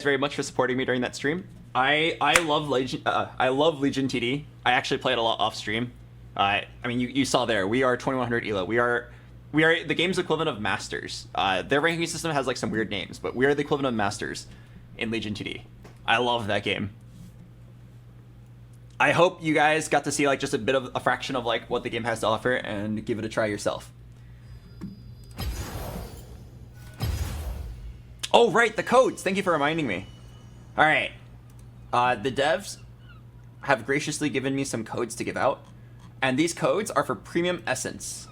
very much for supporting me during that stream. I love Legion. I love Legion TD. I actually play it a lot off stream. I mean, you saw there. We are 2100 ELO. We are the game's equivalent of Masters. Their ranking system has like some weird names, but we are the equivalent of Masters in Legion TD. I love that game. I hope you guys got to see like just a bit of a fraction of like what the game has to offer and give it a try yourself. Oh, right, the codes. Thank you for reminding me. All right. The devs have graciously given me some codes to give out. And these codes are for premium essence,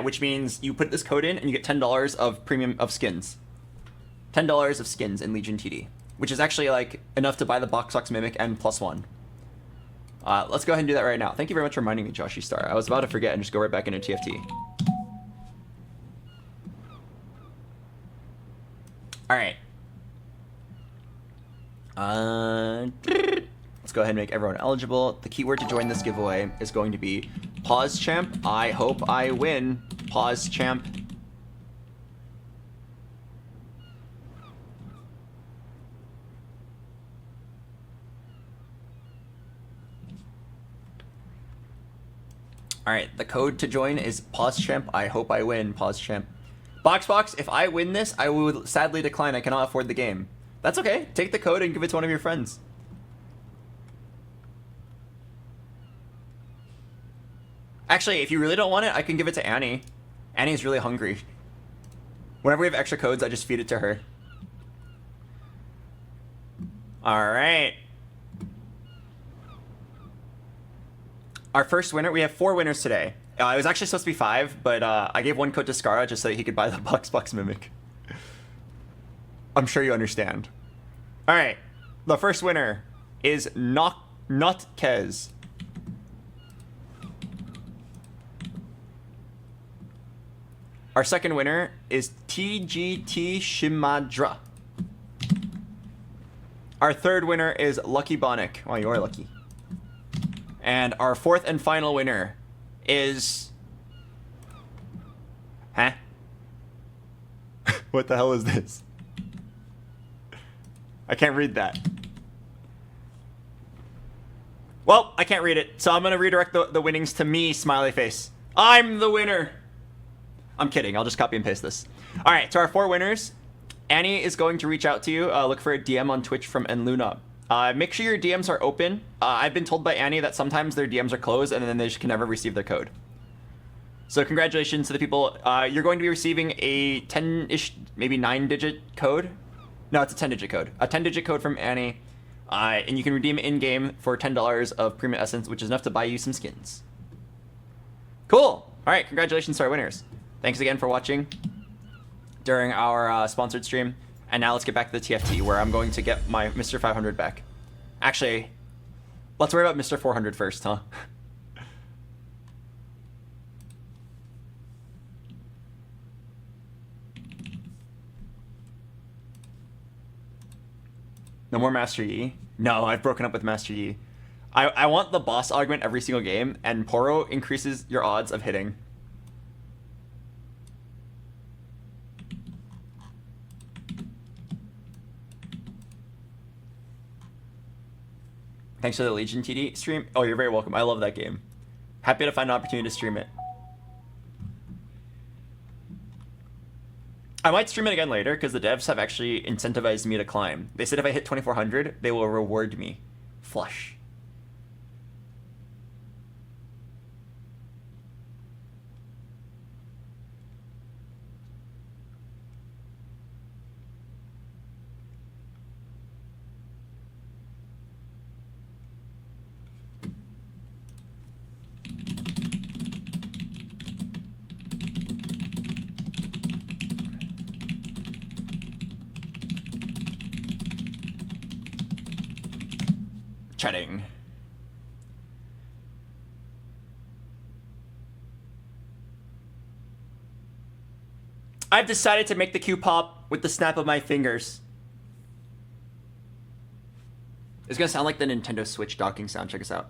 which means you put this code in and you get $10 of premium of skins. $10 of skins in Legion TD, which is actually like enough to buy the BoxBox Mimic and +1. Let's go ahead and do that right now. Thank you very much for reminding me, Joshy Star. I was about to forget and just go right back into TFT. All right. Let's go ahead and make everyone eligible. The keyword to join this giveaway is going to be pause champ. I hope I win. Pause champ. All right, the code to join is pause champ. I hope I win. Pause champ. BoxBox, if I win this, I will sadly decline. I cannot afford the game. That's okay. Take the code and give it to one of your friends. Actually, if you really don't want it, I can give it to Annie. Annie's really hungry. Whenever we have extra codes, I just feed it to her. All right. Our first winner, we have 4 winners today. It was actually supposed to be 5, but I gave 1 code to Skara just so that he could buy the BoxBox Mimic. I'm sure you understand. All right, the first winner is Not Kez. Our second winner is TGT Shimadra. Our third winner is Lucky Bonic. Wow, you are lucky. And our fourth and final winner is... Huh? What the hell is this? I can't read that. Well, I can't read it, so I'm going to redirect the winnings to me, smiley face. I'm the winner. I'm kidding. I'll just copy and paste this. All right, so our 4 winners. Annie is going to reach out to you. Look for a DM on Twitch from Enluna. Make sure your DMs are open. I've been told by Annie that sometimes their DMs are closed and then they just can never receive their code. So congratulations to the people. You're going to be receiving a 10-ish, maybe 9-digit code. No, it's a 10-digit code. A 10-digit code from Annie. And you can redeem it in-game for $10 of premium essence, which is enough to buy you some skins. Cool. All right, congratulations to our winners. Thanks again for watching during our sponsored stream. And now let's get back to the TFT, where I'm going to get my Mr. 500 back. Actually, let's worry about Mr. 400 first, huh? No more Master Yi? No, I've broken up with Master Yi. I want the boss augment every single game, and Poro increases your odds of hitting. Thanks for the Legion TD stream. Oh, you're very welcome. I love that game. Happy to find an opportunity to stream it. I might stream it again later because the devs have actually incentivized me to climb. They said if I hit 2400, they will reward me. Flush. Chatting. I've decided to make the queue pop with the snap of my fingers. It's gonna sound like the Nintendo Switch docking sound. Check us out.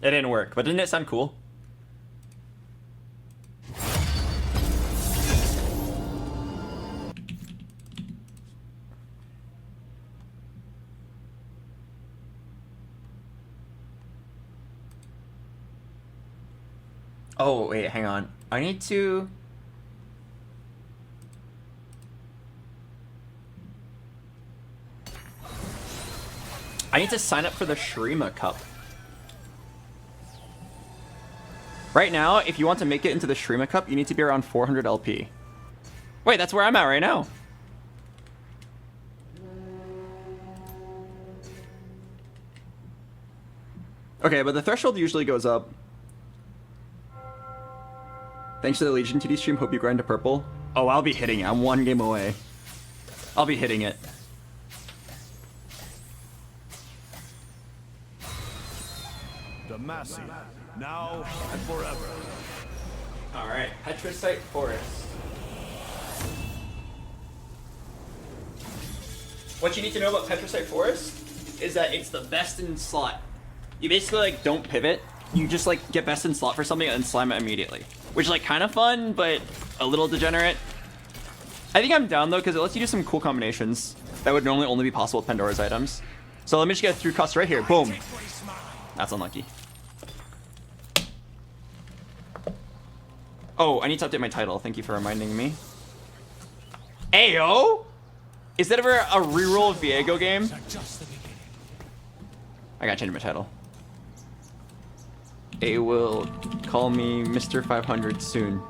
It didn't work. work, but didn't it sound cool? Oh, wait, hang on. I need to... sign up for the Shrima Cup. Right now, if you want to make it into the Shrima Cup, you need to be around 400 LP. Wait, that's where I'm at right now. Okay, but the threshold usually goes up. Thanks to the Legion TD stream, hope you grind to purple. Oh, I'll be hitting it. I'm one game away. I'll be hitting it. The massive, now and forever. Alright, Petrosite Forest. What you need to know about Petrosite Forest is that it's the best in slot. You basically like don't pivot. You just like get best in slot for something and slam it immediately. Which is like kind of fun, but a little degenerate. I think I'm down though because it lets you do some cool combinations that would normally only be possible with Pandora's items. So let me just get a through cost right here. Boom. That's unlucky. Oh, I need to update my title. Thank you for reminding me. Ayo? Is that ever a reroll Viego game? I gotta change my title. A will call me Mr. 500 soon.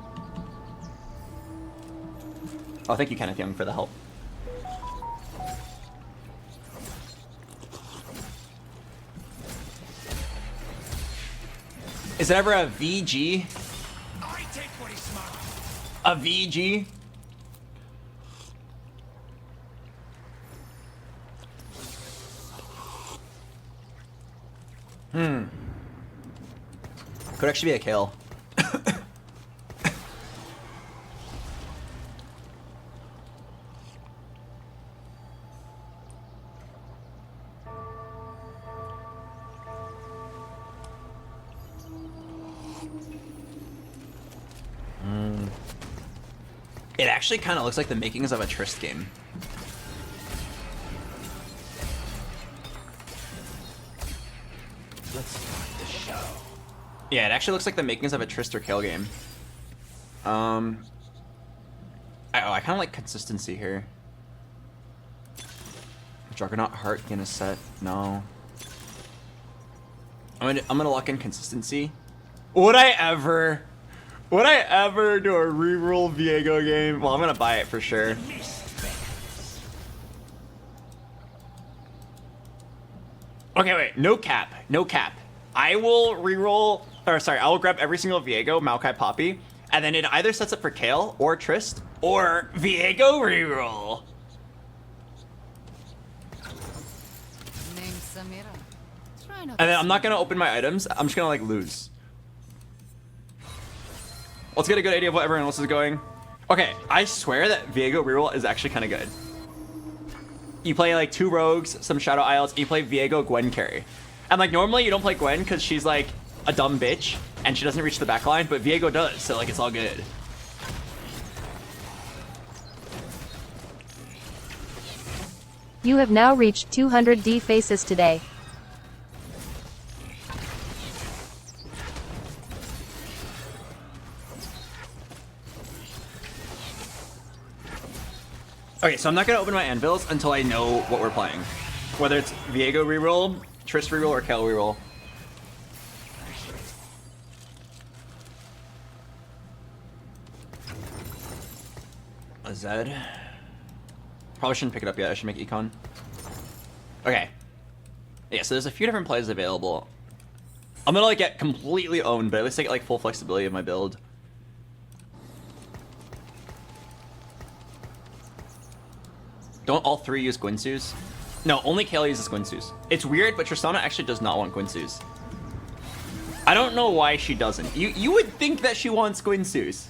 Oh, thank you, Kenneth Young, for the help. Is it ever a VG? A VG? Could actually be a Kale. It actually kind of looks like the makings of a Trist game. Let's start the show. Yeah, it actually looks like the makings of a Trist or Kale game. I kind of like consistency here. Juggernaut Heart gonna set. No. I'm gonna lock in consistency. Would I ever do a reroll Viego game? Well, I'm gonna buy it for sure. Okay, wait, no cap. I will reroll, or sorry, I will grab every single Viego, Maokai Poppy, and then it either sets up for Kale or Trist or Viego reroll. And then I'm not gonna open my items. I'm just gonna like lose. Let's get a good idea of what everyone else is going. Okay, I swear that Viego reroll is actually kind of good. You play like 2 rogues, some Shadow Isles, and you play Viego Gwen carry. And like normally you don't play Gwen because she's like a dumb bitch and she doesn't reach the backline, but Viego does, so like it's all good. You have now reached 200 D faces today. Okay, so I'm not gonna open my anvils until I know what we're playing. Whether it's Viego reroll, Trist reroll, or Kale reroll. A Zed. Probably shouldn't pick it up yet. I should make Econ. Okay. Yeah, so there's a few different plays available. I'm gonna like get completely owned, but at least I get like full flexibility of my build. Don't all 3 use Guinsus? No, only Kale uses Guinsus. It's weird, but Tristana actually does not want Guinsus. I don't know why she doesn't. You would think that she wants Guinsus.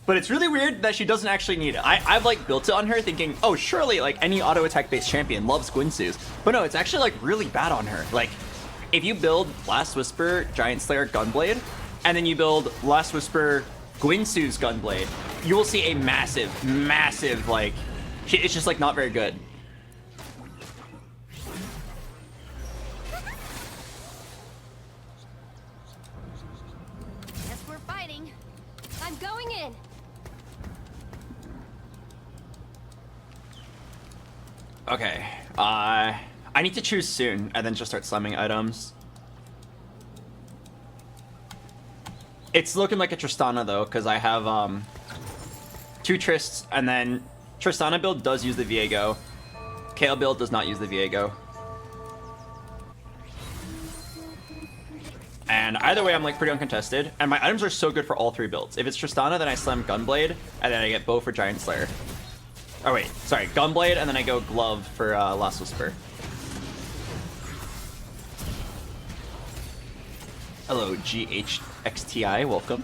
But it's really weird that she doesn't actually need it. I've like built it on her thinking, oh, surely like any auto attack based champion loves Guinsus. But no, it's actually like really bad on her. Like, if you build Last Whisper, Giant Slayer, Gunblade, and then you build Last Whisper, Guinsu's Gunblade, you will see a massive, massive, like, it's just like not very good. Guess we're fighting. I'm going in. Okay, I need to choose soon and then just start slamming items. It's looking like a Tristana though, because I have 2 Trists, and then Tristana build does use the Viego. Kale build does not use the Viego. And either way, I'm like pretty uncontested, and my items are so good for all 3 builds. If it's Tristana, then I slam Gunblade, and then I get Bow for Giant Slayer. Oh wait, sorry, Gunblade, and then I go Glove for Last Whisper. Hello, GHXTI, welcome.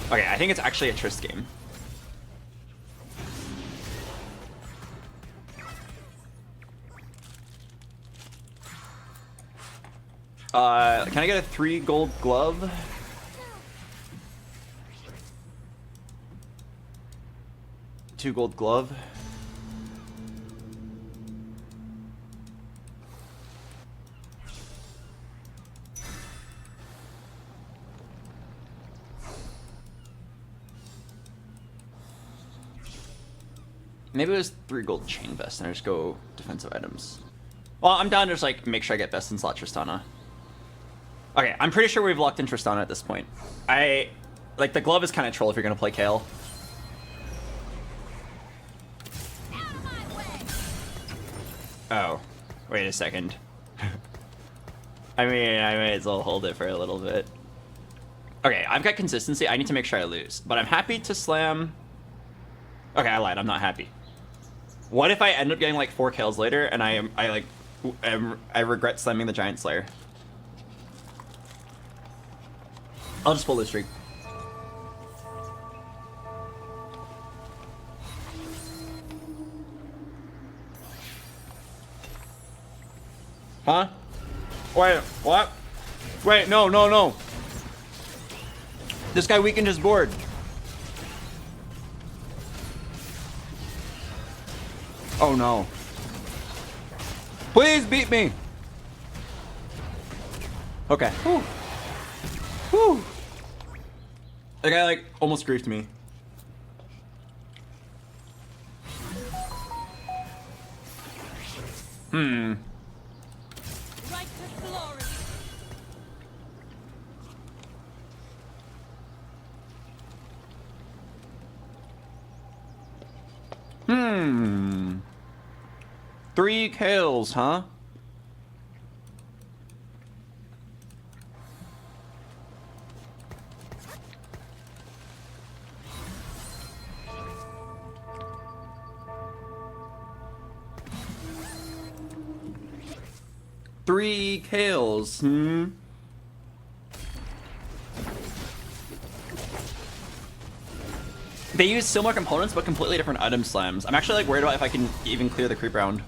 Okay, I think it's actually a Trist game. Can I get a 3 gold glove? Two gold glove. Maybe it was 3 gold chain vest and I just go defensive items. Well, I'm down to just like make sure I get best in slot Tristana. Okay, I'm pretty sure we've locked in Tristana at this point. Like the glove is kind of troll if you're gonna play Kale. Oh, wait a second. I mean, I may as well hold it for a little bit. Okay, I've got consistency. I need to make sure I lose, but I'm happy to slam. Okay, I lied. I'm not happy. What if I end up getting like 4 kills later and I regret slamming the Giant Slayer? I'll just pull this streak. Huh? Wait, what? Wait, no, no, no. This guy weakened his board. Oh no. Please beat me. Okay. Whew. Whew. The guy like almost griefed me. Right to glory. Three kills, huh? Three kills, They use similar components, but completely different item slams. I'm actually like worried about if I can even clear the creep round.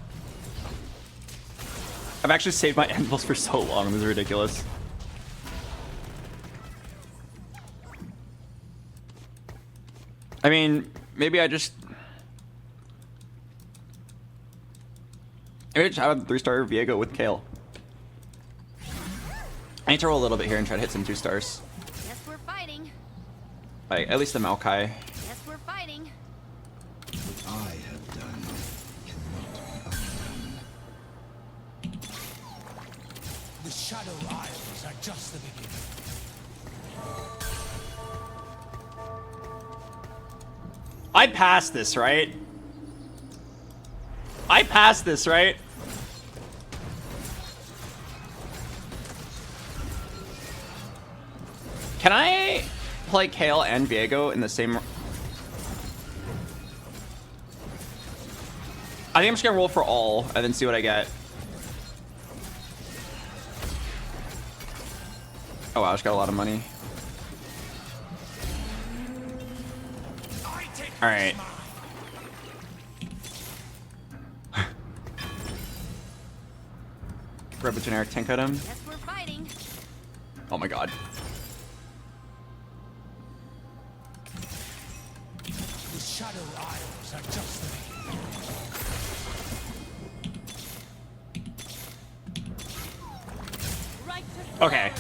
I've actually saved my anvils for so long. This is ridiculous. I mean, maybe I just have a 3-star Viego with Kale. I need to roll a little bit here and try to hit some 2 stars. Guess we're fighting. Like, at least the Maokai. Guess we're fighting. What I have done cannot be undone. The Shadow Isles are just the beginning. I passed this, right? I passed this, right? Can I play Kale and Viego in the same... I think I'm just gonna roll for all and then see what I get. Oh wow, I just got a lot of money. Alright. grab a generic tank item. Guess we're fighting. Oh my god. The Shadow Isles are just the beginning. Right to Okay.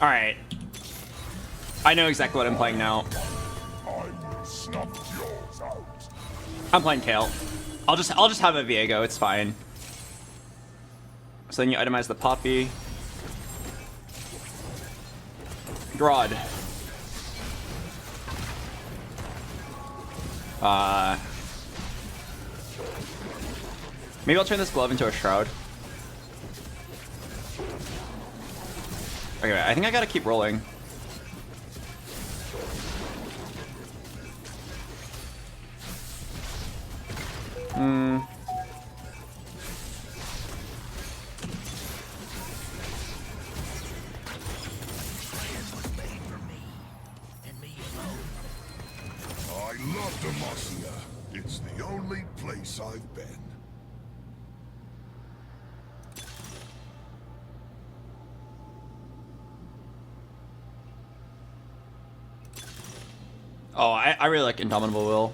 Alright. I know exactly what I'm playing now. I will snuff yours out. I'm playing Kale. I'll just have a Viego, it's fine. So then you itemize the Poppy. Grodd. Maybe I'll turn this glove into a shroud. Okay, I think I gotta keep rolling. I love Demacia. It's the only place I've been. Oh, I really like Indomitable Will.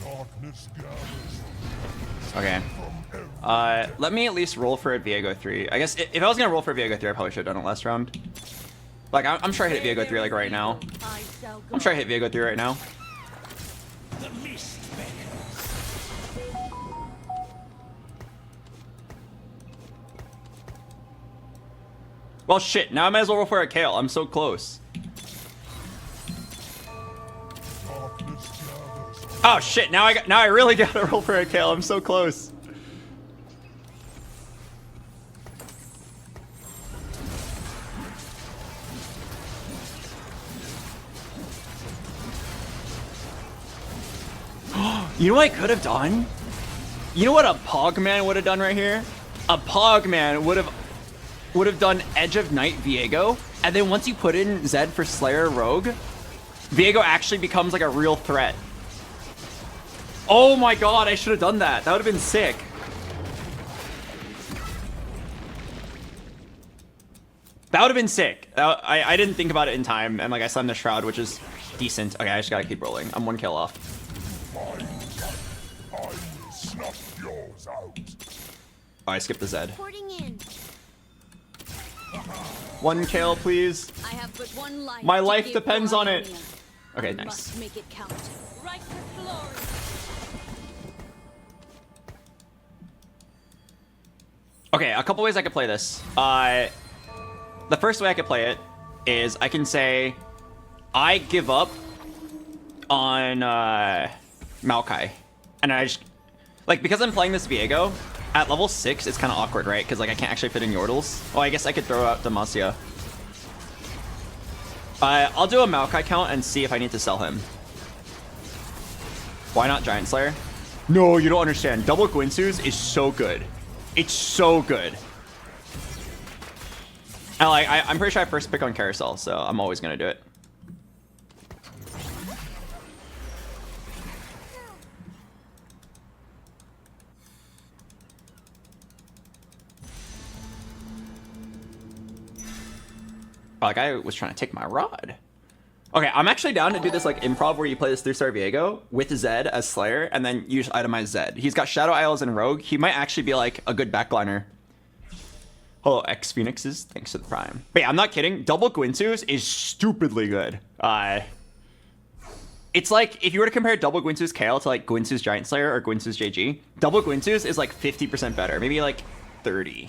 Darkness gathers Okay. from every Let me at least roll for a Viego 3. I guess if I was gonna roll for a Viego 3, I probably should have done it last round. Like, I'm sure I hit Viego 3 like right now. I shall go. I'm sure I hit Viego 3 right now. the mist beckons. Well, shit. Now I might as well roll for a Kale. I'm so close. Darkness gathers. Oh shit! Now I really gotta roll for a Kale. I'm so close. You know what I could have done? You know what a Pogman would have done right here? A Pogman would have done Edge of Night Viego, and then once you put in Zed for Slayer Rogue, Viego actually becomes like a real threat. Oh my god, I should have done that. That would have been sick. That would have been sick. I didn't think about it in time, and like I slammed the Shroud, which is decent. Okay, I just gotta keep rolling. I'm 1 kill off. I will snuff yours out. Oh, I skipped the Zed. Porting in. 1 kill, please. I have but one life. My to life give depends on it. Orion. Okay, I nice. Must make it count. Right to glory. Okay, a couple ways I could play this. The first way I could play it is I can say I give up on Maokai, and I just like, because I'm playing this Viego at level 6, it's kind of awkward, right? Because like I can't actually fit in Yordles. Oh, I guess I could throw out Demacia. I'll do a Maokai count and see if I need to sell him. Why not Giant Slayer? No, you don't understand. Double Guinsus is so good. It's so good. And like, I'm pretty sure I first pick on Carousel, so I'm always gonna do it. Oh, that guy was trying to take my rod. Okay, I'm actually down to do this like improv where you play this 3-star Viego with Zed as Slayer, and then you just itemize Zed. He's got Shadow Isles and Rogue. He might actually be like a good backliner. Hello, X Phoenixes. Thanks for the prime. But yeah, I'm not kidding. Double Guinsus is stupidly good. It's like if you were to compare Double Guinsus Kale to like Guinsus Giant Slayer or Guinsus JG, Double Guinsus is like 50% better, maybe like 30.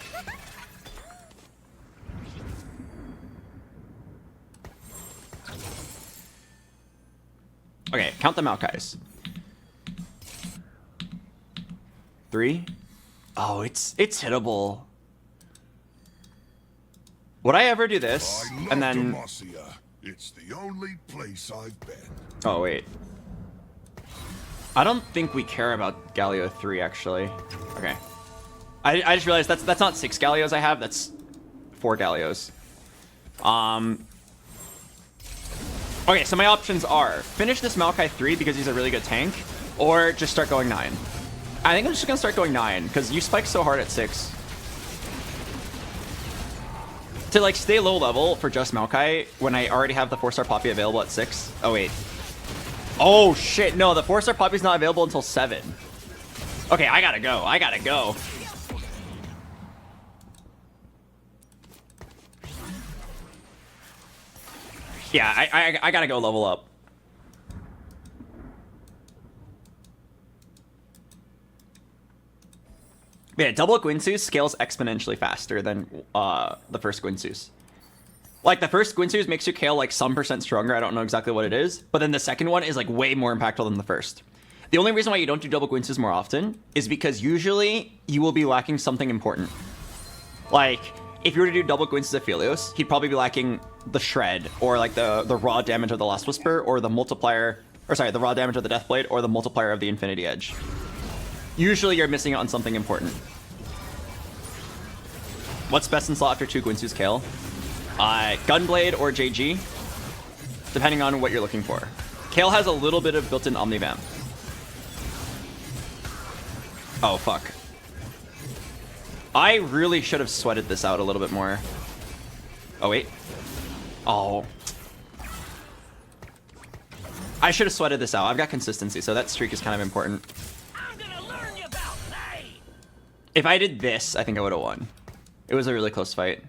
Okay, count the Maokais. 3. Oh, it's hittable. Would I ever do this? I love And then... Demacia. It's the only place I've been. Oh, wait. I don't think we care about Galio 3, actually. Okay. I just realized that's not 6 Galios I have, that's 4 Galios. Okay, so my options are finish this Maokai 3 because he's a really good tank, or just start going 9. I think I'm just gonna start going 9 because you spike so hard at 6. To like stay low level for just Maokai when I already have the 4-star Poppy available at 6. Oh wait. Oh shit, no, the 4-star Poppy's not available until 7. Okay, I gotta go. I gotta go. Yeah, I gotta go level up. Yeah, double Guinsus scales exponentially faster than the first Guinsus. Like, the first Guinsus makes your Kale like some % stronger. I don't know exactly what it is. But then the second one is like way more impactful than the first. The only reason why you don't do double Guinsus more often is because usually you will be lacking something important. Like, if you were to do double Guinsus Aphelios, he'd probably be lacking the Shred, or like the raw damage of the Last Whisper, or the multiplier, or sorry, the raw damage of the Deathblade, or the multiplier of the Infinity Edge. Usually you're missing out on something important. What's best in slot after 2 Guinsus Kale? Gunblade or JG, depending on what you're looking for. Kale has a little bit of built-in Omnivamp. Oh, fuck. I really should have sweated this out a little bit more. Oh, wait. Oh. I should have sweated this out. I've got consistency, so that streak is kind of important. I'm gonna learn you about play. If I did this, I think I would have won. It was a really close fight.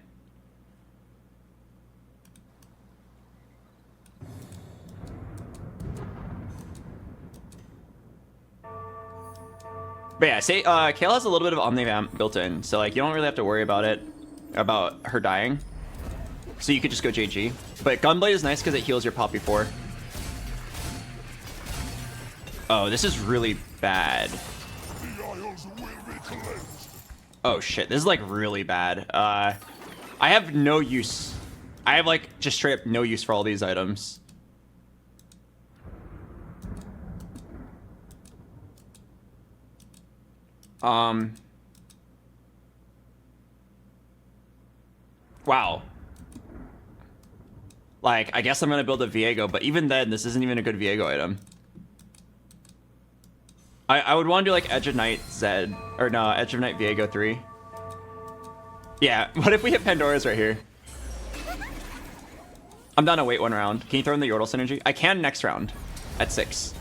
But yeah, say Kale has a little bit of Omnivamp built in, so like you don't really have to worry about it, about her dying. So you could just go JG. But Gunblade is nice because it heals your Poppy 4. Oh, this is really bad. The Isles will be cleansed. Oh shit, this is like really bad. I have no use. I have like just straight up no use for all these items. Wow. Like, I guess I'm gonna build a Viego, but even then, this isn't even a good Viego item. I would want to do like Edge of Night Zed, or no, Edge of Night Viego 3. Yeah, what if we hit Pandora's right here? I'm down to wait 1 round. Can you throw in the Yordle synergy? I can next round at 6.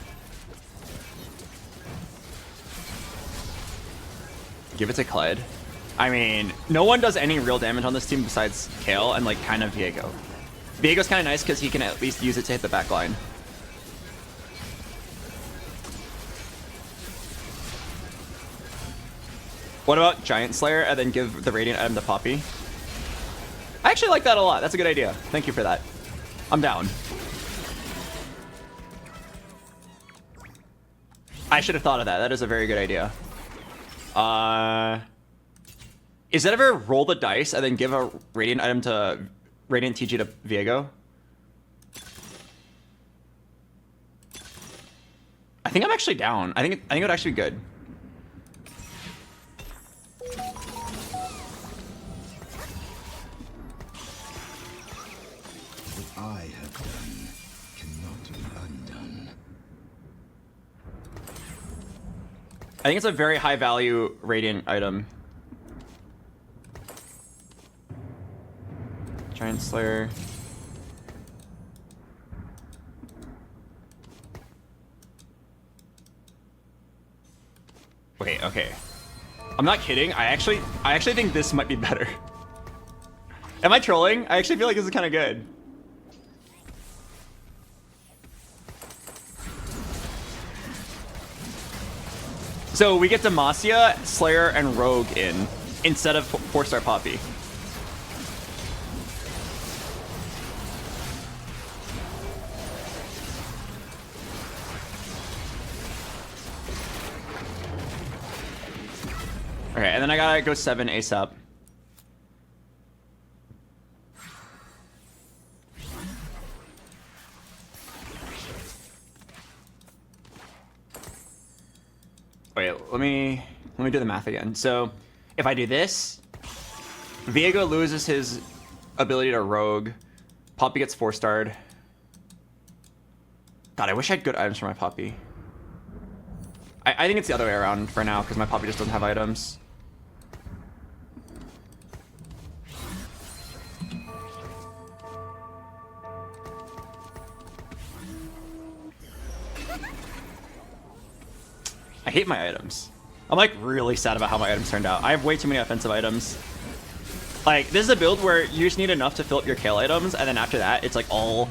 Give it to Kled. I mean, no one does any real damage on this team besides Kale and like kind of Viego. Viego's kind of nice because he can at least use it to hit the back line. What about Giant Slayer and then give the Radiant item to Poppy? I actually like that a lot. That's a good idea. Thank you for that. I'm down. I should have thought of that. That is a very good idea. Is that ever roll the dice and then give a Radiant item to Radiant TG to Viego? I think I'm actually down. I think it would actually be good. What I have done cannot be undone. I think it's a very high value Radiant item. Giant Slayer. Wait, okay. I'm not kidding. I actually think this might be better. Am I trolling? I actually feel like this is kind of good. So we get Demacia, Slayer, and Rogue in instead of 4-star Poppy. Okay, and then I gotta go 7 ASAP. Wait, let me do the math again. So, if I do this, Viego loses his ability to Rogue. Poppy gets 4-starred. God, I wish I had good items for my Poppy. I think it's the other way around for now because my Poppy just doesn't have items. I hate my items. I'm like really sad about how my items turned out. I have way too many offensive items. Like, this is a build where you just need enough to fill up your Kale items, and then after that, it's like all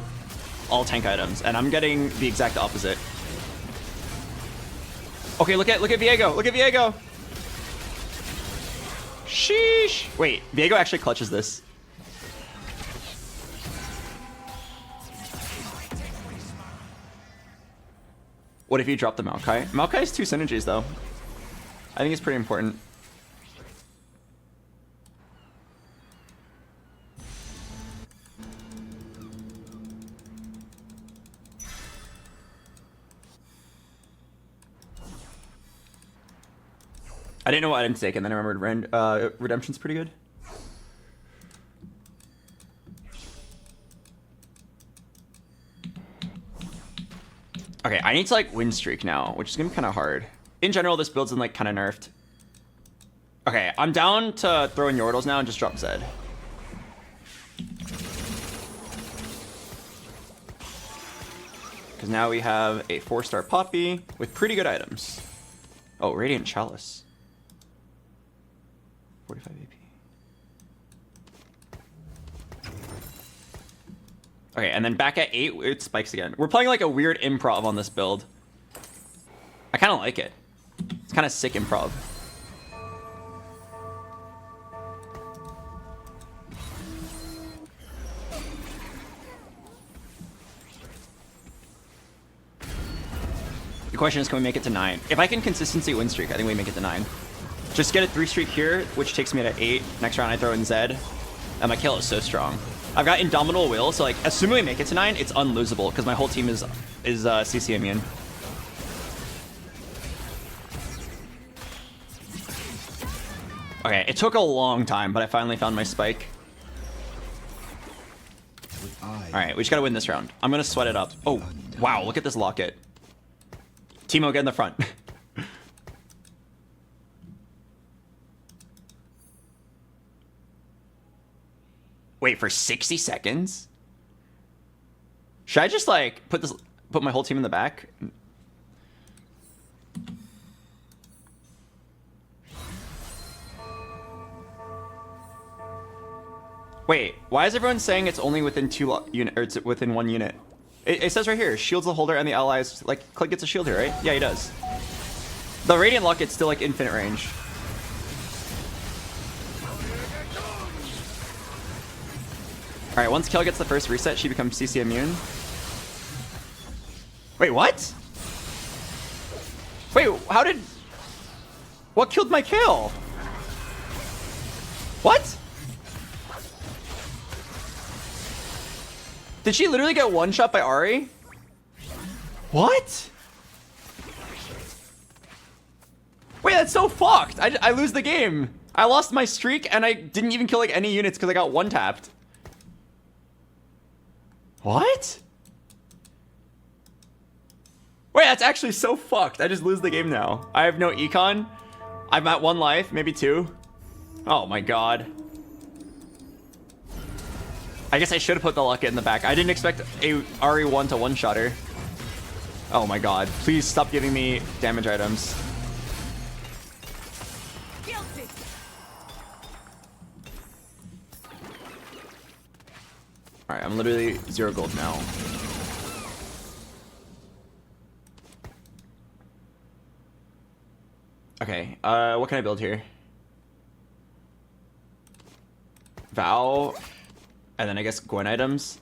tank items. And I'm getting the exact opposite. Okay, look at Viego. Look at Viego. Sheesh. Wait, Viego actually clutches this. What if you drop the Maokai? Maokai has 2 synergies though. I think it's pretty important. I didn't know what item to take, and then I remembered Redemption's pretty good. Okay, I need to like win streak now, which is gonna be kind of hard. In general, this build's been like kind of nerfed. Okay, I'm down to throw in Yordles now and just drop Zed. Because now we have a 4-star Poppy with pretty good items. Oh, Radiant Chalice. 45 AP. Okay, and then back at 8, it spikes again. We're playing like a weird improv on this build. I kind of like it. It's kind of sick improv. The question is, can we make it to 9? If I can consistency win streak, I think we make it to 9. Just get a 3 streak here, which takes me to 8. Next round I throw in Zed. And my kill is so strong. I've got Indomitable Will, so like, assuming we make it to 9, it's unlosable, because my whole team is CC immune. Okay, it took a long time, but I finally found my spike. Alright, we just gotta win this round. I'm gonna sweat it up. Oh, wow, look at this locket. Teemo, get in the front. Wait, for 60 seconds? Should I just like put my whole team in the back? Wait, why is everyone saying it's only within it's within 1 unit? It says right here, shields the holder and the allies. Like, Click gets a shield here, right? Yeah, he does. The Radiant Locket's still like infinite range. Alright, once Kale gets the first reset, she becomes CC immune. Wait, what? Wait, how did... What killed my Kale? What? Did she literally get one-shot by Ahri? What? Wait, that's so fucked. I lose the game. I lost my streak and I didn't even kill like any units because I got one-tapped. What? Wait, that's actually so fucked. I just lose the game now. I have no econ. I'm at 1 life, maybe 2. Oh my god. I guess I should have put the Locket in the back. I didn't expect a RE1 to one-shot her. Oh my god. Please stop giving me damage items. Guilty. Alright, I'm literally 0 gold now. Okay, what can I build here? Vow, and then I guess Gwen items.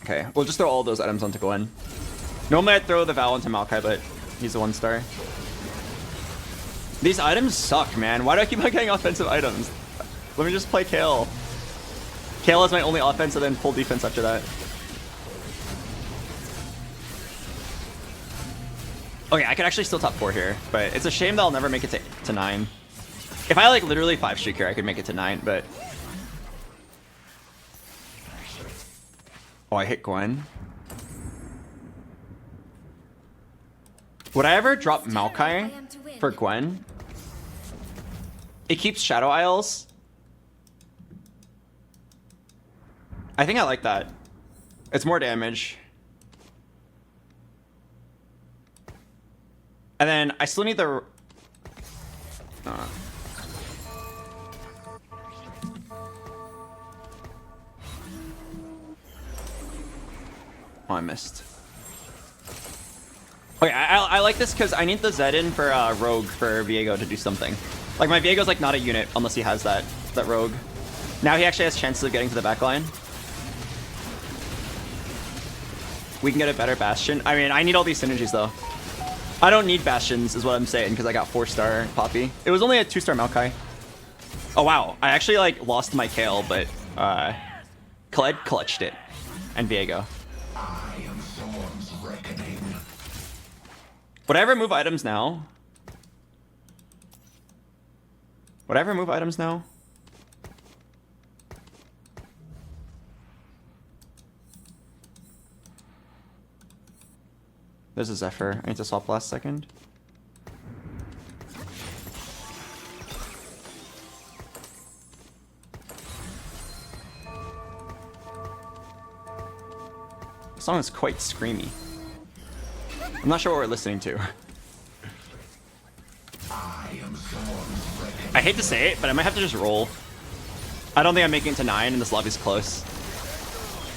Okay, we'll just throw all those items onto Gwen. Normally I'd throw the Vow onto Maokai, but he's a 1-star. These items suck, man. Why do I keep on getting offensive items? Let me just play Kale. Kale is my only offense and then full defense after that. Okay, I could actually still top 4 here, but it's a shame that I'll never make it to 9. If I like literally 5 streak here, I could make it to 9, but... Oh, I hit Gwen. Would I ever drop Maokai for Gwen? It keeps Shadow Isles. I think I like that. It's more damage. And then I still need the... Oh, I missed. Okay, I like this because I need the Zed in for Rogue for Viego to do something. Like, my Viego's like not a unit unless he has that Rogue. Now he actually has chances of getting to the back line. We can get a better Bastion. I mean, I need all these synergies though. I don't need Bastions is what I'm saying because I got 4-star Poppy. It was only a 2-star Maokai. Oh wow, I actually like lost my Kale, but Khaled clutched it. And Viego. Would I ever move items now? Would I ever move items now? There's a Zephyr. I need to swap last second. The song is quite screamy. I'm not sure what we're listening to. I hate to say it, but I might have to just roll. I don't think I'm making it to 9 and this lobby's close.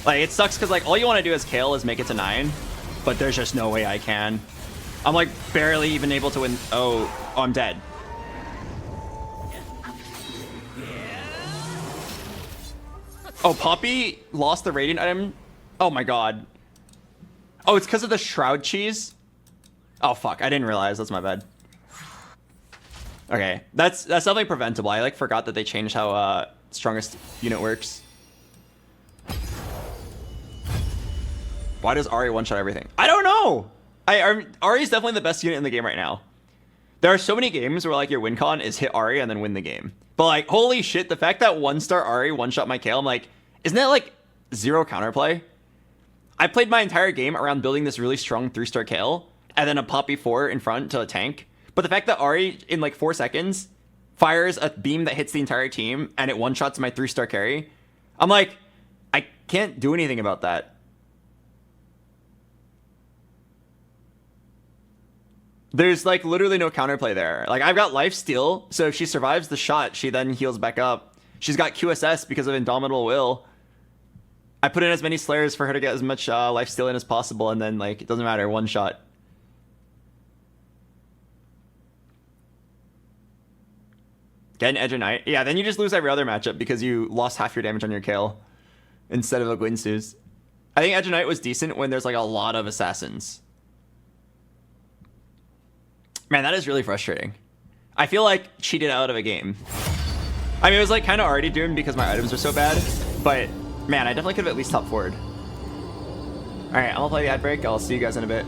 Like, it sucks because like all you want to do as Kale is make it to 9, but there's just no way I can. I'm like barely even able to win. Oh, I'm dead. Oh, Poppy lost the Radiant item. Oh my god. Oh, it's because of the Shroud Cheese? Oh, fuck. I didn't realize. That's my bad. Okay. That's definitely preventable. I, like, forgot that they changed how strongest unit works. Why does Ahri one-shot everything? I don't know! Ahri's definitely the best unit in the game right now. There are so many games where, like, your win con is hit Ahri and then win the game. But, like, holy shit, the fact that 1-star Ahri one-shot my Kale, I'm like, isn't that, like, 0 counterplay? I played my entire game around building this really strong 3-star Kale, and then a Poppy 4 in front to a tank. But the fact that Ahri, in like 4 seconds, fires a beam that hits the entire team, and it one-shots my 3-star carry, I'm like, I can't do anything about that. There's like literally no counterplay there. Like, I've got lifesteal, so if she survives the shot, she then heals back up. She's got QSS because of Indomitable Will. I put in as many Slayers for her to get as much lifesteal in as possible, and then, like, it doesn't matter, one shot. Get an Edge of Night. Yeah, then you just lose every other matchup because you lost half your damage on your Kale instead of a Gwynsu's. I think Edge of Night was decent when there's, like, a lot of assassins. Man, that is really frustrating. I feel like cheated out of a game. I mean, it was, like, kind of already doomed because my items are so bad, but... Man, I definitely could have at least top forward. Alright, I'm gonna play the ad break. I'll see you guys in a bit.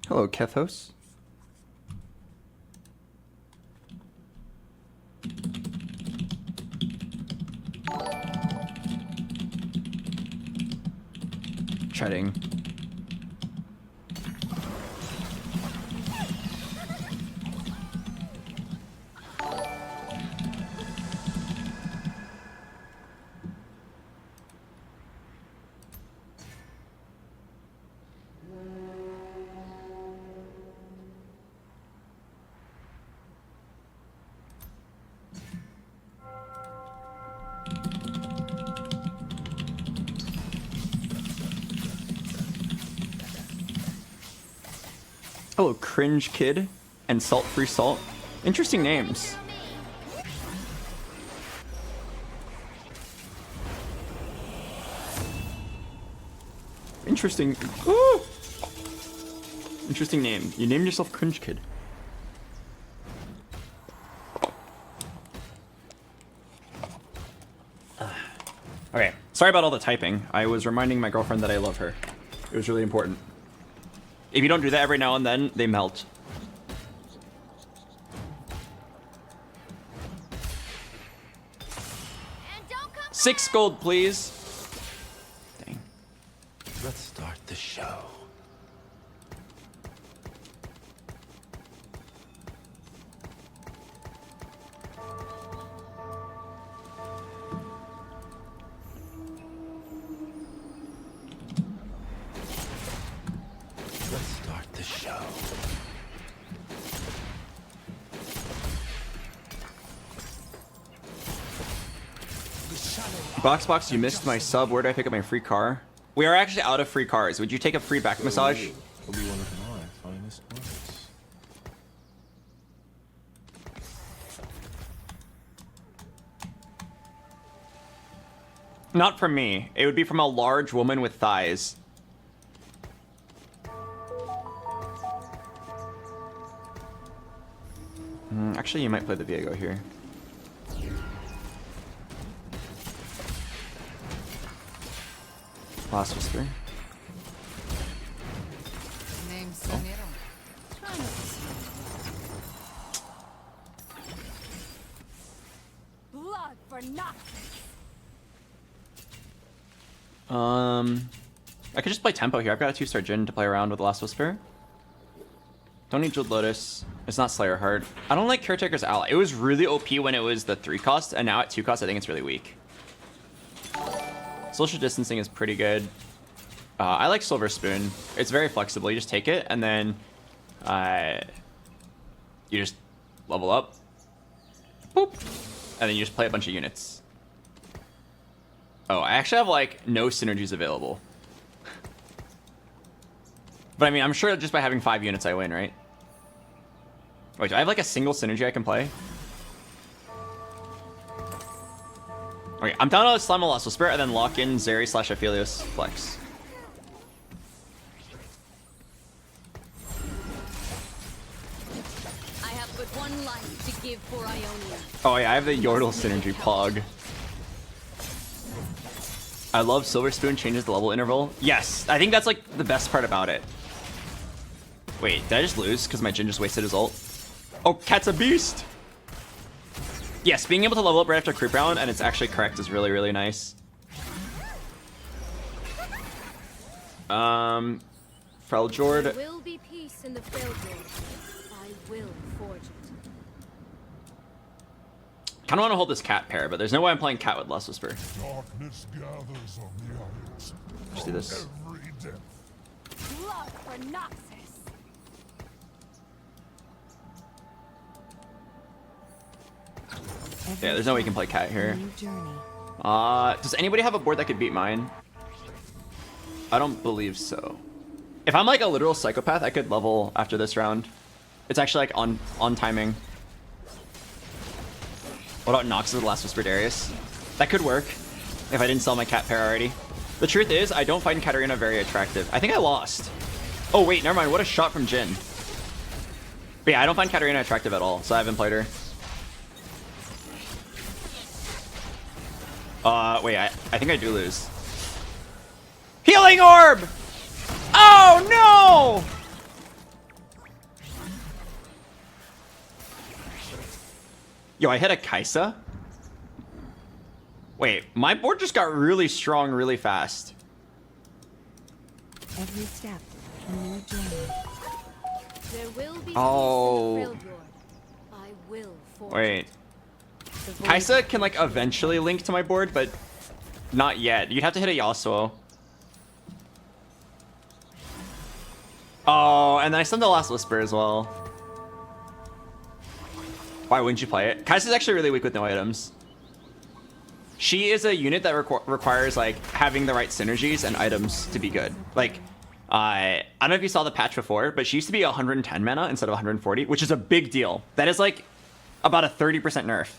Hello, Kethos. Treading. Hello, Cringe Kid and Salt Free Salt. Interesting names. Interesting. Ooh! Interesting name. You named yourself Cringe Kid. Okay, sorry about all the typing. I was reminding my girlfriend that I love her. It was really important. If you don't do that every now and then, they melt. And don't come 6 gold, please. Dang. Let's start the show. Let's start the show. BoxBox, you missed my sub. Where do I pick up my free car? We are actually out of free cars. Would you take a free back massage? Will be one of my finest works. Not from me. It would be from a large woman with thighs. Actually, you might play the Viego here. Last Whisper. Try not to smile. Blood for nothing. I could just play tempo here. I've got a 2-star Jhin to play around with Last Whisper. Don't need Jeweled Lotus. It's not Slayer Heart. I don't like Caretaker's Ally. It was really OP when it was the 3 cost, and now at 2 cost, I think it's really weak. Social Distancing is pretty good. I like Silver Spoon. It's very flexible. You just take it, and then you just level up. Boop. And then you just play a bunch of units. Oh, I actually have, like, no synergies available. But, I mean, I'm sure just by having 5 units I win, right? Wait, do I have, like, a single synergy I can play? Okay, I'm down to Slime Last Whisper and then lock in Zeri / Aphelios Flex. I have but one life to give for Ionia. Oh yeah, I have the Yordle synergy Pog. I love Silver Spoon changes the level interval. Yes, I think that's like the best part about it. Wait, did I just lose because my Jhin just wasted his ult? Oh, Cat's a beast! Yes, being able to level up right after creep round and it's actually correct is really, really nice. Freljord. There will be peace in the Freljord. I will forge it. Kinda wanna hold this cat pair, but there's no way I'm playing cat with Last Whisper. Darkness gathers on the islands. Let's do this. Every depth. Blood for Noxus. Yeah, there's no way you can play cat here. Does anybody have a board that could beat mine? I don't believe so. If I'm like a literal psychopath, I could level after this round. It's actually like on timing. What about Noxus with Last Whisper Darius? That could work if I didn't sell my cat pair already. The truth is, I don't find Katarina very attractive. I think I lost. Oh wait, never mind. What a shot from Jhin. But yeah, I don't find Katarina attractive at all, so I haven't played her. Wait, I think I do lose. Healing Orb! Oh no! Yo, I hit a Kaisa? Wait, my board just got really strong really fast. Every step, a new journey. There will be Oh. peace in the Freljord. I will forge Wait. it. The void Kaisa can like eventually link to my board, but not yet. You'd have to hit a Yasuo. Oh, and then I sent the Last Whisper as well. Why wouldn't you play it? Kaisa's actually really weak with no items. she is a unit that requires like having the right synergies and items to be good. Like, I don't know if you saw the patch before, but she used to be 110 mana instead of 140, which is a big deal. That is like about a 30% nerf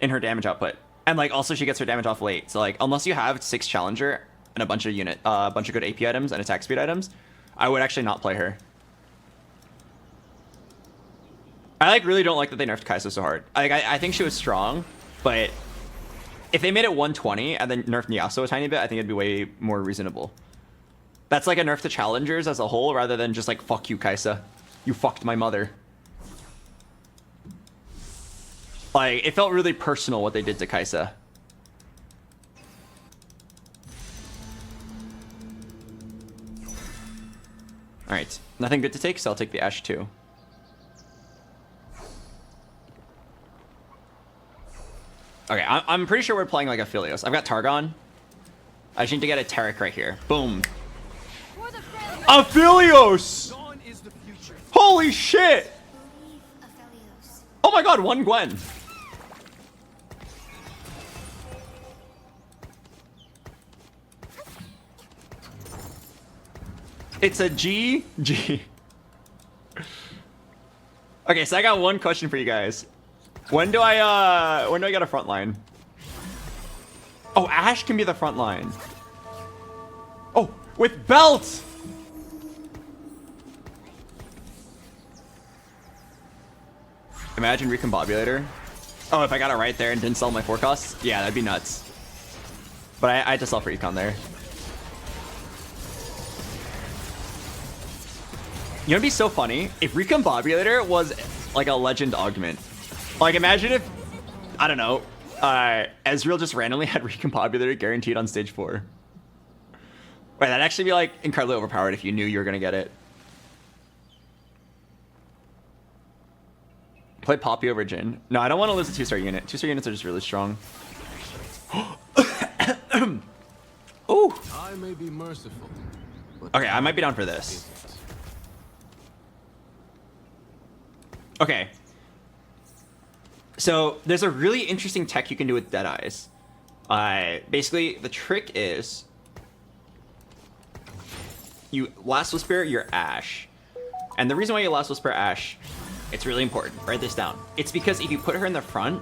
in her damage output. And like also she gets her damage off late. So like unless you have 6 challenger and a bunch of good AP items and attack speed items, I would actually not play her. I like really don't like that they nerfed Kai'Sa so hard. I think she was strong, but if they made it 120 and then nerfed Yasuo a tiny bit, I think it'd be way more reasonable. That's like a nerf to challengers as a whole, rather than just like, fuck you, Kai'Sa. You fucked my mother. Like, it felt really personal what they did to Kai'Sa. Alright, nothing good to take, so I'll take the Ashe too. Okay, I'm pretty sure we're playing like a Philios. I've got Targon. I just need to get a Taric right here. Boom. A Philios! Holy shit! Oh my god, 1 Gwen. It's a G. Okay, so I got one question for you guys. When do I get a front line? Oh, Ashe can be the front line. Oh, with belt! Imagine Recombobulator. Oh, if I got it right there and didn't sell my forecasts? Yeah, that'd be nuts. But I had to sell for econ there. You know what'd be so funny? If Recombobulator was like a legend augment. Like imagine if, I don't know, Ezreal just randomly had Recombobulator guaranteed on stage 4. Wait, that'd actually be like incredibly overpowered if you knew you were gonna get it. Play Poppy over Jhin. No, I don't want to lose a 2-star unit. 2-star units are just really strong. Ooh. I may be merciful. Okay, I might be down for this. Okay. So there's a really interesting tech you can do with Deadeyes. Basically, the trick is you Last Whisper your Ashe. And the reason why you Last Whisper Ashe, it's really important. Write this down. It's because if you put her in the front,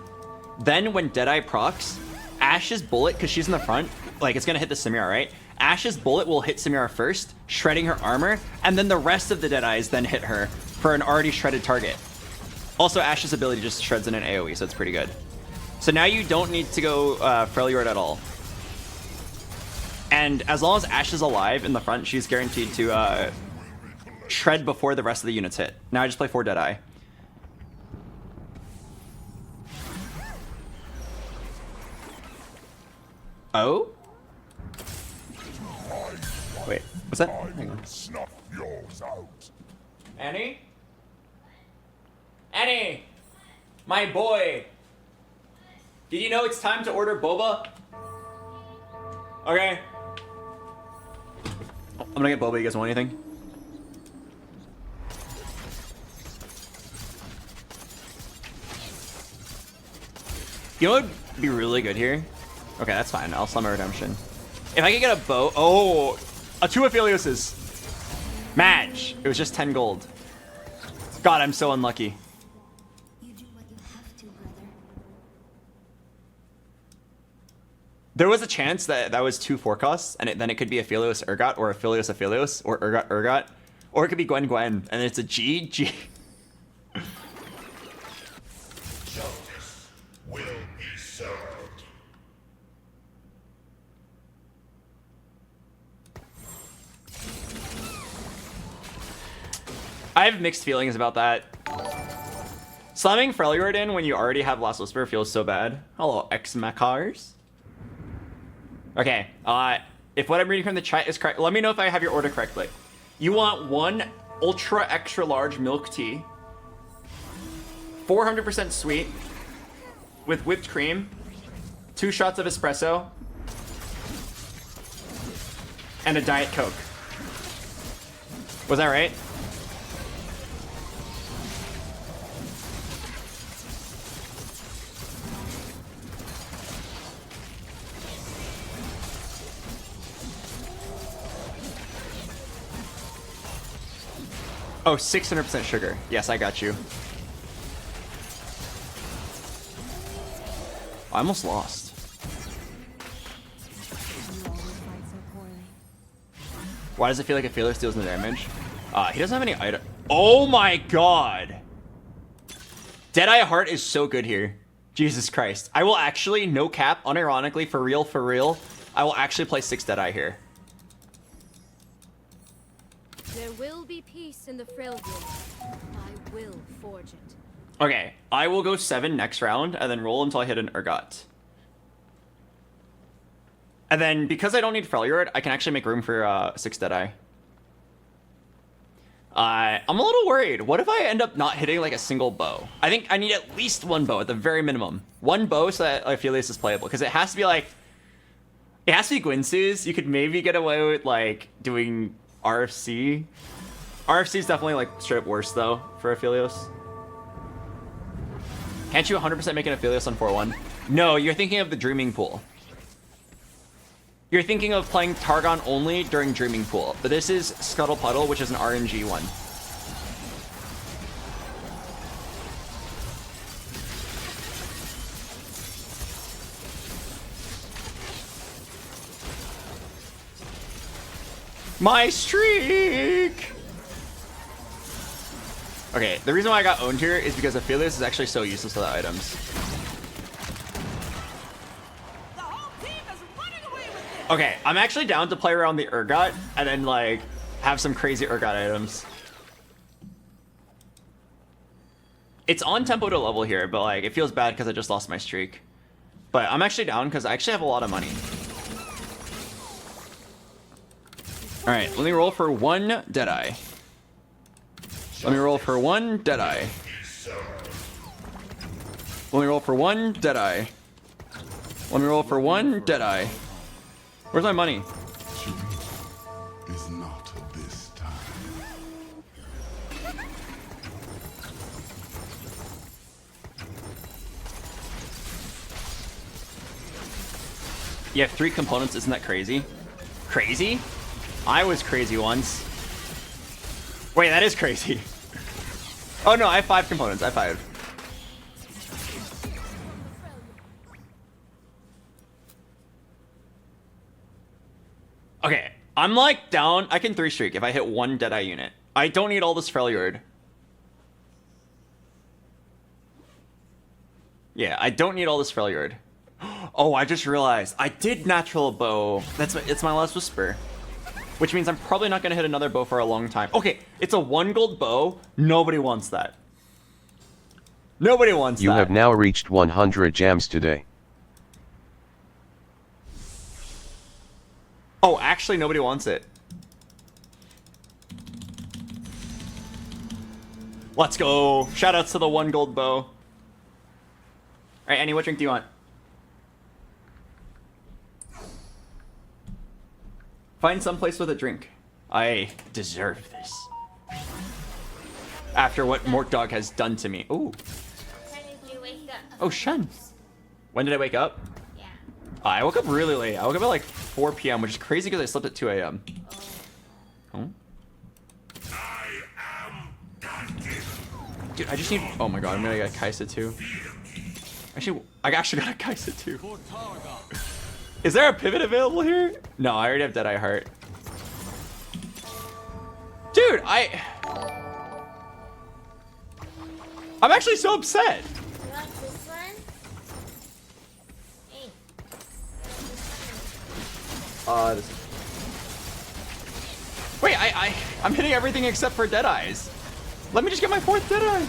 then when Deadeye procs, Ashe's bullet, because she's in the front, like it's going to hit the Samira, right? Ashe's bullet will hit Samira first, shredding her armor, and then the rest of the Deadeyes then hit her for an already shredded target. Also, Ashe's ability just shreds in an AoE, so it's pretty good. So now you don't need to go Freljord at all. And as long as Ashe is alive in the front, she's guaranteed to shred before the rest of the units hit. Now I just play 4 Deadeye. Oh? Wait, what's that? Hang on. Snuff yours out. Annie? Annie! My boy! Did you know it's time to order boba? Okay. I'm gonna get boba. You guys want anything? You know what would be really good here? Okay, that's fine. I'll summon Redemption. If I could get a bow... Oh! A 2 Aphelioses! Match! It was just 10 gold. God, I'm so unlucky. You do what you have to, brother. There was a chance that that was 2 forecasts, and then it could be Aphelios Urgot, or Aphelios, or Urgot Urgot, or it could be Gwen Gwen, and it's a G. Justice will be served. I have mixed feelings about that. Slamming Freljord in when you already have Last Whisper feels so bad. Hello, X-Macars. Okay, if what I'm reading from the chat is correct, let me know if I have your order correctly. You want 1 ultra extra large milk tea, 400% sweet, with whipped cream, 2 shots of espresso, and a Diet Coke. Was that right? Oh, 600% sugar. Yes, I got you. I almost lost. You always fight so poorly. Why does it feel like Aphelios deals no damage? He doesn't have any item. Oh my god! Deadeye Heart is so good here. Jesus Christ. I will actually, no cap, unironically, for real, I will actually play 6 Deadeye here. There will be peace in the Freljord. I will forge it. Okay, I will go 7 next round, and then roll until I hit an Urgot. And then, because I don't need Freljord, I can actually make room for 6 Deadeye. I'm a little worried. What if I end up not hitting like a single bow? I think I need at least 1 bow at the very minimum. 1 bow so that Aphelios is playable. Because it has to be like... It has to be Gwynsu's. You could maybe get away with like doing RFC. RFC is definitely like straight up worse though for Aphelios. Can't you 100% make an Aphelios on 4-1? No, you're thinking of the Dreaming Pool. You're thinking of playing Targon only during Dreaming Pool, but this is Scuttle Puddle, which is an RNG one. My streak! Okay, the reason why I got owned here is because Aphelios is actually so useless to the items. Okay, I'm actually down to play around the Urgot and then like have some crazy Urgot items. It's on tempo to level here, but like it feels bad because I just lost my streak. But I'm actually down because I actually have a lot of money. All right, let me roll for 1 Deadeye. Let me roll for 1 Deadeye. Let me roll for 1 Deadeye. Let me roll for 1 Deadeye. Where's my money? Is not of this time. You have 3 components, isn't that crazy? Crazy? I was crazy once. Wait, that is crazy. Oh no, I have 5 components, I have 5. Okay, I'm like down. I can 3 streak if I hit 1 Deadeye unit. I don't need all this Freljord. Yeah, I don't need all this Freljord. Oh, I just realized I did natural bow. It's my last whisper, which means I'm probably not gonna hit another bow for a long time. Okay, it's a 1 gold bow. Nobody wants that. Nobody wants that. You have now reached 100 jams today. Oh, actually, nobody wants it. Let's go. Shoutouts to the 1 gold bow. All right, Annie, what drink do you want? Find someplace with a drink. I deserve this. After what Morkdog has done to me. Ooh. When did you wake up? Oh, Shen. When did I wake up? Yeah. I woke up really late. I woke up at like 4 p.m., which is crazy because I slept at 2 a.m. Oh. Dude, I just need... Oh my god, I'm gonna get Kaisa too. Actually, I actually got a Kaisa too. Is there a pivot available here? No, I already have Deadeye Heart. Dude, I'm actually so upset. You want this one? Hey. This is... Wait, I'm hitting everything except for Deadeyes. Let me just get my 4th Deadeye.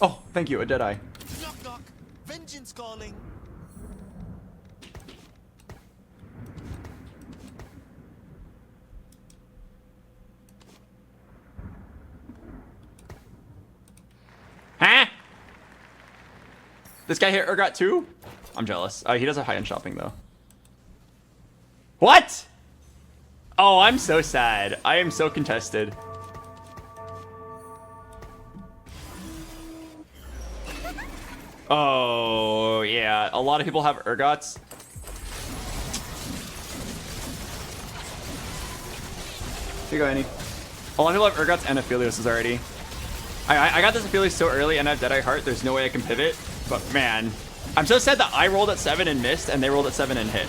Oh, thank you, a Deadeye. Knock knock. Vengeance calling. Huh? This guy hit Urgot too? I'm jealous. He does have high-end shopping though. What? Oh, I'm so sad. I am so contested. Oh, yeah. A lot of people have Urgots. Here you go, Annie. A lot of people have Urgots and Aphelios already. I got this Aphelios so early and I have Deadeye Heart. There's no way I can pivot. But man, I'm so sad that I rolled at 7 and missed and they rolled at 7 and hit.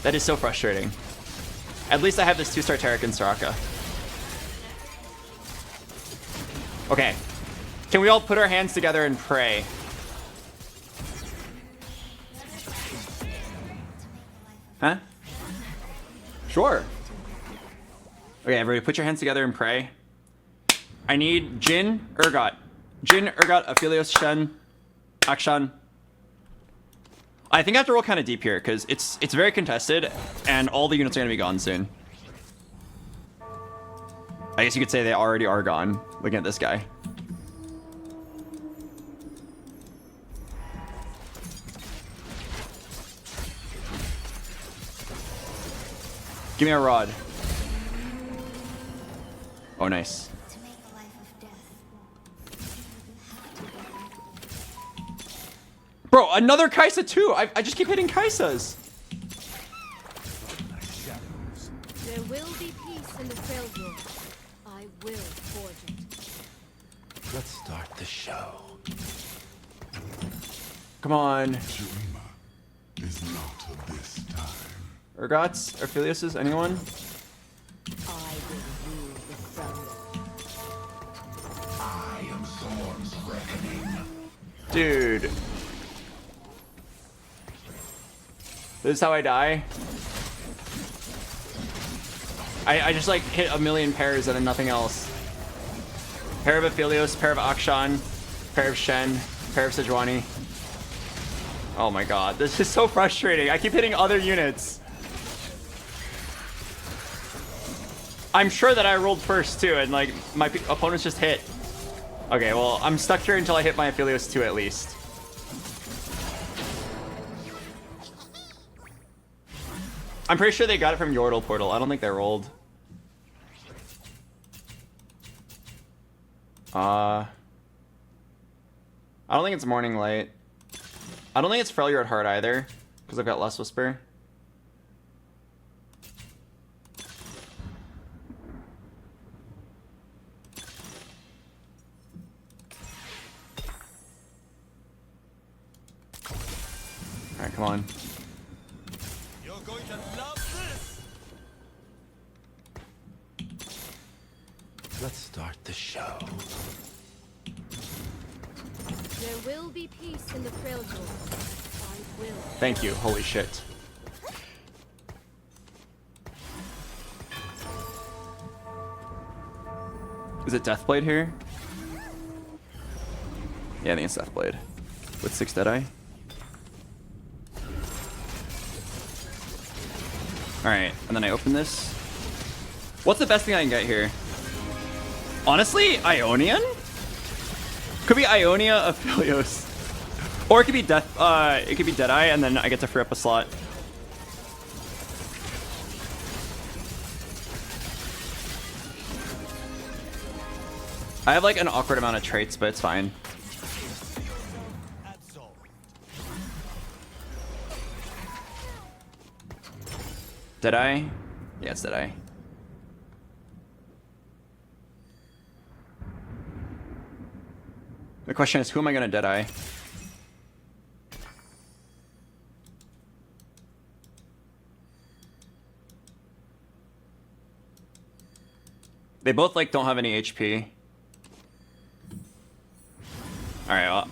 That is so frustrating. At least I have this 2-star Taric and Soraka. Okay. Can we all put our hands together and pray? Huh? Sure. Okay, everybody put your hands together and pray. I need Jin, Urgot. Jin, Urgot, Aphelios, Shen, Akshan. I think I have to roll kind of deep here because it's very contested and all the units are going to be gone soon. I guess you could say they already are gone, looking at this guy. Give me a rod. Oh, nice. Bro, another Kaisa too. I just keep hitting Kaisas. There will be peace in the Freljord. I will forge it. Let's start the show. Come on. Shurima is not of this time. Urgots? Aphelios? Anyone? I will rule the Freljord. I am Thorn's reckoning. Dude. This is how I die. I just like hit a million pairs and then nothing else. Pair of Aphelios, pair of Akshan, pair of Shen, pair of Sejuani. Oh my god, this is so frustrating. I keep hitting other units. I'm sure that I rolled first too, and like my opponents just hit. Okay, well, I'm stuck here until I hit my Aphelios 2 at least. I'm pretty sure they got it from Yordle Portal. I don't think they rolled. I don't think it's Morning Light. I don't think it's Freljord Heart either, because I've got Lust Whisper. Alright, come on. You're going to love this. Let's start the show. There will be peace in the Freljord. I will. Thank you. Holy shit. Is it Deathblade here? Yeah, I think it's Deathblade. With 6 Deadeye. Alright, and then I open this. What's the best thing I can get here? Honestly, Ionian? Could be Ionia, Aphelios. Or it could be it could be Deadeye, and then I get to free up a slot. I have like an awkward amount of traits, but it's fine. Deadeye? Yeah, it's Deadeye. The question is, who am I gonna Deadeye? They both like don't have any HP. Alright, well,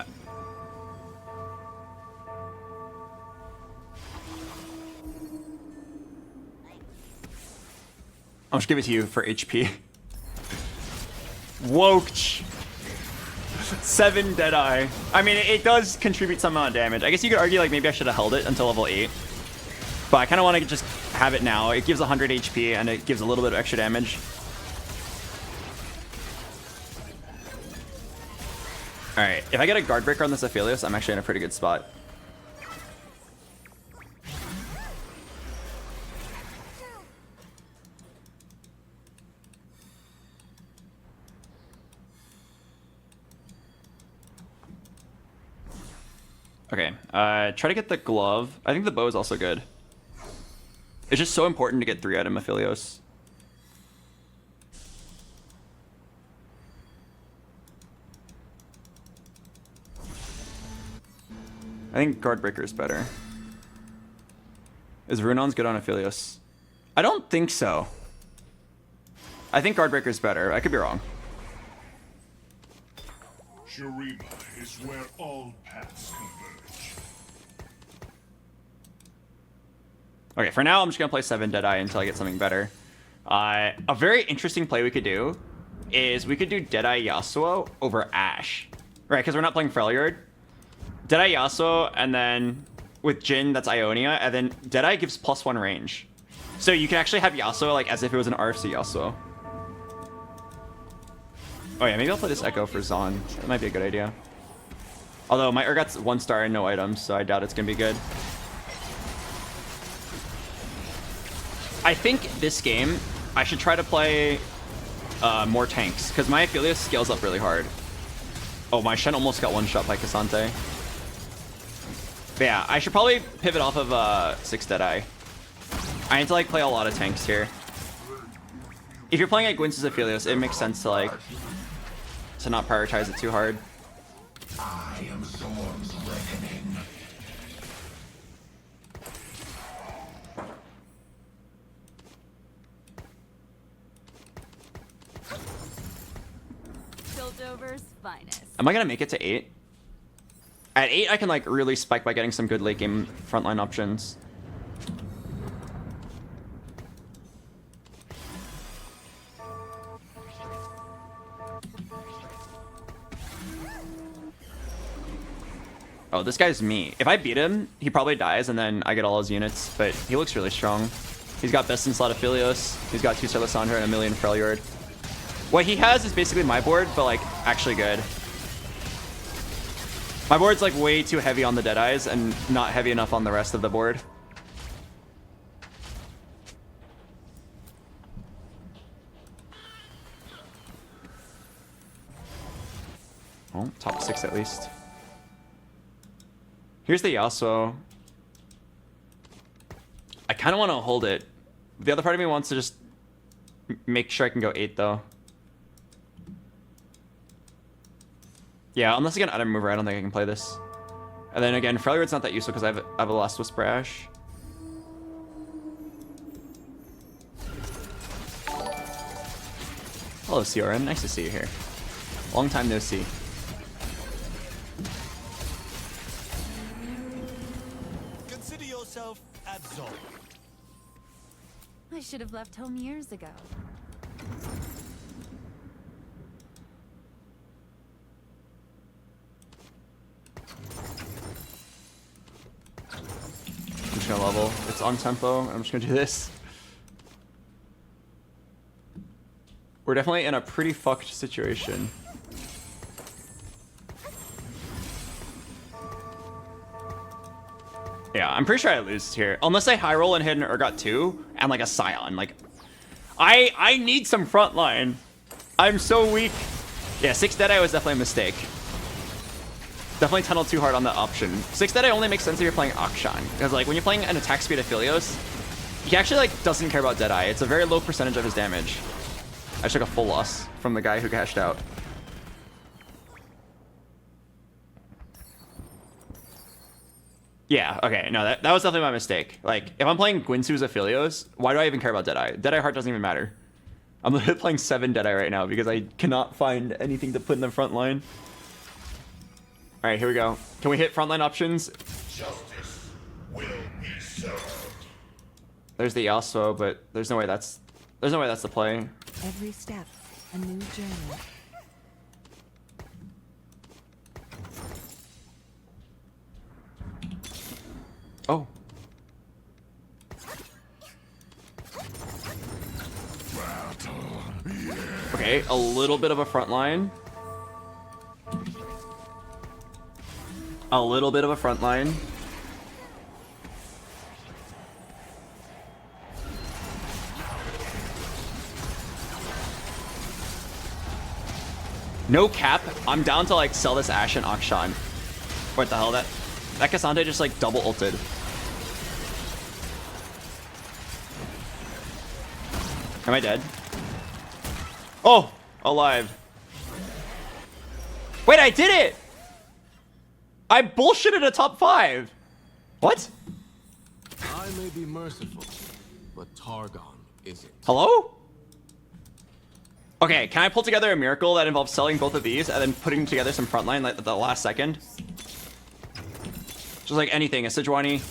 I'll just give it to you for HP. Woked. 7 Deadeye. I mean, it does contribute some amount of damage. I guess you could argue like maybe I should have held it until level 8. But I kind of want to just have it now. It gives 100 HP and it gives a little bit of extra damage. Alright, if I get a guard breaker on this Aphelios, I'm actually in a pretty good spot. Okay, try to get the glove. I think the bow is also good. It's just so important to get 3-item Aphelios. I think guard breaker is better. Is Runon's good on Aphelios? I don't think so. I think guard breaker is better. I could be wrong. Shurima is where all paths converge. Okay, for now, I'm just going to play 7 Deadeye until I get something better. A very interesting play we could do is we could do Deadeye Yasuo over Ashe. Right, because we're not playing Freljord. Deadeye Yasuo, and then with Jhin, that's Ionia, and then Deadeye gives +1 range. So you can actually have Yasuo like as if it was an RFC Yasuo. Oh yeah, maybe I'll play this Echo for Zon. That might be a good idea. Although my Urgot's 1 star and no items, so I doubt it's going to be good. I think this game, I should try to play more tanks, because my Aphelios scales up really hard. Oh, my Shen almost got 1-shot by Cassante. But yeah, I should probably pivot off of 6 Deadeye. I need to like play a lot of tanks here. If you're playing like Gwyn's Aphelios, it makes sense to like to not prioritize it too hard. I am Storm's reckoning. Piltover's finest. Am I gonna make it to 8? At 8, I can like really spike by getting some good late game frontline options. Oh, this guy's me. If I beat him, he probably dies and then I get all his units, but he looks really strong. He's got best in slot Aphelios. He's got 2-star Lissandra and a million Freljord. What he has is basically my board, but like actually good. My board's like way too heavy on the Deadeyes and not heavy enough on the rest of the board. Well, top 6 at least. Here's the Yasuo. I kind of want to hold it. The other part of me wants to just make sure I can go 8 though. Yeah, unless I get an item mover, I don't think I can play this. And then again, Freljord's not that useful because I have a Last Whisper Ashe. Hello, CRM. Nice to see you here. Long time no see. Consider yourself absolved. I should have left home years ago. I'm just gonna level. It's on tempo. I'm just gonna do this. We're definitely in a pretty fucked situation. Yeah, I'm pretty sure I lose here. Unless I high roll and hit an Urgot 2 and like a Scion. Like, I need some frontline. I'm so weak. Yeah, 6 Deadeye was definitely a mistake. Definitely tunneled too hard on the option. 6 Deadeye only makes sense if you're playing Akshan. Because like when you're playing an attack speed Aphelios, he actually like doesn't care about Deadeye. It's a very low percentage of his damage. I just took a full loss from the guy who cashed out. Yeah, okay, no, that was definitely my mistake. Like, if I'm playing Gwynsu's Aphelios, why do I even care about Deadeye? Deadeye Heart doesn't even matter. I'm literally playing 7 Deadeye right now because I cannot find anything to put in the front line. Alright, here we go. Can we hit frontline options? Justice will be served. There's the Yasuo, but there's no way that's the play. Every step, a new journey. Oh. Okay, a little bit of a front line. a little bit of a front line. No cap, I'm down to like sell this Ashe and Akshan. What the hell, that Cassandra just like double ulted. Am I dead? Oh, alive. Wait, I did it! I bullshitted a top 5. What? I may be merciful, but Targon isn't. Hello? Okay, can I pull together a miracle that involves selling both of these and then putting together some frontline like at the last second? Just like anything, a Sejuani.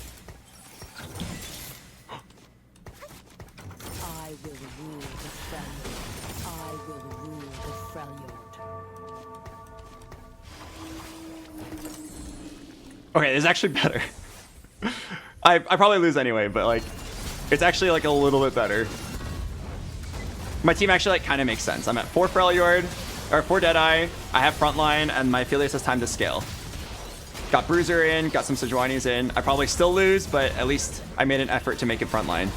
I will rule the Freljord. I will rule the Freljord. Okay, this is actually better. I probably lose anyway, but like, it's actually like a little bit better. My team actually like kind of makes sense. I'm at 4 Freljord, or 4 Deadeye. I have frontline, and my Aphelios has time to scale. Got Bruiser in, got some Sejuani's in. I probably still lose, but at least I made an effort to make it frontline.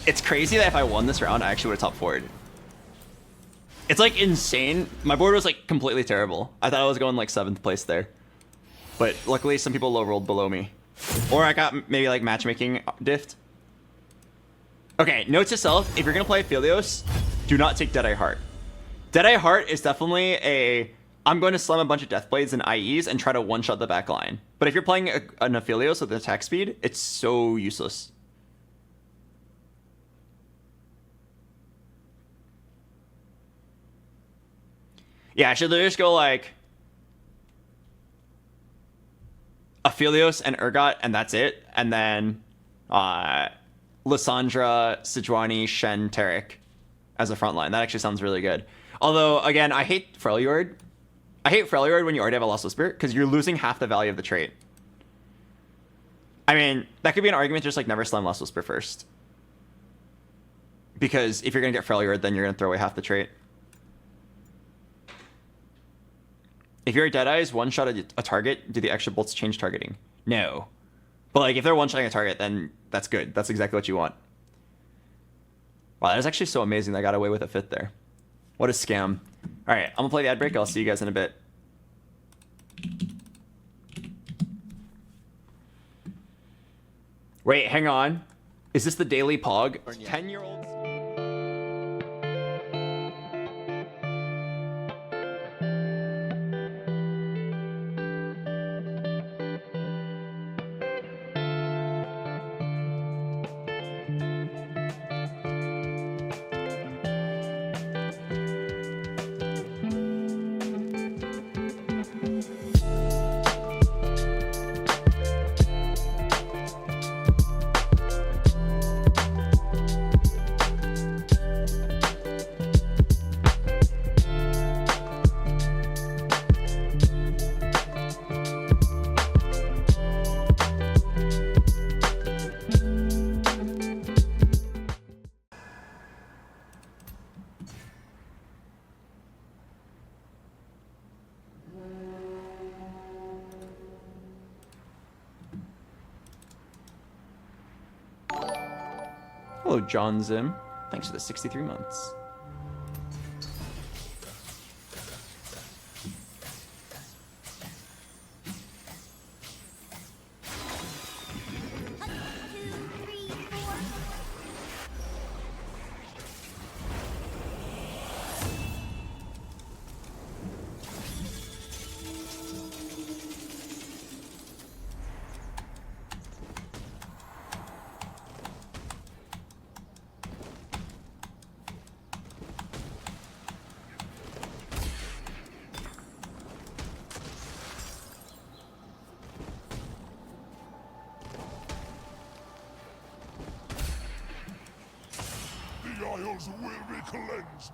It's crazy that if I won this round, I actually would have top 4'd. It's like insane. My board was like completely terrible. I thought I was going like 7th place there. But luckily some people low rolled below me. Or I got maybe like matchmaking diffed. Okay, note to self, if you're gonna play Aphelios, do not take Deadeye Heart. Deadeye Heart is definitely a, I'm going to slam a bunch of Deathblades and IEs and try to one-shot the back line. But if you're playing an Aphelios with attack speed, it's so useless. Yeah, I should literally just go like Aphelios and Urgot, and that's it. And then Lysandra, Sejuani, Shen, Taric as a front line. That actually sounds really good. Although, again, I hate Freljord. I hate Freljord when you already have a Lost Whisper, because you're losing half the value of the trait. I mean, that could be an argument just like never slam Lost Whisper first. Because if you're going to get Freljord, then you're going to throw away half the trait. If your Deadeyes one-shot a target, do the extra bolts change targeting? No. But like if they're one-shotting a target, then that's good. That's exactly what you want. Wow, that is actually so amazing that I got away with a 5th there. What a scam. All right, I'm going to play the ad break. I'll see you guys in a bit. Wait, hang on. Is this the daily pog? 10-year-olds? Hello, John Zim. Thanks for the 63 months. The Isles will be cleansed.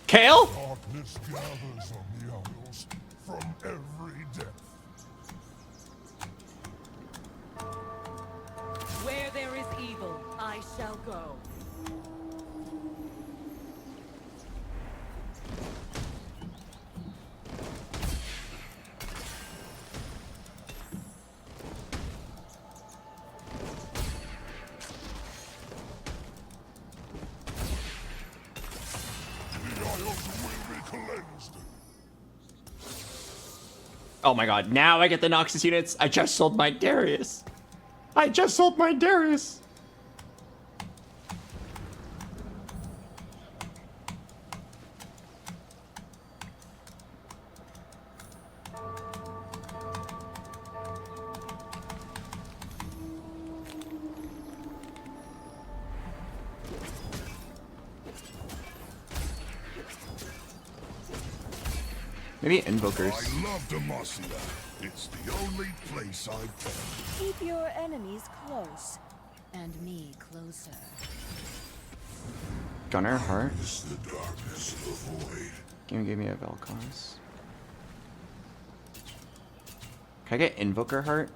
Kale? Darkness gathers on the Isles from every depth. Where there is evil, I shall go. Oh my god, now I get the Noxus units. I just sold my Darius. I just sold my Darius. Maybe invokers. I love Demacia. It's the only place I've been. Keep your enemies close, and me closer. Gunner Heart. It's the darkness of the void. Game gave me a Vel'Koz. Can I get Invoker Heart?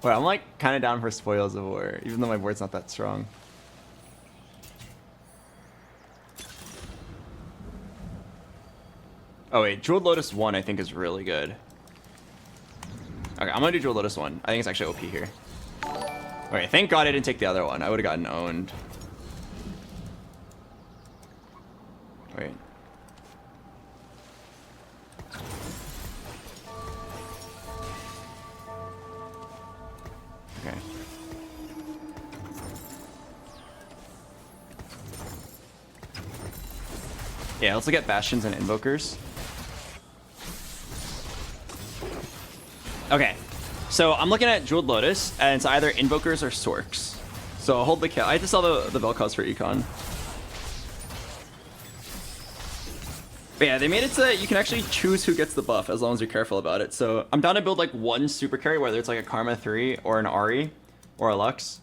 Wait, I'm like kind of down for Spoils of War, even though my board's not that strong. Oh wait, Jeweled Lotus 1 I think is really good. Okay, I'm gonna do Jeweled Lotus 1. I think it's actually OP here. Okay, thank God I didn't take the other one. I would have gotten owned. Wait. Okay. Yeah, let's look at Bastions and Invokers. Okay, so I'm looking at Jeweled Lotus, and it's either Invokers or Sorks. So I'll hold the kill. I have to sell the Vel'Koz for Econ. But yeah, they made it so that you can actually choose who gets the buff as long as you're careful about it. So I'm down to build like one super carry, whether it's like a Karma 3 or an Ari or a Lux.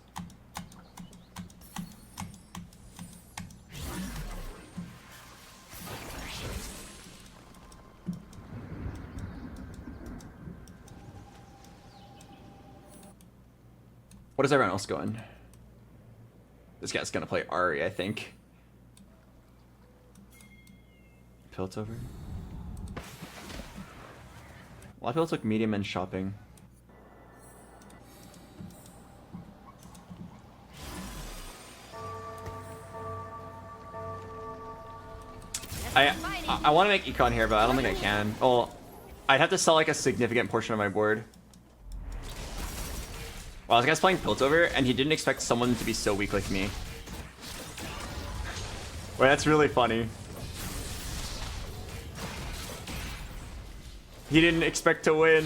What is everyone else going? This guy's gonna play Ari, I think. Piltover? A lot of people took medium and shopping. I want to make Econ here, but I don't think I can. Well, I'd have to sell like a significant portion of my board. Wow, this guy's playing Piltover, and he didn't expect someone to be so weak like me. Wait, that's really funny. He didn't expect to win.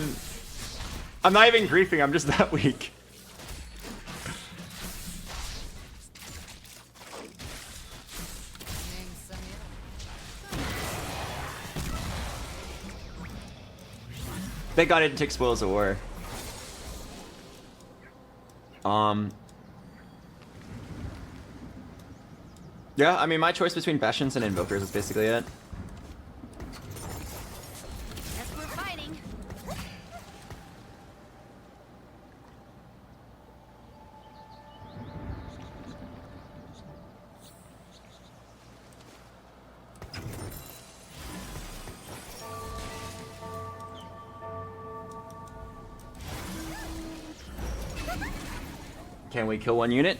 I'm not even griefing, I'm just that weak. Thank God I didn't take Spoils of War. Yeah, I mean, my choice between Bastions and Invokers is basically it. Guess we're fighting. Can we kill one unit?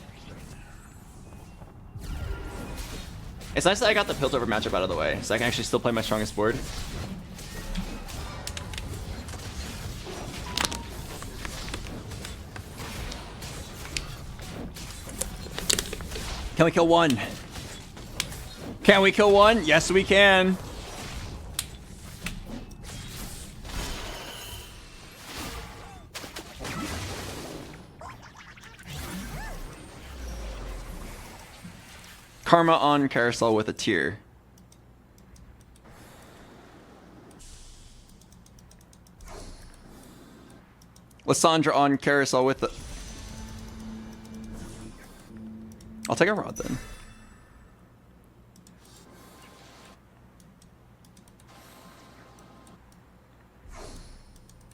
It's nice that I got the Piltover matchup out of the way, so I can actually still play my strongest board. Can we kill one? Can we kill one? Yes, we can. Karma on Carousel with a tier. Lysandra on Carousel with the... I'll take a rod then.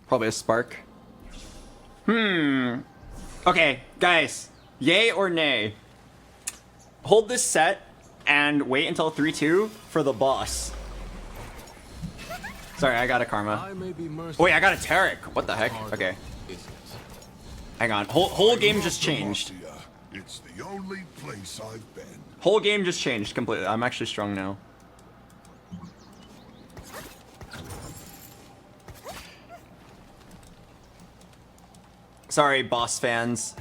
Probably a spark. Okay, guys. Yay or nay? Hold this set and wait until 3-2 for the boss. Sorry, I got a Karma. I may be merciful. Wait, I got a Tarek. What the heck? Okay. Hang on. Whole game just changed. Demacia. It's the only place I've been. Whole game just changed completely. I'm actually strong now. Sorry, boss fans.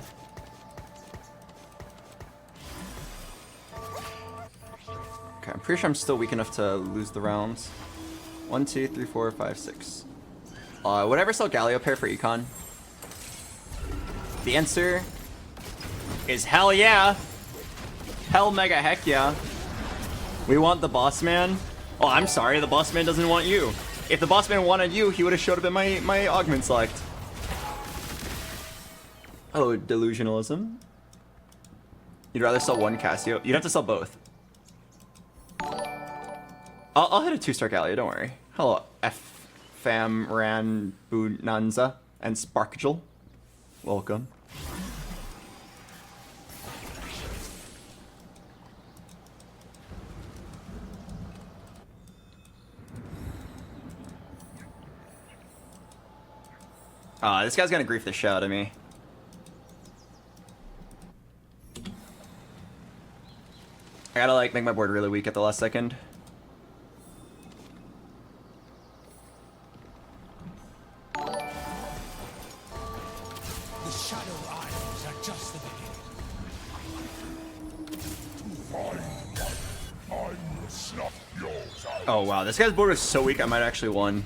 Okay, I'm pretty sure I'm still weak enough to lose the rounds. 1, 2, 3, 4, 5, 6. Would I ever sell Galio pair for Econ? The answer is hell yeah. Hell mega heck yeah. We want the boss man. Oh, I'm sorry, the boss man doesn't want you. If the boss man wanted you, he would have showed up in my augment select. Hello, delusionalism. You'd rather sell one Casio? You'd have to sell both. I'll hit a 2-star Galio, don't worry. Hello, Fam Ran Bunanza and Sparkjul. Welcome. This guy's gonna grief the shit out of me. I gotta like make my board really weak at the last second. The Shadow Isles are just the beginning. I will snuff yours out. Oh wow, this guy's board was so weak I might have actually won.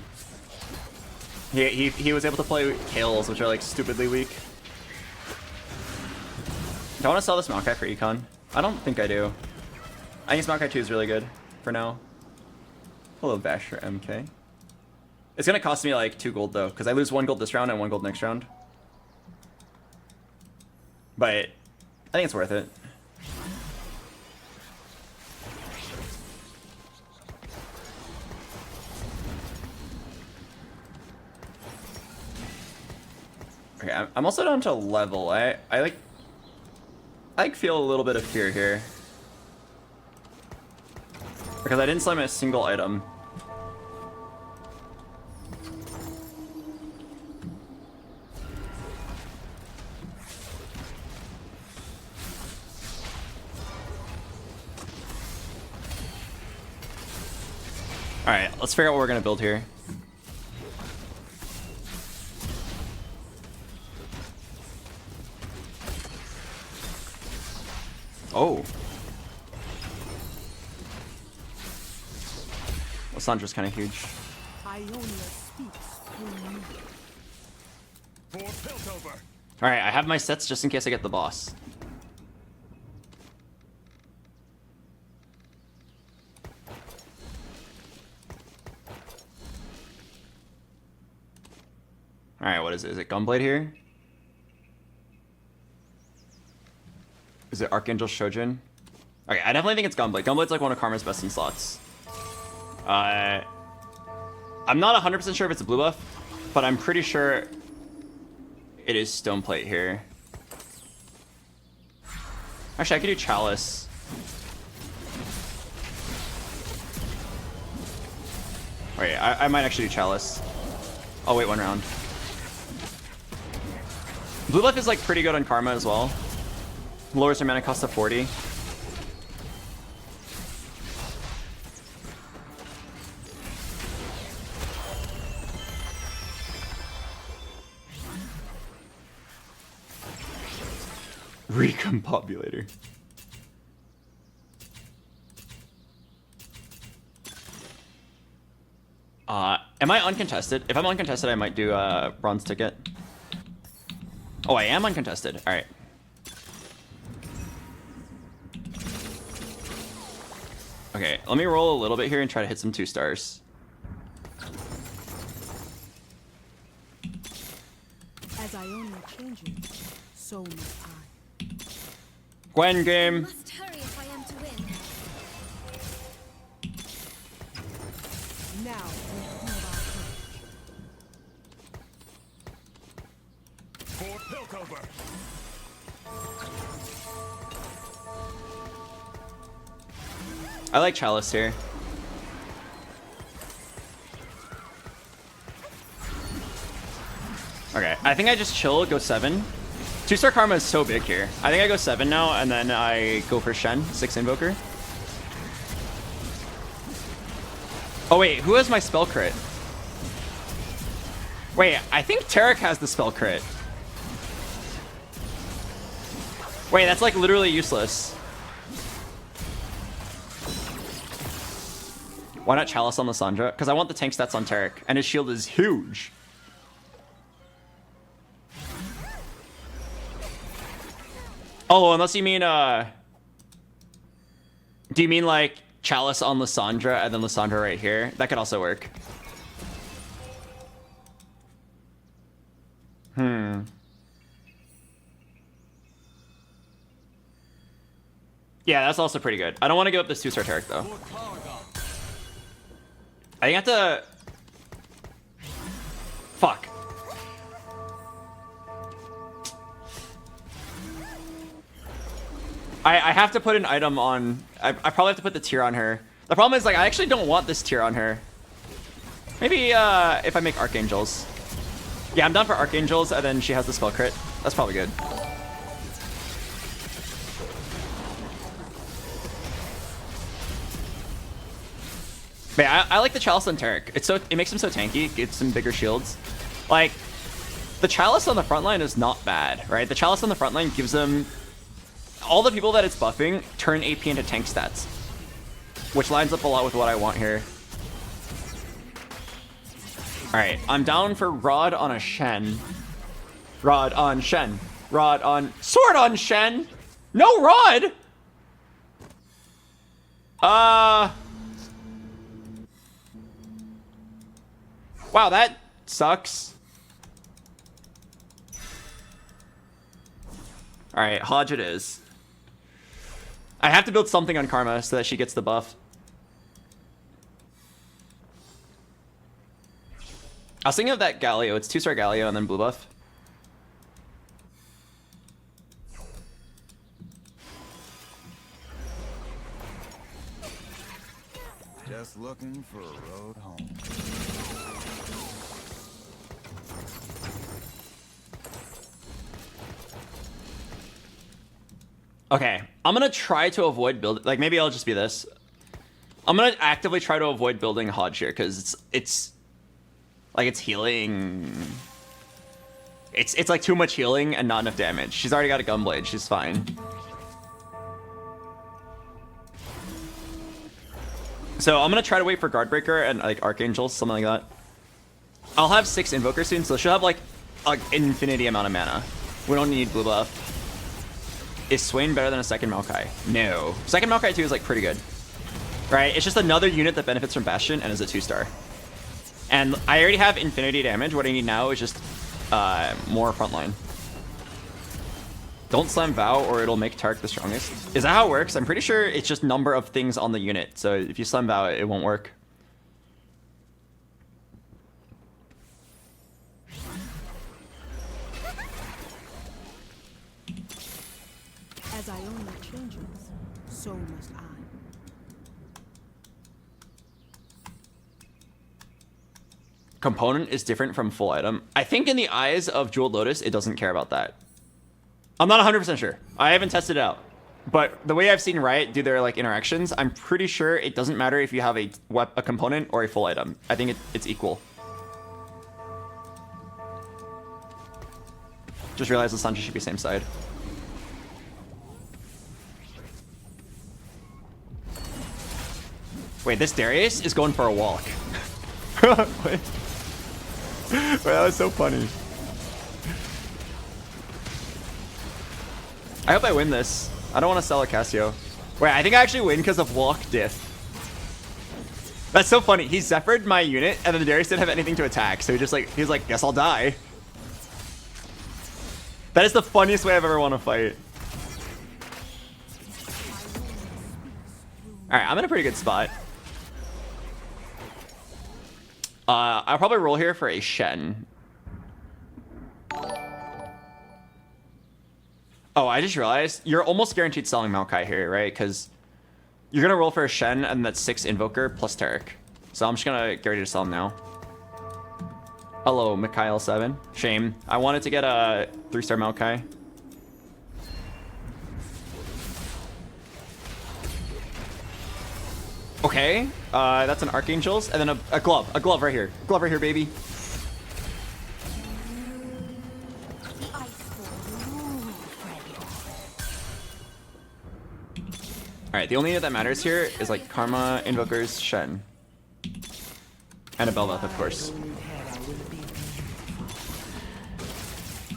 He was able to play kills, which are like stupidly weak. Do I want to sell this Maokai for Econ? I don't think I do. I think Maokai 2 is really good for now. Hello, Basher MK. It's gonna cost me like 2 gold though, because I lose 1 gold this round and 1 gold next round. But I think it's worth it. Okay, I'm also down to level. I feel a little bit of fear here. Because I didn't slam a single item. Alright, let's figure out what we're gonna build here. Oh. Sandra's kind of huge. Alright, I have my sets just in case I get the boss. Alright, what is it? Is it Gunblade here? Is it Archangel Shojin? Okay, I definitely think it's Gunblade. Gunblade's like one of Karma's best in slots. I'm not 100% sure if it's a blue buff, but I'm pretty sure it is Stoneplate here. Actually, I could do Chalice. Wait, I might actually do Chalice. I'll wait 1 round. Blue buff is like pretty good on Karma as well. Lowers her mana cost to 40. Recombobulator. Am I uncontested? If I'm uncontested, I might do a bronze ticket. Oh, I am uncontested. All right. Okay, let me roll a little bit here and try to hit some 2 stars. As I only change you, so must I. Gwen game. Must hurry if I am to win. Now, we For Piltover. I like Chalice here. Okay, I think I just chill, go 7. 2-star Karma is so big here. I think I go 7 now, and then I go for Shen, 6 Invoker. Oh wait, who has my spell crit? Wait, I think Tarek has the spell crit. Wait, that's like literally useless. Why not Chalice on Lysandra? Because I want the tank stats on Tarek, and his shield is huge. Oh, unless you mean, do you mean like Chalice on Lysandra and then Lysandra right here? That could also work. Yeah, that's also pretty good. I don't want to give up this 2-star Tarek though. I think I have to... Fuck. I have to put an item on... I probably have to put the tier on her. The problem is, like, I actually don't want this tier on her. Maybe if I make Archangels. Yeah, I'm down for Archangels, and then she has the spell crit. That's probably good. But yeah, I like the Chalice on Tarek. It makes him so tanky. Gets some bigger shields. Like, the Chalice on the front line is not bad, right? The Chalice on the front line gives them... All the people that it's buffing turn AP into tank stats, which lines up a lot with what I want here. All right, I'm down for Rod on a Shen. Rod on Shen. Rod on... Sword on Shen! No Rod! Wow, that sucks. All right, Hodge it is. I have to build something on Karma so that she gets the buff. I was thinking of that Galio. It's 2-star Galio and then blue buff. Just looking for a road home. Okay, I'm gonna try to avoid build. Like maybe I'll just be this. I'm gonna actively try to avoid building Hodge here because it's like it's healing. It's like too much healing and not enough damage. She's already got a Gunblade. She's fine. So I'm gonna try to wait for Guardbreaker and like Archangels, something like that. I'll have 6 Invokers soon, so she'll have like an infinity amount of mana. We don't need blue buff. Is Swain better than a second Maokai? No. Second Maokai 2 is like pretty good. Right? It's just another unit that benefits from Bastion and is a 2-star. And I already have infinity damage. What I need now is just more frontline. Don't slam Vow or it'll make Tark the strongest. Is that how it works? I'm pretty sure it's just number of things on the unit. So if you slam Vow, it won't work. As I own my changes, so must I. Component is different from full item. I think in the eyes of Jeweled Lotus, it doesn't care about that. I'm not 100% sure. I haven't tested it out. But the way I've seen Riot do their like interactions, I'm pretty sure it doesn't matter if you have a component or a full item. I think it's equal. Just realized the Sanji should be same side. Wait, this Darius is going for a walk. Wait. Wait, that was so funny. I hope I win this. I don't want to sell a Cassio. Wait, I think I actually win because of walk diff. That's so funny. He Zephyred my unit, and then the Darius didn't have anything to attack, so he was like, guess I'll die. That is the funniest way I've ever won a fight. Alright, I'm in a pretty good spot. I'll probably roll here for a Shen. Oh, I just realized you're almost guaranteed selling Maokai here, right? Because you're going to roll for a Shen and that's 6 Invoker plus Tarek. So I'm just going to get ready to sell him now. Hello, Mikhail7. Shame. I wanted to get a 3-star Maokai. Okay, that's an Archangel's, and then a glove right here. Glove right here, baby. Alright, the only unit that matters here is like Karma, Invokers, Shen. And a Bel'Veth, of course.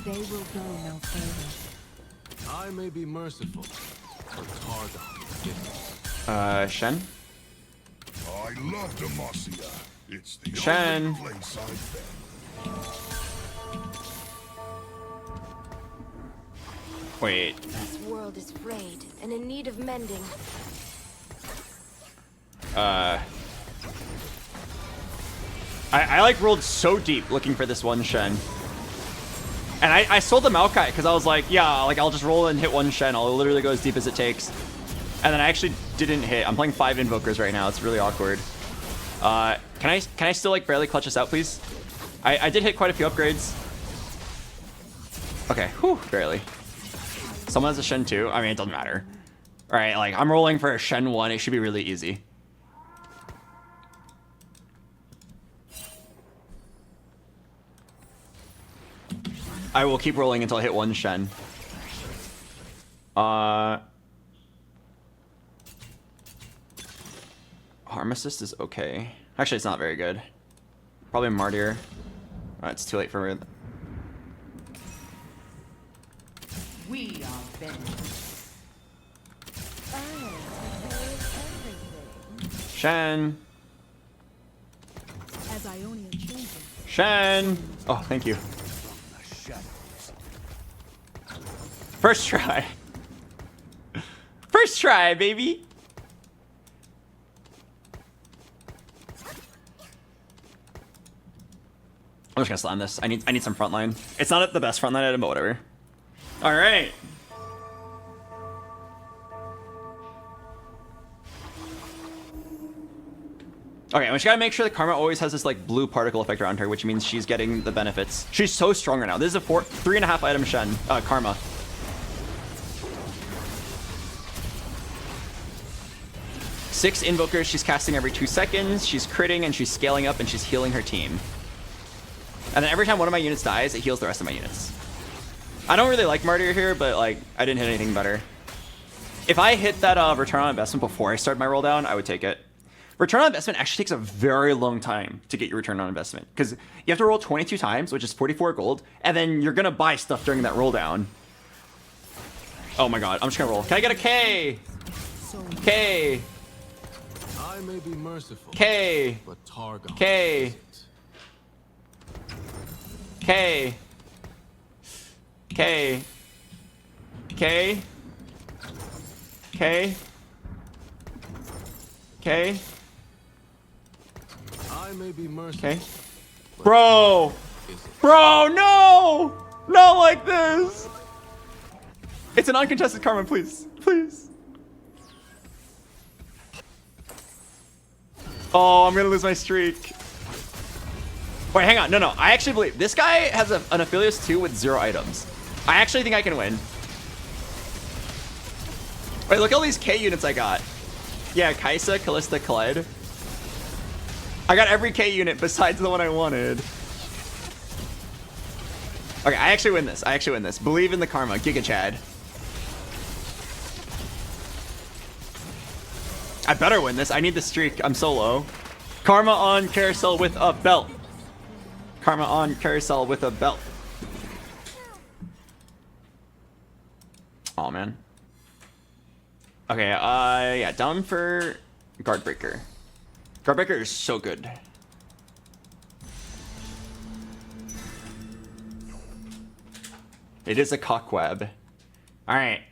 They will go no further. I may be merciful, but Targon. Shen? I love Demacia. It's the Shen. only place I've been. Wait. This world is frayed and in need of mending. I like rolled so deep looking for this one Shen. And I sold the Maokai because I was like, yeah, like I'll just roll and hit one Shen. I'll literally go as deep as it takes. And then I actually didn't hit. I'm playing 5 Invokers right now. It's really awkward. Can I still like barely clutch this out, please? I did hit quite a few upgrades. Okay, whew, barely. Someone has a Shen 2. I mean, it doesn't matter. All right, like I'm rolling for a Shen 1. It should be really easy. I will keep rolling until I hit one Shen. Harm Assist is okay. Actually, it's not very good. Probably Martyr. Oh, it's too late for me. We are vengeance. Shen. As Ionian changes. Shen. Oh, thank you. First try. First try, baby. I'm just gonna slam this. I need some frontline. It's not the best frontline item, but whatever. All right. Okay, we just gotta make sure that Karma always has this like blue particle effect around her, which means she's getting the benefits. She's so strong right now. This is a 3.5 item Shen, Karma. Six Invokers she's casting every 2 seconds. She's critting and she's scaling up and she's healing her team. And then every time one of my units dies, it heals the rest of my units. I don't really like Martyr here, but like I didn't hit anything better. If I hit that return on investment before I start my roll down, I would take it. Return on investment actually takes a very long time to get your return on investment because you have to roll 22 times, which is 44 gold, and then you're gonna buy stuff during that roll down. Oh my god, I'm just gonna roll. Can I get a K? K. I may be merciful, K. but Targon. K. K. K. K. K. K. I may be merciful. Okay. Bro! Bro, no! Not like this! It's an uncontested Karma, please. Please. Oh, I'm gonna lose my streak. Wait, hang on. No. I actually believe this guy has an Affiliates 2 with 0 items. I actually think I can win. Wait, look at all these K units I got. Yeah, Kaisa, Callista, Collide. I got every K unit besides the one I wanted. Okay, I actually win this. Believe in the Karma. Giga Chad. I better win this. I need the streak. I'm so low. Karma on carousel with a belt. Karma on carousel with a belt. Oh man. Okay, yeah, down for Guardbreaker. Guardbreaker is so good. It is a cockweb. Alright.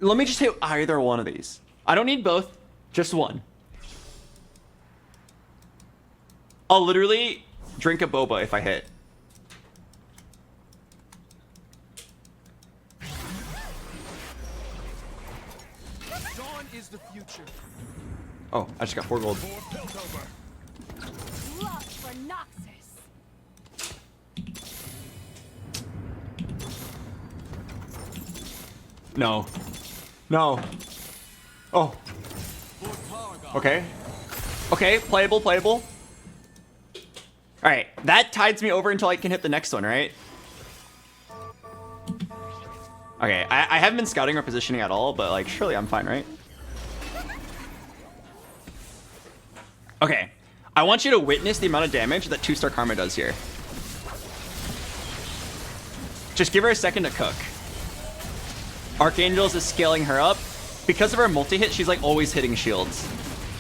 Let me just hit either one of these. I don't need both, just one. I'll literally drink a boba if I hit. Dawn is the future. Oh, I just got 4 gold. Look for Noxus. No. No. Oh. Okay. Okay, playable, playable. Alright, that tides me over until I can hit the next one, right? Okay, I haven't been scouting or positioning at all, but like, surely I'm fine, right? Okay, I want you to witness the amount of damage that 2-star Karma does here. Just give her a second to cook. Archangels is scaling her up. Because of her multi-hit, she's like always hitting shields.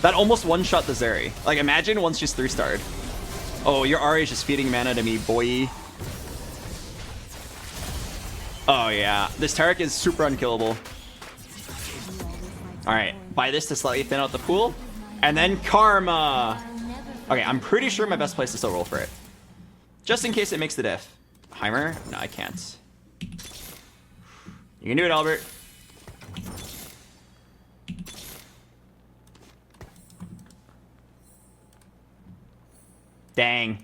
That almost one-shot the Zeri. Like, imagine once she's 3-starred. Oh, your Ahri is just feeding mana to me, boy. Oh yeah, this Taric is super unkillable. Alright, buy this to slightly thin out the pool. And then Karma! Okay, I'm pretty sure my best place is still roll for it. Just in case it makes the diff. Heimer? No, I can't. You can do it, Albert. Dang.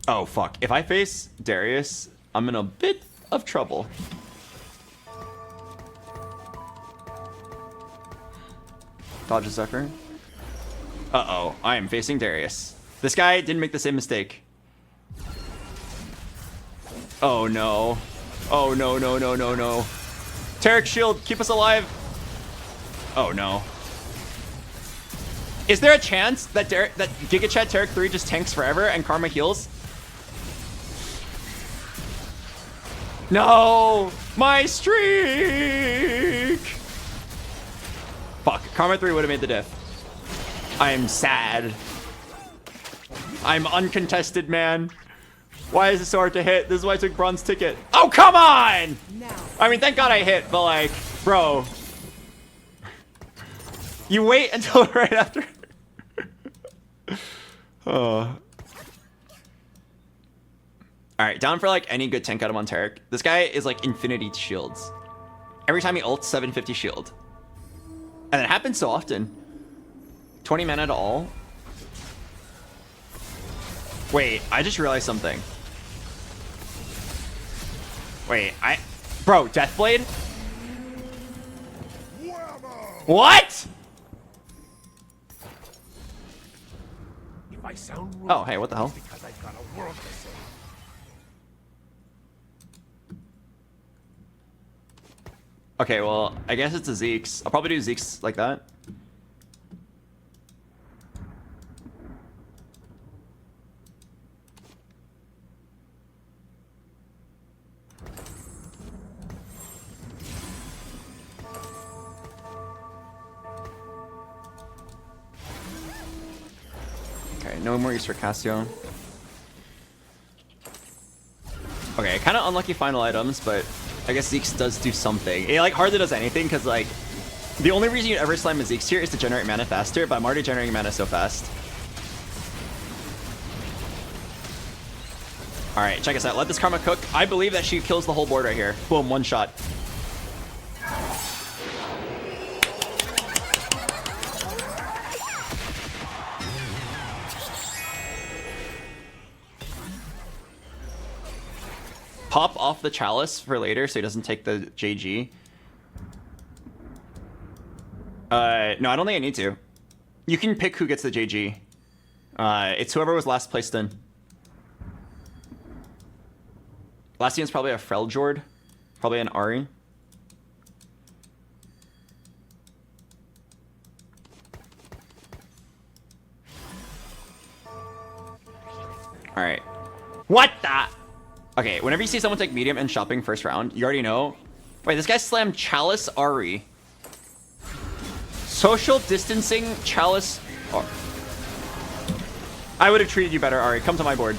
Oh, fuck. If I face Darius, I'm in a bit of trouble. Dodge a sucker. Uh-oh. I am facing Darius. This guy didn't make the same mistake. Oh, no. Oh, no, no, no, no, no. Taric shield, keep us alive. Oh, no. Is there a chance that Giga Chad Taric 3 just tanks forever and Karma heals? No! My streak! Fuck, Karma 3 would have made the diff. I am sad. I'm uncontested, man. Why is it so hard to hit? This is why I took bronze ticket. Oh, come on! I mean, thank God I hit, but like, bro. You wait until right after. Oh. Alright, down for like any good tank item on Taric. This guy is like infinity shields. Every time he ults, 750 shield. And it happens so often. 20 mana to all. Wait, I just realized something. Wait, Bro, Deathblade? What? If I sound rude, Oh, hey, what the hell? because I've got a world to say. Okay, well, I guess it's a Zeke's. I'll probably do Zeke's like that. Okay, no more use for Cassio. Okay, kind of unlucky final items, but I guess Zeke's does do something. It like hardly does anything because like the only reason you'd ever slam a Zeke's here is to generate mana faster, but I'm already generating mana so fast. Alright, check us out. Let this Karma cook. I believe that she kills the whole board right here. Boom, one shot. Pop off the Chalice for later so he doesn't take the JG. No, I don't think I need to. You can pick who gets the JG. It's whoever was last placed in. Last team's probably a Freljord. Probably an Ahri. Alright. What the? Okay, whenever you see someone take medium and shopping first round, you already know. Wait, this guy slammed Chalice Ahri. Social distancing Chalice. I would have treated you better, Ahri. Come to my board.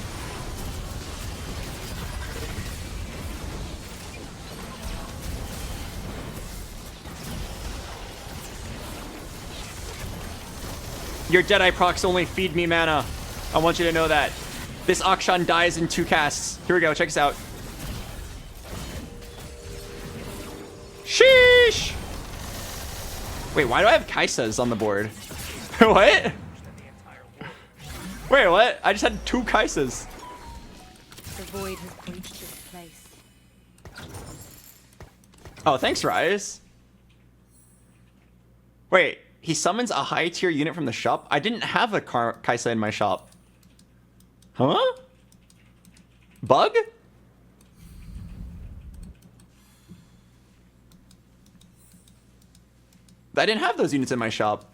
Your Deadeye procs only feed me mana. I want you to know that. This Akshan dies in 2 casts. Here we go, check this out. Sheesh! Wait, why do I have Kaisas on the board? What? Wait, what? I just had 2 Kaisas. The void has breached this place. Oh, thanks, Rise. Wait, he summons a high tier unit from the shop? I didn't have a Kaisa in my shop. Huh? Bug? I didn't have those units in my shop.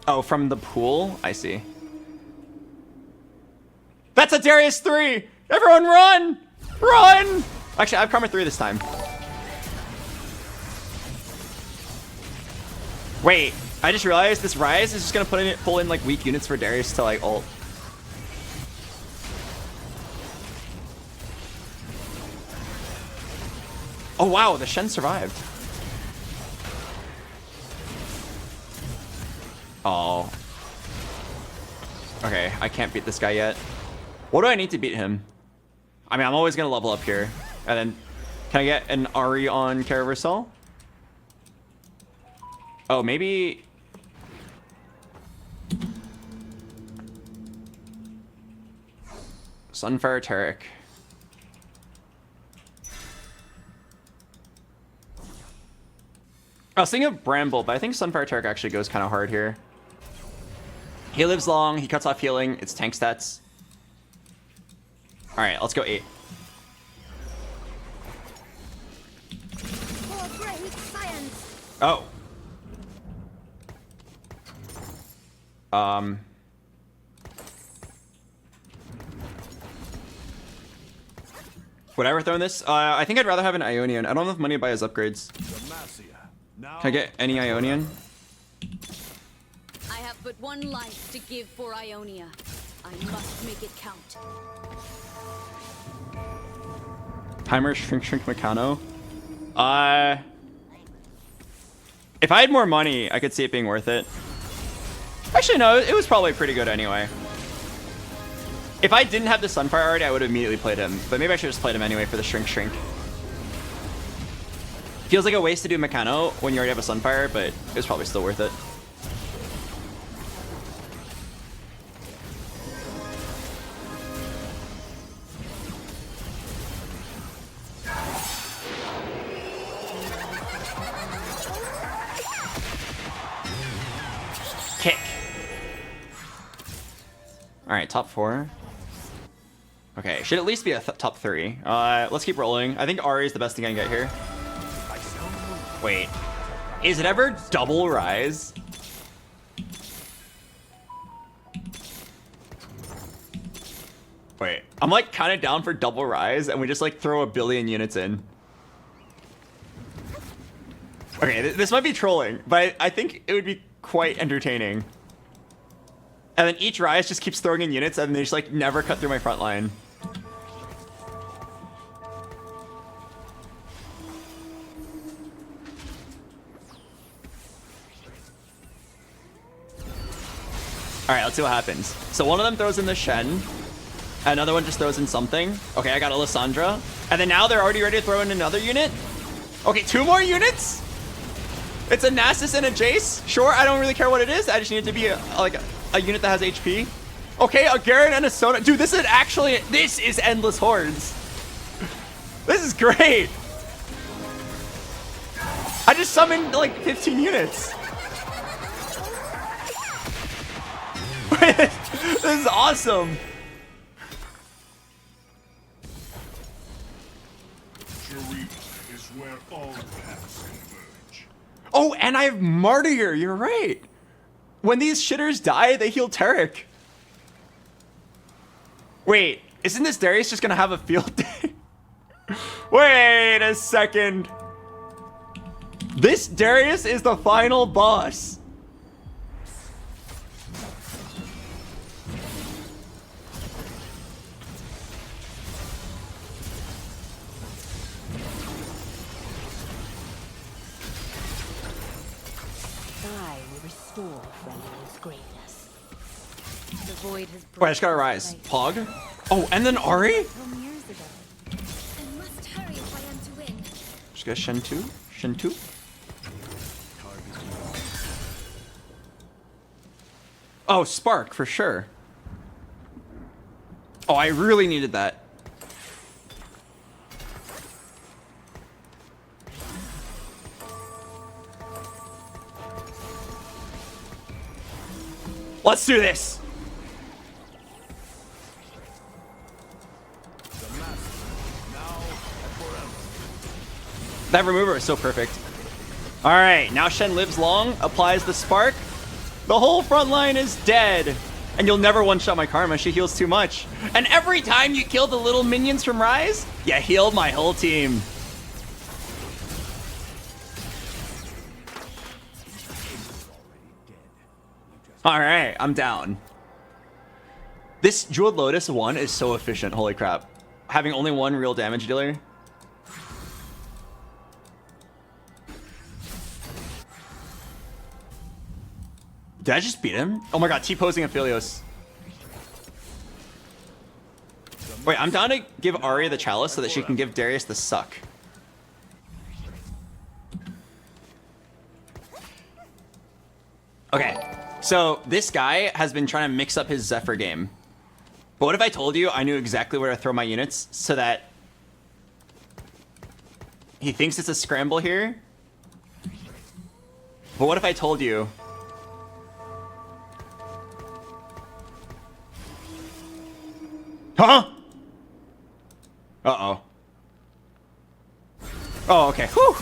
Oh, from the pool? I see. That's a Darius 3! Everyone run! Run! Actually, I have Karma 3 this time. Wait, I just realized this Rise is just gonna pull in like weak units for Darius to like ult. Oh wow, the Shen survived. Oh. Okay, I can't beat this guy yet. What do I need to beat him? I mean, I'm always gonna level up here. And then, can I get an Ari on Caraversal? Oh, maybe... Sunfire Taric. I was thinking of Bramble, but I think Sunfire Taric actually goes kind of hard here. He lives long, he cuts off healing, it's tank stats. Alright, let's go 8. For great science. Oh. Would I ever throw in this? I think I'd rather have an Ionian. I don't have money to buy his upgrades. Can I get any Ionian? I have but one life to give for Ionia. I must make it count. Timer, Shrink Meccano. If I had more money, I could see it being worth it. Actually, no, it was probably pretty good anyway. If I didn't have the Sunfire already, I would have immediately played him. But maybe I should have just played him anyway for the Shrink. Feels like a waste to do Meccano when you already have a Sunfire, but it was probably still worth it. Kick. All right, top 4. Okay, should at least be a top 3. Let's keep rolling. I think Ari is the best thing I can get here. Wait, is it ever double Rise? Wait, I'm like kind of down for double Rise, and we just like throw a billion units in. Okay, this might be trolling, but I think it would be quite entertaining. And then each Rise just keeps throwing in units, and they just like never cut through my front line. All right, let's see what happens. So one of them throws in the Shen. Another one just throws in something. Okay, I got Alessandra. And then now they're already ready to throw in another unit. Okay, 2 more units? It's a Nasus and a Jace. Sure, I don't really care what it is. I just need it to be a unit that has HP. Okay, a Garen and a Sona. Dude, this is endless hordes. This is great. I just summoned like 15 units. This is awesome. Sharif is where all paths converge. Oh, and I have Martyr. You're right. When these shitters die, they heal Taric. Wait, isn't this Darius just gonna have a field day? Wait a second. This Darius is the final boss. I will restore Fremen's greatness. The void has Wait, I just gotta rise. Pog? Oh, and then Ari? years ago. I must hurry if I am to win. Just go Shen 2. Shen 2. Oh, Spark, for sure. Oh, I really needed that. Let's do this. That remover is so perfect. All right, now Shen lives long, applies the spark. The whole front line is dead. And you'll never one-shot my Karma. She heals too much. And every time you kill the little minions from Rise, you heal my whole team. All right, I'm down. This Jeweled Lotus 1 is so efficient. Holy crap. Having only one real damage dealer. Did I just beat him? Oh my god, T-posing Aphelios. Wait, I'm down to give Arya the Chalice so that she can give Darius the suck. Okay, so this guy has been trying to mix up his Zephyr game. But what if I told you I knew exactly where to throw my units so that he thinks it's a scramble here? But what if I told you... Huh? Uh-oh. Oh, okay. Whew.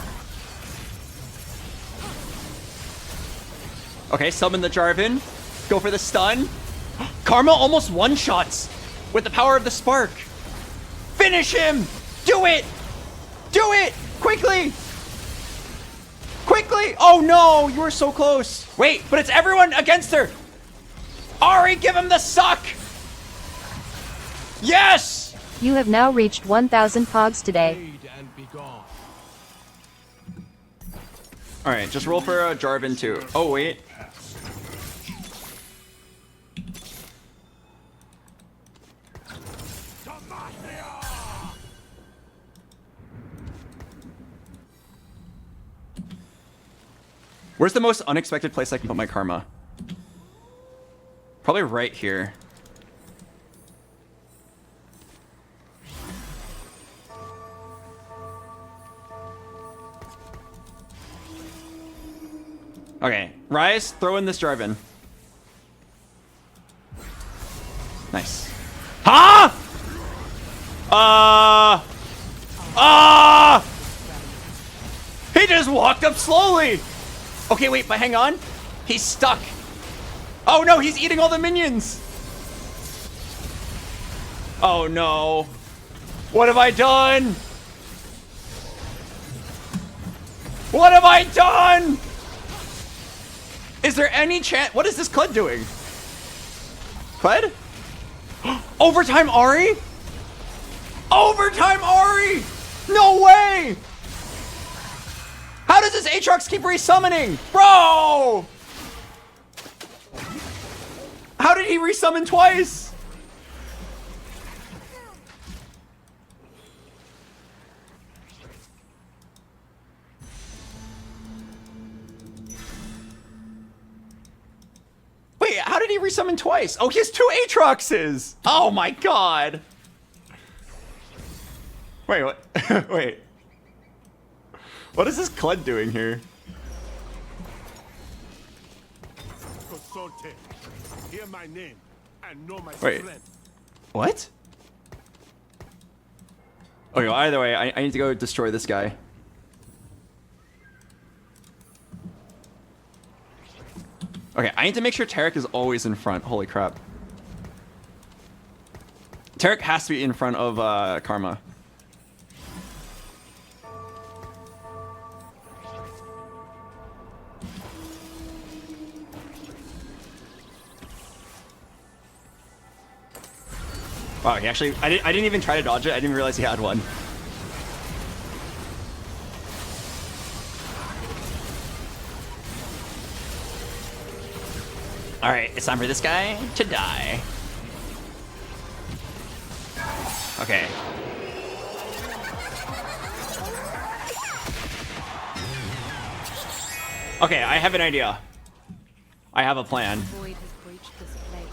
Okay, summon the Jarvan. Go for the stun. Karma almost one-shots with the power of the spark. Finish him! Do it! Do it! Quickly! Quickly! Oh no, you were so close. Wait, but it's everyone against her. Ari, give him the suck! Yes! You have now reached 1,000 pogs today. Fade and be gone. All right, just roll for Jarvan too. Oh wait. Where's the most unexpected place I can put my Karma? Probably right here. Okay, Rise, throw in this Jarvan. Nice. Huh? He just walked up slowly. Okay, wait, but hang on. He's stuck. Oh no, he's eating all the minions. Oh no. What have I done? What have I done? Is there any chance? What is this Kled doing? Kled? Overtime Ari? Overtime Ari! No way! How does this Aatrox keep resummoning? Bro! How did he resummon twice? Wait, how did he resummon twice? Oh, he has two Aatroxes! Oh my god! Wait, what? Wait. What is this Kled doing here? Consulte. Hear my name and know my Wait. strength. What? Okay, well, either way, I need to go destroy this guy. Okay, I need to make sure Tarek is always in front. Holy crap. Tarek has to be in front of Karma. Wow, he actually, I didn't even try to dodge it. I didn't realize he had one. All right, it's time for this guy to die. Okay. Okay, I have an idea. I have a plan. Void has breached this place.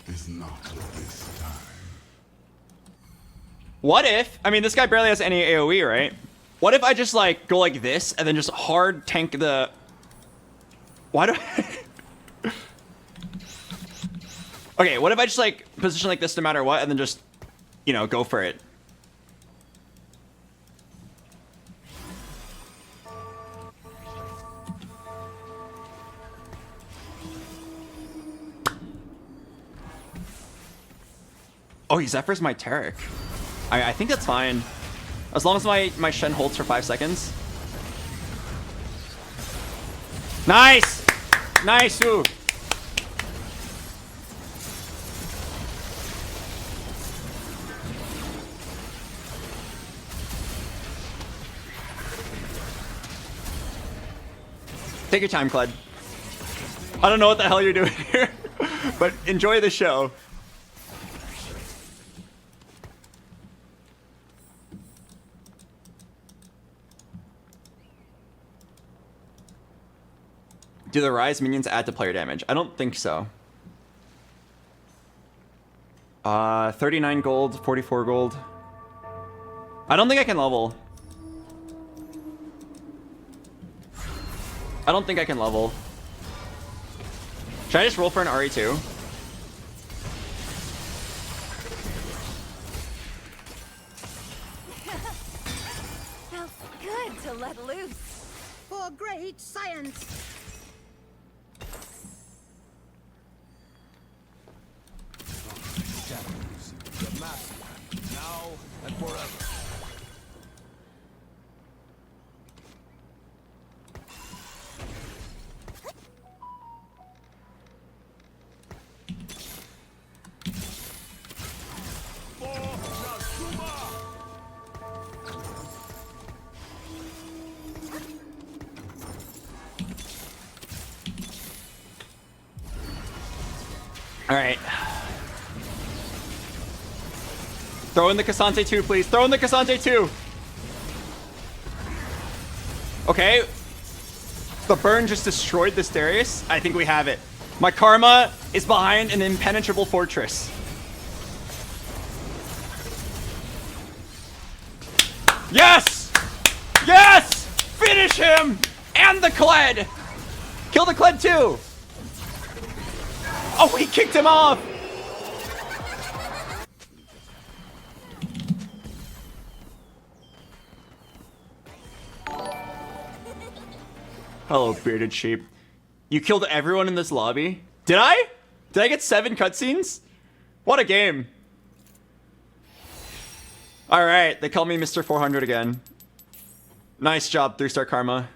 Is not this time. What if, I mean, this guy barely has any AoE, right? What if I just like go like this and then just hard tank the Why do I... Okay, what if I just like position like this no matter what and then just, you know, go for it? Oh, he Zephyrs my Taric. I think that's fine. As long as my Shen holds for 5 seconds. Nice! Nice, ooh. Take your time, Kled. I don't know what the hell you're doing here, but enjoy the show. Do the Rise minions add to player damage? I don't think so. 39 gold, 44 gold. I don't think I can level. I don't think I can level. Should I just roll for an RE2? Felt good to let loose. For great science. The master, now and forever. All right. Throw in the Cassante 2, please. Throw in the Cassante 2. Okay. The burn just destroyed this Darius. I think we have it. My Karma is behind an impenetrable fortress. Yes! Yes! Finish him! And the Kled! Kill the Kled too! Oh, he kicked him off! Hello, bearded sheep. You killed everyone in this lobby? Did I? Did I get 7 cutscenes? What a game. Alright, they call me Mr. 400 again. Nice job, 3-star Karma.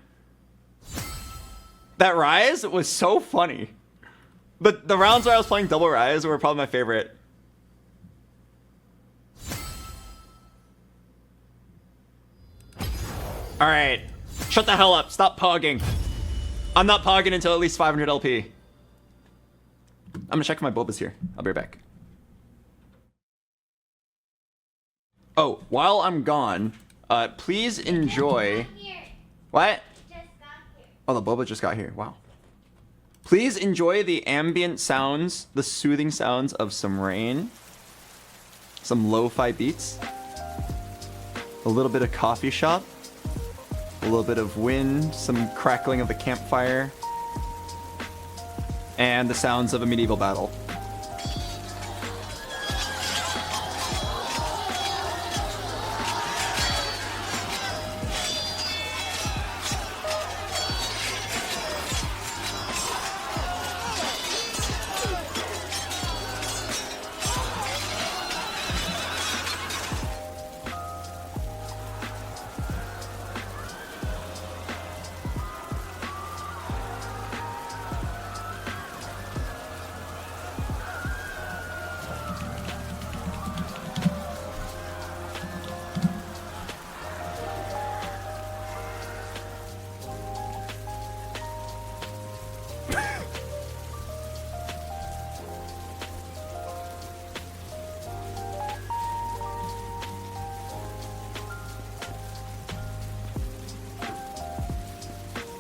That Rise was so funny. But the rounds where I was playing double Rise were probably my favorite. Alright. Shut the hell up. Stop pogging. I'm not pogging until at least 500 LP. I'm gonna check if my bulb is here. I'll be right back. Oh, while I'm gone, please enjoy... What? Oh, the boba just got here. Wow. Please enjoy the ambient sounds, the soothing sounds of some rain, some lo-fi beats, a little bit of coffee shop, a little bit of wind, some crackling of the campfire, and the sounds of a medieval battle.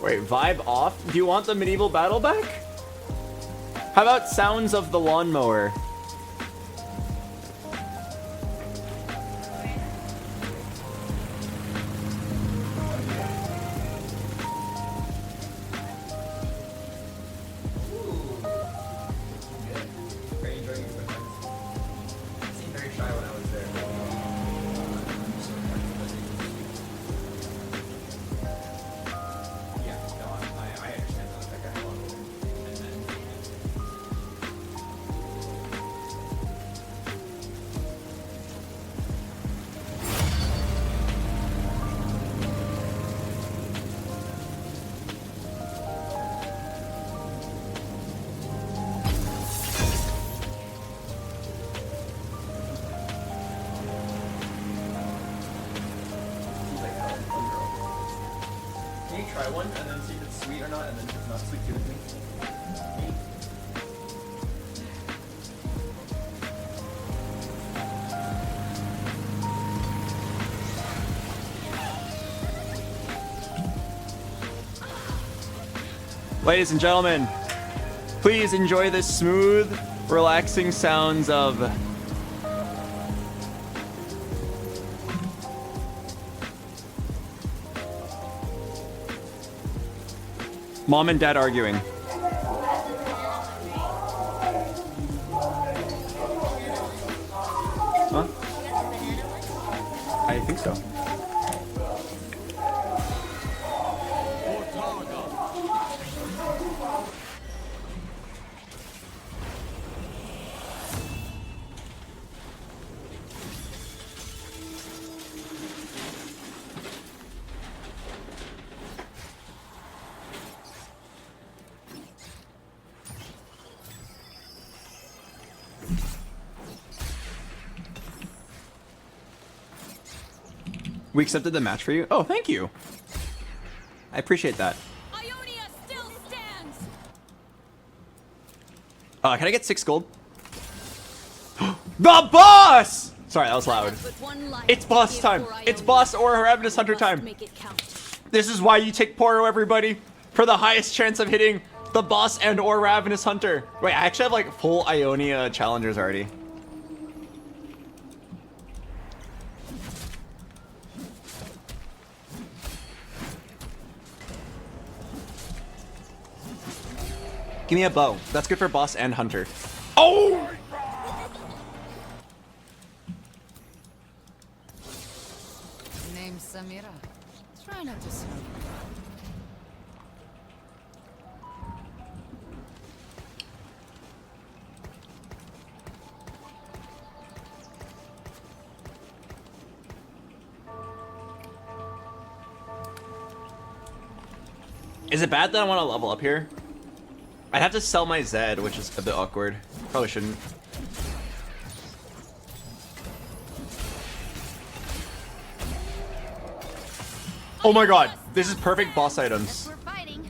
Wait, vibe off? Do you want the medieval battle back? How about sounds of the lawnmower? try one and then see if it's sweet or not, and then if it's not sweet, give it to me. Ladies and gentlemen, please enjoy the smooth, relaxing sounds of mom and dad arguing. Huh? I think so. We accepted the match for you. Oh, thank you. I appreciate that. Ionia still stands. Can I get 6 gold? The boss! Sorry, that was loud. It's boss time. It's boss or Ravenous Hunter time. Make it count. This is why you take Poro, everybody, for the highest chance of hitting the boss and or Ravenous Hunter. Wait, I actually have like full Ionia challengers already. Give me a bow. That's good for boss and hunter. Oh! Name's Samira. Try not to smoke. Is it bad that I want to level up here? I'd have to sell my Zed, which is a bit awkward. Probably shouldn't. Oh my god, this is perfect boss items. We're fighting.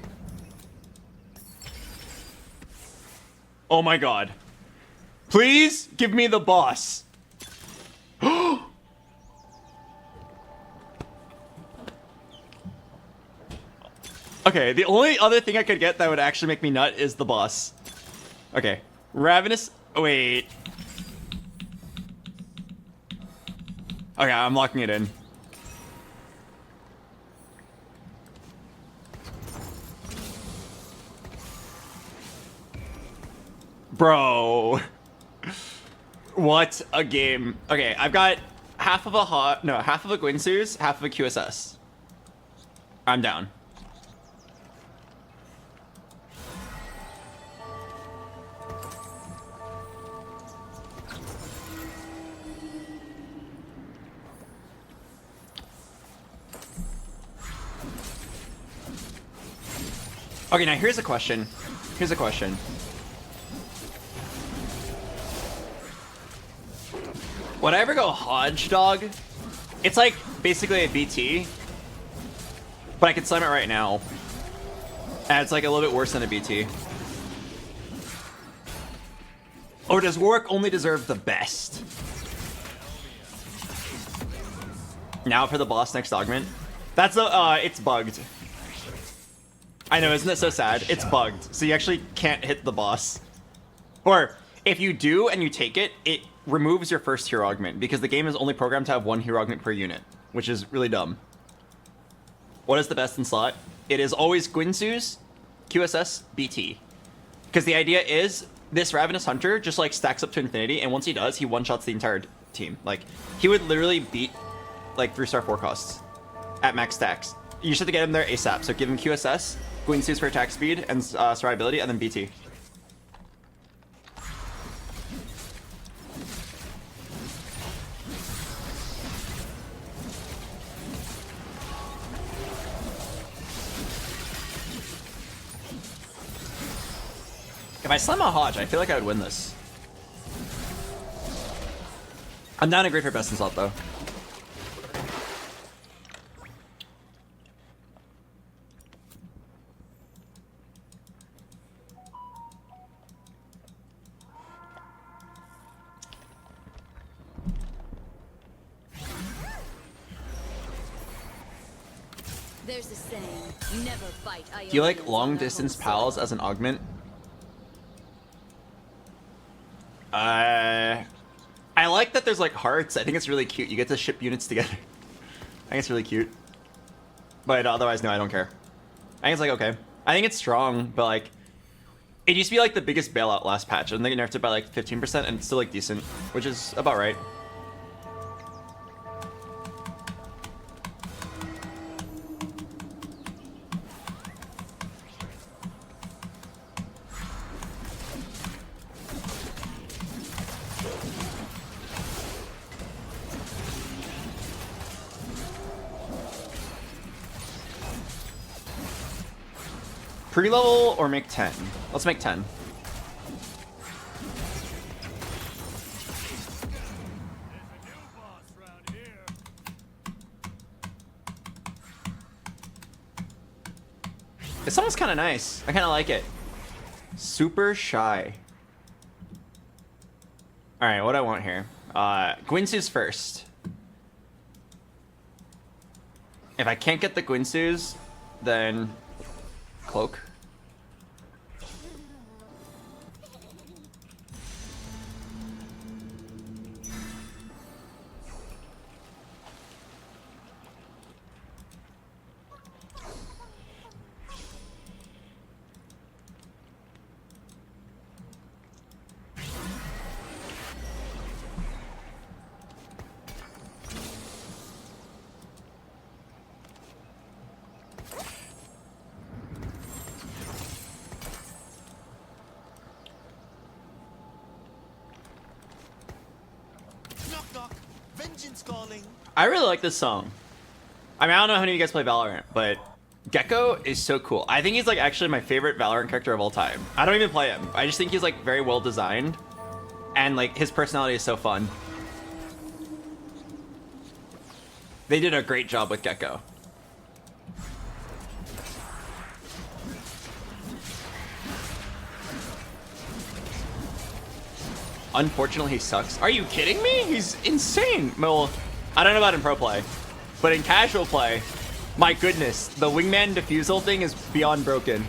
Oh my god. Please give me the boss. Okay, the only other thing I could get that would actually make me nut is the boss. Okay, Ravenous. Wait. Okay, I'm locking it in. Bro. What a game. Okay, I've got half of a half of a Gwinsu's, half of a QSS. I'm down. Okay, now here's a question. Here's a question. Would I ever go Hodge Dog? It's like basically a BT, but I could slam it right now. And it's like a little bit worse than a BT. Or does Warwick only deserve the best? Now for the boss next augment. That's the, it's bugged. I know, isn't it so sad? It's bugged, so you actually can't hit the boss. Or, if you do and you take it, it removes your first hero augment, because the game is only programmed to have 1 hero augment per unit, which is really dumb. What is the best in slot? It is always Gwinsu's, QSS, BT. Because the idea is, this Ravenous Hunter just like stacks up to infinity, and once he does, he one-shots the entire team. Like, he would literally beat like 3-star 4 costs at max stacks. You just have to get him there ASAP, so give him QSS, Gwinsu's for attack speed and survivability, and then BT. If I slam a Hodge, I feel like I would win this. I'm not a great for best in slot though. There's a saying, never fight Ionians Do you like on long their distance home pals soil. as an augment? I like that there's like hearts. I think it's really cute. You get to ship units together. I think it's really cute. But otherwise, no, I don't care. I think it's like okay. I think it's strong, but like it used to be like the biggest bailout last patch. I think they nerfed it by like 15% and it's still like decent, which is about right. Pre-level or make 10? Let's make 10. This song's kind of nice. I kind of like it. Super shy. All right, what do I want here? Gwinsu's first. If I can't get the Gwinsu's, then cloak. I really like this song. I mean, I don't know how many of you guys play Valorant, but Gecko is so cool. I think he's like actually my favorite Valorant character of all time. I don't even play him. I just think he's like very well designed and like his personality is so fun. They did a great job with Gecko. Unfortunately, he sucks. Are you kidding me? He's insane. Well, I don't know about in pro play, but in casual play, my goodness, the wingman defusal thing is beyond broken.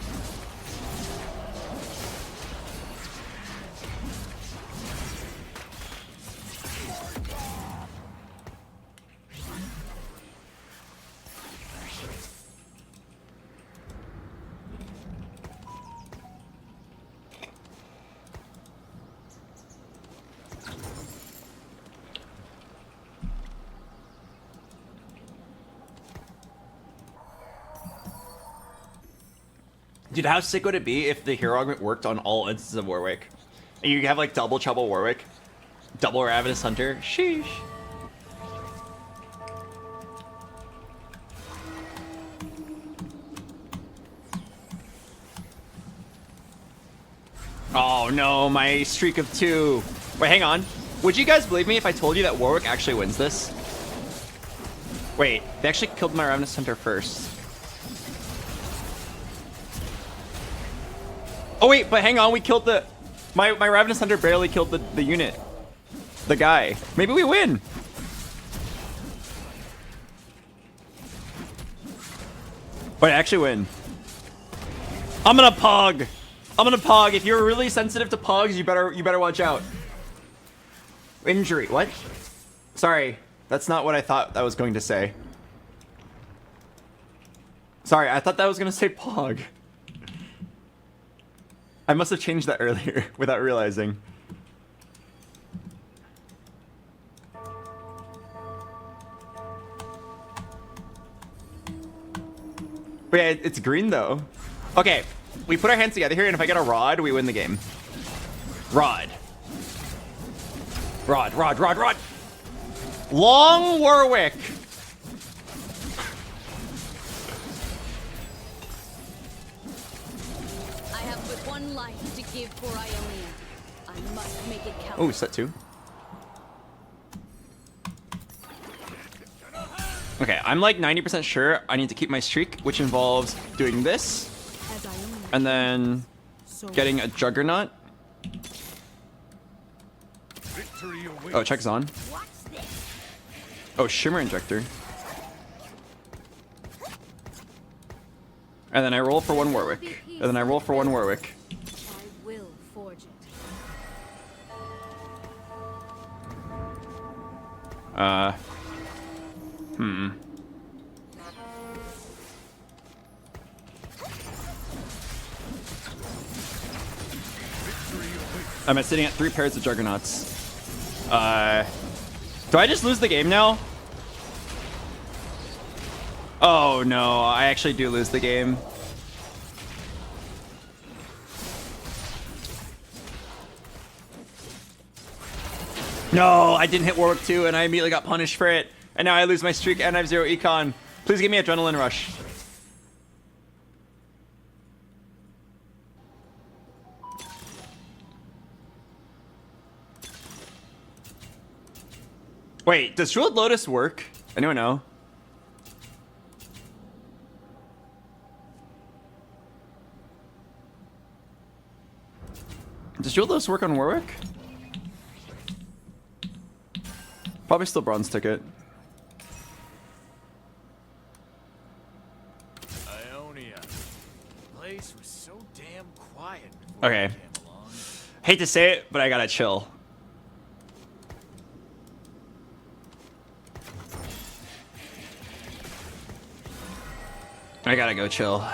Dude, how sick would it be if the hero augment worked on all instances of Warwick? And you have like double trouble Warwick, double Ravenous Hunter. Sheesh. Oh no, my streak of 2. Wait, hang on. Would you guys believe me if I told you that Warwick actually wins this? Wait, they actually killed my Ravenous Hunter first. Oh wait, but hang on, we killed the... My Ravenous Hunter barely killed the unit. The guy. Maybe we win. Wait, I actually win. I'm gonna pog. I'm gonna pog. If you're really sensitive to pogs, you better watch out. Injury. What? Sorry, that's not what I thought I was going to say. Sorry, I thought that was gonna say pog. I must have changed that earlier without realizing. But yeah, it's green though. Okay, we put our hands together here, and if I get a rod, we win the game. Rod. Rod, rod, rod, rod. Long Warwick. I have but one life to give for Ionia. I must make it count. Oh, set 2. Okay, I'm like 90% sure I need to keep my streak, which involves doing this, and then getting a Juggernaut. Oh, check's on. Oh, Shimmer Injector. And then I roll for one Warwick. And then I roll for one Warwick. I will forge it. I'm sitting at 3 pairs of Juggernauts. Do I just lose the game now? Oh no, I actually do lose the game. No, I didn't hit Warwick 2 and I immediately got punished for it. And now I lose my streak and I have 0 econ. Please give me Adrenaline Rush. Wait, does Jeweled Lotus work? Anyone know? Does Jeweled Lotus work on Warwick? Probably still bronze ticket. Ionia. The place was so damn quiet before Okay. you came along. Hate to say it, but I gotta chill. I gotta go chill.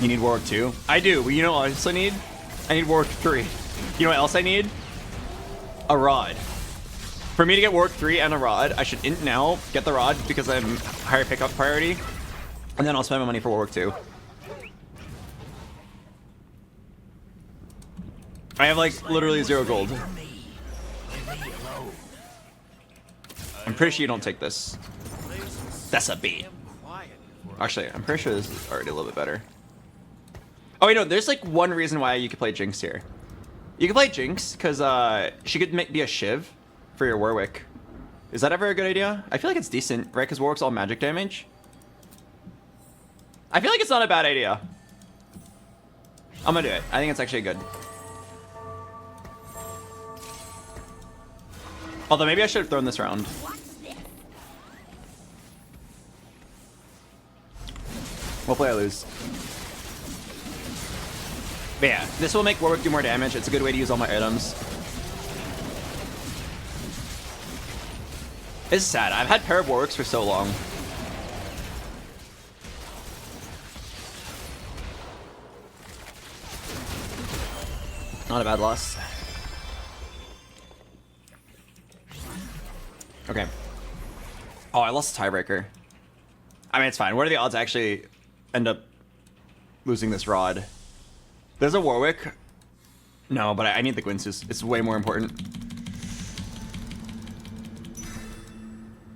You need Warwick 2? I do, but you know what I also need? I need Warwick 3. You know what else I need? A rod. For me to get Warwick 3 and a rod, I should int now, get the rod because I'm higher pickup priority, and then I'll spend my money for Warwick 2. I have like literally 0 gold. I'm pretty sure you don't take this. That's a bait. Actually, I'm pretty sure this is already a little bit better. Oh, wait, no, there's like one reason why you could play Jinx here. You can play Jinx because she could be a Shiv for your Warwick. Is that ever a good idea? I feel like it's decent, right? Because Warwick's all magic damage. I feel like it's not a bad idea. I'm gonna do it. I think it's actually good. Although maybe I should have thrown this round. Hopefully I lose. But yeah, this will make Warwick do more damage. It's a good way to use all my items. It's sad. I've had pair of Warwicks for so long. Not a bad loss. Okay. Oh, I lost a tiebreaker. I mean, it's fine. What are the odds I actually end up losing this rod? There's a Warwick. No, but I need the Gwynsus. It's way more important.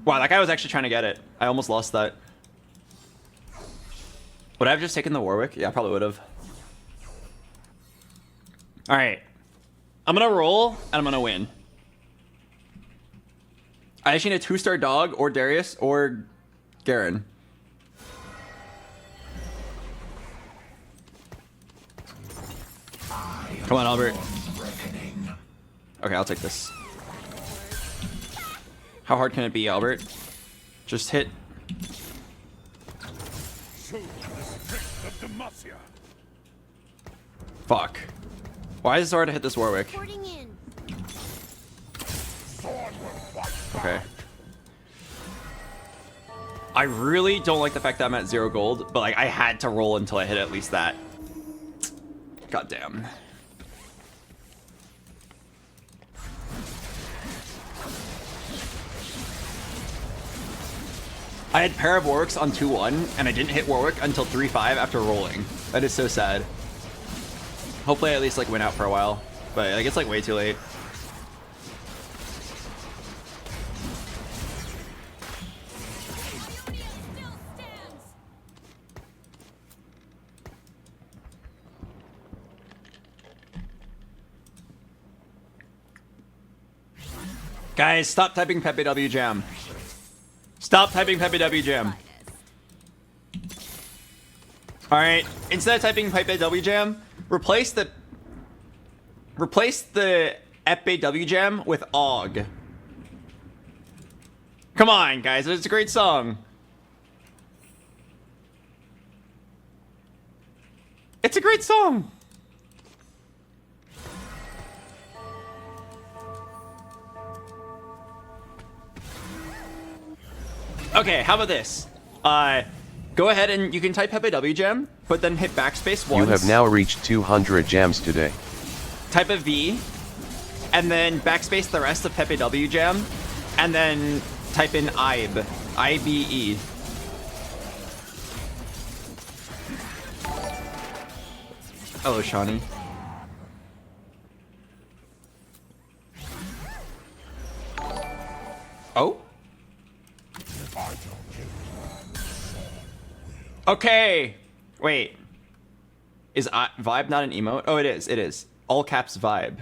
Wow, that guy was actually trying to get it. I almost lost that. Would I have just taken the Warwick? Yeah, I probably would have. All right. I'm going to roll, and I'm going to win. I actually need a 2-star dog, or Darius, or Garen. Come on, Albert. Okay, I'll take this. How hard can it be, Albert? Just hit. Fuck. Why is it so hard to hit this Warwick? Okay. I really don't like the fact that I'm at 0 gold, but like I had to roll until I hit at least that. God damn. I had pair of Warwicks on 2-1, and I didn't hit Warwick until 3-5 after rolling. That is so sad. Hopefully I at least like win out for a while, but like it's like way too late. Guys, stop typing Pepe W Jam. Stop typing Pepe W Jam. All right, instead of typing pipe W jam, replace the Ep W jam with Og. Come on, guys, it's a great song. It's a great song. Okay, how about this? Go ahead and you can type Pepe W Jam, but then hit backspace once. You have now reached 200 jams today. Type a V, and then backspace the rest of Pepe W Jam, and then type in IBE. I-B-E. Hello, Shawnee. Oh? Okay. Wait. Is vibe not an emote? Oh, it is. It is. All caps vibe.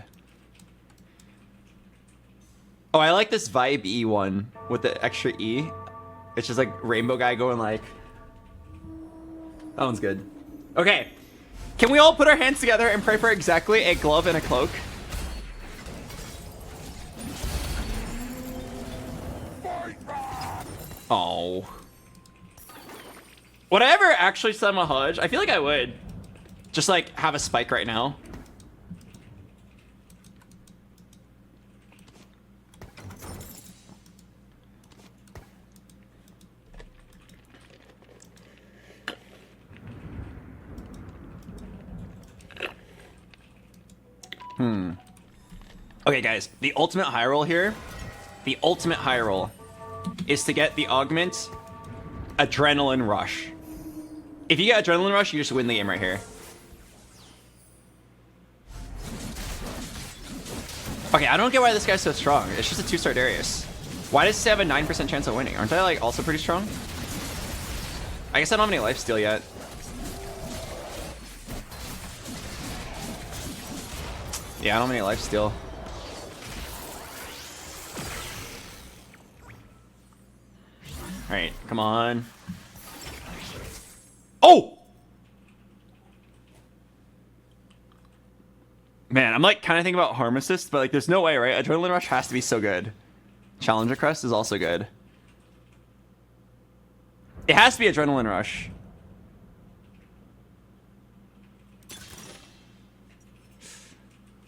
Oh, I like this vibe E one with the extra E. It's just like rainbow guy going like. That one's good. Okay. Can we all put our hands together and pray for exactly a glove and a cloak? Oh. Would I ever actually summon a Hudge? I feel like I would. Just like have a spike right now. Okay, guys, the ultimate high roll here, the ultimate high roll is to get the augment Adrenaline Rush. If you get Adrenaline Rush, you just win the game right here. Okay, I don't get why this guy's so strong. It's just a 2-star Darius. Why does he have a 9% chance of winning? Aren't I like also pretty strong? I guess I don't have any lifesteal yet. Yeah, I don't have any lifesteal. Alright, come on. Oh! Man, I'm like kind of thinking about Harm Assist, but like there's no way, right? Adrenaline Rush has to be so good. Challenger Crest is also good. It has to be Adrenaline Rush.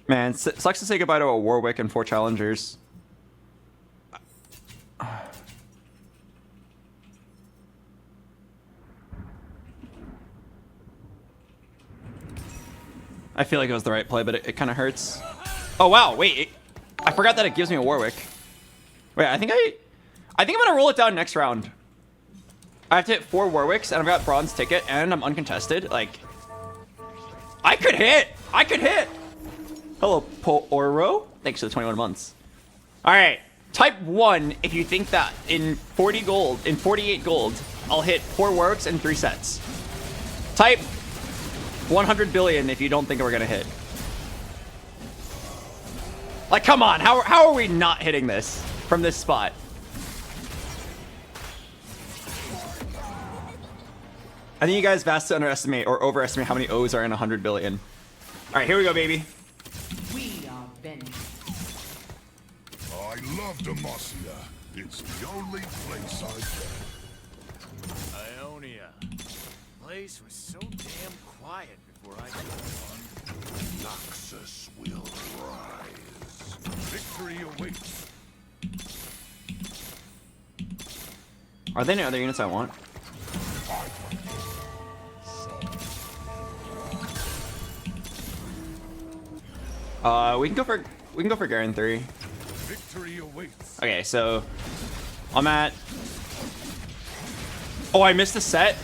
Man, sucks to say goodbye to a Warwick and 4 challengers. I feel like it was the right play, but it kind of hurts. Oh wow, wait, I forgot that it gives me a Warwick. Wait, I think I'm gonna roll it down next round. I have to hit 4 Warwicks, and I've got bronze ticket, and I'm uncontested. Like, I could hit. I could hit. Hello, Pooro. Thanks for the 21 months. All right, type 1 if you think that in 40 gold, in 48 gold, I'll hit 4 Warwicks and 3 sets. Type 100 billion if you don't think we're gonna hit. Like, come on, how are we not hitting this from this spot? I think you guys vastly underestimate or overestimate how many O's are in 100 billion. All right, here we go, baby. We are bent. I love Demacia. It's the only place I've been. Ionia. Place was so damn quiet before I got on. Noxus will rise. Victory awaits. Are there any other units I want? We can go for Garen 3. Victory awaits. Okay, so I'm at. Oh, I missed the set.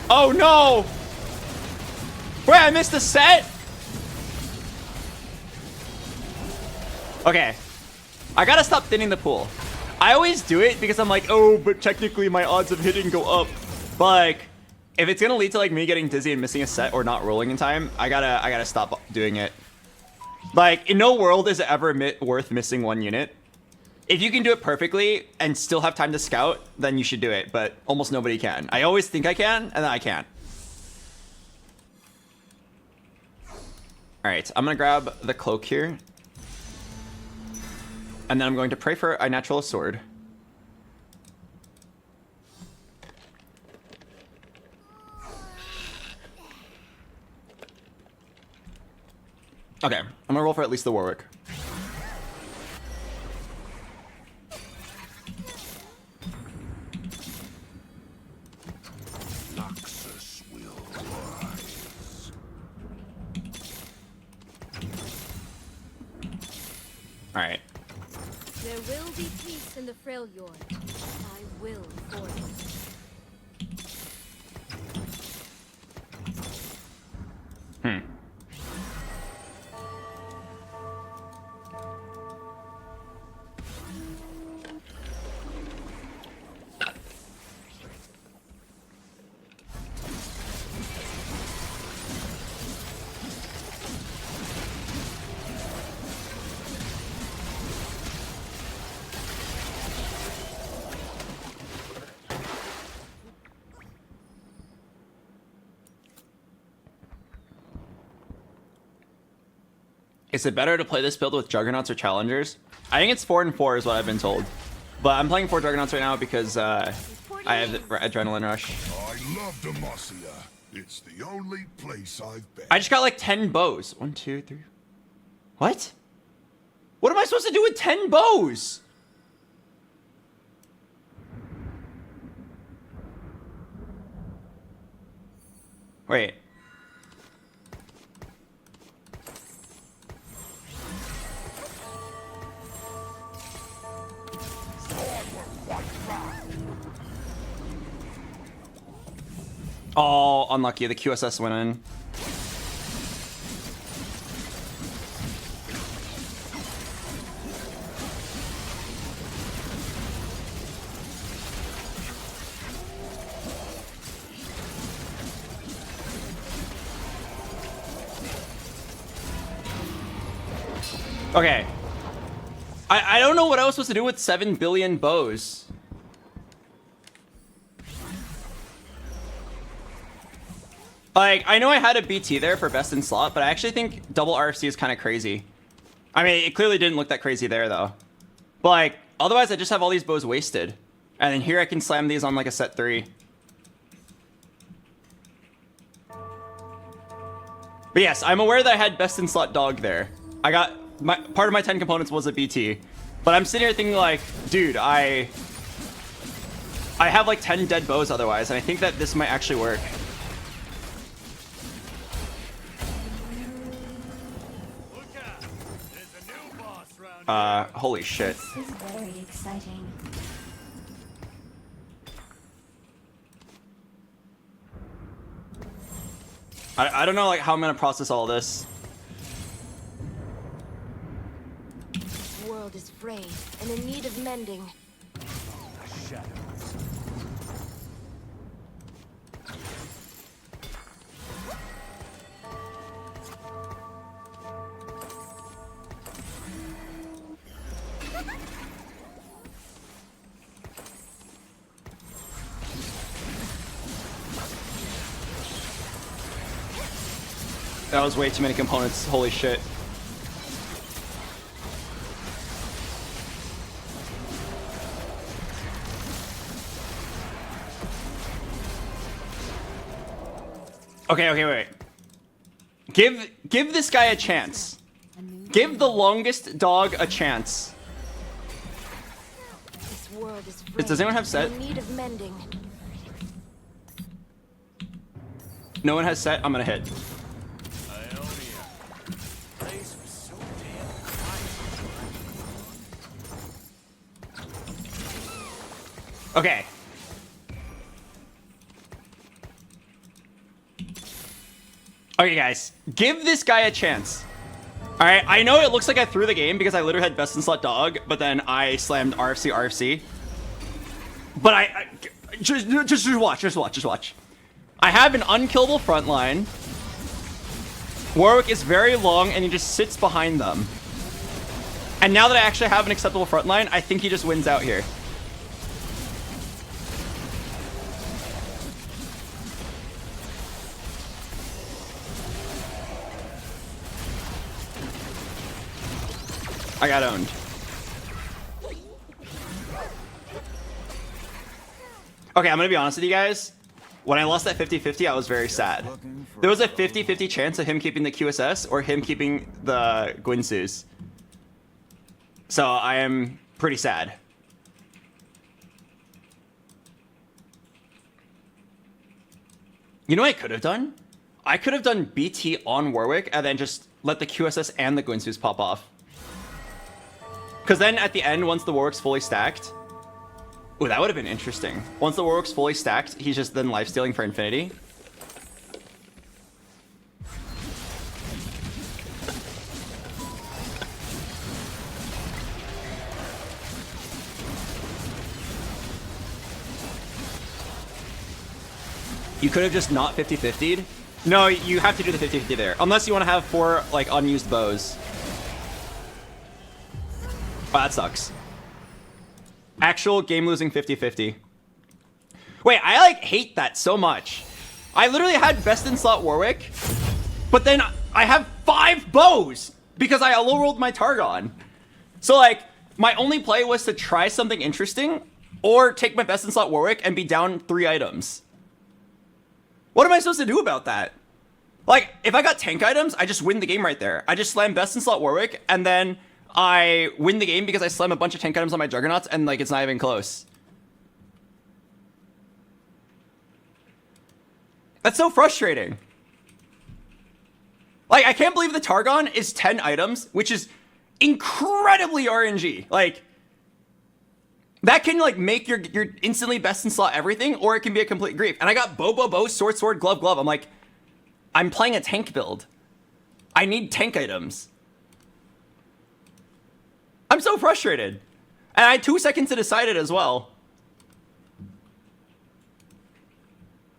Oh no! Wait, I missed the set? Okay, I gotta stop thinning the pool. I always do it because I'm like, oh, but technically my odds of hitting go up. But like, if it's gonna lead to like me getting dizzy and missing a set or not rolling in time, I gotta stop doing it. Like, in no world is it ever worth missing 1 unit. If you can do it perfectly and still have time to scout, then you should do it. But almost nobody can. I always think I can, and then I can't. right, I'm gonna grab the cloak here. And then I'm going to pray for a natural sword. Okay, I'm gonna roll for at least the Warwick. Noxus will rise. All right. There will be peace in the Freljord. I will forge it. Is it better to play this build with Juggernauts or Challengers? I think it's 4 and 4 is what I've been told. But I'm playing 4 Juggernauts right now because I have the Adrenaline Rush. I love Demacia. It's the only place I've been. I just got like 10 bows. 1, 2, 3. What? What am I supposed to do with 10 bows? Wait. Oh, unlucky. The QSS went in. Okay. I don't know what I was supposed to do with 7 billion bows. Like, I know I had a BT there for best in slot, but I actually think double RFC is kind of crazy. I mean, it clearly didn't look that crazy there, though. But, like, otherwise I just have all these bows wasted. And then here I can slam these on, like, a set 3. But yes, I'm aware that I had best in slot dog there. I got... part of my 10 components was a BT. But I'm sitting here thinking, like, dude, I have, like, 10 dead bows otherwise, and I think that this might actually work. Holy shit. This is very exciting. I don't know, like, how I'm gonna process all this. This world is frayed and in need of mending. That was way too many components. Holy shit. Okay, wait. Give this guy a chance. Give the longest dog a chance. This world is frayed Does anyone have set? and in need of mending. No one has set. I'm gonna hit. Okay. Okay, guys. Give this guy a chance. Alright, I know it looks like I threw the game because I literally had best in slot dog, but then I slammed RFC. But just watch. I have an unkillable front line. Warwick is very long and he just sits behind them. And now that I actually have an acceptable front line, I think he just wins out here. I got owned. Okay, I'm gonna be honest with you guys. When I lost that 50-50, I was very sad. There was a 50-50 chance of him keeping the QSS or him keeping the Guinsus. So I am pretty sad. You know what I could have done? I could have done BT on Warwick and then just let the QSS and the Guinsus pop off. Because then at the end, once the Warwick's fully stacked... Ooh, that would have been interesting. Once the Warwick's fully stacked, he's just then lifestealing for infinity. You could have just not 50-50'd. No, you have to do the 50-50 there. Unless you want to have 4, like, unused bows. Oh, that sucks. Actual game-losing 50-50. Wait, I, like, hate that so much. I literally had best-in-slot Warwick, but then I have 5 bows because I low-rolled my Targon. So, like, my only play was to try something interesting or take my best-in-slot Warwick and be down 3 items. What am I supposed to do about that? Like, if I got tank items, I just win the game right there. I just slam best-in-slot Warwick, and then I win the game because I slam a bunch of tank items on my Juggernauts, and, like, it's not even close. That's so frustrating. Like, I can't believe the Targon is 10 items, which is incredibly RNG. Like, that can, like, make your instantly best-in-slot everything, or it can be a complete grief. And I got bow, sword, sword, glove, glove. I'm like, I'm playing a tank build. I need tank items. I'm so frustrated. And I had 2 seconds to decide it as well.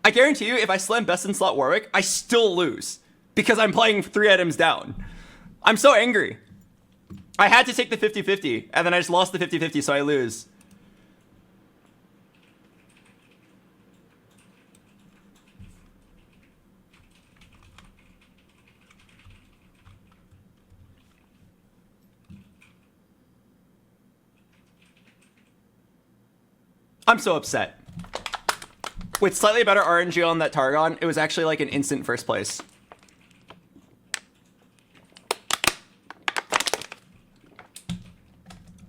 I guarantee you, if I slam best-in-slot Warwick, I still lose. Because I'm playing 3 items down. I'm so angry. I had to take the 50-50, and then I just lost the 50-50, so I lose. I'm so upset. With slightly better RNG on that Targon, it was actually like an instant first place.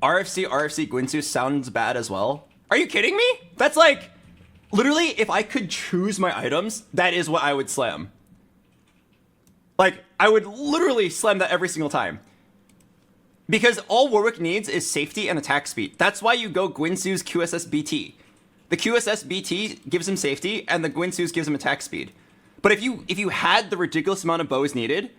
RFC Guinsu sounds bad as well. Are you kidding me? That's like, literally, if I could choose my items, that is what I would slam. Like, I would literally slam that every single time. Because all Warwick needs is safety and attack speed. That's why you go Guinsu's QSS BT. The QSS BT gives him safety, and the Guinsu's gives him attack speed. But if you had the ridiculous amount of bows needed,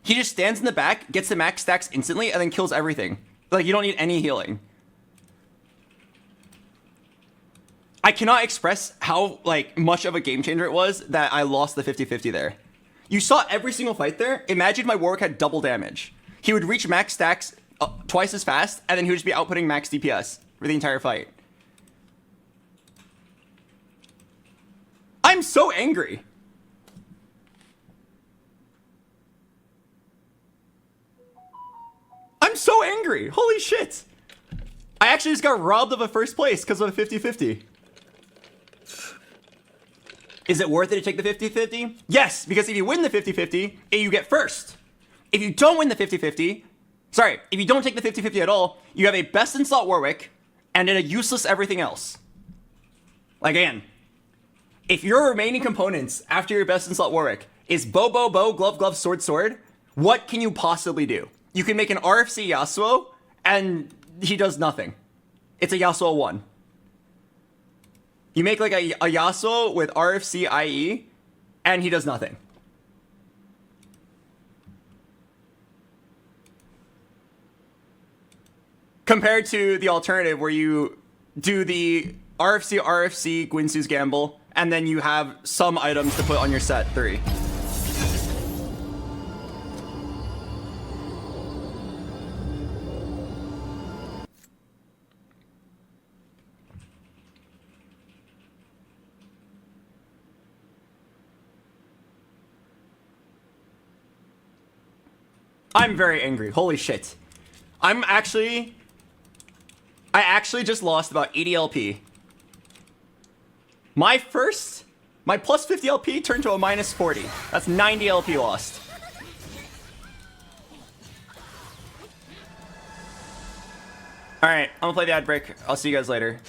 he just stands in the back, gets the max stacks instantly, and then kills everything. Like, you don't need any healing. I cannot express how, like, much of a game changer it was that I lost the 50-50 there. You saw every single fight there. Imagine my Warwick had double damage. He would reach max stacks twice as fast, and then he would just be outputting max DPS for the entire fight. I'm so angry. I'm so angry. Holy shit. I actually just got robbed of a first place because of a 50-50. Is it worth it to take the 50-50? Yes, because if you win the 50-50, you get first. If you don't win the 50-50, sorry, if you don't take the 50-50 at all, you have a best-in-slot Warwick and then a useless everything else. Like, again, if your remaining components after your best-in-slot Warwick is bow, bow, bow, glove, glove, sword, sword, what can you possibly do? You can make an RFC Yasuo, and he does nothing. It's a Yasuo 1. You make like a Yasuo with RFC IE, and he does nothing. Compared to the alternative where you do the RFC Guinsu's Gamble, and then you have some items to put on your set 3. I'm very angry. Holy shit. I actually just lost about 80 LP. My plus 50 LP turned to a minus 40. That's 90 LP lost. Alright, I'm gonna play the ad break. I'll see you guys later.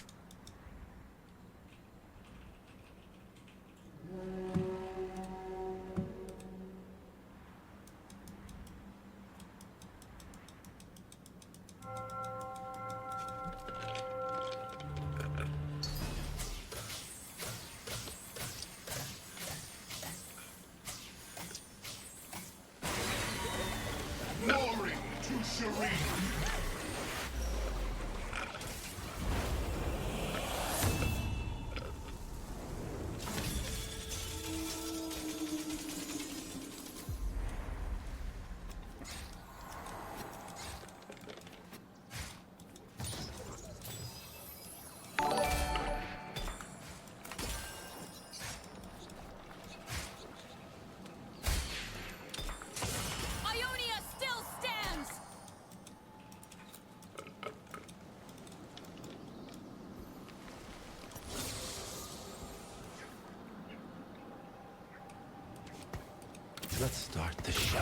Glory to Shireen. Ionia still stands! Let's start the show.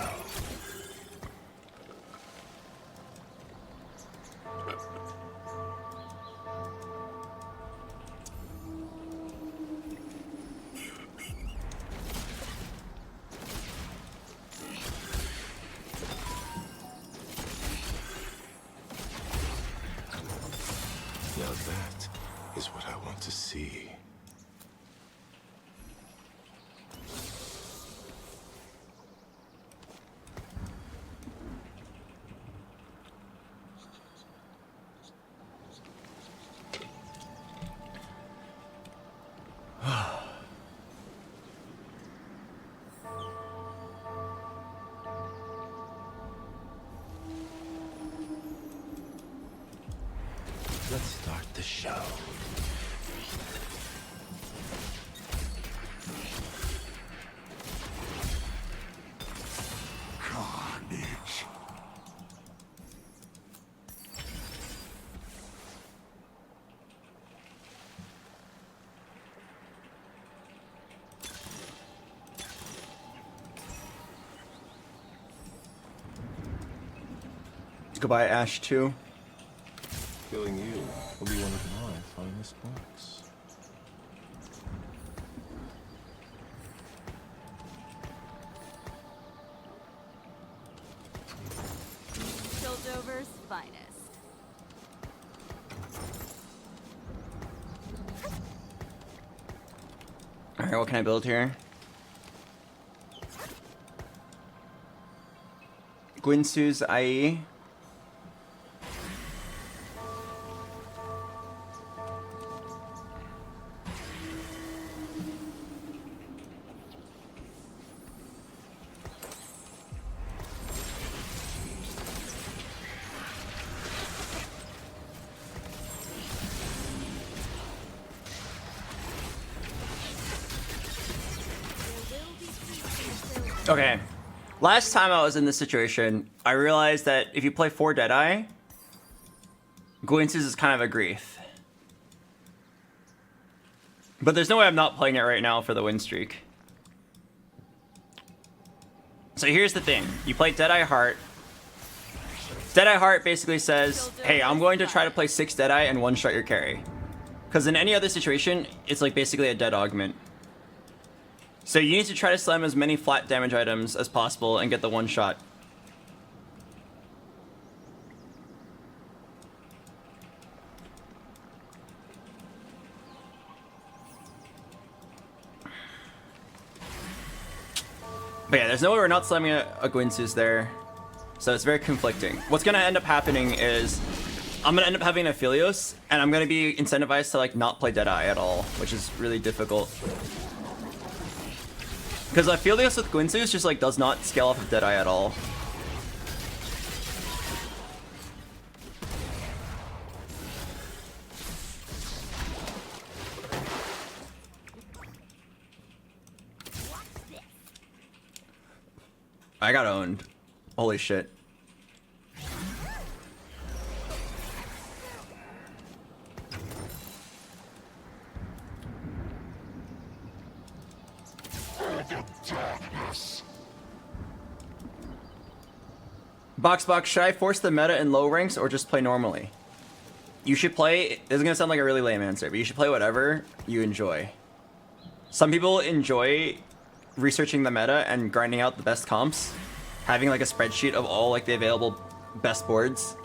Now that is what I want to see. Let's start the show. Carnage. Goodbye, Ash 2. Killing you will be one of my finest works. Piltover's finest. Alright, what can I build here? Guinsu's IE. Okay. Last time I was in this situation, I realized that if you play 4 Deadeye, Guinsu's is kind of a grief. But there's no way I'm not playing it right now for the win streak. So here's the thing. You play Deadeye Heart. Deadeye Heart basically says, hey, I'm going to try to play 6 Deadeye and one-shot your carry. Because in any other situation, it's like basically a dead augment. So you need to try to slam as many flat damage items as possible and get the one shot. But yeah, there's no way we're not slamming a Guinsu's there. So it's very conflicting. What's gonna end up happening is I'm gonna end up having an Aphelios, and I'm gonna be incentivized to like not play Deadeye at all, which is really difficult. Because Aphelios with Guinsu's just like does not scale off of Deadeye at all. I got owned. Holy shit. BoxBox, should I force the meta in low ranks or just play normally? You should play, this is gonna sound like a really lame answer, but you should play whatever you enjoy. Some people enjoy researching the meta and grinding out the best comps, having like a spreadsheet of all like the available best boards.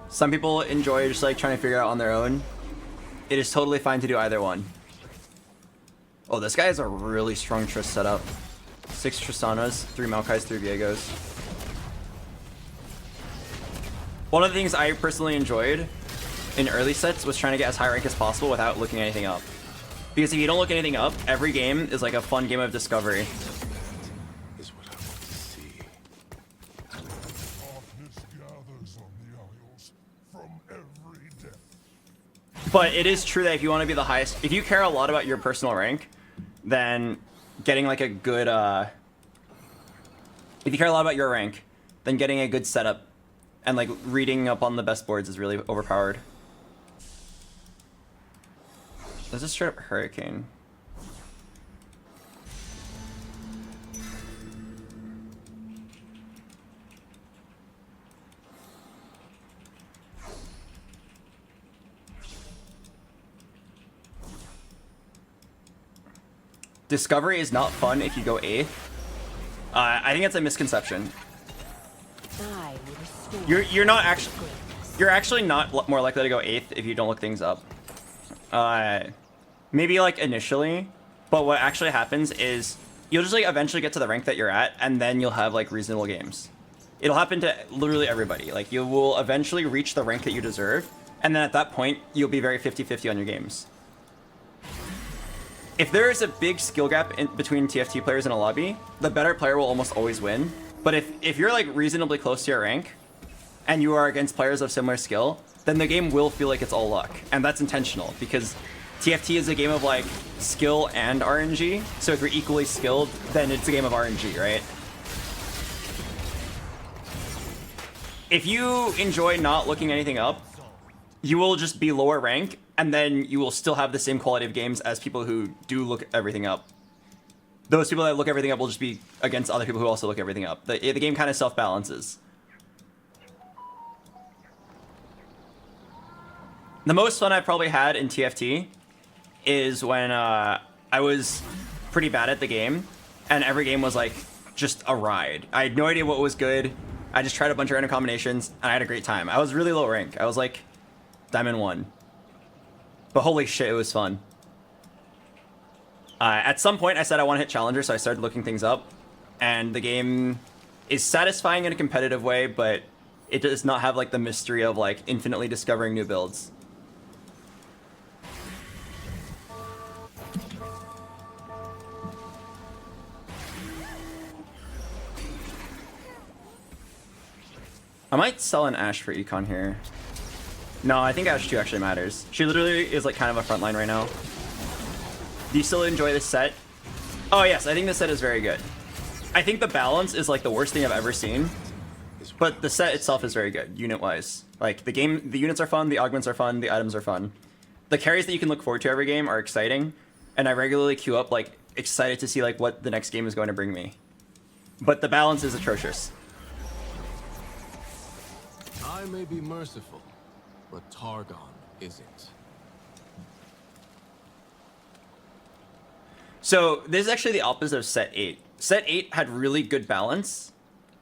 Some people enjoy just like trying to figure it out on their own. It is totally fine to do either one. Oh, this guy has a really strong Triss setup. 6 Tristanas, 3 Maokais, 3 Viegos. One of the things I personally enjoyed in early sets was trying to get as high rank as possible without looking anything up. Because if you don't look anything up, every game is like a fun game of discovery. Is what I want to see. Darkness gathers on the Isles from every depth. But it is true that if you want to be the highest, if you care a lot about your personal rank, then getting like a good, if you care a lot about your rank, then getting a good setup and like reading up on the best boards is really overpowered. There's a straight up hurricane. Discovery is not fun if you go 8th. I think it's a misconception. I will restore You're actually not more likely to go 8th if you don't look things up. Maybe like initially, but what actually happens is you'll just like eventually get to the rank that you're at, and then you'll have like reasonable games. It'll happen to literally everybody. Like you will eventually reach the rank that you deserve, and then at that point you'll be very 50-50 on your games. If there is a big skill gap between TFT players in a lobby, the better player will almost always win. But if you're like reasonably close to your rank, and you are against players of similar skill, then the game will feel like it's all luck. And that's intentional, because TFT is a game of like skill and RNG. So if you're equally skilled, then it's a game of RNG, right? If you enjoy not looking anything up, you will just be lower rank, and then you will still have the same quality of games as people who do look everything up. Those people that look everything up will just be against other people who also look everything up. The game kind of self-balances. The most fun I've probably had in TFT is when I was pretty bad at the game, and every game was like just a ride. I had no idea what was good. I just tried a bunch of random combinations, and I had a great time. I was really low rank. I was like Diamond 1. But holy shit, it was fun. At some point, I said I want to hit Challenger, so I started looking things up. And the game is satisfying in a competitive way, but it does not have like the mystery of like infinitely discovering new builds. I might sell an Ashe for Econ here. No, I think Ashe 2 actually matters. She literally is like kind of a frontline right now. Do you still enjoy this set? Oh yes, I think this set is very good. I think the balance is like the worst thing I've ever seen. But the set itself is very good, unit-wise. Like the game, the units are fun, the augments are fun, the items are fun. The carries that you can look forward to every game are exciting. And I regularly queue up like excited to see like what the next game is going to bring me. But the balance is atrocious. I may be merciful, but Targon isn't. So this is actually the opposite of set 8. Set 8 had really good balance,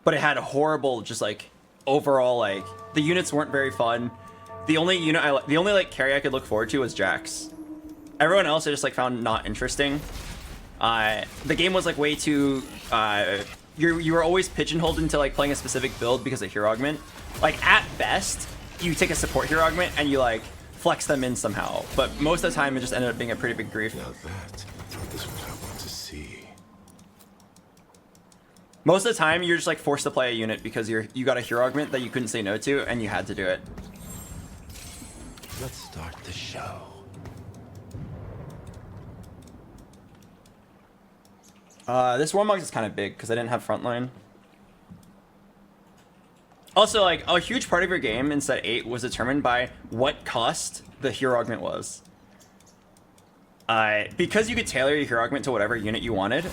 but it had horrible just like overall like the units weren't very fun. The only unit the only like carry I could look forward to was Jax. Everyone else I just like found not interesting. The game was like way too you were always pigeonholed into like playing a specific build because of hero augment. Like at best, you take a support hero augment and you like flex them in somehow. But most of the time it just ended up being a pretty big grief. Now that is what I want to see. Most of the time you're just like forced to play a unit because you got a hero augment that you couldn't say no to and you had to do it. Let's start the show. This Warmogs is kind of big because I didn't have frontline. Also, like, a huge part of your game in set 8 was determined by what cost the hero augment was. The only unit I like the only like carry I could look forward to was Jax. Everyone else I just like found not interesting. The game was like way too you were always pigeonholed into like playing a specific build because of hero augment. Like at best, you take a support hero augment and you like flex them in somehow. But most of the time it just ended up being a pretty big grief. Let's start the show. because you could tailor your hero augment to whatever unit you wanted,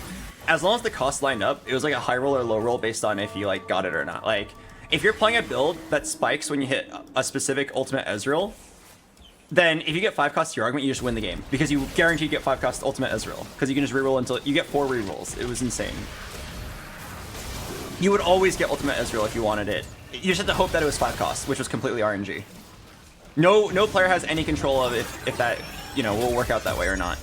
as long as the cost lined up, it was like a high roll or low roll based on if you like got it or not. Like, if you're playing a build that spikes when you hit a specific ultimate Ezreal, then if you get 5 cost hero augment, you just win the game because you guarantee you get 5 cost ultimate Ezreal because you can just reroll until you get 4 rerolls. It was insane. You would always get ultimate Ezreal if you wanted it. You just had to hope that it was 5 cost, which was completely RNG. No player has any control of if that, you know, will work out that way or not.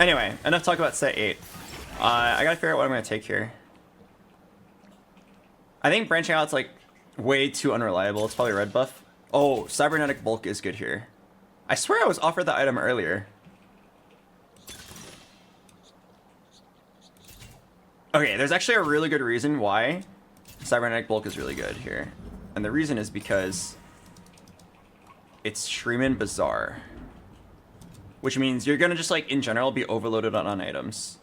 Anyway, enough talk about set 8. I gotta figure out what I'm gonna take here. I think branching out's like way too unreliable. It's probably red buff. Oh, cybernetic bulk is good here. I swear I was offered that item earlier. Okay, there's actually a really good reason why cybernetic bulk is really good here. And the reason is because it's Shreeman Bazaar. Which means you're gonna just like in general be overloaded on items.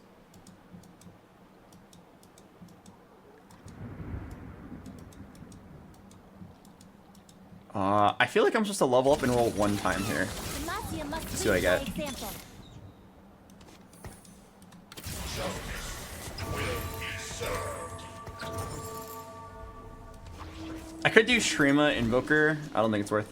I feel like I'm supposed to level up and roll 1 time here. Let's see what I get. I could do Shrema Invoker. I don't think it's worth.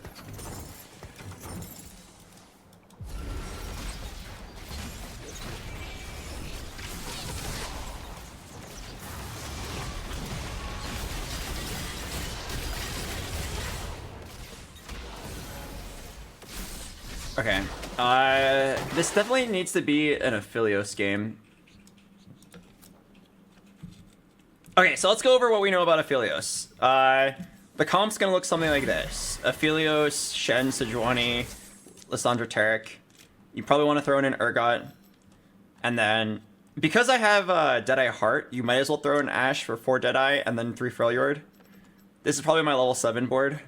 Okay, this definitely needs to be an Aphelios game. Okay, so let's go over what we know about Aphelios. The comp's gonna look something like this. Aphelios, Shen, Sejuani, Lissandra Tarek. You probably want to throw in an Urgot. And then, because I have Deadeye Heart, you might as well throw in Ashe for 4 Deadeye and then 3 Freljord. This is probably my level 7 board.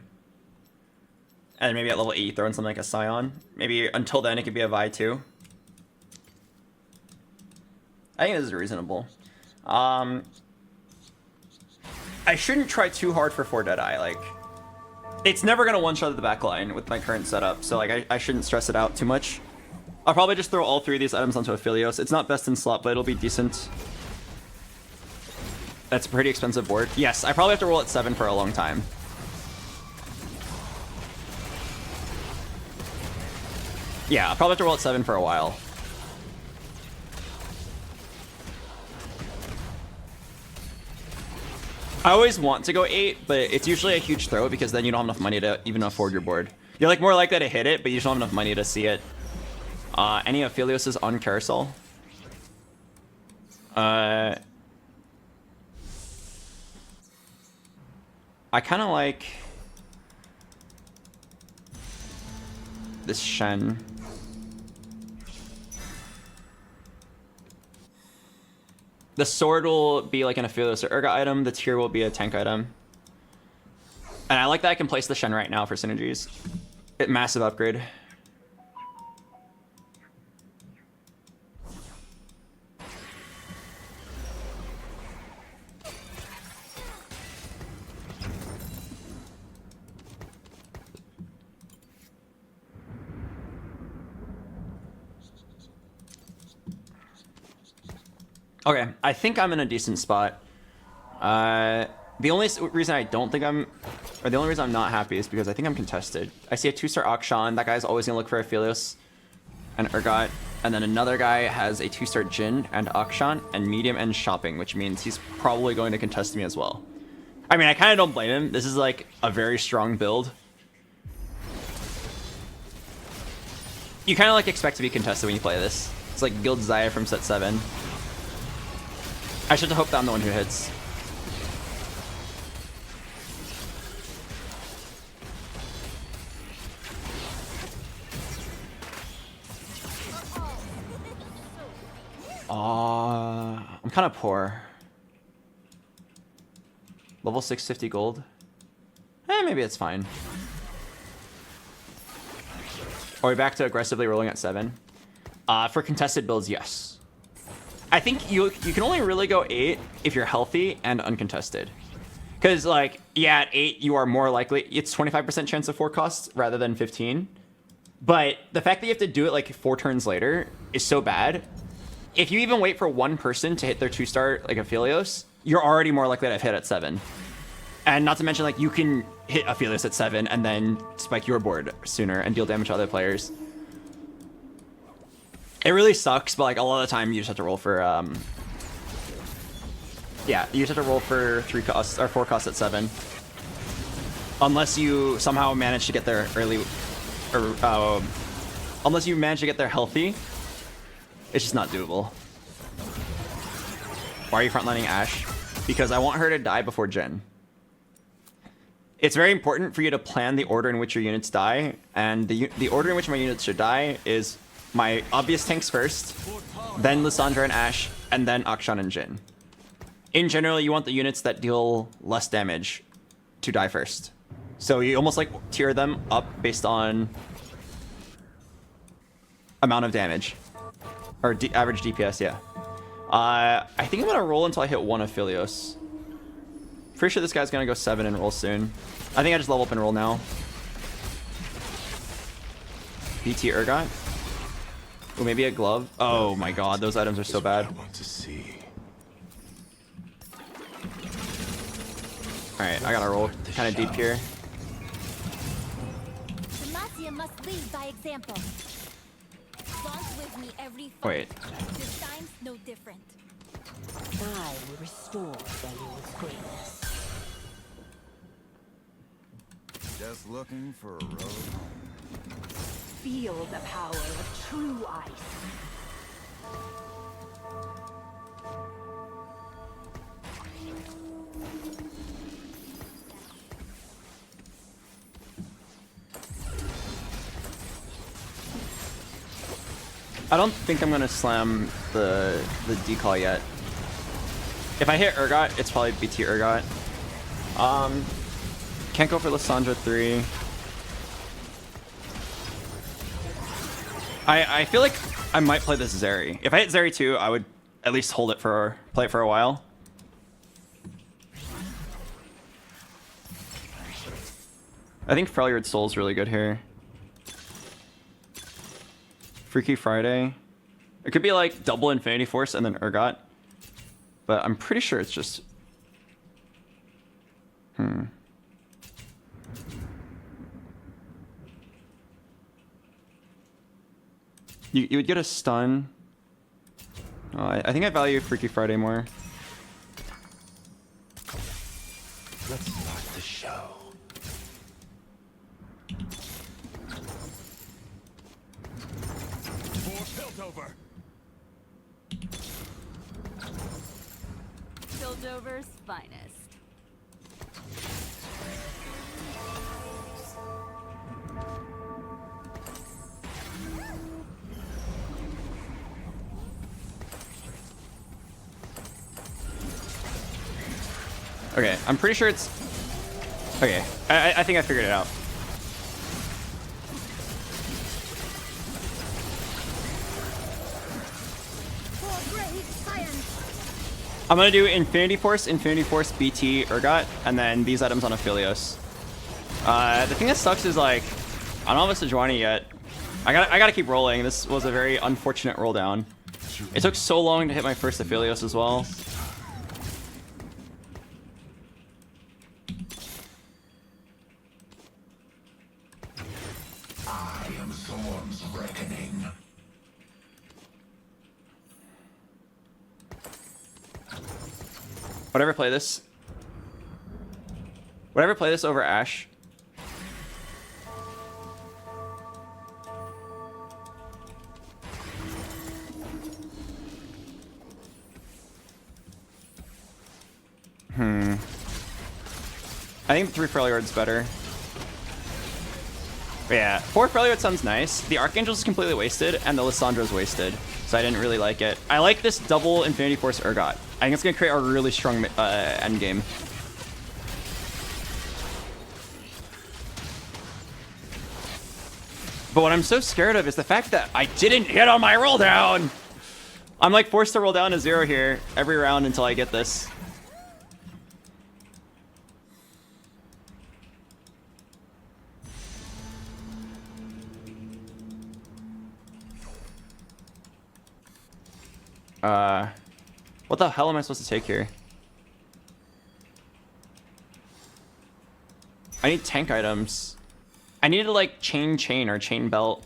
And maybe at level 8, throw in something like a Scion. Maybe until then, it could be a Vi too. I think this is reasonable. I shouldn't try too hard for 4 Deadeye. Like, it's never going to one-shot the back line with my current setup, so like I shouldn't stress it out too much. I'll probably just throw all 3 of these items onto Aphelios. It's not best in slot, but it'll be decent. That's a pretty expensive board. Yes, I probably have to roll at 7 for a long time. Yeah, I'll probably have to roll at 7 for a while. I always want to go 8, but it's usually a huge throw because then you don't have enough money to even afford your board. You're like more likely to hit it, but you just don't have enough money to see it. Any Aphelios on carousel? I kind of like this Shen. The sword will be like an Aphelios or Urgot item. The tier will be a tank item. And I like that I can place the Shen right now for synergies. Massive upgrade. Okay, I think I'm in a decent spot. The only reason I don't think I'm, or the only reason I'm not happy is because I think I'm contested. I see a 2-star Akshan. That guy's always gonna look for Aphelios and Urgot. And then another guy has a 2-star Jhin and Akshan and medium and shopping, which means he's probably going to contest me as well. I mean, I kind of don't blame him. This is like a very strong build. You kind of like expect to be contested when you play this. It's like Guild Zaya from set 7. I should hope that I'm the one who hits. I'm kind of poor. Level 650 gold. Maybe it's fine. Are we back to aggressively rolling at 7? For contested builds, yes. I think you can only really go 8 if you're healthy and uncontested. Because, like, yeah, at 8, you are more likely... It's 25% chance of 4 costs rather than 15. But the fact that you have to do it, like, 4 turns later is so bad. If you even wait for one person to hit their 2-star, like, Aphelios, you're already more likely to have hit at 7. And not to mention, like, you can hit Aphelios at 7 and then spike your board sooner and deal damage to other players. It really sucks, but, like, a lot of the time you just have to roll for, yeah, you just have to roll for 3 costs or 4 costs at 7, unless you somehow manage to get there early, or unless you manage to get there healthy. It's just not doable. Why are you frontlining Ashe? Because I want her to die before Jhin. It's very important for you to plan the order in which your units die, and the order in which my units should die is my obvious tanks first, then Lissandra and Ashe, and then Akshan and Jhin. In general, you want the units that deal less damage to die first. So you almost like tier them up based on amount of damage. Or average DPS, yeah. I think I'm gonna roll until I hit 1 Aphelios. Pretty sure this guy's gonna go 7 and roll soon. I think I just level up and roll now. BT Urgot. Oh, maybe a glove. Oh my god, those items are so bad. I want to see. Alright, I gotta roll kind of deep here. Demacia must lead by example. Dance with me every fight. Wait. This time's no different. I will restore Value's greatness. Just looking for a road home. Feel the power of true ice. I don't think I'm gonna slam the decall yet. If I hit Urgot, it's probably BT Urgot. Can't go for Lissandra 3. I feel like I might play this Zeri. If I hit Zeri 2, I would at least hold it play it for a while. I think Freljord Soul's really good here. Freaky Friday. It could be like double Infinity Force and then Urgot. But I'm pretty sure it's just... You would get a stun. Oh, I think I value Freaky Friday more. Let's start the show. Piltover. Piltover's finest. Okay, I'm pretty sure it's... Okay, I think I figured it out. I'm gonna do Infinity Force, BT, Urgot, and then these items on Aphelios. The thing that sucks is, like, I don't have a Sejuani yet. I gotta keep rolling. This was a very unfortunate roll down. It took so long to hit my first Aphelios as well. I am Thorn's reckoning. Whatever play this. Whatever play this over Ashe. I think 3 Freljord's better. But yeah, 4 Freljord sounds nice. The Archangel's completely wasted, and the Lissandra's wasted. So I didn't really like it. I like this double Infinity Force Urgot. I think it's going to create a really strong endgame. But what I'm so scared of is the fact that I didn't hit on my roll down. I'm like forced to roll down to 0 here every round until I get this. What the hell am I supposed to take here? I need tank items. I need to like chain or chain belt.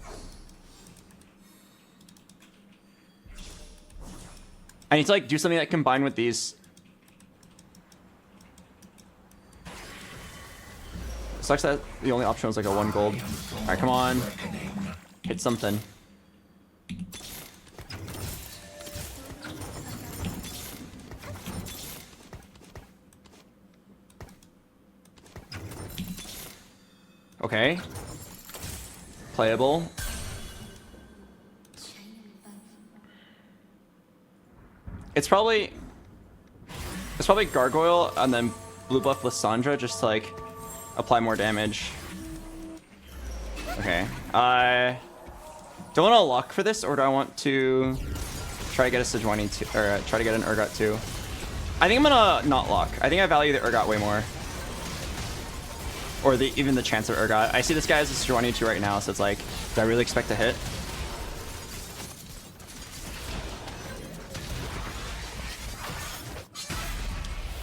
I need to like do something that combine with these. Sucks that the only option was like a 1 gold. Alright, come on. Hit something. Okay. Playable. It's probably Gargoyle and then blue buff Lysandra just to like apply more damage. Okay. Do I want to lock for this or do I want to try to get a Sejuani too, or try to get an Urgot too? I think I'm gonna not lock. I think I value the Urgot way more. Or even the chance of Urgot. I see this guy as a Sejuani 2 right now, so it's like, do I really expect to hit?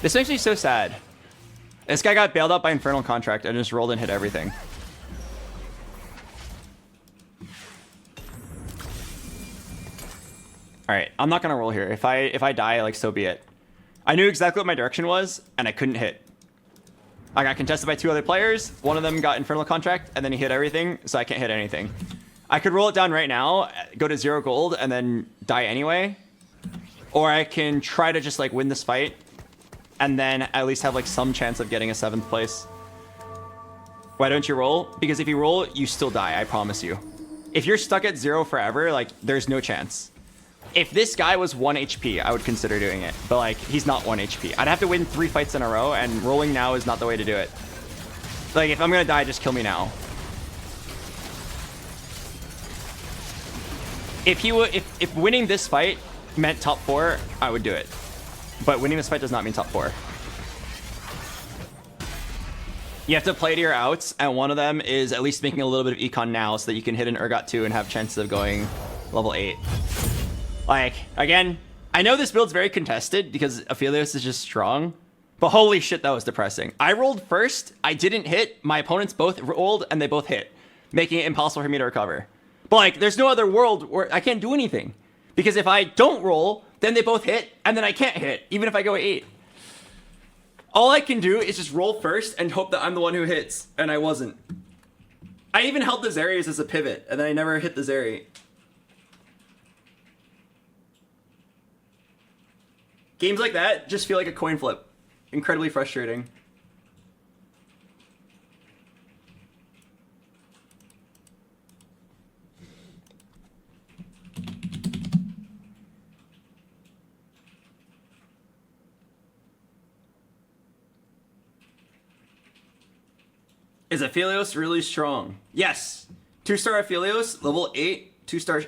This makes me so sad. This guy got bailed out by Infernal Contract and just rolled and hit everything. Alright, I'm not gonna roll here. If I die, like, so be it. I knew exactly what my direction was, and I couldn't hit. I got contested by 2 other players. One of them got Infernal Contract, and then he hit everything, so I can't hit anything. I could roll it down right now, go to 0 gold, and then die anyway. Or I can try to just, like, win this fight, and then at least have, like, some chance of getting a 7th place. Why don't you roll? Because if you roll, you still die, I promise you. If you're stuck at 0 forever, like, there's no chance. If this guy was 1 HP, I would consider doing it. But, like, he's not 1 HP. I'd have to win 3 fights in a row, and rolling now is not the way to do it. Like, if I'm gonna die, just kill me now. If winning this fight meant top 4, I would do it. But winning this fight does not mean top 4. You have to play to your outs, and one of them is at least making a little bit of econ now so that you can hit an Urgot 2 and have chances of going level 8. Like, again, I know this build's very contested because Aphelios is just strong, but holy shit, that was depressing. I rolled first, I didn't hit, my opponents both rolled, and they both hit, making it impossible for me to recover. But, like, there's no other world where I can't do anything. Because if I don't roll, then they both hit, and then I can't hit, even if I go 8. All I can do is just roll first and hope that I'm the one who hits, and I wasn't. I even held the Zerius as a pivot, and then I never hit the Zeri. Games like that just feel like a coin flip. Incredibly frustrating. Is Aphelios really strong? Yes. 2-star Aphelios, level 8, 2-star.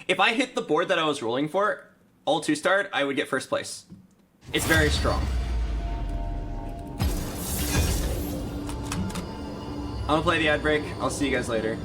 If I hit the board that I was rolling for, all 2-starred, I would get 1st place. It's very strong. I'm gonna play the ad break. I'll see you guys later.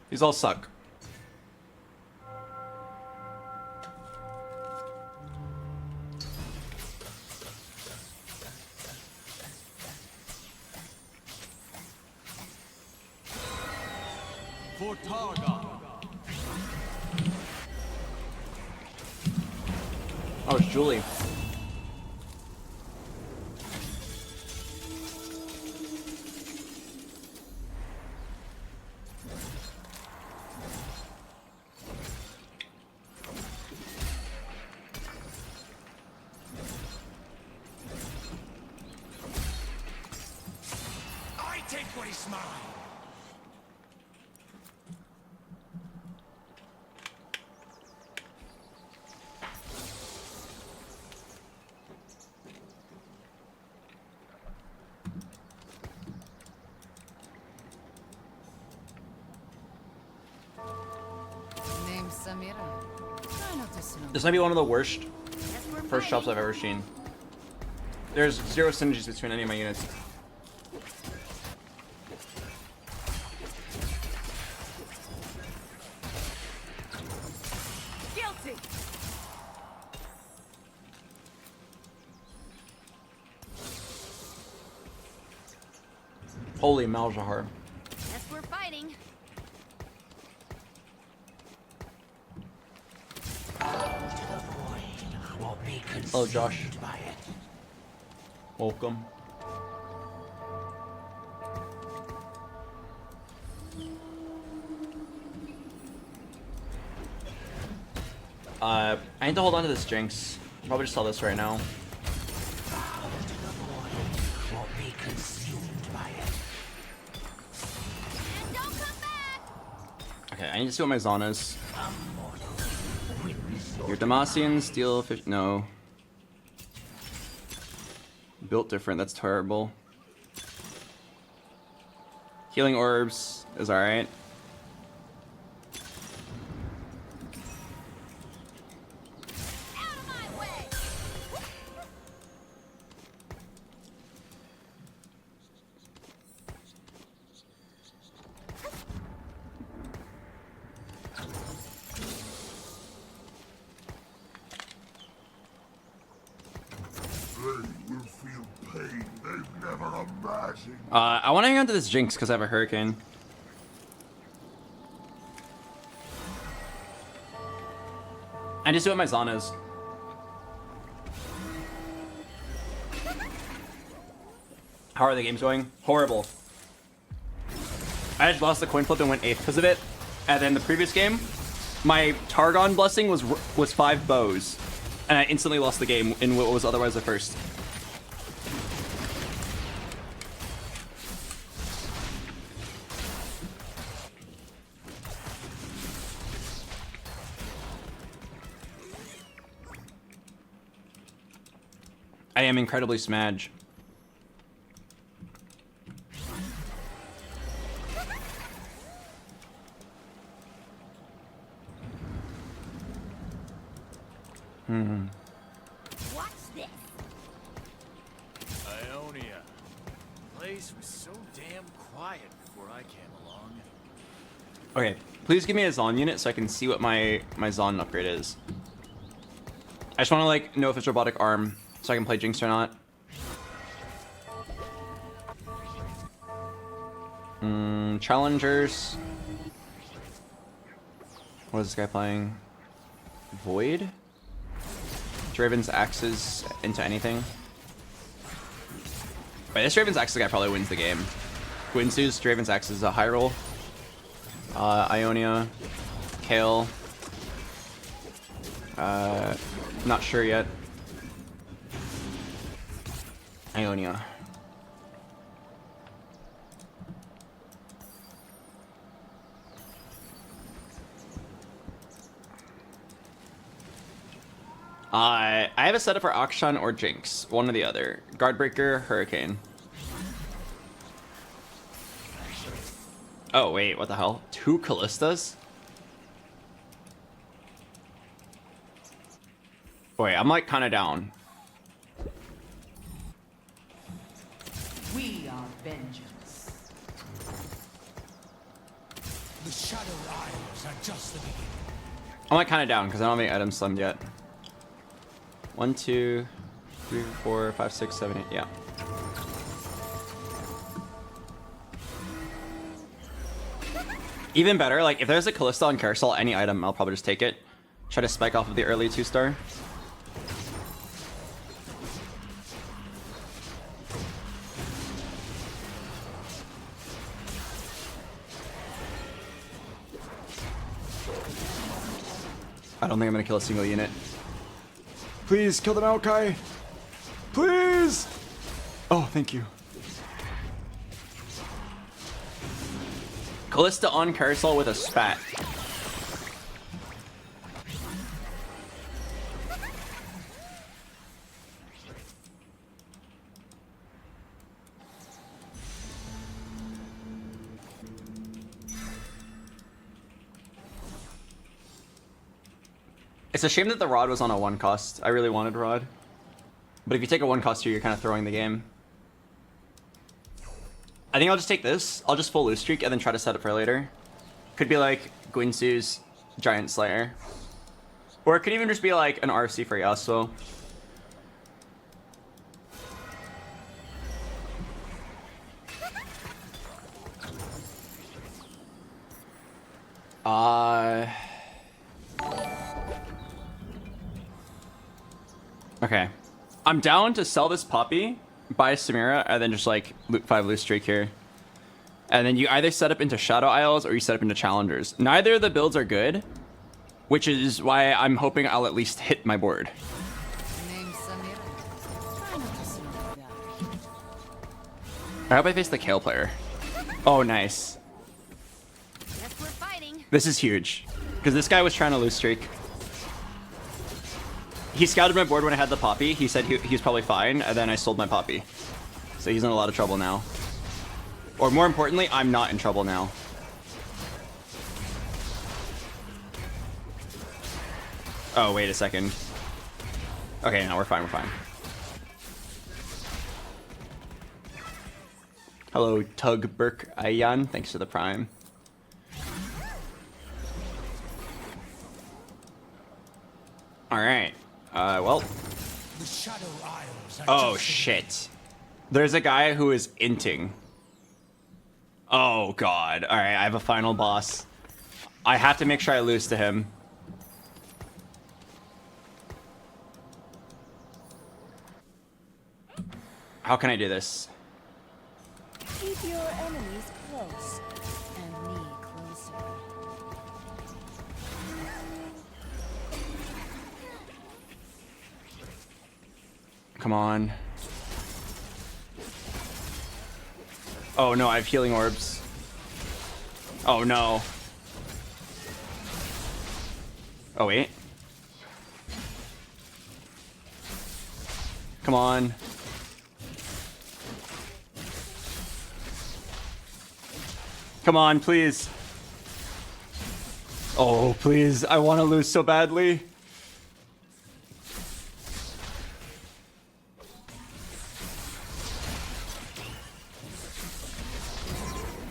These all suck. For Targon. Oh, it's Julie. mine. Name's Samira. Try not to snooze. This might be one of the worst first shops I've ever seen. There's zero synergies between any of my units. Guilty. Holy Malzahar. Guess we're fighting. Hello, Josh. Welcome. I need to hold on to this Jinx. I'll probably just sell this right now. Okay, I need to see what my Zon is. Your Demacian, Steel, Fish. No. Built different, that's terrible. Healing Orbs is alright. I want to hang on to this Jinx because I have a Hurricane. I just see what my Zon is. How are the games going? Horrible. I just lost the coin flip and went 8th because of it. And then the previous game, my Targon blessing was 5 bows. And I instantly lost the game in what was otherwise the first. I am incredibly smudge. Watch this. Ionia. The place was so damn quiet before I came along. Okay, please give me a Zon unit so I can see what my Zon upgrade is. I just want to like know if it's robotic arm so I can play Jinx or not. Challengers. What is this guy playing? Void? Draven's Axes into anything. Wait, this Draven's Axes guy probably wins the game. Gwynsu's Draven's Axes is a high roll. Ionia. Kale. Not sure yet. Ionia. I have a setup for Akshan or Jinx, one or the other. Guardbreaker, Hurricane. Oh wait, what the hell? 2 Callistas? Wait, I'm like kind of down. We are vengeance. The Shadow Isles are just the beginning. I'm like kind of down because I don't have any items summed yet. 1, 2, 3, 4, 5, 6, 7, 8. Yeah. Even better, like if there's a Callista on Carousel, any item, I'll probably just take it. Try to spike off of the early 2-star. I don't think I'm gonna kill a single unit. Please kill the Maokai. Please. Oh, thank you. Callista on carousel with a spat. It's a shame that the rod was on a 1 cost. I really wanted rod. But if you take a 1 cost here, you're kind of throwing the game. I think I'll just take this. I'll just full loose streak and then try to set it for later. Could be like Guinsu's Giant Slayer. Or it could even just be like an RC for Yasuo. Okay. I'm down to sell this Poppy, buy Samira, and then just like 5 loose streak here. And then you either set up into Shadow Isles or you set up into Challengers. Neither of the builds are good, which is why I'm hoping I'll at least hit my board. I hope I face the Kale player. Oh, nice. Guess we're fighting. This is huge. Because this guy was trying to lose streak. He scouted my board when I had the Poppy. He said he's probably fine, and then I sold my Poppy. So he's in a lot of trouble now. Or more importantly, I'm not in trouble now. Oh, wait a second. Okay, no, we're fine, we're fine. Hello, Tug Burke Ayan. Thanks for the prime. Alright. Well. Oh, shit. There's a guy who is inting. Oh, God. Alright, I have a final boss. I have to make sure I lose to him. How can I do this? Keep your enemies close, and me closer. Come on. Oh no, I have healing orbs. Oh no. Oh wait. Come on. Come on, please. Oh, please. I want to lose so badly.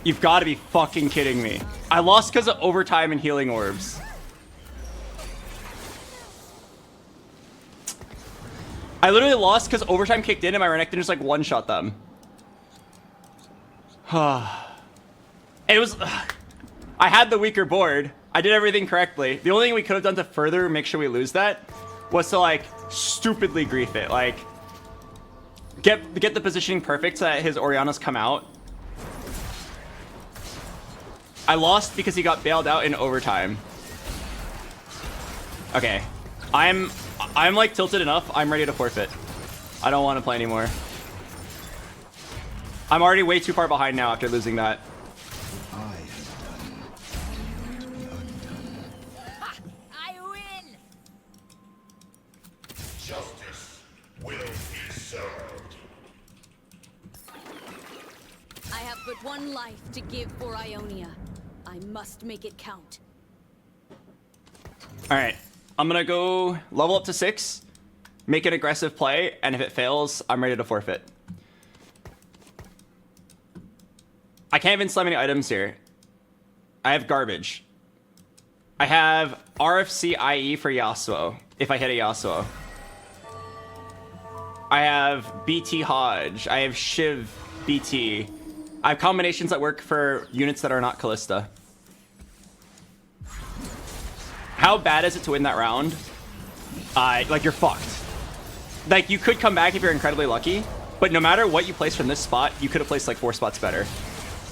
You've got to be fucking kidding me. I lost because of overtime and healing orbs. I literally lost because overtime kicked in and my Renekton just like one-shot them. It was... I had the weaker board. I did everything correctly. The only thing we could have done to further make sure we lose that was to like stupidly grief it. Like get the positioning perfect so that his Oriannas come out. I lost because he got bailed out in overtime. Okay. I'm like tilted enough. I'm ready to forfeit. I don't want to play anymore. I'm already way too far behind now after losing that. I win. Justice will be served. I have but one life to give for Ionia. I must make it count. All right. I'm going to go level up to 6, make an aggressive play, and if it fails, I'm ready to forfeit. I can't even slam any items here. I have garbage. I have RFC IE for Yasuo, if I hit a Yasuo. I have BT Hodge. I have Shiv BT. I have combinations that work for units that are not Callista. How bad is it to win that round? Like, you're fucked. Like, you could come back if you're incredibly lucky, but no matter what you place from this spot, you could have placed like 4 spots better.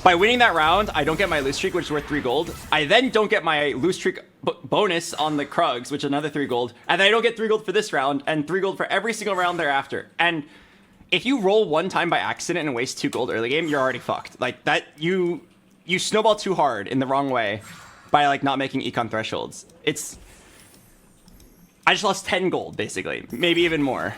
By winning that round, I don't get my loose streak, which is worth 3 gold. I then don't get my loose streak bonus on the Krugs, which is another 3 gold. And then I don't get 3 gold for this round, and 3 gold for every single round thereafter. And if you roll 1 time by accident and waste 2 gold early game, you're already fucked. Like, that, you you snowball too hard in the wrong way by like not making econ thresholds. I just lost 10 gold basically, maybe even more.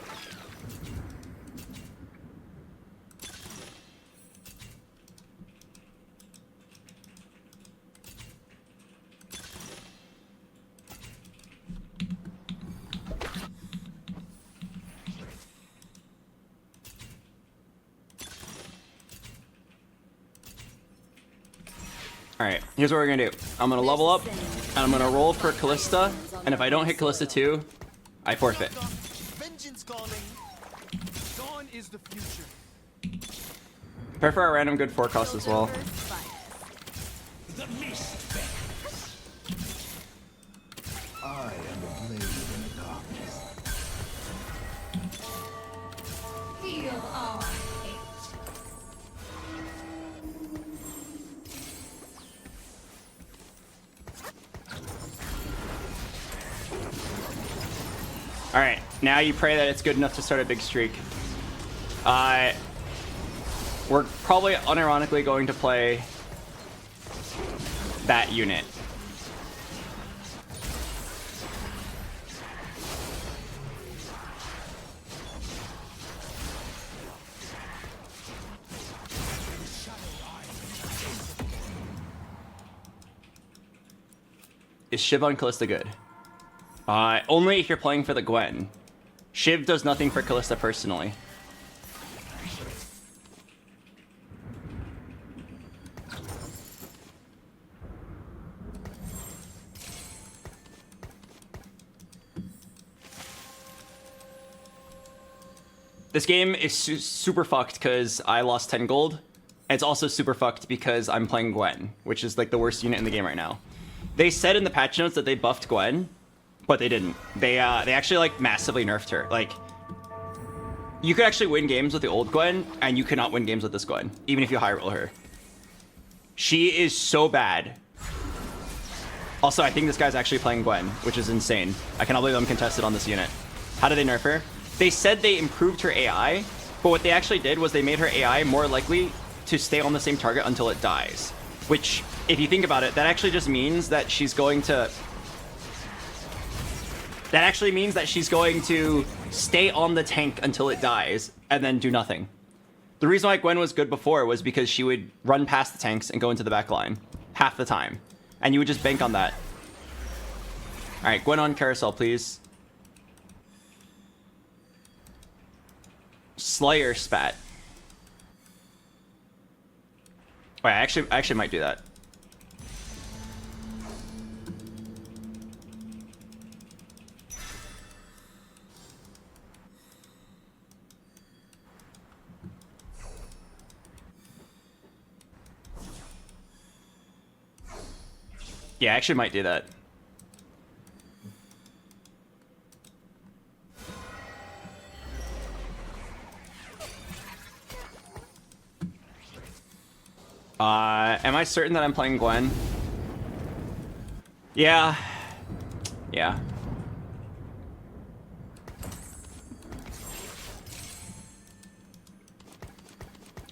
Alright, here's what we're gonna do. I'm gonna level up, and I'm gonna roll for Callista, and if I don't hit Callista 2, I forfeit. Vengeance calling. Dawn is the future. Prepare for a random good forecast as well. The mist beckons. I am a blaze in the darkness. Feel our hate. Alright, now you pray that it's good enough to start a big streak. We're probably unironically going to play that unit. Is Shiv on Callista good? Only if you're playing for the Gwen. Shiv does nothing for Callista personally. This game is super fucked because I lost 10 gold. And it's also super fucked because I'm playing Gwen, which is like the worst unit in the game right now. They said in the patch notes that they buffed Gwen, but they didn't. They actually like massively nerfed her. Like, you could actually win games with the old Gwen, and you cannot win games with this Gwen, even if you high roll her. She is so bad. Also, I think this guy's actually playing Gwen, which is insane. I cannot believe I'm contested on this unit. How did they nerf her? They said they improved her AI, but what they actually did was they made her AI more likely to stay on the same target until it dies. Which, if you think about it, that actually just means that she's going to... That actually means that she's going to stay on the tank until it dies, and then do nothing. The reason why Gwen was good before was because she would run past the tanks and go into the back line half the time. And you would just bank on that. Alright, Gwen on carousel, please. Slayer spat. Wait, I actually might do that. Yeah, I actually might do that. Am I certain that I'm playing Gwen? Yeah. Yeah.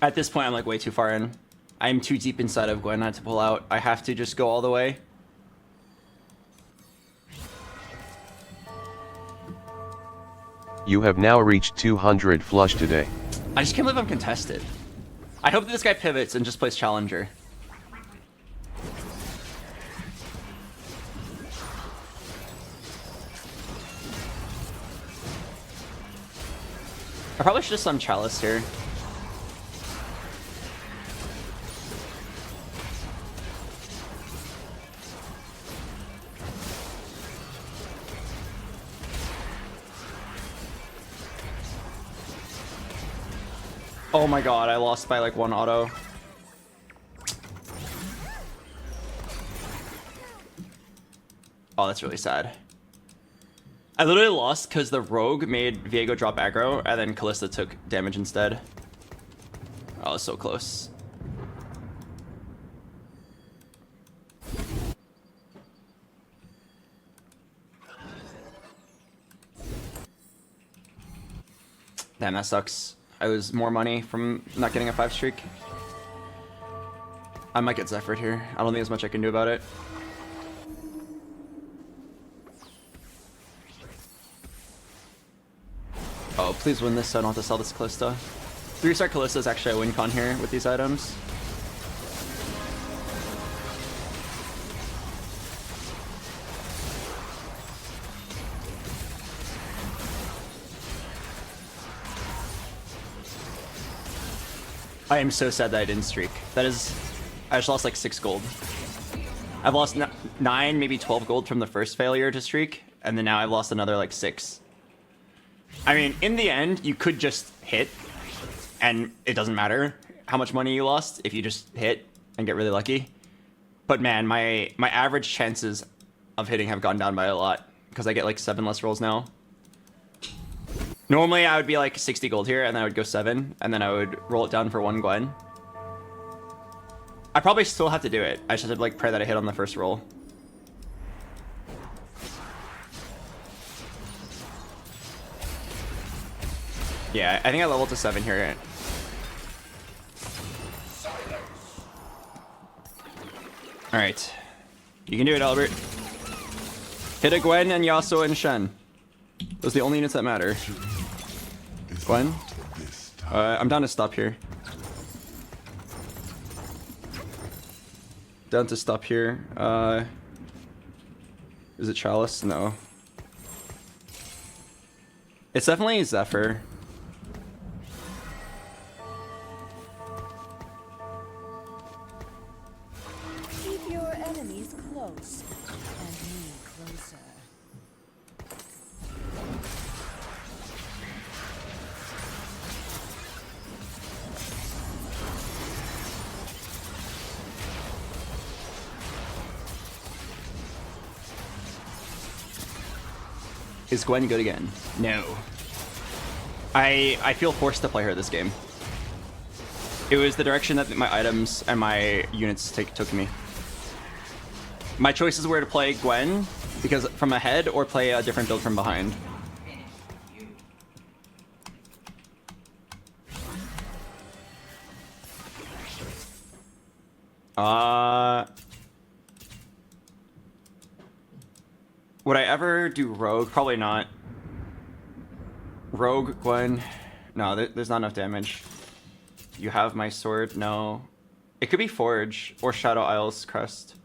At this point, I'm like way too far in. I'm too deep inside of Gwen not to pull out. I have to just go all the way. You have now reached 200 flush today. I just can't believe I'm contested. I hope that this guy pivots and just plays Challenger. I probably should have summoned Chalice here. Oh my god, I lost by like one auto. Oh, that's really sad. I literally lost because the rogue made Viego drop aggro, and then Callista took damage instead. Oh, so close. Damn, that sucks. I lose more money from not getting a 5 streak. I might get Zephyred here. I don't think there's much I can do about it. Oh, please win this so I don't have to sell this Callista. 3-star Callista is actually a win con here with these items. I am so sad that I didn't streak. That is... I just lost like 6 gold. I've lost 9, maybe 12 gold from the first failure to streak, and then now I've lost another like 6. I mean, in the end, you could just hit, and it doesn't matter how much money you lost if you just hit and get really lucky. But man, my average chances of hitting have gone down by a lot, because I get like 7 less rolls now. Normally, I would be like 60 gold here, and then I would go 7, and then I would roll it down for 1 Gwen. I probably still have to do it. I just have to like pray that I hit on the first roll. Yeah, I think I leveled to 7 here. Alright. You can do it, Albert. Hit a Gwen and Yasuo and Shen. Those are the only units that matter. Gwen? I'm down to stop here. Down to stop here. Is it Chalice? No. It's definitely Zephyr. Keep your enemies close, and me closer. Is Gwen good again? No. I feel forced to play her this game. It was the direction that my items and my units took me. My choices were to play Gwen because from ahead or play a different build from behind. Would I ever do Rogue? Probably not. Rogue, Gwen. No, there's not enough damage. You have my sword? No. It could be Forge or Shadow Isles Crest.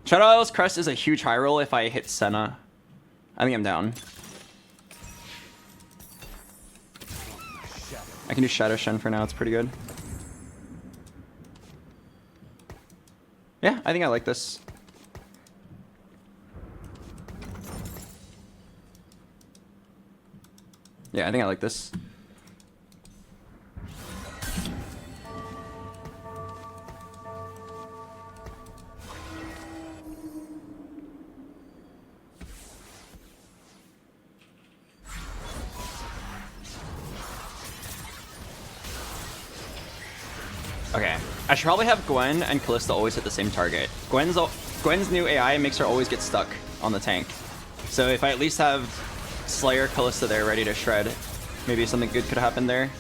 Shadow Isles Crest is a huge high roll if I hit Senna. I think I'm down. I can do Shadow Shen for now, it's pretty good. Yeah, I think I like this. Yeah, I think I like this. Okay, I should probably have Gwen and Callista always hit the same target. Gwen's new AI makes her always get stuck on the tank. So if I at least have Slayer, Callista there ready to shred, maybe something good could happen there.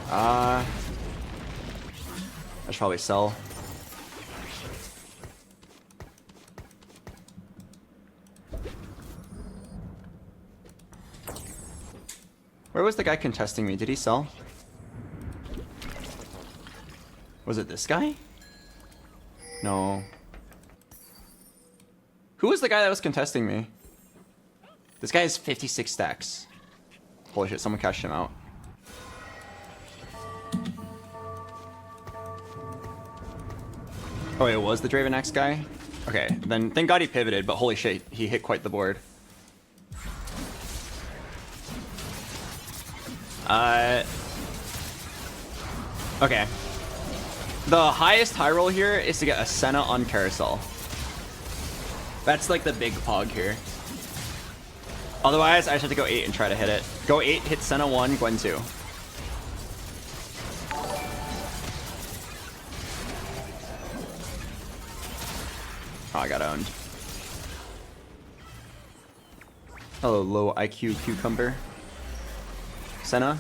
I should probably sell. Where was the guy contesting me? Did he sell? Was it this guy? No. Who was the guy that was contesting me? This guy has 56 stacks. Holy shit, someone cashed him out. Oh, it was the Draven Axe guy? Okay, then thank God he pivoted, but holy shit, he hit quite the board. Okay. The highest high roll here is to get a Senna on Carousel. That's like the big pog here. Otherwise, I just have to go 8 and try to hit it. Go 8, hit Senna 1, Gwen 2. Oh, I got owned. Hello, low IQ cucumber. Senna?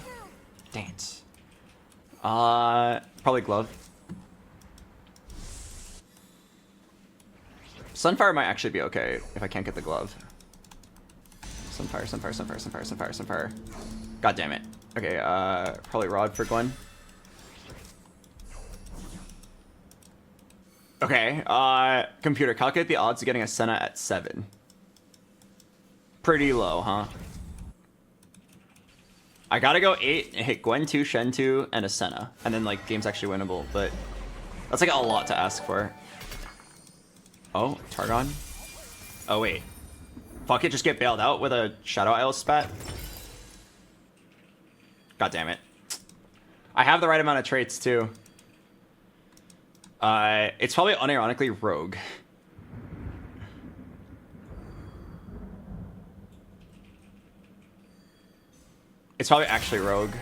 Dang it. Probably glove. Sunfire might actually be okay if I can't get the glove. Sunfire. God damn it. Okay, probably Rod for Gwen. Okay, computer, calculate the odds of getting a Senna at 7. Pretty low, huh? I gotta go 8 and hit Gwen 2, Shen 2, and a Senna. And then, like, game's actually winnable, but that's, like, a lot to ask for. Oh, Targon? Oh, wait. Fuck it, just get bailed out with a Shadow Isle spat? God damn it. I have the right amount of traits, too. It's probably unironically Rogue. It's probably actually Rogue.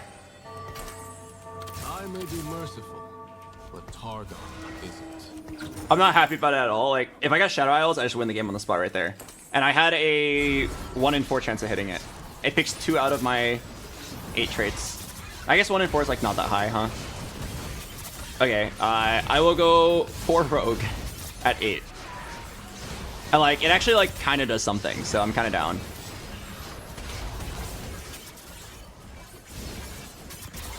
I may be merciful, but Targon isn't. I'm not happy about it at all. Like, if I got Shadow Isles, I just win the game on the spot right there. And I had a 1 in 4 chance of hitting it. It picks 2 out of my 8 traits. I guess 1 in 4 is like not that high, huh? Okay, I will go for Rogue at 8. And like, it actually like kind of does something, so I'm kind of down.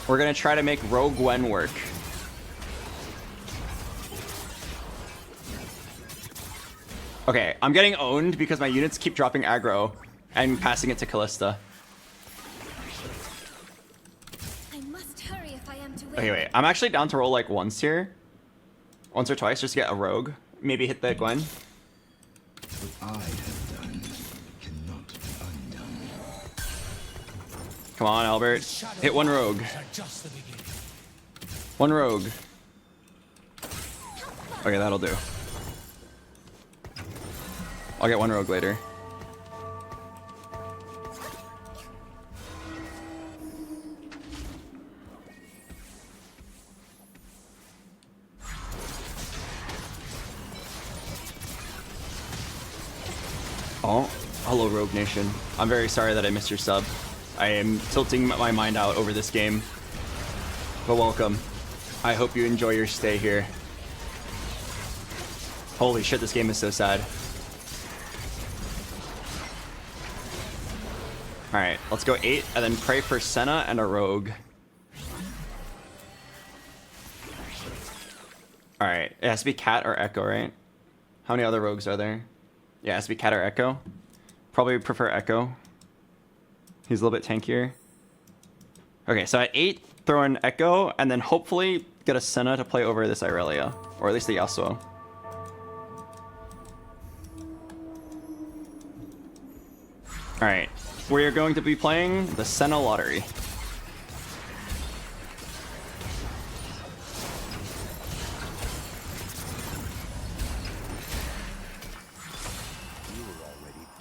We're gonna try to make Rogue Gwen work. Okay, I'm getting owned because my units keep dropping aggro and passing it to Callista. I must hurry if I am to win. Okay, wait. I'm actually down to roll like once here. Once or twice just to get a rogue. Maybe hit the Gwen. What I have done cannot be undone. Come on, Albert. Hit one rogue. One rogue. Okay, that'll do. I'll get one rogue later. Oh, hello Rogue Nation. I'm very sorry that I missed your sub. I am tilting my mind out over this game. But welcome. I hope you enjoy your stay here. Holy shit, this game is so sad. Alright, let's go 8 and then pray for Senna and a rogue. Alright, it has to be Cat or Echo, right? How many other rogues are there? Yeah, it has to be Cat or Echo. Probably prefer Echo. He's a little bit tankier. Okay, so at 8, throw in Echo, and then hopefully get a Senna to play over this Irelia. Or at least the Yasuo. Alright, we are going to be playing the Senna Lottery.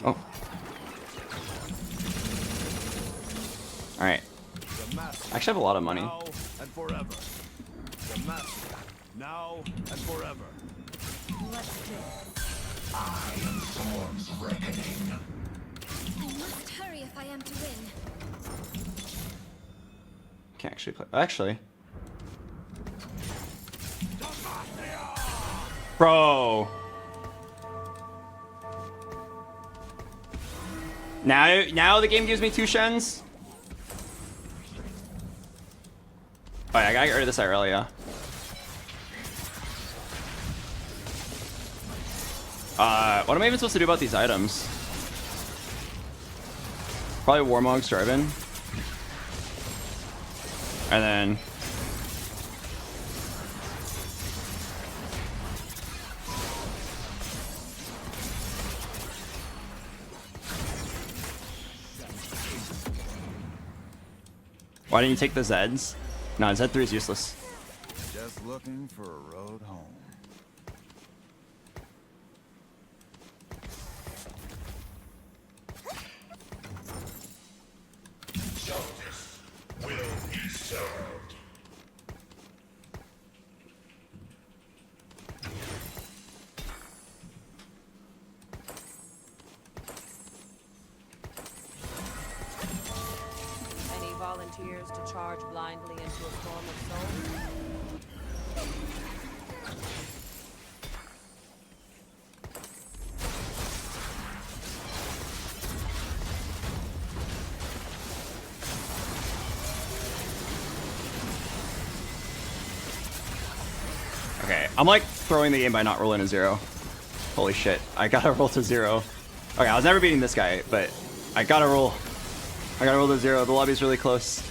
Oh. Alright. I actually have a lot of money. Now and forever. The master. Now and forever. Let's do it. I am Storm's reckoning. I must hurry if I am to win. Can't actually play. Actually. Bro. Now the game gives me 2 Shens. Oh yeah, I gotta get rid of this Irelia. What am I even supposed to do about these items? Probably Warmog's Jarvan. And then... Why didn't you take the Zeds? No, Z3 is useless. Just looking for a road home. Justice will be served. wishes to charge blindly into a storm of souls? Okay, I'm like throwing the game by not rolling a 0. Holy shit, I gotta roll to 0. Okay, I was never beating this guy, but I gotta roll. I gotta roll to 0. The lobby's really close.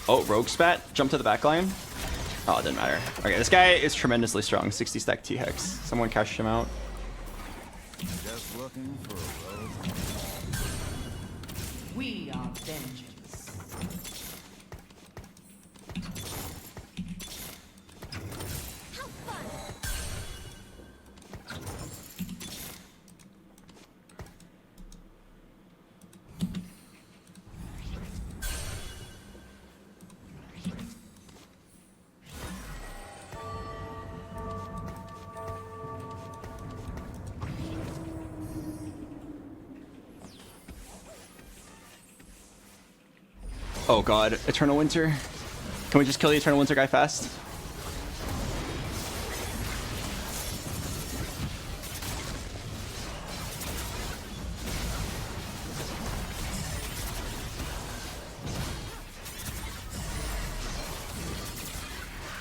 Oh, Rogue Spat. Jump to the back line. Oh, it didn't matter. Okay, this guy is tremendously strong. 60 stack T-Hex. Someone cashed him out. Just looking for a road. We are vengeance. Oh god, Eternal Winter. Can we just kill the Eternal Winter guy fast?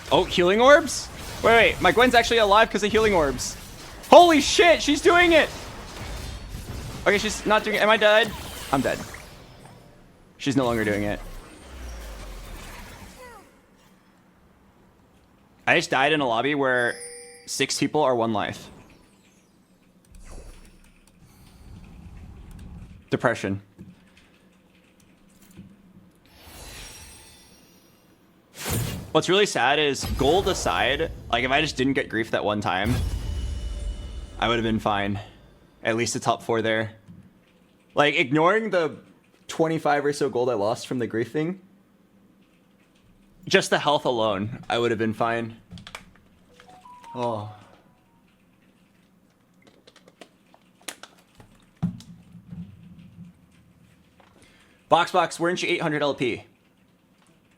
Oh, healing orbs? Wait, my Gwen's actually alive because of healing orbs. Holy shit, she's doing it! Okay, she's not doing it. Am I dead? I'm dead. She's no longer doing it. I just died in a lobby where 6 people are 1 life. Depression. What's really sad is, gold aside, like if I just didn't get grief that one time, I would have been fine. At least the top 4 there. Like, ignoring the 25 or so gold I lost from the grief thing, just the health alone, I would have been fine. Oh. BoxBox, weren't you 800 LP?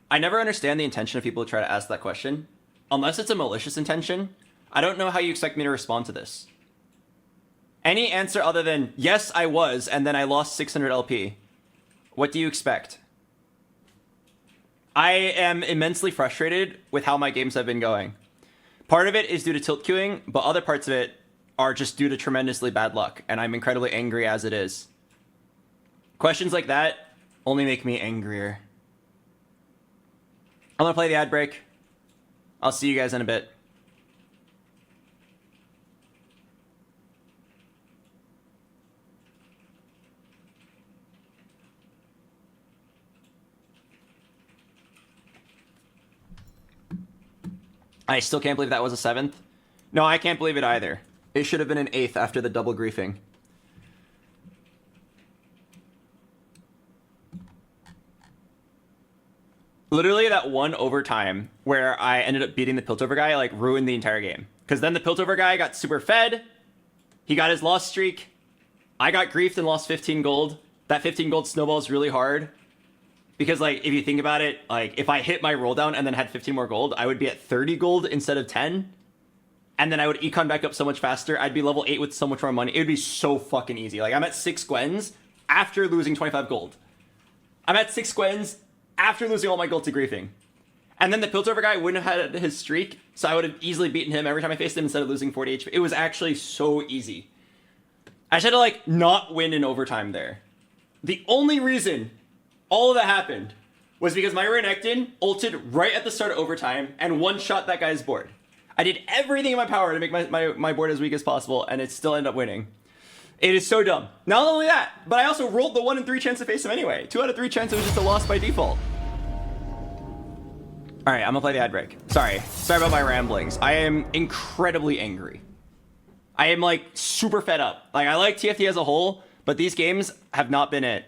I never understand the intention of people who try to ask that question. Unless it's a malicious intention, I don't know how you expect me to respond to this. Any answer other than, yes, I was, and then I lost 600 LP. What do you expect? I am immensely frustrated with how my games have been going. Part of it is due to tilt queuing, but other parts of it are just due to tremendously bad luck, and I'm incredibly angry as it is. Questions like that only make me angrier. I'm gonna play the ad break. I'll see you guys in a bit. I still can't believe that was a 7th. No, I can't believe it either. It should have been an 8th after the double griefing. Literally that one overtime where I ended up beating the Piltover guy, like, ruined the entire game. Because then the Piltover guy got super fed. He got his loss streak. I got griefed and lost 15 gold. That 15 gold snowballs really hard. Because, like, if you think about it, like, if I hit my roll down and then had 15 more gold, I would be at 30 gold instead of 10. And then I would econ back up so much faster. I'd be level 8 with so much more money. It would be so fucking easy. Like, I'm at 6 Gwens after losing 25 gold. I'm at 6 Gwens after losing all my gold to griefing. And then the Piltover guy wouldn't have had his streak, so I would have easily beaten him every time I faced him instead of losing 40 HP. It was actually so easy. I just had to, like, not win in overtime there. The only reason all of that happened was because my Renekton ulted right at the start of overtime and one-shot that guy's board. I did everything in my power to make my board as weak as possible, and it still ended up winning. It is so dumb. Not only that, but I also rolled the 1 in 3 chance to face him anyway. 2 out of 3 chance it was just a loss by default. All right, I'm gonna play the ad break. Sorry about my ramblings. I am incredibly angry. I am, like, super fed up. Like, I like TFT as a whole, but these games have not been it.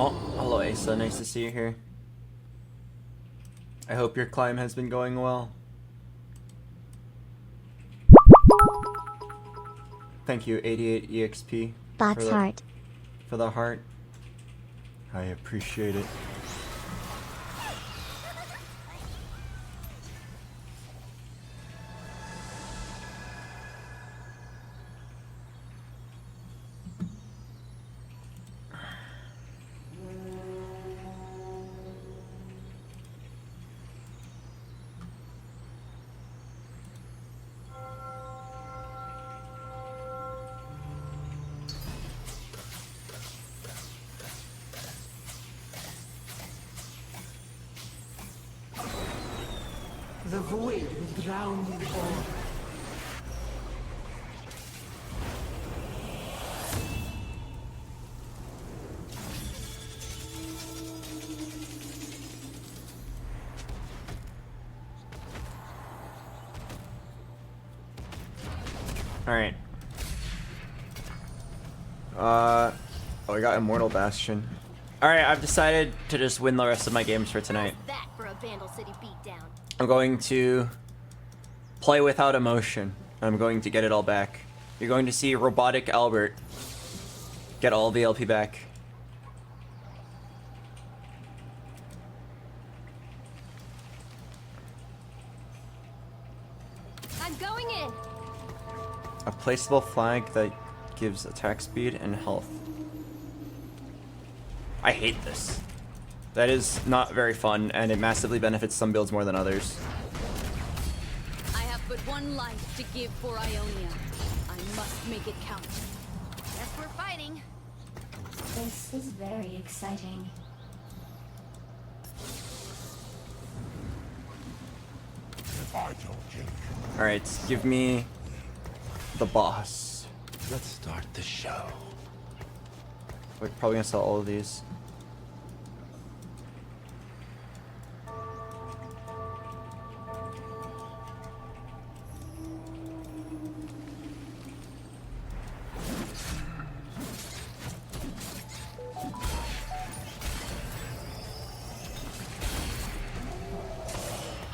Oh, hello Asa, nice to see you here. I hope your climb has been going well. Thank you, 88 EXP. Box heart. For the heart. I appreciate it. The void will drown you all. Alright. Oh, I got Immortal Bastion. Alright, I've decided to just win the rest of my games for tonight. That for a Vandal City beatdown. I'm going to play without emotion. I'm going to get it all back. You're going to see Robotic Albert get all the LP back. I'm going in. A placeable flag that gives attack speed and health. I hate this. That is not very fun, and it massively benefits some builds more than others. I have but one life to give for Ionia. I must make it count. Guess we're fighting. This is very exciting. If I don't kill you, Alright, give me the boss. Let's start the show. We're probably gonna sell all of these.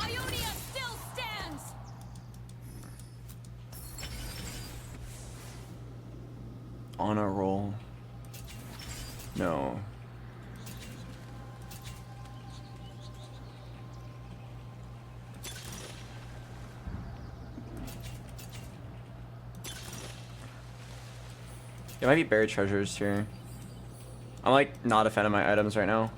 Ionia still stands! On a roll. No. There might be buried treasures here. I'm like not a fan of my items right now.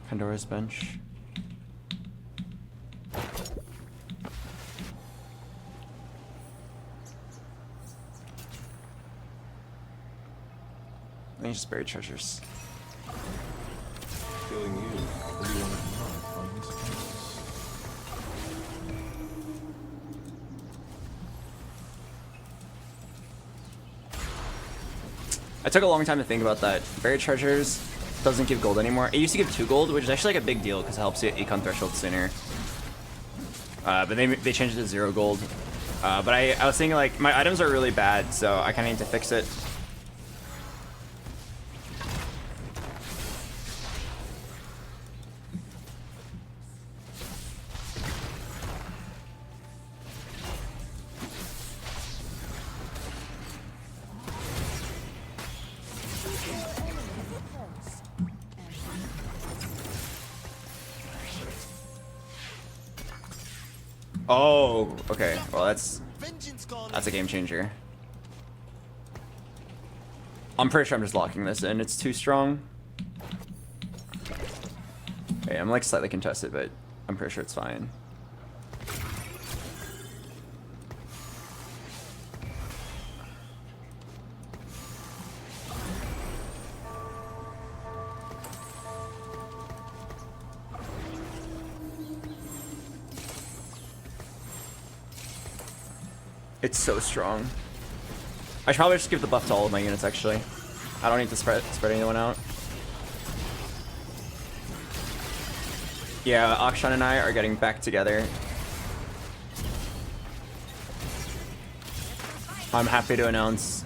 Pandora's bench. I need just buried treasures. Killing you. What do you want to know? Find this place. I took a long time to think about that. Buried treasures doesn't give gold anymore. It used to give 2 gold, which is actually like a big deal because it helps you get econ threshold sooner. But they changed it to 0 gold. But I was thinking like my items are really bad, so I kind of need to fix it. Oh, okay. Well, that's a game changer. I'm pretty sure I'm just locking this in. It's too strong. Okay, I'm like slightly contested, but I'm pretty sure it's fine. It's so strong. I should probably just give the buff to all of my units, actually. I don't need to spread anyone out. Yeah, Akshan and I are getting back together. I'm happy to announce.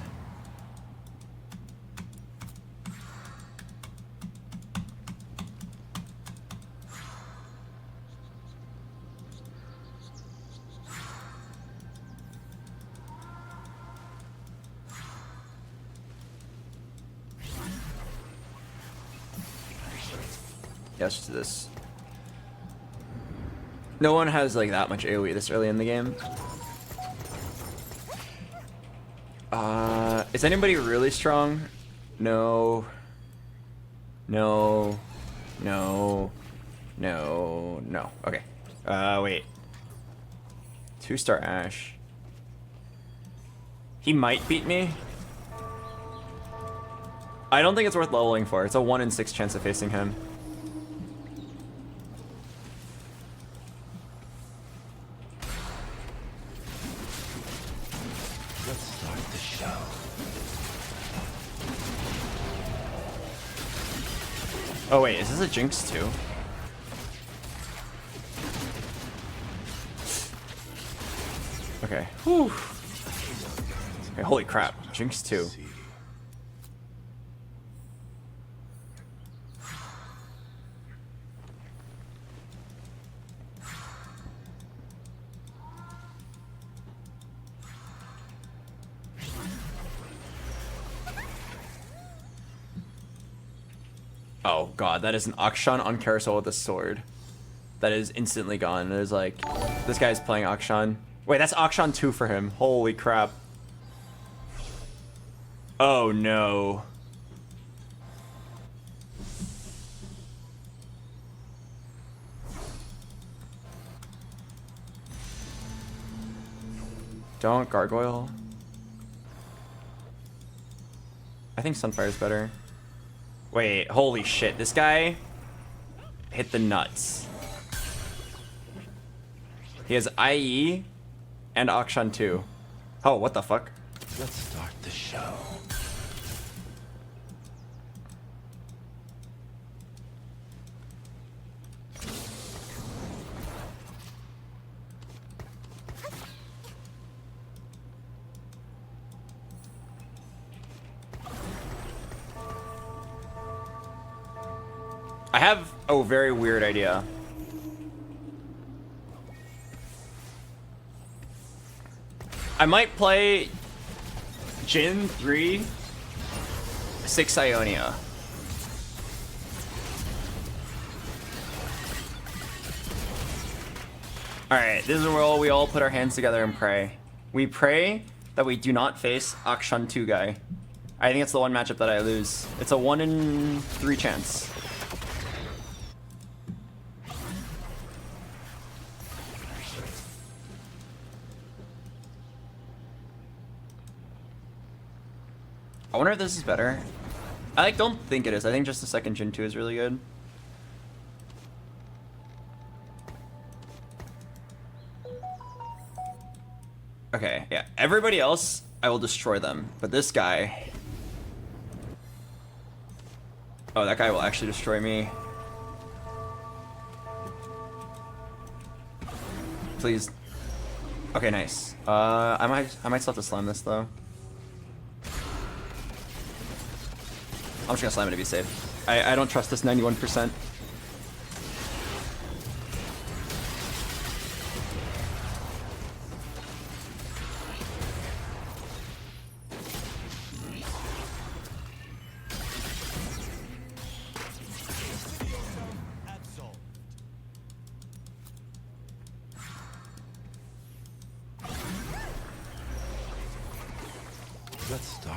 Yeah, let's just do this. No one has like that much AoE this early in the game. Is anybody really strong? No. No. No. No. No. Okay. Wait. 2-star Ash. He might beat me. I don't think it's worth leveling for. It's a 1 in 6 chance of facing him. Oh wait, is this a Jinx too? Okay. Whew. Okay, holy crap. Jinx 2. Oh god, that is an Akshan on Carousel with a sword. That is instantly gone. It is like, this guy's playing Akshan. Wait, that's Akshan 2 for him. Holy crap. Oh no. Don't gargoyle. I think Sunfire's better. Wait, holy shit, this guy hit the nuts. He has IE and Akshan 2. Oh, what the fuck? Let's start the show. I have a very weird idea. I might play Jin 3, 6 Ionia. Alright, this is where we all put our hands together and pray. We pray that we do not face Akshan 2 guy. I think it's the one matchup that I lose. It's a 1 in 3 chance. I wonder if this is better. I don't think it is. I think just the second Jin 2 is really good. Okay, yeah. Everybody else, I will destroy them. But this guy... Oh, that guy will actually destroy me. Please. Okay, nice. I might still have to slam this though. I'm just gonna slam it to be safe. I don't trust this 91%.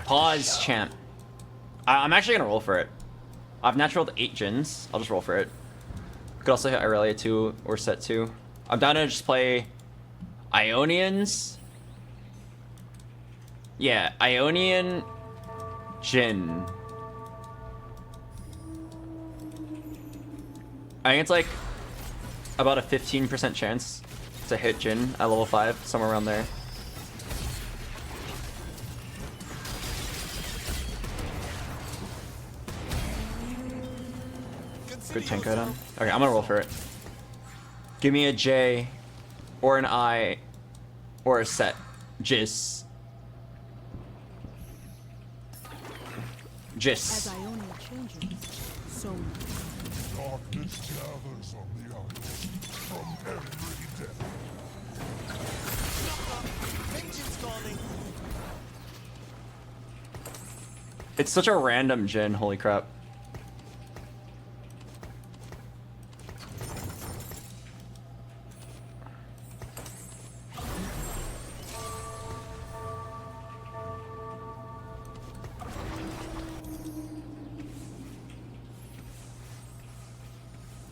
Pause, champ. I'm actually gonna roll for it. I've naturaled 8 Jins. I'll just roll for it. Could also hit Irelia 2 or Set 2. I'm down to just play Ionians. Yeah, Ionian Jin. I think it's like about a 15% chance to hit Jin at level 5, somewhere around there. Good tank item. Okay, I'm gonna roll for it. Give me a J, or an I, or a set. Jizz. As Jizz. Ionia changes, so Darkness gathers on the island from every depth. Vengeance calling. It's such a random Jhin, holy crap.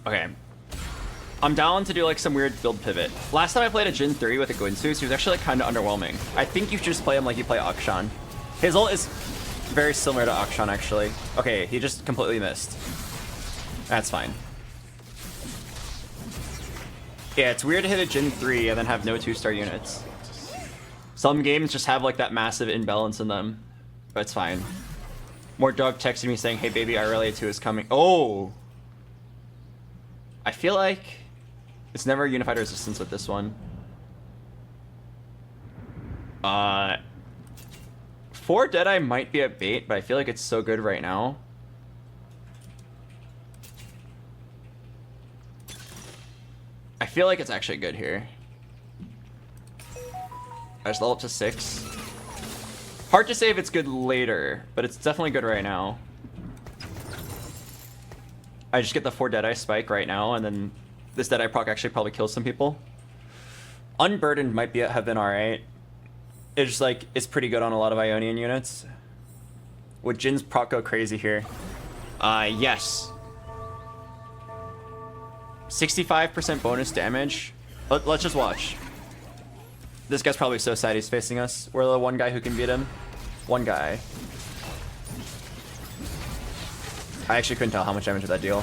Okay. I'm down to do like some weird build pivot. Last time I played a Jhin 3 with a Guinsooth, he was actually like kind of underwhelming. I think you should just play him like you play Akshan. His ult is very similar to Akshan actually. Okay, he just completely missed. That's fine. Yeah, it's weird to hit a Jhin 3 and then have no 2-star units. Some games just have like that massive imbalance in them. But it's fine. More dog texting me saying, hey baby, I relate to is coming. Oh! I feel like it's never unified resistance with this one. 4 Deadeye might be a bait, but I feel like it's so good right now. I feel like it's actually good here. I just level up to 6. Hard to say if it's good later, but it's definitely good right now. I just get the 4 Deadeye spike right now, and then this Deadeye proc actually probably kills some people. Unburdened might have been alright. It's just like, it's pretty good on a lot of Ionian units. Would Jin's proc go crazy here? Yes. 65% bonus damage. Let's just watch. This guy's probably so sad he's facing us. We're the one guy who can beat him. One guy. I actually couldn't tell how much damage did that deal.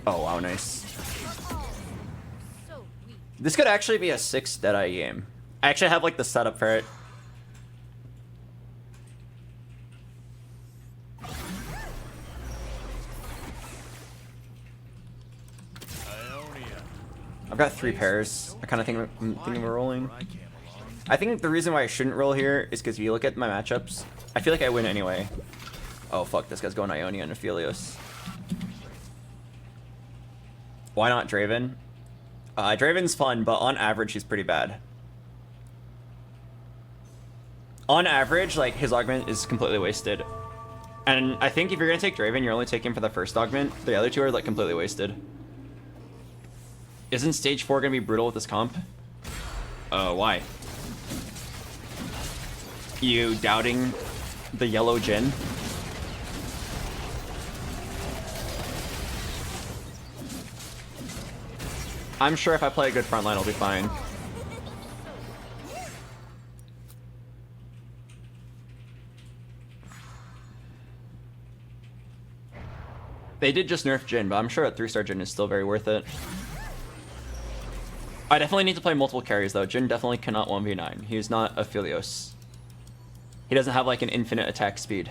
Oh wow, nice. This could actually be a 6 Deadeye game. I actually have like the setup for it. I've got 3 pairs. I kind of think we're rolling. I think the reason why I shouldn't roll here is because if you look at my matchups, I feel like I win anyway. Oh fuck, this guy's going Ionia and Aphelios. Why not Draven? Draven's fun, but on average he's pretty bad. On average, like, his augment is completely wasted. And I think if you're gonna take Draven, you're only taking for the first augment. The other 2 are like completely wasted. Isn't stage 4 gonna be brutal with this comp? Why? You doubting the yellow Jhin? I'm sure if I play a good frontline, I'll be fine. They did just nerf Jhin, but I'm sure a 3-star Jhin is still very worth it. I definitely need to play multiple carries though. Jhin definitely cannot 1v9. He's not Aphelios. He doesn't have like an infinite attack speed.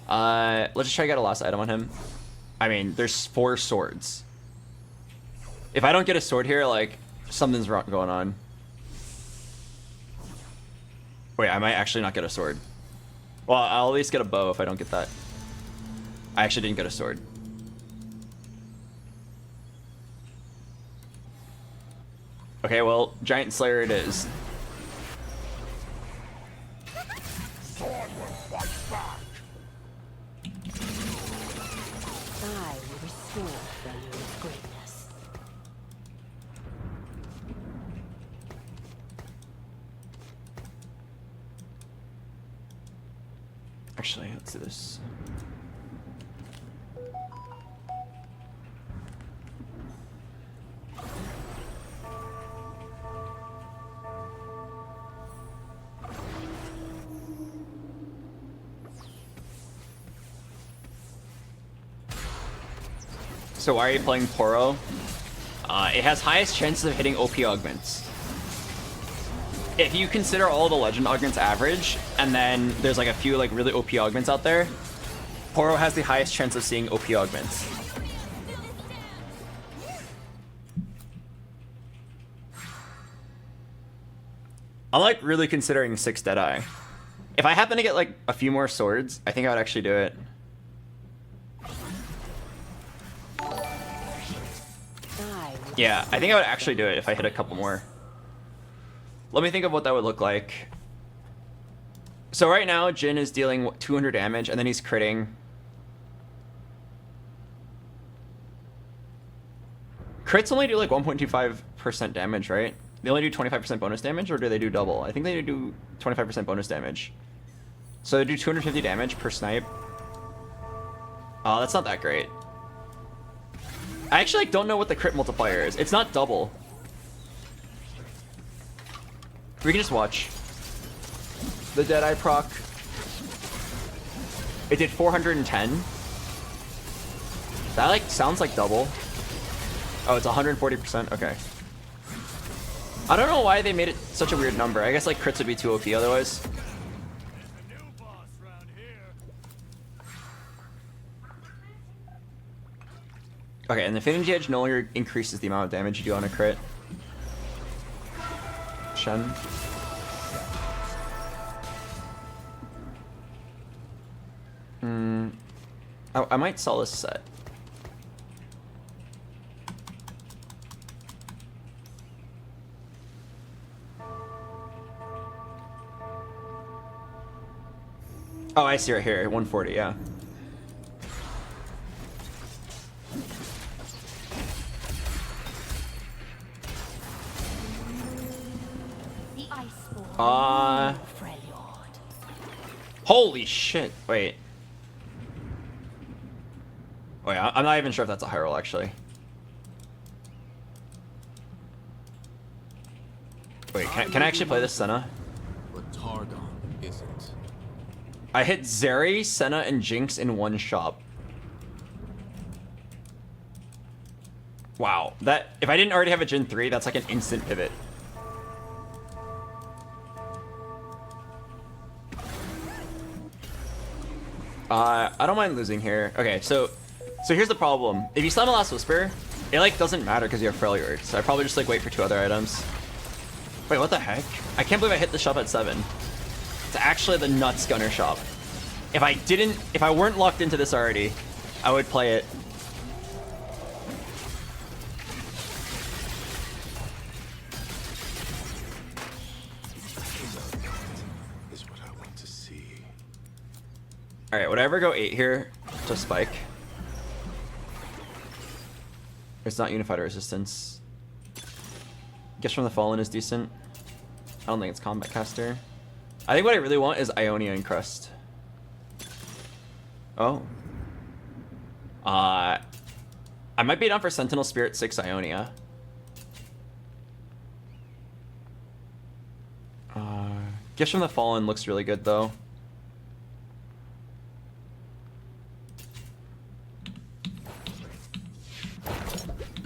Let's just try to get a last item on him. I mean, there's 4 swords. If I don't get a sword here, like, something's wrong going on. Wait, I might actually not get a sword. Well, I'll at least get a bow if I don't get that. I actually didn't get a sword. Okay, well, Giant Slayer it is. Sword will fight back. I will restore Value's greatness. Actually, let's do this. So why are you playing Poro? It has highest chances of hitting OP augments. if you consider all the legend augments average, and then there's like a few like really OP augments out there, Poro has the highest chance of seeing OP augments. I'm like really considering 6 Deadeye. If I happen to get like a few more swords, I think I would actually do it. Yeah, I think I would actually do it if I hit a couple more. Let me think of what that would look like. So right now, Jin is dealing 200 damage, and then he's critting. Crits only do like 1.25% damage, right? They only do 25% bonus damage, or do they do double? I think they do 25% bonus damage. So they do 250 damage per snipe. Oh, that's not that great. I actually like, don't know what the crit multiplier is. It's not double. We can just watch. The Deadeye proc. It did 410. That like sounds like double. Oh, it's 140%. Okay. I don't know why they made it such a weird number. I guess like crits would be too OP otherwise. Okay, and the Affinity Edge no longer increases the amount of damage you do on a crit. Shen. I might sell this set. Oh, I see right here, 140, yeah. Holy shit! Wait. Wait, I'm not even sure if that's a high roll, actually. Wait, can I actually play this Senna? But Targon isn't. I hit Zeri, Senna, and Jinx in one shot. Wow, that if I didn't already have a Jin 3, that's like an instant pivot. I don't mind losing here. Okay, so here's the problem. If you slam a Last Whisper, it like doesn't matter because you have Freljord. So I probably just like wait for 2 other items. Wait, what the heck? I can't believe I hit the shop at 7. It's actually the nuts gunner shop. If I weren't locked into this already, I would play it. Alright, would I ever go 8 here to spike? It's not unified resistance. Guess from the Fallen is decent. I don't think it's Combat Caster. I think what I really want is Ionia and Crust. Oh. I might be down for Sentinel Spirit 6 Ionia. Gifts from the Fallen looks really good though.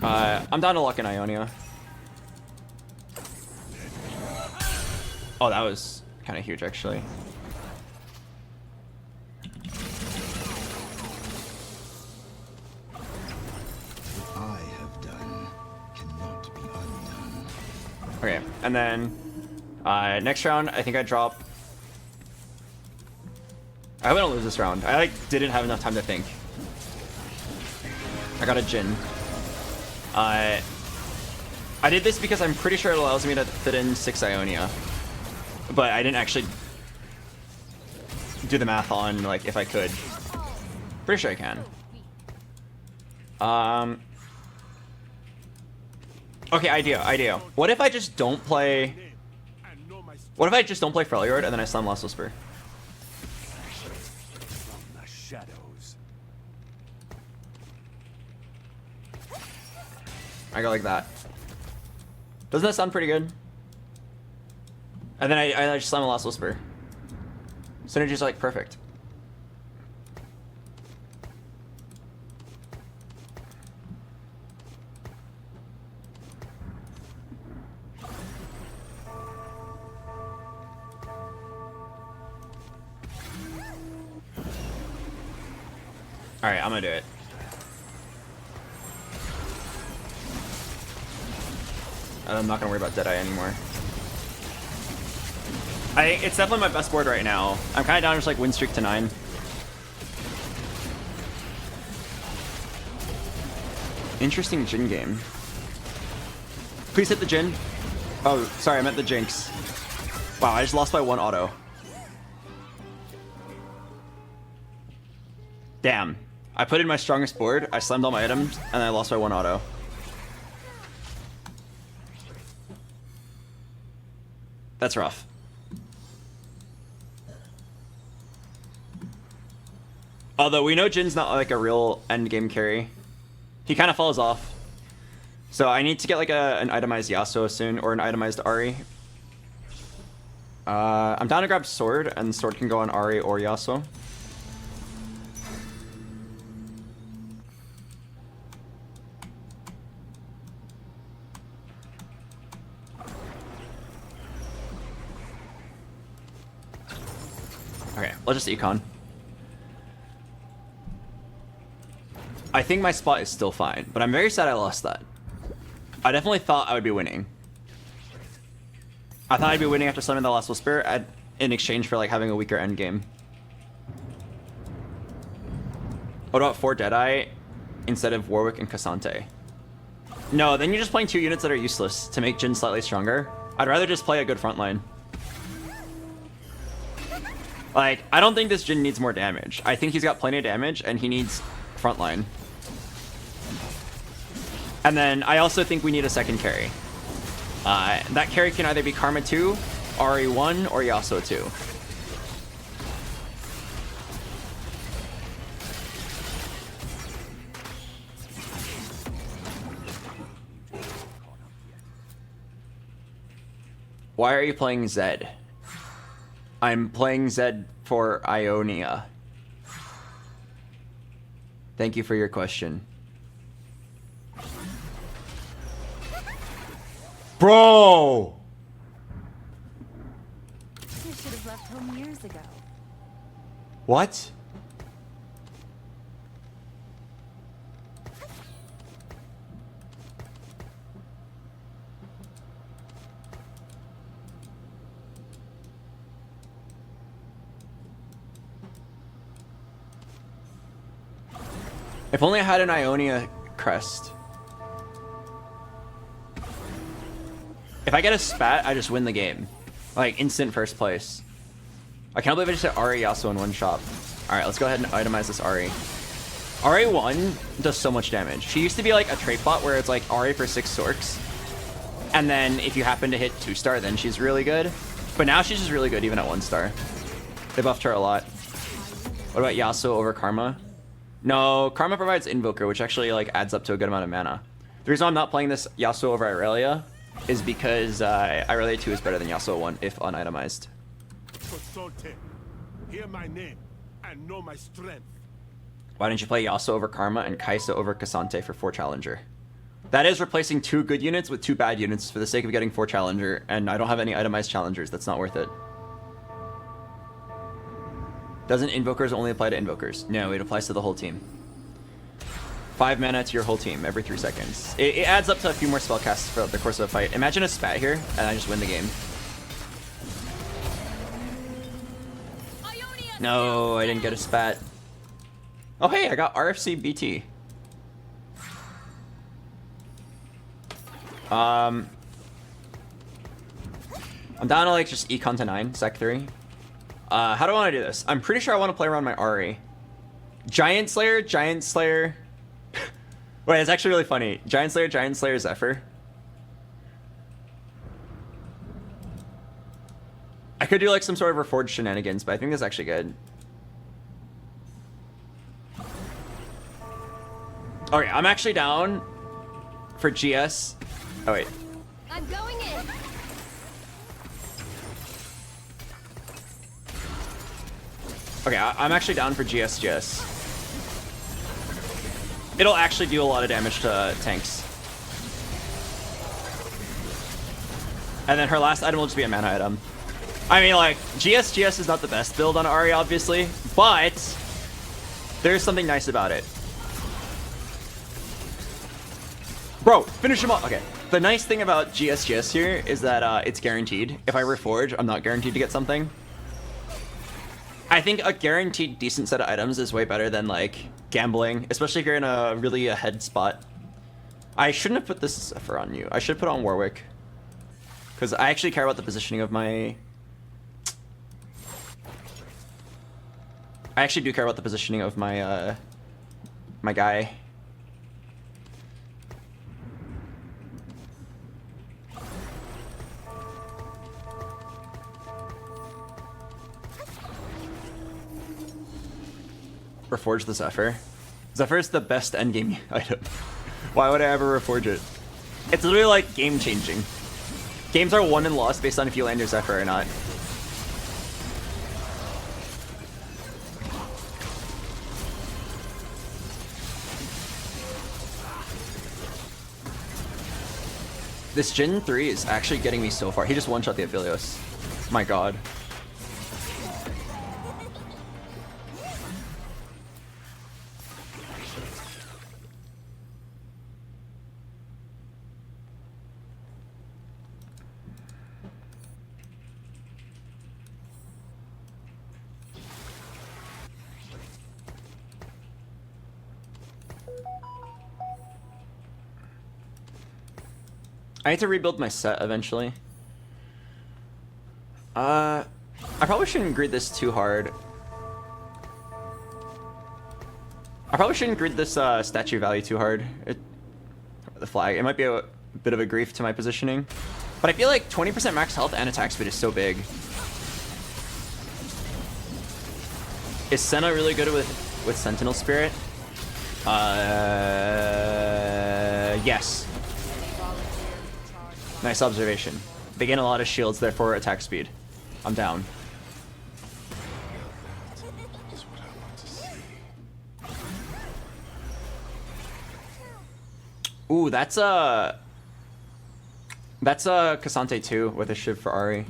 I'm down to lock in Ionia. Oh, that was kind of huge, actually. What I have done cannot be undone. Okay, and then next round, I think I drop. I hope I don't lose this round. I like didn't have enough time to think. I got a Jin. I did this because I'm pretty sure it allows me to fit in 6 Ionia, but I didn't actually do the math on like if I could. Pretty sure I can. Okay, idea. What if I just don't play? What if I just don't play Freljord and then I slam Last Whisper? The shadows. I go like that. Doesn't that sound pretty good? And then I just slam a Last Whisper. Synergy's like perfect. Alright, I'm gonna do it. I'm not gonna worry about Deadeye anymore. It's definitely my best board right now. I'm kind of down to just like win streak to 9. Interesting Jhin game. Please hit the Jhin. Oh, sorry, I meant the Jinx. Wow, I just lost by 1 auto. Damn. I put in my strongest board, I slammed all my items, and I lost by 1 auto. That's rough. Although we know Jin's not like a real end game carry. He kind of falls off. So I need to get like an itemized Yasuo soon, or an itemized Ahri. I'm down to grab Sword, and Sword can go on Ahri or Yasuo. Okay, let's just econ. I think my spot is still fine, but I'm very sad I lost that. I definitely thought I would be winning. I thought I'd be winning after summoning the last Whisper in exchange for like having a weaker end game. What about 4 Deadeye instead of Warwick and Cassante? No, then you're just playing 2 units that are useless to make Jhin slightly stronger. I'd rather just play a good front line. Like, I don't think this Jhin needs more damage. I think he's got plenty of damage and he needs front line. And then I also think we need a second carry. That carry can either be Karma 2, Ahri 1, or Yasuo 2. Why are you playing Zed? I'm playing Zed for Ionia. Thank you for your question. Bro! You should have left home years ago. What? If only I had an Ionia crest. If I get a spat, I just win the game. Like, instant first place. I can't believe I just hit Ahri Yasuo in one shot. Alright, let's go ahead and itemize this Ahri. Ahri 1 does so much damage. She used to be like a trait bot where it's like Ahri for 6 Sorks. And then if you happen to hit 2-star, then she's really good. But now she's just really good even at 1-star. They buffed her a lot. What about Yasuo over Karma? No, Karma provides Invoker, which actually like adds up to a good amount of mana. The reason why I'm not playing this Yasuo over Irelia is because Irelia 2 is better than Yasuo 1 if unitemized. Hear my name and know my strength. Why didn't you play Yasuo over Karma and Kaisa over Cassante for 4 Challenger? That is replacing 2 good units with 2 bad units for the sake of getting 4 Challenger, and I don't have any itemized Challengers. That's not worth it. Doesn't Invokers only apply to Invokers? No, it applies to the whole team. 5 mana to your whole team every 3 seconds. It adds up to a few more spellcasts throughout the course of a fight. Imagine a spat here, and I just win the game. No, I didn't get a spat. Oh hey, I got RFC BT. I'm down to like just econ to 9, sec 3. How do I want to do this? I'm pretty sure I want to play around my Ahri. Giant Slayer, Giant Slayer. Wait, it's actually really funny. Giant Slayer, Zephyr. I could do like some sort of Reforged shenanigans, but I think that's actually good. Okay, I'm actually down for GS. Oh wait. I'm going in. Okay, I'm actually down for GS. It'll actually do a lot of damage to tanks. And then her last item will just be a mana item. I mean, like, GS is not the best build on Ahri, obviously, but There's something nice about it. Bro, finish him off. Okay. The nice thing about GSGS here is that it's guaranteed. If I reforge, I'm not guaranteed to get something. I think a guaranteed decent set of items is way better than like gambling, especially if you're in a really ahead spot. I shouldn't have put this Zephyr on you. I should put on Warwick. Because I actually care about the positioning of my... I actually do care about the positioning of my, my guy. Reforge the Zephyr. Zephyr is the best endgame item. Why would I ever reforge it? It's literally like game changing. Games are won and lost based on if you land your Zephyr or not. This Jhin 3 is actually getting me so far. He just one-shot the Aphelios. My god. I need to rebuild my set eventually. I probably shouldn't greed this too hard. I probably shouldn't greed this statue value too hard. The flag. It might be a bit of a grief to my positioning. But I feel like 20% max health and attack speed is so big. Is Senna really good with Sentinel Spirit? Yes. Nice observation. They gain a lot of shields, therefore attack speed. I'm down. Ooh, that's Cassante 2 with a Shiv for Ahri.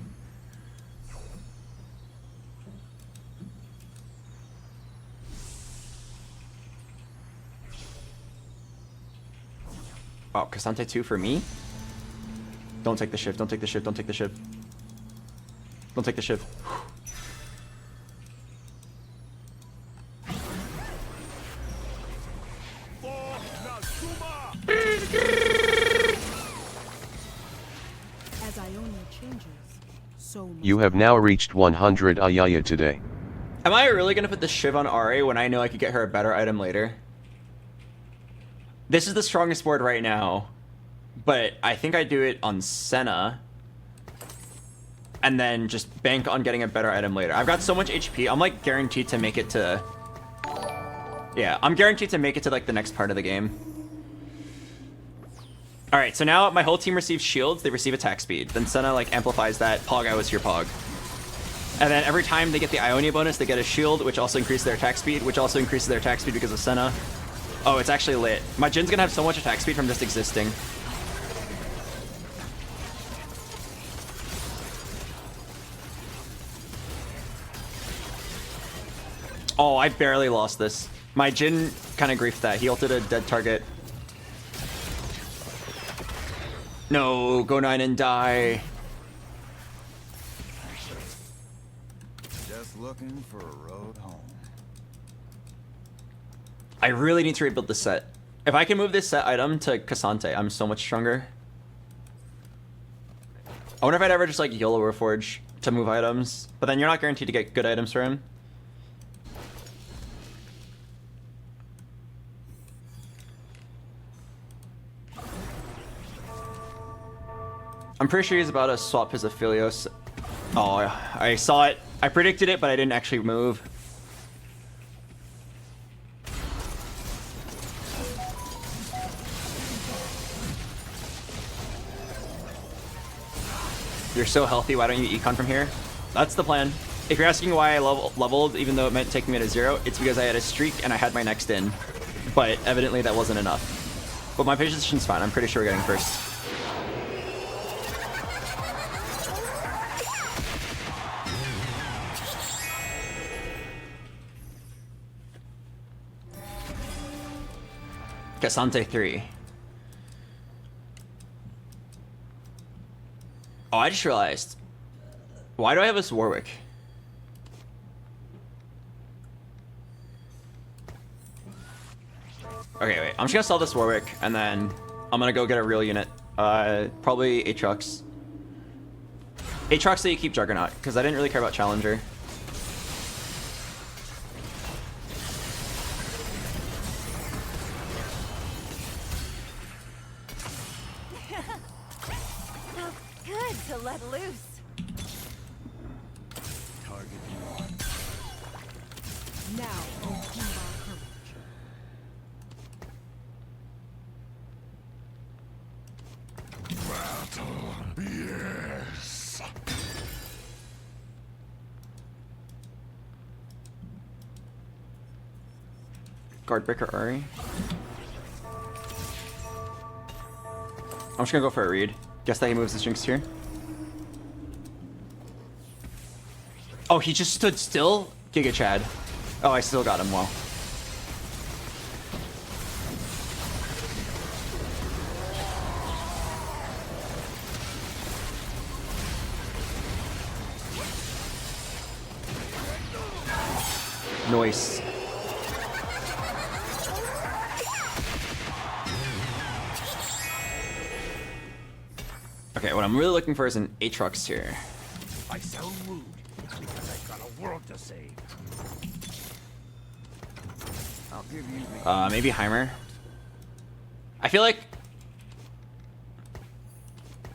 Wow, Cassante 2 for me? Don't take the Shiv, don't take the Shiv, don't take the Shiv. Don't take the Shiv. As Ionia changes, so must You have now reached 100 Ayaya today. Am I really gonna put the Shiv on Ahri when I know I could get her a better item later? This is the strongest board right now. But I think I do it on Senna. And then just bank on getting a better item later. I've got so much HP, I'm like guaranteed to make it to... Yeah, I'm guaranteed to make it to like the next part of the game. Alright, so now my whole team receives shields, they receive attack speed. Then Senna like amplifies that, Pog, I was your Pog. And then every time they get the Ionia bonus, they get a shield, which also increases their attack speed, which also increases their attack speed because of Senna. Oh, it's actually lit. My Jin's gonna have so much attack speed from just existing. Oh, I barely lost this. My Jhin kind of griefed that. He ulted a dead target. No, go 9 and die. Just looking for a road home. I really need to rebuild this set. If I can move this set item to Cassante, I'm so much stronger. I wonder if I'd ever just like YOLO Reforge to move items, but then you're not guaranteed to get good items for him. I'm pretty sure he's about to swap his Aphelios. Oh, I saw it. I predicted it, but I didn't actually move. You're so healthy, why don't you econ from here? That's the plan. If you're asking why I leveled, even though it meant taking me to 0, it's because I had a streak and I had my next in. But evidently that wasn't enough. But my position's fine, I'm pretty sure we're getting first. Cassante 3. Oh, I just realized. Why do I have this Warwick? Okay, wait. I'm just gonna sell this Warwick, and then I'm gonna go get a real unit. Probably Aatrox. Aatrox so you keep Juggernaut, because I didn't really care about Challenger. Felt good to let loose. Target locked. Now, Yes. Guardbreaker Ari. I'm just gonna go for a read. Guess that he moves his Jinx here. Oh, he just stood still? Giga Chad. Oh, I still got him well. Noise. Okay, what I'm really looking for is an Aatrox here. I sound rude because I've got a world to save. I'll give you the Maybe Heimer. I feel like...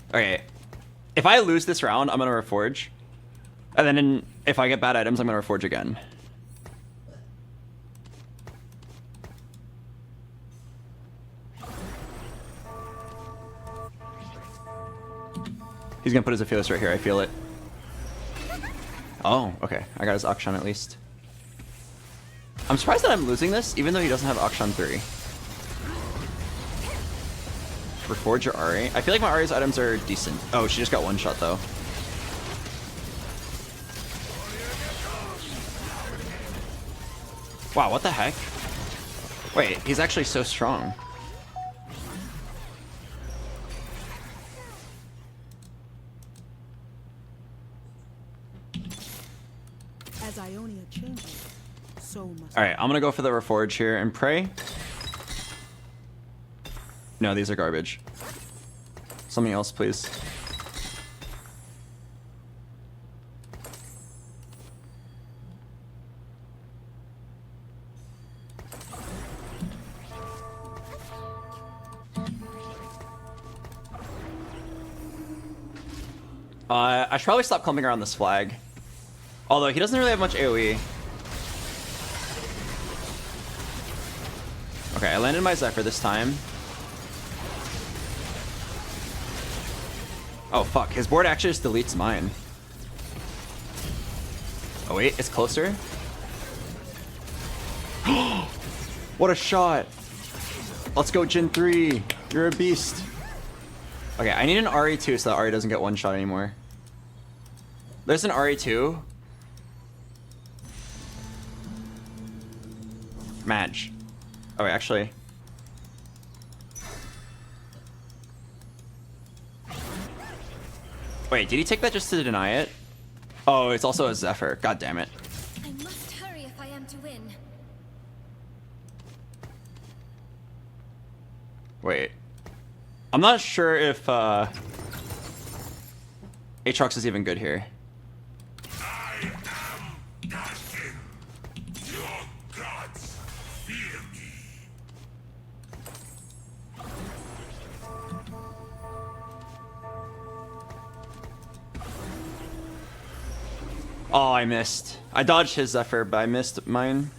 Okay. If I lose this round, I'm gonna Reforge. And then if I get bad items, I'm gonna Reforge again. He's gonna put his Aphelios right here, I feel it. Oh, okay. I got his Akshan at least. I'm surprised that I'm losing this, even though he doesn't have Akshan 3. Reforge your Ari. I feel like my Ari's items are decent. Oh, she just got one shot though. Wow, what the heck? Wait, he's actually so strong. As Ionia changes, so must. Alright, I'm gonna go for the Reforge here and pray. No, these are garbage. Something else, please. I should probably stop clumping around this flag. Although he doesn't really have much AoE. Okay, I landed my Zephyr this time. Oh fuck, his board actually just deletes mine. Oh wait, it's closer? What a shot! Let's go Jin 3! You're a beast! Okay, I need an RE2 so that Ari doesn't get one shot anymore. There's an RE2. Match. Oh wait, actually. Wait, did he take that just to deny it? Oh, it's also a Zephyr. God damn it. I must hurry if I am to win. Wait. I'm not sure if Aatrox is even good here. I am Captain. Your gods fear me. Oh, I missed. I dodged his Zephyr, but I missed mine.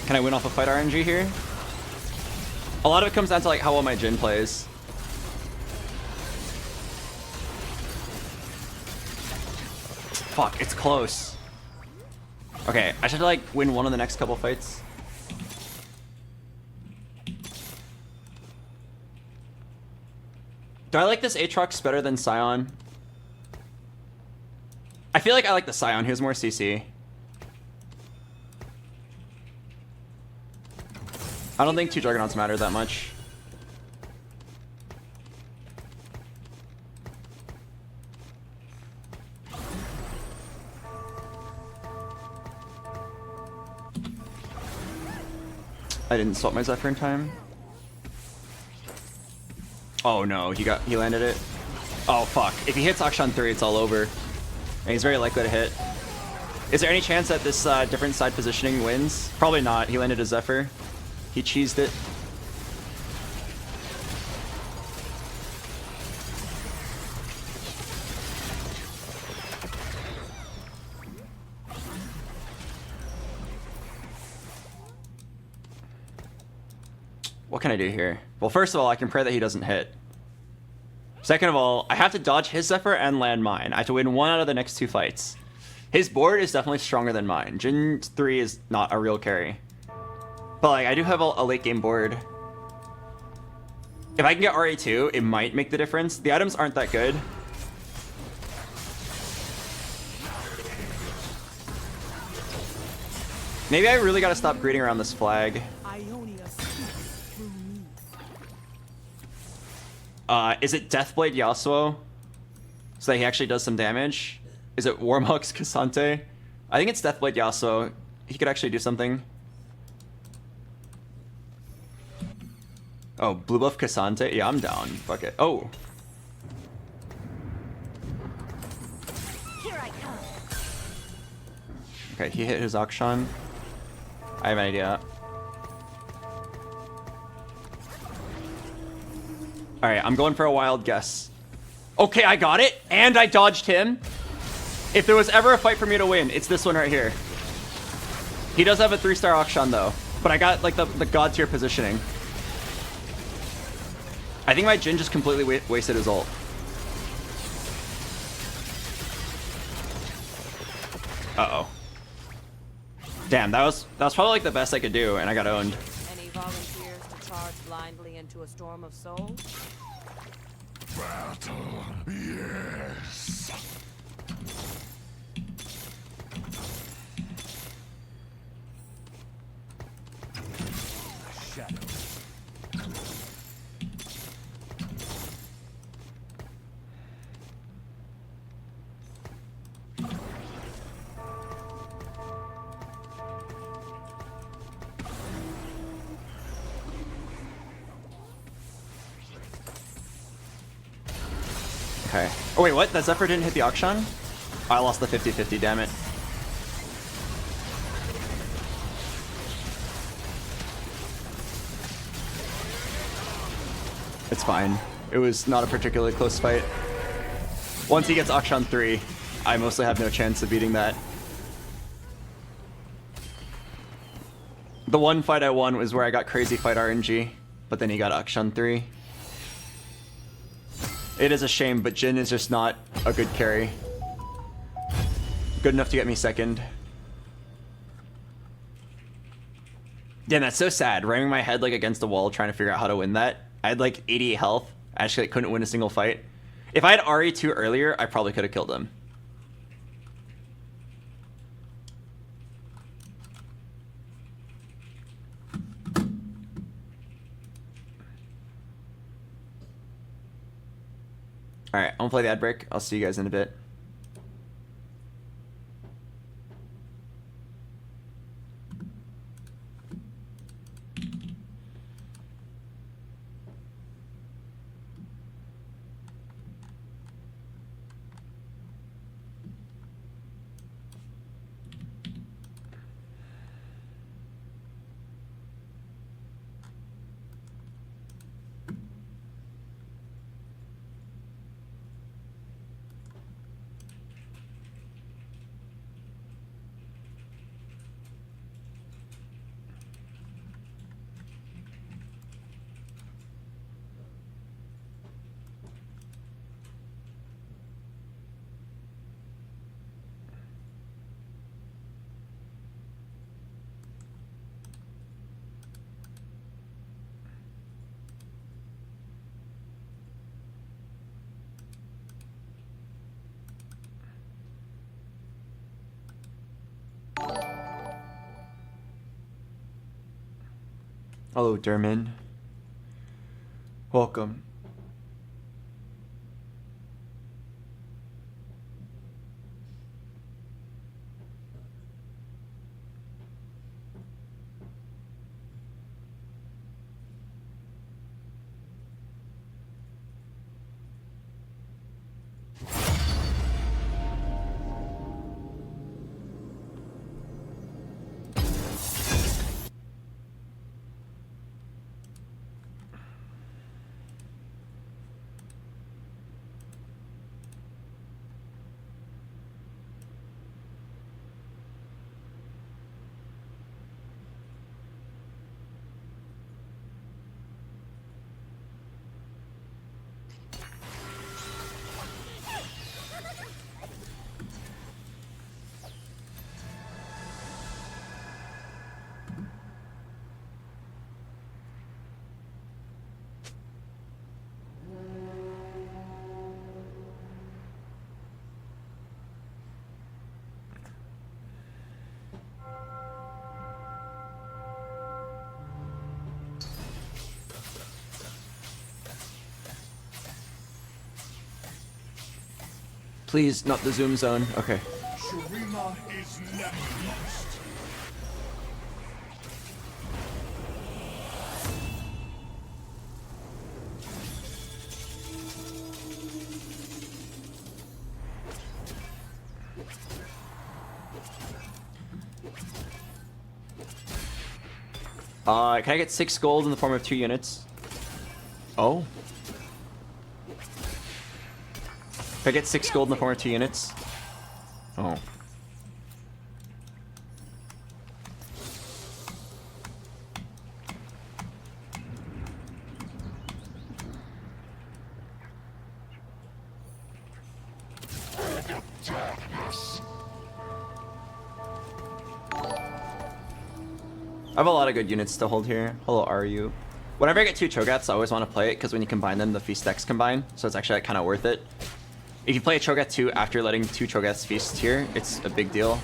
Can I win off a fight RNG here? A lot of it comes down to like how well my Jhin plays. Fuck, it's close. Okay, I should like win one of the next couple fights. Do I like this Aatrox better than Sion? I feel like I like the Scion. He has more CC. I don't think 2 Juggernauts matter that much. I didn't swap my Zephyr in time. Oh no, he landed it. Oh fuck. If he hits Akshan 3, it's all over. And he's very likely to hit. Is there any chance that this different side positioning wins? Probably not. He landed a Zephyr. He cheesed it. What can I do here? Well, first of all, I can pray that he doesn't hit. Second of all, I have to dodge his Zephyr and land mine. I have to win 1 out of the next 2 fights. His board is definitely stronger than mine. Jin 3 is not a real carry. But like, I do have a late game board. If I can get RA2, it might make the difference. The items aren't that good. Maybe I really gotta stop greeting around this flag. Is it Deathblade Yasuo? So that he actually does some damage? Is it Warmox Cassante? I think it's Deathblade Yasuo. He could actually do something. Oh, blue buff Cassante? Yeah, I'm down. Fuck it. Oh. Here I come. Okay, he hit his Akshan. I have an idea. Alright, I'm going for a wild guess. Okay, I got it, and I dodged him. If there was ever a fight for me to win, it's this one right here. He does have a 3-star Akshan though, but I got like the god tier positioning. I think my Jin just completely wasted his ult. Uh-oh. Damn, that was probably like the best I could do, and I got owned. Any volunteers to charge blindly into a storm of souls? Battle, yes. Okay. Oh wait, what? That Zephyr didn't hit the Akshan? Oh, I lost the 50-50, damn it. It's fine. It was not a particularly close fight. Once he gets Akshan 3, I mostly have no chance of beating that. The one fight I won was where I got crazy fight RNG, but then he got Akshan 3. It is a shame, but Jin is just not a good carry. Good enough to get me second. Damn, that's so sad. Ramming my head like against the wall trying to figure out how to win that. I had like 88 health. I actually like, couldn't win a single fight. If I had RE2 earlier, I probably could have killed him. Alright, I'm gonna play the ad break. I'll see you guys in a bit. Hello, Derman. Welcome. Please, not the zoom zone. Okay. Shurima is next. Can I get 6 gold in the form of 2 units? Oh. Can I get 6 gold in the form of 2 units? Oh. I have a lot of good units to hold here. Hello, RU. Whenever I get 2 Cho'Gaths, I always want to play it because when you combine them, the feast decks combine. So it's actually like, kind of worth it. If you play a Cho'Gath 2 after letting 2 Cho'Gaths feast here, it's a big deal.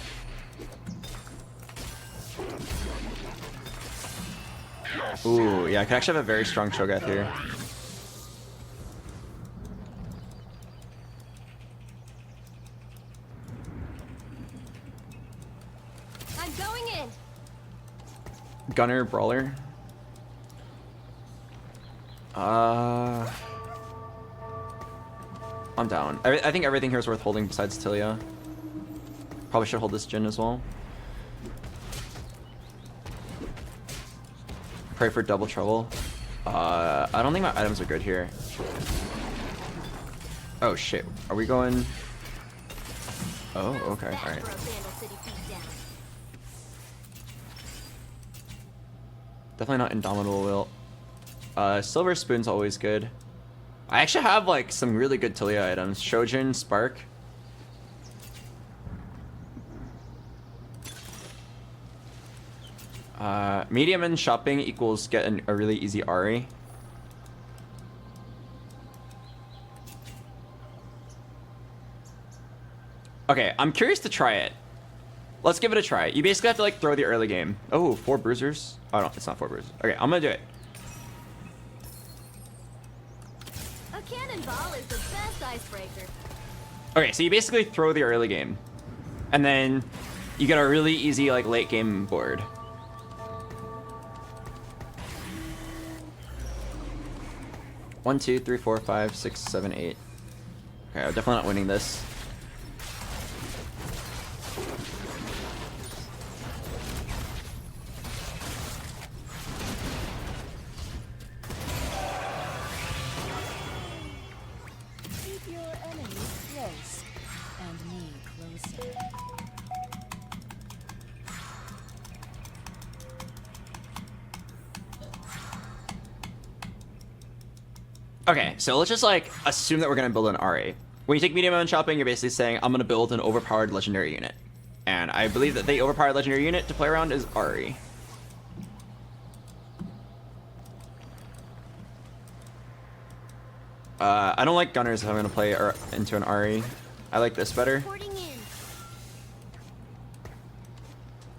Ooh, yeah, I could actually have a very strong Cho'Gath here. I'm going in. Gunner, Brawler. I'm down. I think everything here is worth holding besides Tilia. Probably should hold this Jhin as well. Pray for double trouble. I don't think my items are good here. Oh shit. Are we going? Oh, okay. Alright. Definitely not Indomitable Will. Silver Spoon's always good. I actually have like some really good Tilia items. Shojin, Spark. Medium and shopping equals get a really easy Ari. Okay, I'm curious to try it. Let's give it a try. You basically have to like throw the early game. Oh, 4 bruisers? Oh no, it's not 4 bruisers. Okay, I'm gonna do it. A cannonball is the best icebreaker. Okay, so you basically throw the early game. And then you get a really easy like late game board. One, 2, 3, 4, 5, 6, 7, 8. Okay, I'm definitely not winning this. Keep your enemies close and me closer. Okay, so let's just like assume that we're gonna build an RA. When you take medium amount shopping, you're basically saying I'm gonna build an overpowered legendary unit. And I believe that the overpowered legendary unit to play around is Ari. I don't like gunners if I'm gonna play into an Ari. I like this better. Reporting in.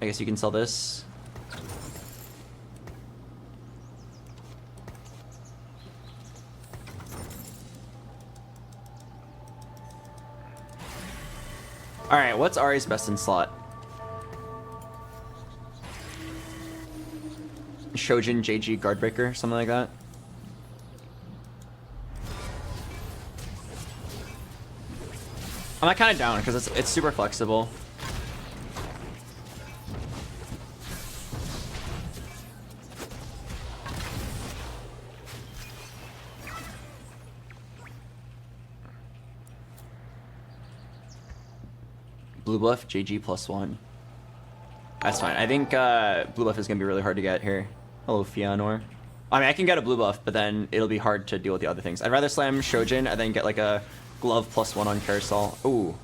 I guess you can sell this. All right, what's Ari's best in slot? Shojin, JG, Guardbreaker, something like that. I'm kind of down because it's super flexible. Blue buff, JG +1. That's fine. I think blue buff is going to be really hard to get here. Hello, Fëanor. I mean, I can get a blue buff, but then it'll be hard to deal with the other things. I'd rather slam Shojin and then get like a glove +1 on Carousel. Ooh.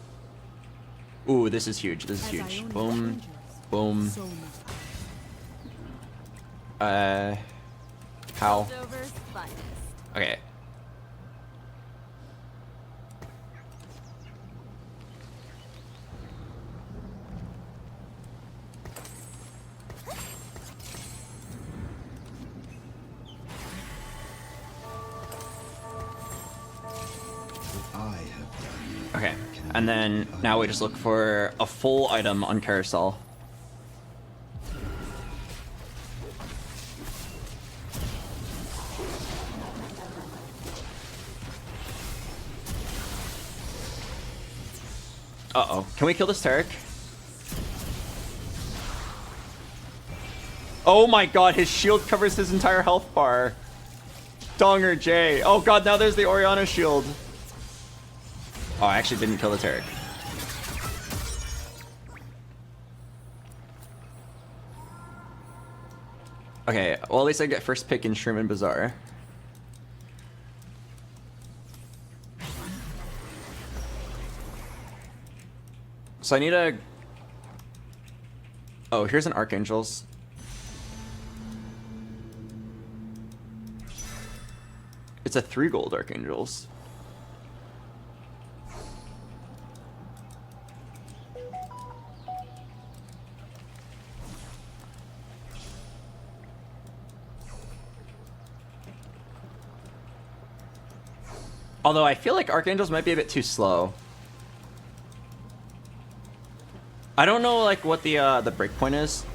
Ooh, this is huge. This is huge. Boom. Boom. How? Okay. Okay, and then now we just look for a full item on Carousel. Uh-oh. Can we kill this Taric? Oh my god, his shield covers his entire health bar. Donger J. Oh god, now there's the Orianna shield. Oh, I actually didn't kill the Taric. Okay, well at least I get first pick in Shroom and Bazaar. So I need a... Oh, here's an Archangel's. It's a 3 gold Archangel's. Although I feel like Archangels might be a bit too slow. I don't know like what the breakpoint is.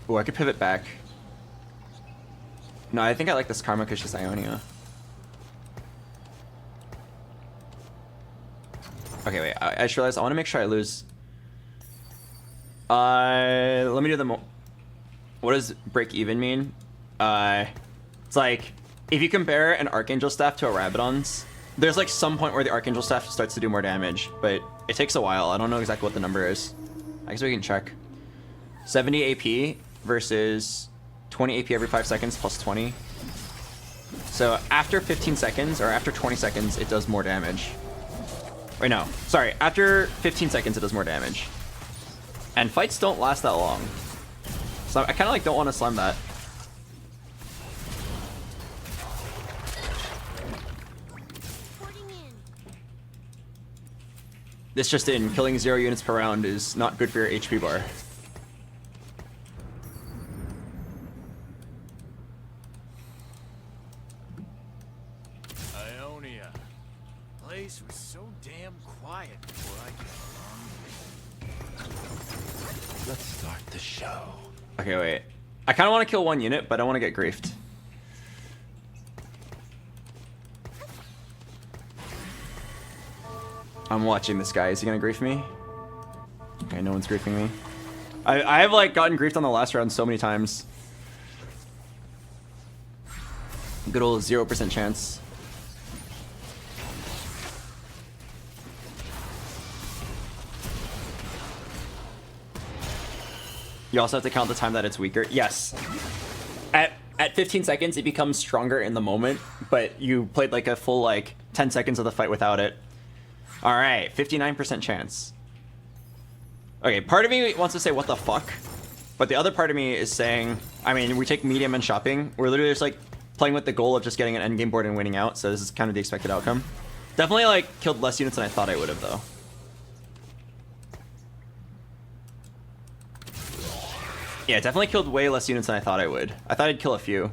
Ooh, I could pivot back. No, I think I like this Karma because she's Ionia. Okay, wait. I just realized I want to make sure I lose. Let me do the what does break even mean? It's like if you compare an Archangel staff to a Rabadon's, there's like some point where the Archangel staff starts to do more damage, but it takes a while. I don't know exactly what the number is. I guess we can check. 70 AP versus 20 AP every 5 seconds plus 20. So after 15 seconds or after 20 seconds, it does more damage. Wait, no. Sorry. After 15 seconds, it does more damage. And fights don't last that long. So I kind of like don't want to slam that. This just in, killing 0 units per round is not good for your HP bar. Ionia. Place was so damn quiet before I came along. Let's start the show. Okay, wait. I kind of want to kill 1 unit, but I want to get griefed. I'm watching this guy. Is he gonna grief me? Okay, no one's griefing me. I have like gotten griefed on the last round so many times. Good old 0% chance. You also have to count the time that it's weaker. Yes. At 15 seconds, it becomes stronger in the moment, but you played like a full like 10 seconds of the fight without it. All right, 59% chance. Okay, part of me wants to say what the fuck, but the other part of me is saying, I mean, we take medium and shopping. We're literally just like playing with the goal of just getting an endgame board and winning out, so this is kind of the expected outcome. Definitely like killed less units than I thought I would have though. Yeah, definitely killed way less units than I thought I would. I thought I'd kill a few.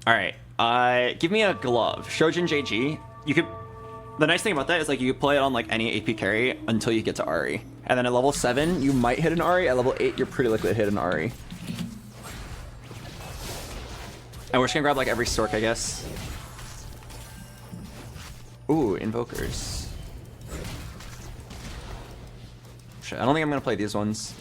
All right. Give me a glove. Shojin JG. You could. The nice thing about that is like you could play it on like any AP carry until you get to Ari, and then at level 7 you might hit an Ari. At level 8 you're pretty likely to hit an Ari. And we're just gonna grab like every Stork, I guess. Ooh, Invokers. Shit, I don't think I'm gonna play these ones.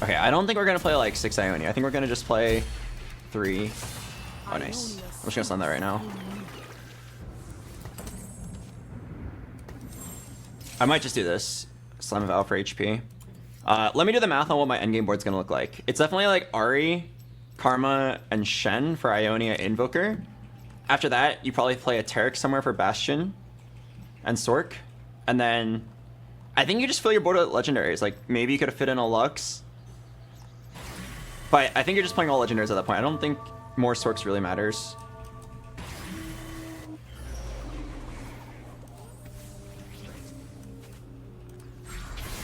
Okay, I don't think we're gonna play like 6 Ionia. I think we're gonna just play 3. Oh, nice. I'm just gonna send that right now. I might just do this. Slam of Al for HP. Let me do the math on what my endgame board's gonna look like. It's definitely like Ari, Karma, and Shen for Ionia Invoker. After that, you probably play a Taric somewhere for Bastion and Sork. And then I think you just fill your board with legendaries. Like maybe you could have fit in a Lux. But I think you're just playing all legendaries at that point. I don't think more Sorks really matters.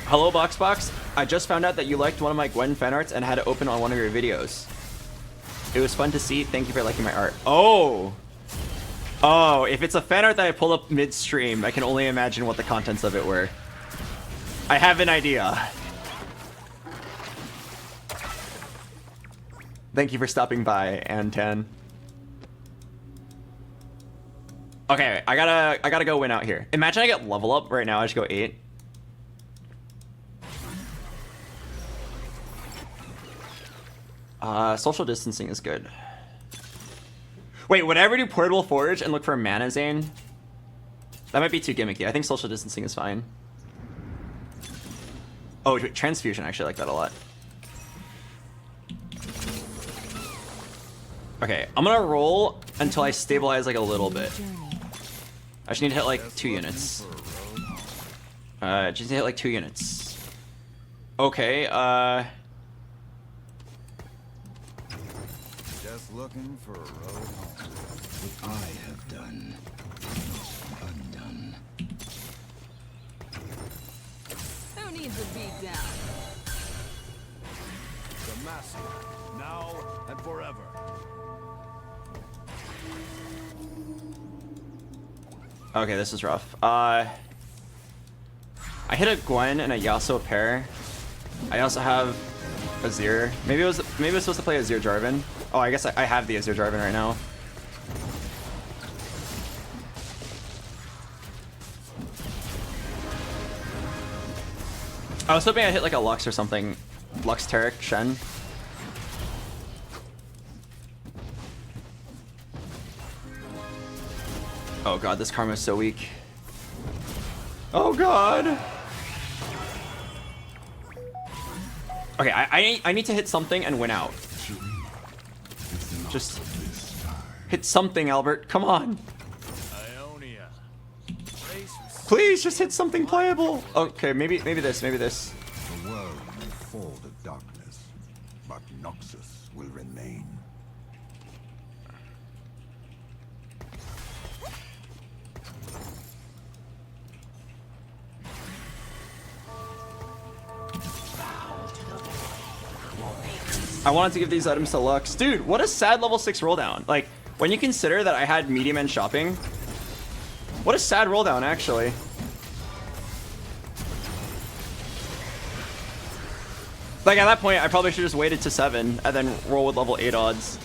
Hello, BoxBox. I just found out that you liked one of my Gwen fan arts and had it open on one of your videos. It was fun to see. Thank you for liking my art. Oh! Oh, if it's a fan art that I pulled up mid-stream, I can only imagine what the contents of it were. I have an idea. Thank you for stopping by, Antan. Okay, I gotta go win out here. Imagine I get level up right now. I just go 8. Social distancing is good. Wait, would I ever do Portable Forge and look for a Mana Zane? That might be too gimmicky. I think social distancing is fine. Oh, Transfusion. I actually like that a lot. Okay, I'm gonna roll until I stabilize like a little bit. I just need to hit like 2 units. Just need to hit like 2 units. Okay, Just looking for a road home. What I have done, undone. Who needs a beat down? The massacre, now and forever. okay, this is rough. I hit a Gwen and a Yasuo pair. I also have Azir. Maybe it was supposed to play Azir Jarvan. Oh, I guess I have the Azir Jarvan right now. I was hoping I'd hit like a Lux or something. Lux, Taric, Shen. Oh god, this Karma is so weak. Oh god! Okay, I need to hit something and win out. Just hit something, Albert. Come on. Ionia. Please, just hit something playable. Okay, maybe this. The world may fall to darkness, but Noxus will remain. I wanted to give these items to Lux. Dude, what a sad level 6 roll down. Like, when you consider that I had medium end shopping, what a sad roll down, actually. Like, at that point, I probably should just waited to 7 and then roll with level 8 odds.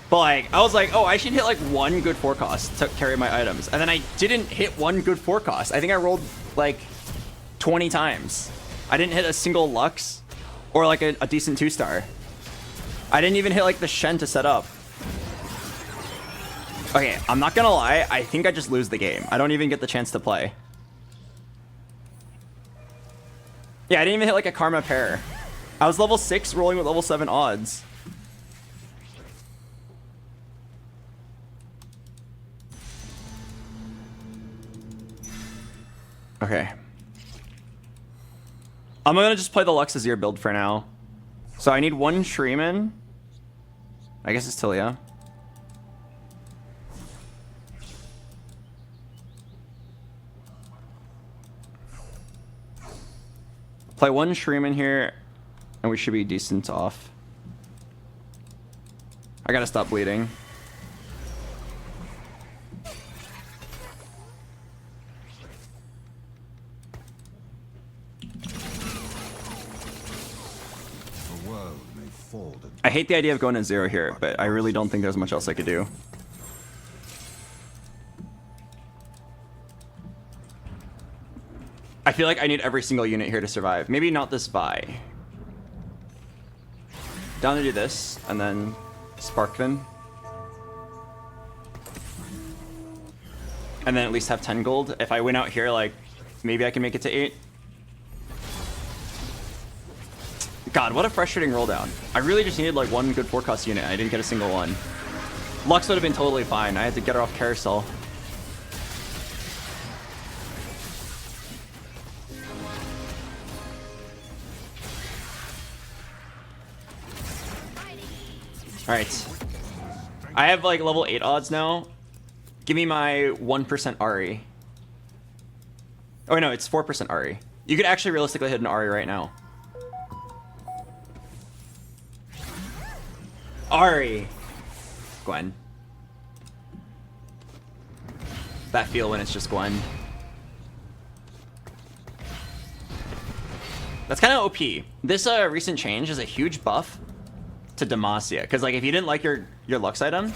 But, like, I was like, oh, I should hit, like, 1 good forecast to carry my items. And then I didn't hit 1 good forecast. I think I rolled, like, 20 times. I didn't hit a single Lux or, like, a decent 2-star. I didn't even hit like the Shen to set up. Okay, I'm not gonna lie. I think I just lose the game. I don't even get the chance to play. Yeah, I didn't even hit like a Karma pair. I was level 6 rolling with level 7 odds. Okay. I'm gonna just play the Lux Azir build for now. So I need 1 Shreeman. I guess it's Tilia. Play 1 Shreeman here. And we should be decent off. I gotta stop bleeding. The world may fall to I hate the idea of going to 0 here, but I really don't think there's much else I could do. I feel like I need every single unit here to survive. Maybe not this Vi. Down to do this, and then Sparkvin. And then at least have 10 gold. If I win out here, like, maybe I can make it to 8. God, what a frustrating roll down. I really just needed like one good 4-cost unit. I didn't get a single one. Lux would have been totally fine. I had to get her off carousel. Alright. I have like level 8 odds now. Give me my 1% Ari. Oh no, it's 4% Ari. You could actually realistically hit an Ari right now. Ari. Gwen. That feel when it's just Gwen. That's kind of OP. This recent change is a huge buff to Demacia. Because like if you didn't like your Lux item,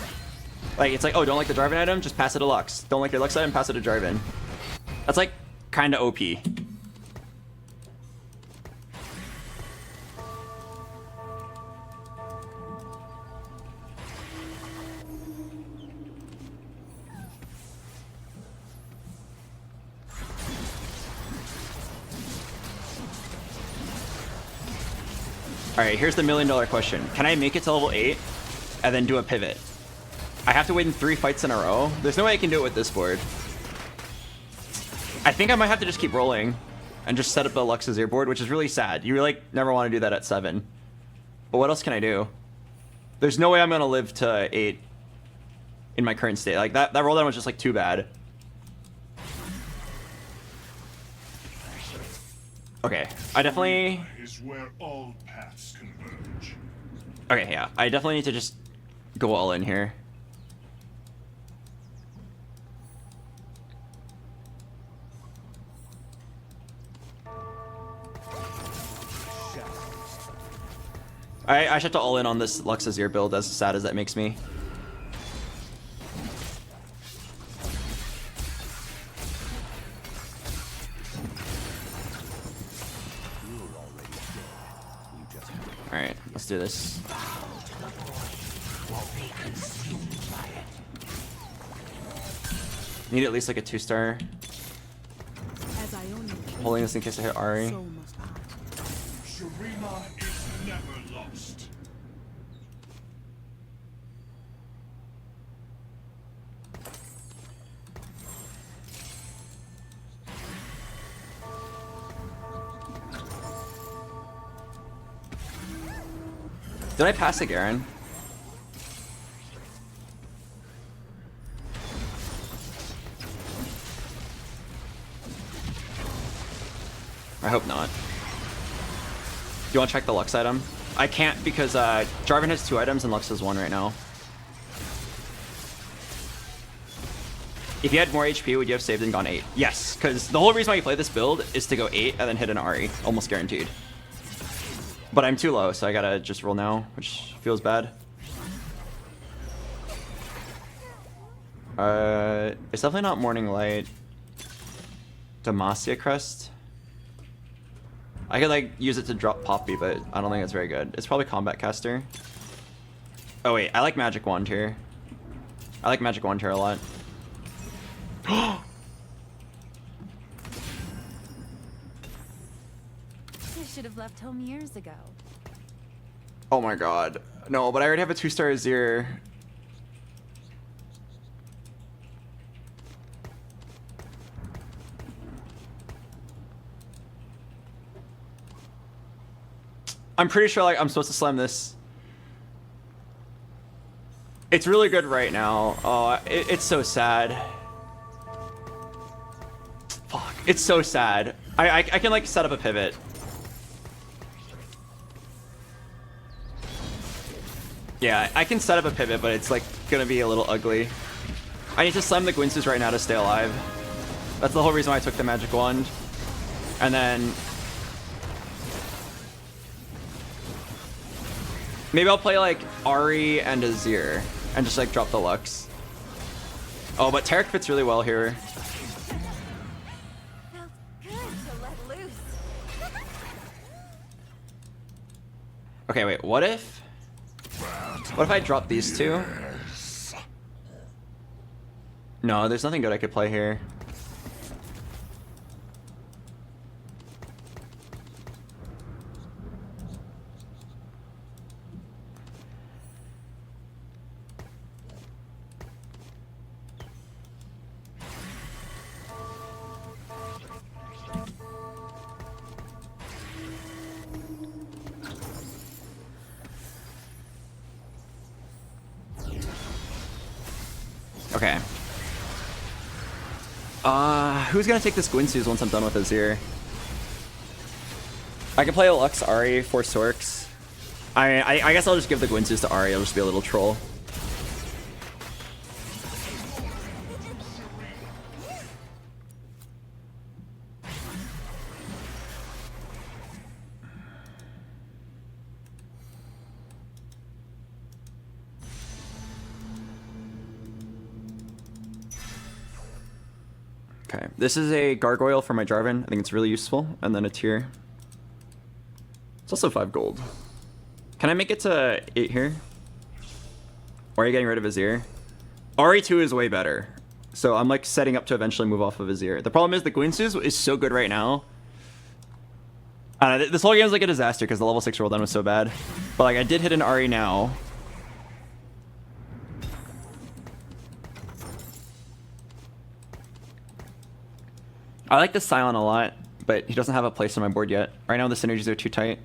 like it's like, oh, don't like the Jarvan item, just pass it to Lux. Don't like your Lux item, pass it to Jarvan. That's like kind of OP. Alright, here's the $1 million question. Can I make it to level 8 and then do a pivot? I have to win 3 fights in a row. There's no way I can do it with this board. I think I might have to just keep rolling and just set up the Lux Azir board, which is really sad. You like never want to do that at 7. But what else can I do? There's no way I'm going to live to 8 in my current state. Like that roll down was just like too bad. Okay, I definitely... is where all paths converge. Okay, yeah, I definitely need to just go all in here. I should have to all in on this Lux Azir build, as sad as that makes me. Alright, let's do this. Need at least like a 2-star. Holding this in case I hit Ari. Shurima is never lost. Did I pass a Garen? I hope not. Do you want to check the Lux item? I can't because Jarvan has 2 items and Lux has 1 right now. If you had more HP, would you have saved and gone 8? Yes, because the whole reason why you play this build is to go 8 and then hit an Ari. Almost guaranteed. But I'm too low, so I gotta just roll now, which feels bad. It's definitely not Morning Light. Demacia Crest. I could like use it to drop Poppy, but I don't think it's very good. It's probably Combat Caster. Oh wait, I like Magic Wand here. I like Magic Wand here a lot. I should have left home years ago. Oh my god. No, but I already have a 2-star Azir. I'm pretty sure like I'm supposed to slam this. It's really good right now. Oh, it's so sad. Fuck, it's so sad. I can like set up a pivot. Yeah, I can set up a pivot, but it's like gonna be a little ugly. I need to slam the Gwynsus right now to stay alive. That's the whole reason why I took the magic wand. And then maybe I'll play like Ahri and Azir and just like drop the Lux. Oh, but Taric fits really well here. Felt good to let loose. Okay, wait, what if I drop these two? No, there's nothing good I could play here. Okay. Who's gonna take this Gwynsus once I'm done with Azir? I can play a Lux Ahri for Sorks. I guess I'll just give the Gwynsus to Ahri. I'll just be a little troll. Okay, this is a Gargoyle for my Jarvan. I think it's really useful. And then a tier. It's also 5 gold. Can I make it to 8 here? Or are you getting rid of Azir? Ahri 2 is way better. So I'm like setting up to eventually move off of Azir. The problem is the Gwynsus is so good right now. This whole game is like a disaster because the level 6 roll down was so bad. But like I did hit an Ahri now. I like the Silent a lot, but he doesn't have a place on my board yet. Right now the synergies are too tight.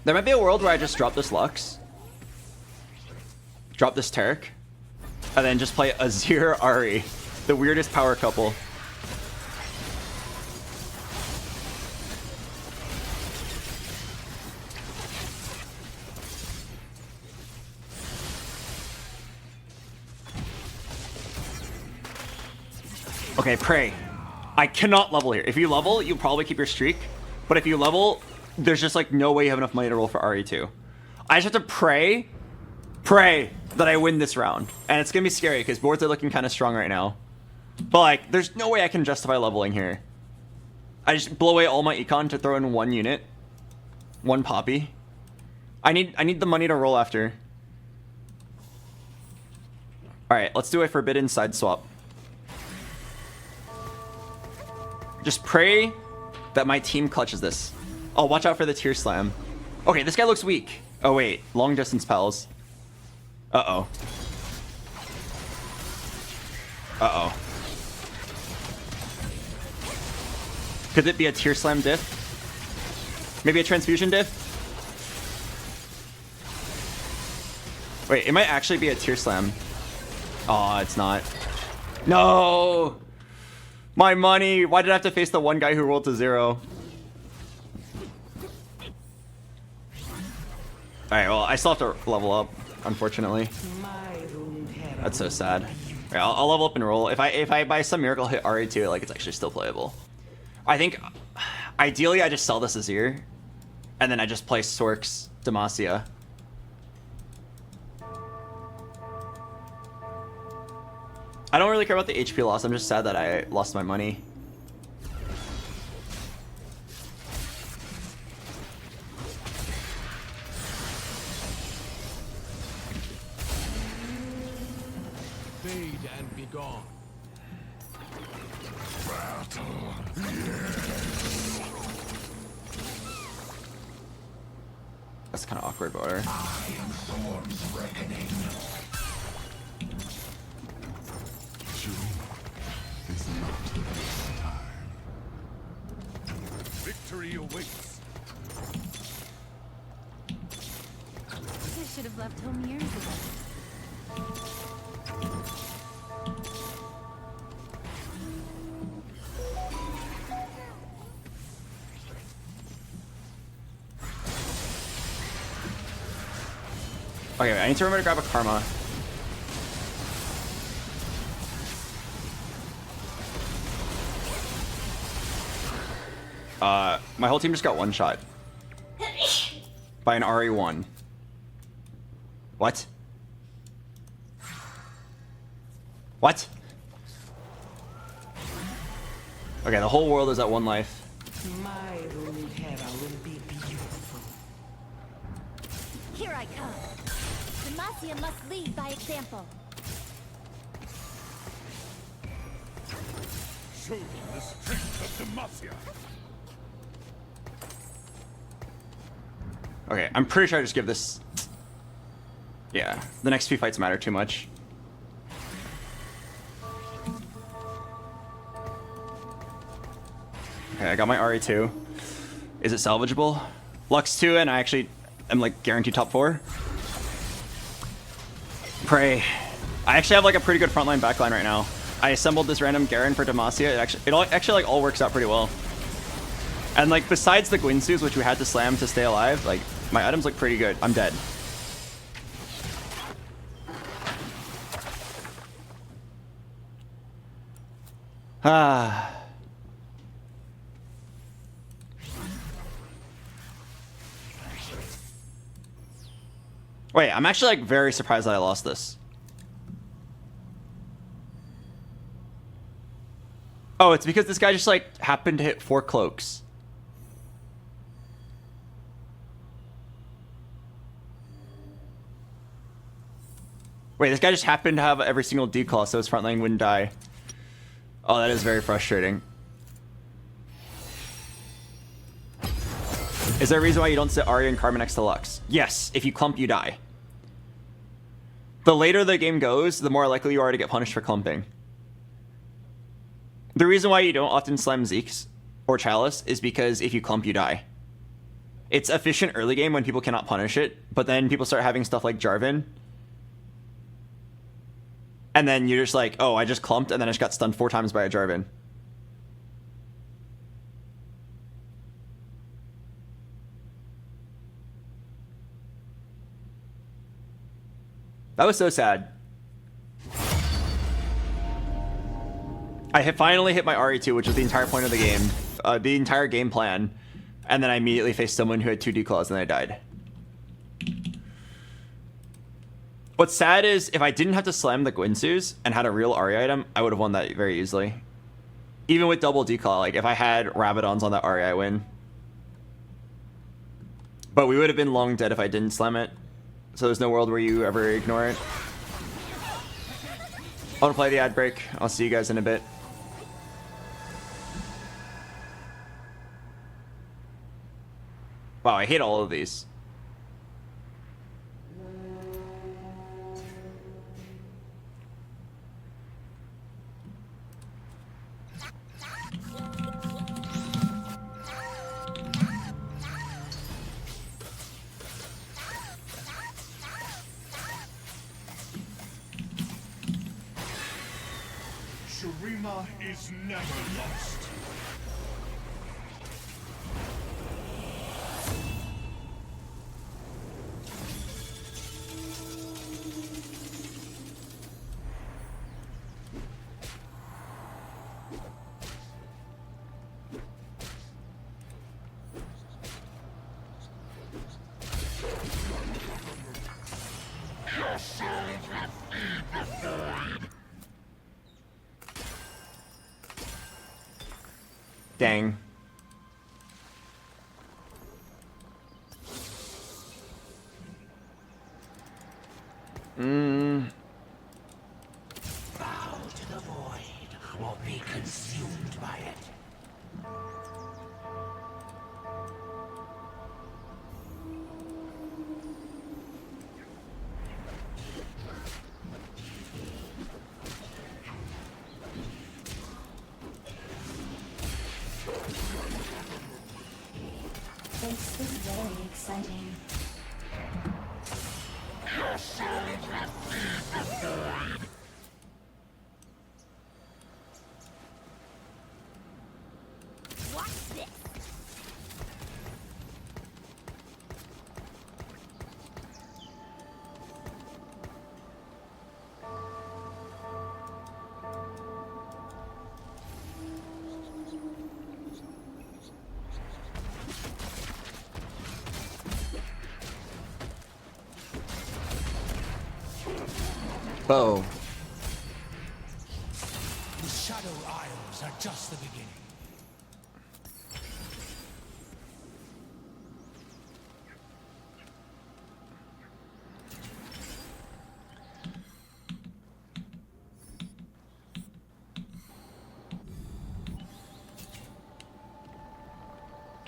There might be a world where I just drop this Lux, drop this Taric, and then just play Azir Ahri, the weirdest power couple. Okay, pray. I cannot level here. If you level, you'll probably keep your streak. But if you level, there's just like no way you have enough money to roll for Ahri 2. I just have to pray that I win this round. And it's gonna be scary because boards are looking kind of strong right now. But like, there's no way I can justify leveling here. I just blow away all my econ to throw in 1 unit. 1 poppy. I need the money to roll after. Alright, let's do a forbidden side swap. Just pray that my team clutches this. Oh, watch out for the tier slam. Okay, this guy looks weak. Oh wait, long distance pals. Uh-oh. Uh-oh. Could it be a tier slam diff? Maybe a transfusion diff? Wait, it might actually be a tier slam. Oh, it's not. No! My money! Why did I have to face the one guy who rolled to 0? Alright, well, I still have to level up, unfortunately. That's so sad. Alright, I'll level up and roll. If I by some miracle hit Ahri 2, like, it's actually still playable. I think, ideally, I just sell this Azir, and then I just play Sorks Demacia. I don't really care about the HP loss. I'm just sad that I lost my money. Fade and be gone. That's kind of awkward, but Victory awaits. left home years ago. Okay, wait, I need to remember to grab a karma. My whole team just got one shot by an RE1. What? What? Okay, the whole world is at one life. My Runeterra will be beautiful. Here I come. Demacia must lead by example. Show them the strength of Demacia. Okay, I'm pretty sure I just give this... Yeah, the next few fights matter too much. Okay, I got my RE2. Is it salvageable? Lux 2, and I actually am like guaranteed top 4. Pray. I actually have like a pretty good frontline backline right now. I assembled this random Garen for Demacia. It actually like all works out pretty well. And like besides the Gwynsus, which we had to slam to stay alive, like my items look pretty good. I'm dead. Ah. Wait, I'm actually like very surprised that I lost this. Oh, it's because this guy just like happened to hit 4 cloaks. Wait, this guy just happened to have every single declaw, so his front line wouldn't die. Oh, that is very frustrating. Is there a reason why you don't sit Arya and Karma next to Lux? Yes, if you clump, you die. The later the game goes, the more likely you are to get punished for clumping. The reason why you don't often slam Zeke's or Chalice is because if you clump, you die. It's efficient early game when people cannot punish it, but then people start having stuff like Jarvan. And then you're just like, oh, I just clumped and then I just got stunned 4 times by a Jarvan. That was so sad. I had finally hit my RE2, which was the entire point of the game, the entire game plan, and then I immediately faced someone who had 2 declaws and I died. What's sad is if I didn't have to slam the Gwynsus and had a real Arya item, I would have won that very easily. Even with double declaw, like if I had Rabadons on that Arya, I win. But we would have been long dead if I didn't slam it. So there's no world where you ever ignore it. I want to play the ad break. I'll see you guys in a bit. Wow, I hate all of these. Shurima is never lost. Your souls will feed the void. Dang. Bow to the void or be consumed by it. This is very exciting. Bow. The Shadow Isles are just the beginning.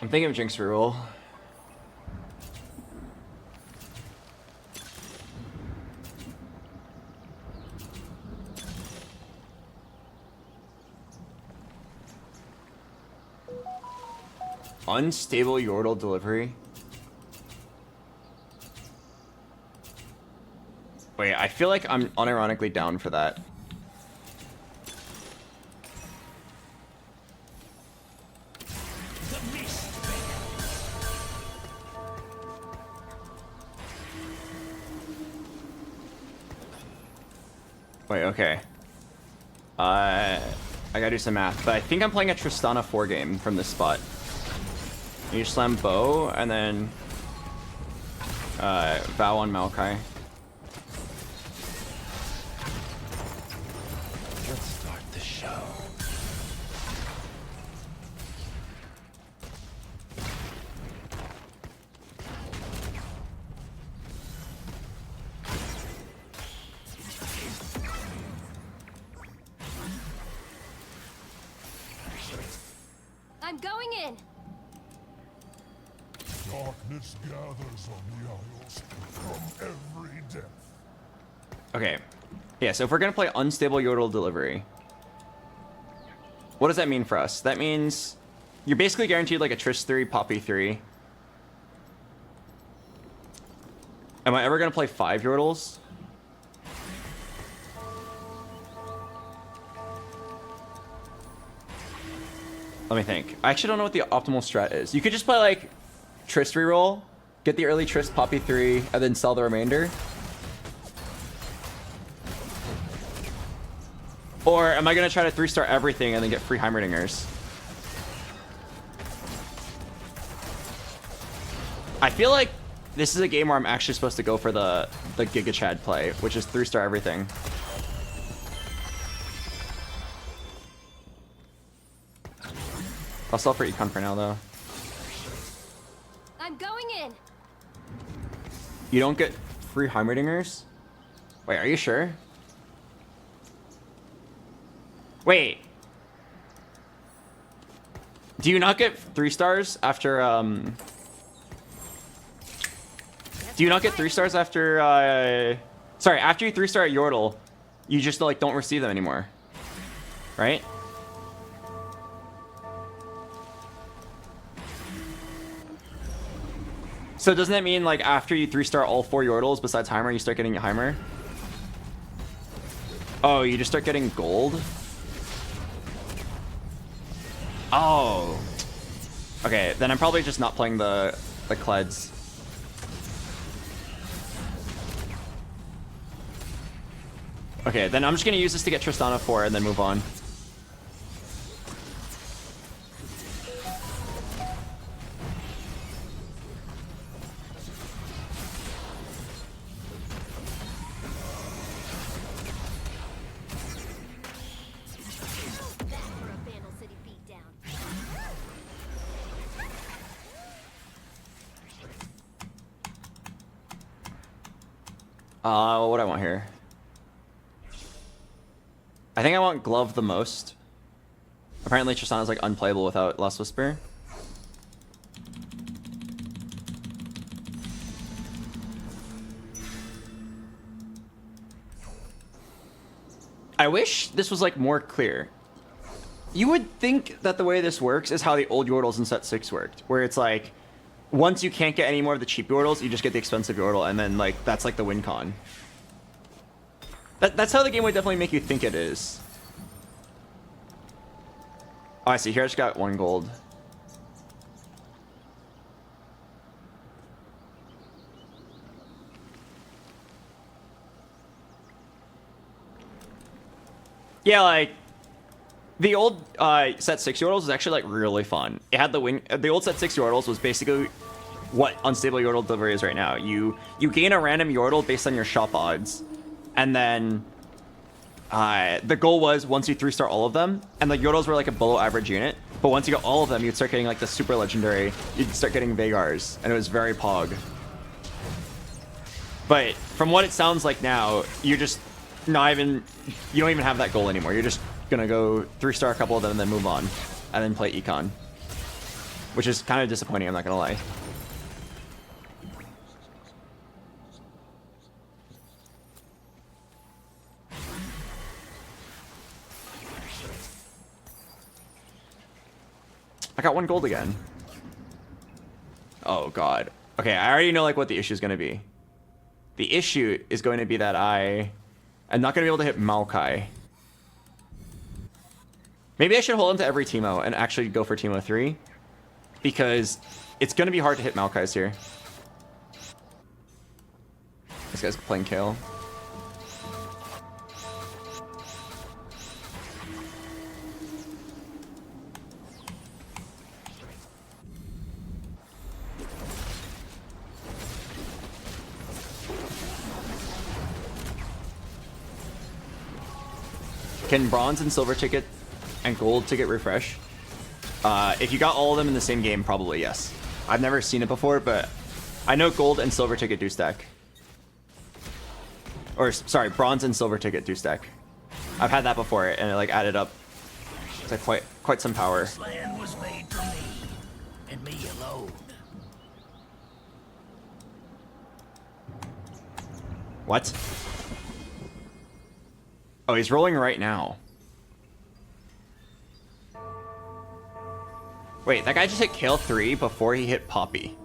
I'm thinking of Jinx reroll. Unstable Yordle delivery. Wait, I feel like I'm unironically down for that. Wait, okay. I gotta do some math, but I think I'm playing a Tristana 4 game from this spot. You slam bow and then vow on Maokai. Let's start the show. I'm going in. Darkness gathers on the Isles from every depth. Okay. Yeah, so if we're gonna play unstable Yordle delivery, what does that mean for us? That means you're basically guaranteed like a Triss 3, Poppy 3. Am I ever gonna play 5 Yordles? Let me think. I actually don't know what the optimal strat is. You could just play like Triss reroll, get the early Triss Poppy 3, and then sell the remainder. Or am I gonna try to 3-star everything and then get free Heimerdingers? I feel like this is a game where I'm actually supposed to go for the Giga Chad play, which is 3-star everything. I'll sell for Econ for now, though. I'm going in. You don't get free Heimerdingers? Wait, are you sure? Wait. Do you not get 3 stars after, Do you not get 3 stars after, Sorry, after you 3-star at Yordle, you just, like, don't receive them anymore. Right? So doesn't that mean, like, after you 3-star all 4 Yordles besides Heimer, you start getting Heimer? Oh, you just start getting gold? Oh. Okay, then I'm probably just not playing the Kleds. Okay, then I'm just gonna use this to get Tristana 4 and then move on. What do I want here? I think I want Glove the most. Apparently Tristana's like unplayable without Last Whisper. I wish this was like more clear. You would think that the way this works is how the old Yordles in set 6 worked, where it's like once you can't get any more of the cheap Yordles, you just get the expensive Yordle, and then like that's like the win con. That's how the game would definitely make you think it is. Oh, I see. Here I just got 1 gold. Yeah, like the old set 6 Yordles was actually like really fun. It had the win. The old set 6 Yordles was basically what unstable Yordle delivery is right now. You gain a random Yordle based on your shop odds, and then the goal was once you 3-star all of them, and the Yordles were like a below average unit, but once you got all of them, you'd start getting like the super legendary, you'd start getting Vagars, and it was very pog. But from what it sounds like now, you're just not even, you don't even have that goal anymore. You're just gonna go 3-star a couple of them and then move on, and then play Econ. Which is kind of disappointing, I'm not gonna lie. I got 1 gold again. Oh god. Okay, I already know like what the issue is going to be. The issue is going to be that I am not going to be able to hit Maokai. Maybe I should hold on to every Teemo and actually go for Teemo 3. Because it's going to be hard to hit Maokais here. This guy's playing Kale. Can bronze and silver ticket and gold ticket refresh? If you got all of them in the same game, probably yes. I've never seen it before, but I know gold and silver ticket do stack. Or sorry, bronze and silver ticket do stack. I've had that before, and it like added up to quite some power. This land was made for me, and me alone. What? Oh, he's rolling right now. Wait, that guy just hit Kale 3 before he hit Poppy.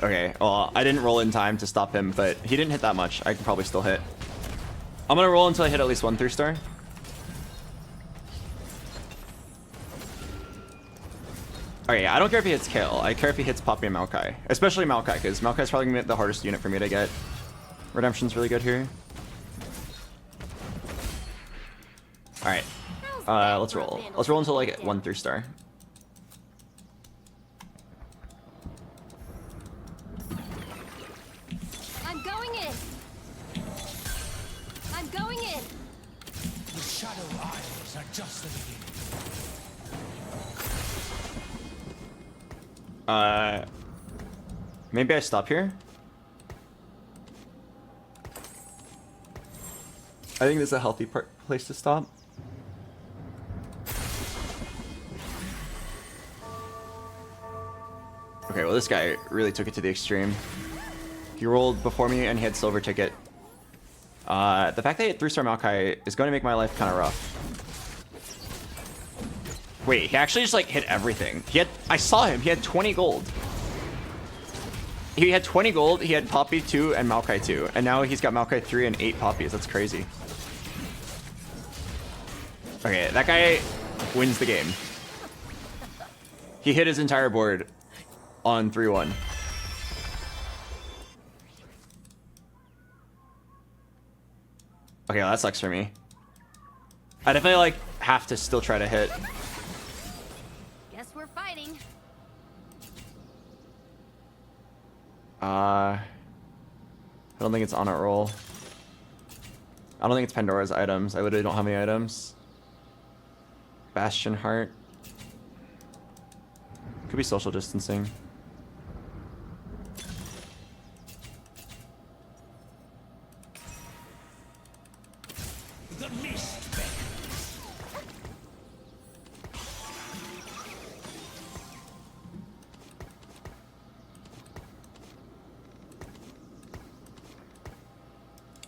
Okay, well, I didn't roll in time to stop him, but he didn't hit that much. I can probably still hit. I'm gonna roll until I hit at least 1 3-star. Okay, I don't care if he hits Kale. I care if he hits Poppy and Maokai. Especially Maokai, because Maokai's probably gonna be the hardest unit for me to get. Redemption's really good here. Alright. Let's roll. Let's roll until like 1 3-star. I'm going in. I'm going in. The Shadow Isles are just the beginning. Maybe I stop here? I think this is a healthy place to stop. Okay, well this guy really took it to the extreme. He rolled before me and he had silver ticket. The fact that he had 3-star Maokai is going to make my life kind of rough. Wait, he actually just like hit everything. I saw him, he had 20 gold. He had 20 gold, he had Poppy 2 and Maokai 2. And now he's got Maokai 3 and 8 Poppies, that's crazy. Okay, that guy wins the game. He hit his entire board on 3-1. Okay, well, that sucks for me. I definitely like have to still try to hit. Guess we're fighting. I don't think it's on a roll. I don't think it's Pandora's items. I literally don't have any items. Bastion Heart. Could be social distancing. The mist beckons.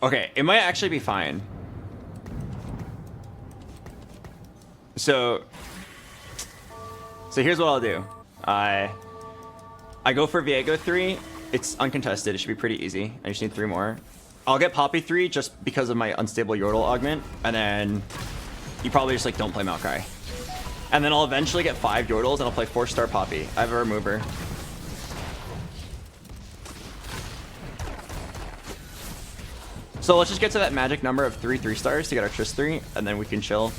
Okay, it might actually be fine. So here's what I'll do. I go for Viego 3. It's uncontested. It should be pretty easy. I just need 3 more. I'll get Poppy 3 just because of my unstable Yordle augment. And then you probably just like don't play Maokai. And then I'll eventually get 5 Yordles and I'll play 4-star Poppy. I have a remover. So let's just get to that magic number of 3 3-stars to get our Triss 3, and then we can chill.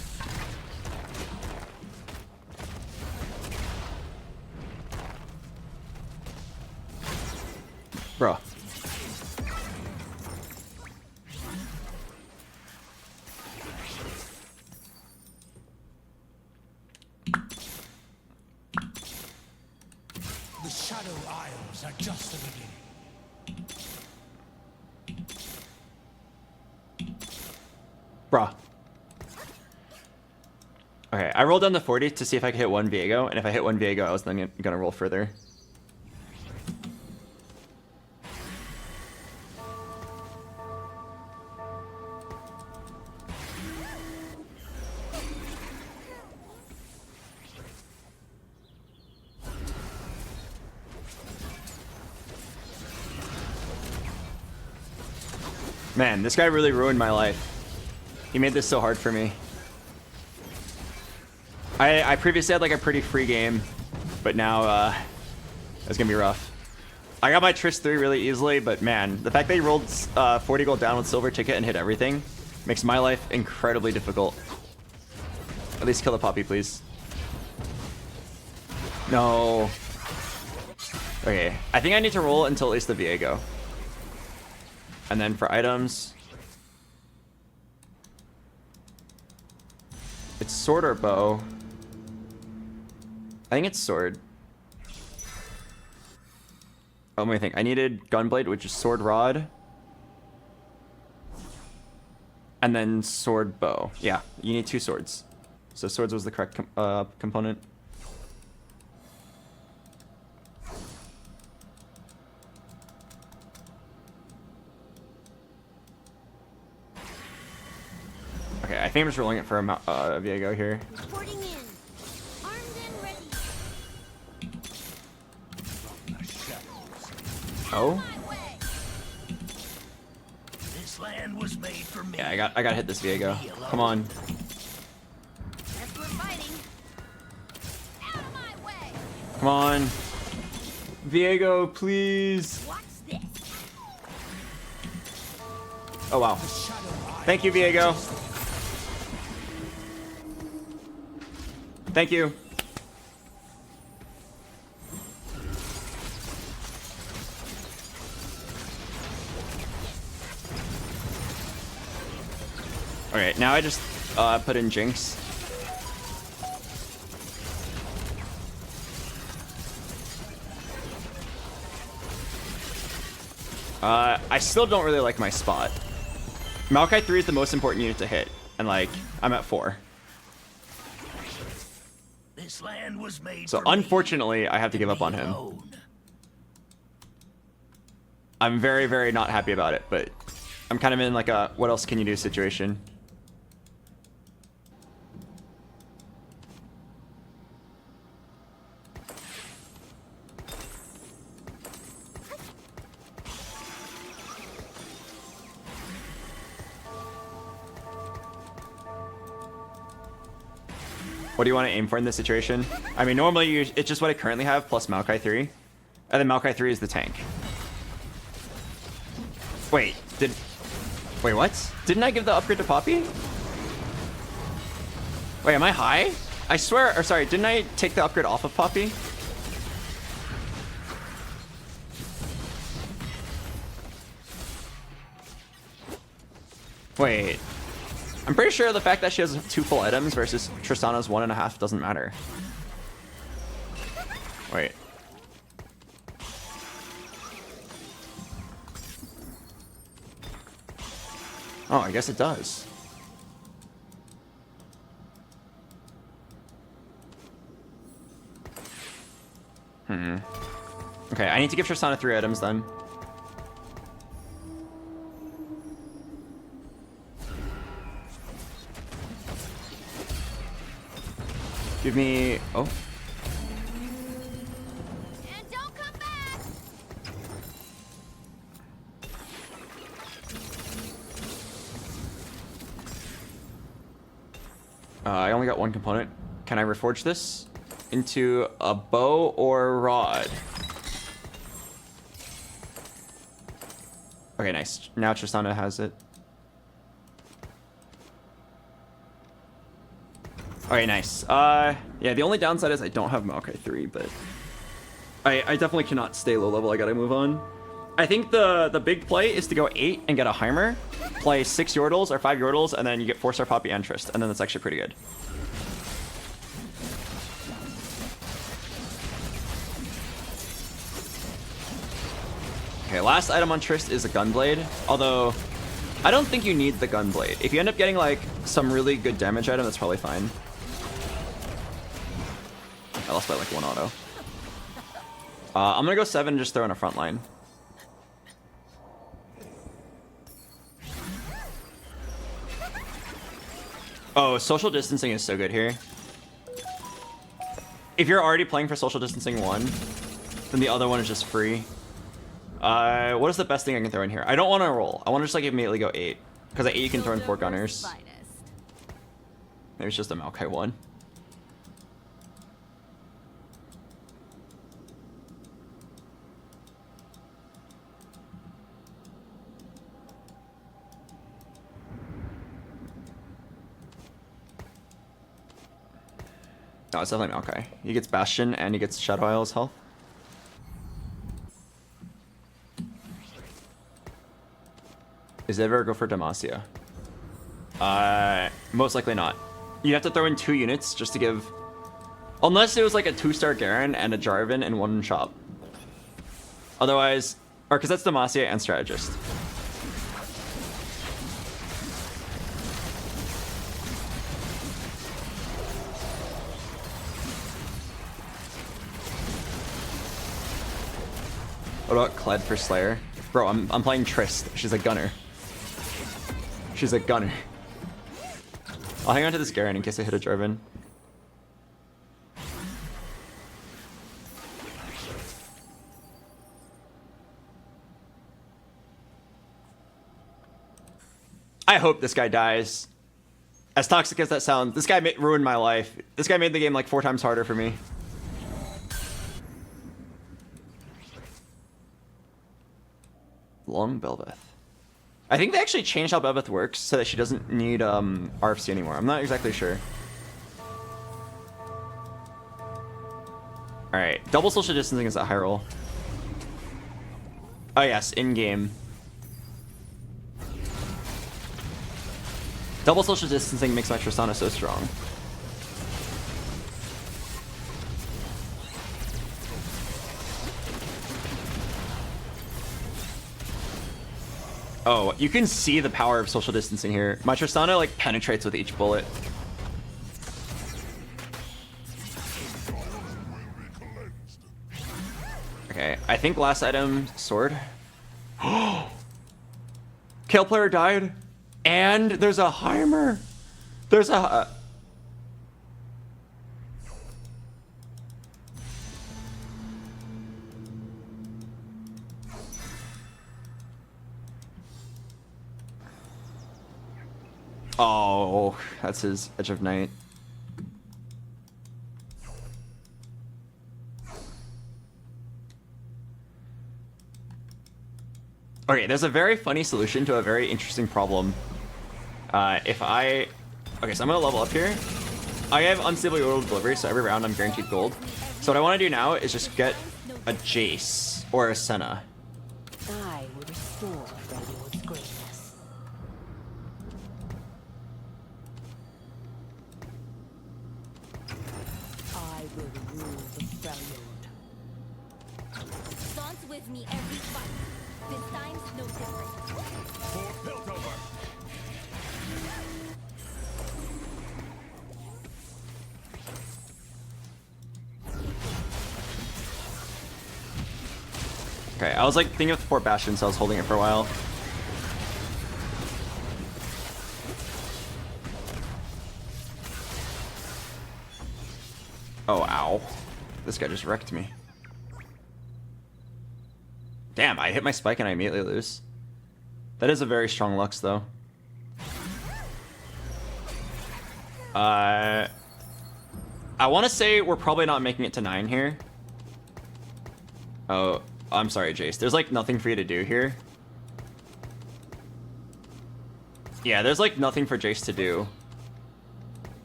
Bro. Shadow Isles are just the beginning. Bruh. Okay, I rolled down the 40 to see if I could hit one Viego, and if I hit one Viego, I was then gonna roll further. Man, this guy really ruined my life. He made this so hard for me. I previously had like a pretty free game, but now it's gonna be rough. I got my Triss 3 really easily, but man, the fact that he rolled 40 gold down with silver ticket and hit everything makes my life incredibly difficult. At least kill the Poppy, please. No. Okay, I think I need to roll until at least the Viego. And then for items, it's sword or bow. I think it's sword. Oh, let me think. I needed gunblade, which is sword rod. And then sword bow. Yeah, you need 2 swords. So swords was the correct component. Okay, I think I'm just rolling it for a Viego here. Reporting in. Armed and ready. Oh? This land was made for me. Yeah, I got to hit this Viego. Come on. Guess we're fighting. Out of my way. Come on. Viego, please. Watch this. Oh, wow. Thank you, Viego. Thank you. Alright, now I just put in Jinx. I still don't really like my spot. Maokai 3 is the most important unit to hit, and like, I'm at 4. This land was made So for unfortunately, me. I have to give up on him. Alone. I'm very, very not happy about it, but I'm kind of in like a what else can you do situation. What do you want to aim for in this situation? I mean, normally it's just what I currently have plus Maokai 3. And then Maokai 3 is the tank. Wait, wait, what? Didn't I give the upgrade to Poppy? Wait, am I high? I swear, or sorry, didn't I take the upgrade off of Poppy? Wait. I'm pretty sure the fact that she has 2 full items versus Tristana's 1.5 doesn't matter. Wait. Oh, I guess it does. Okay, I need to give Tristana 3 items then. Give me... Oh. And don't come back. I only got 1 component. Can I reforge this into a bow or a rod? Okay, nice. Now Tristana has it. Okay, nice. Yeah, the only downside is I don't have Maokai 3, but I definitely cannot stay low level. I gotta move on. I think the big play is to go 8 and get a Heimer, play 6 Yordles or 5 Yordles, and then you get 4-star Poppy and Trist, and then that's actually pretty good. Okay, last item on Trist is a Gunblade. Although, I don't think you need the Gunblade. If you end up getting like some really good damage item, that's probably fine. I lost by like 1 auto. I'm gonna go 7 and just throw in a front line. Oh, social distancing is so good here. If you're already playing for social distancing 1, then the other one is just free. What is the best thing I can throw in here? I don't want to roll. I want to just like immediately go 8. Because at 8 you can throw in 4 gunners. Maybe it's just a Maokai 1. No, it's definitely Maokai. He gets Bastion and he gets Shadow Isle's health. Is it ever go for Demacia? Most likely not. You'd have to throw in 2 units just to give... Unless it was like a 2-star Garen and a Jarvan in 1 shop. Otherwise... Or because that's Demacia and Strategist. What about Kled for Slayer? Bro, I'm playing Trist. She's a gunner. She's a gunner. I'll hang on to this Garen in case I hit a Jarvan. I hope this guy dies. As toxic as that sounds, this guy ruined my life. This guy made the game like 4 times harder for me. Long Belveth. I think they actually changed how Belveth works so that she doesn't need RFC anymore. I'm not exactly sure. Alright, double social distancing is a high roll. Oh yes, in-game. Double social distancing makes my Tristana so strong. Oh, you can see the power of social distancing here. My Tristana like penetrates with each bullet. Okay, I think last item, sword. Kale player died. And there's a Heimer. There's a... Oh, that's his Edge of Night. Okay, there's a very funny solution to a very interesting problem. Okay, so I'm gonna level up here. I have unstable orbital delivery, so every round I'm guaranteed gold. So what I want to do now is just get a Jace or a Senna. I will restore Freljord's greatness. I will rule the Freljord. Dance with me every fight. This time's no different. Okay, I was like thinking of the Fort Bastion, so I was holding it for a while. Oh, ow. This guy just wrecked me. Damn, I hit my spike and I immediately lose. That is a very strong Lux, though. I want to say we're probably not making it to 9 here. Oh, I'm sorry, Jace. There's like nothing for you to do here. Yeah, there's like nothing for Jace to do.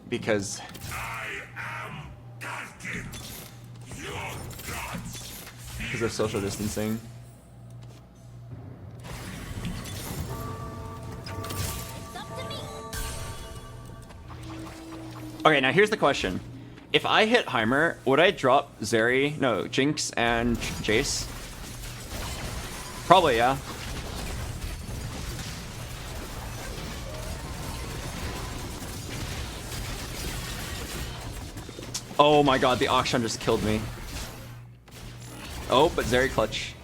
Because... Because of social distancing. Okay, now here's the question. If I hit Heimer, would I drop Zeri, no, Jinx and Jace? Probably, yeah. Oh my god, the Akshan just killed me. Oh, but Zeri clutch.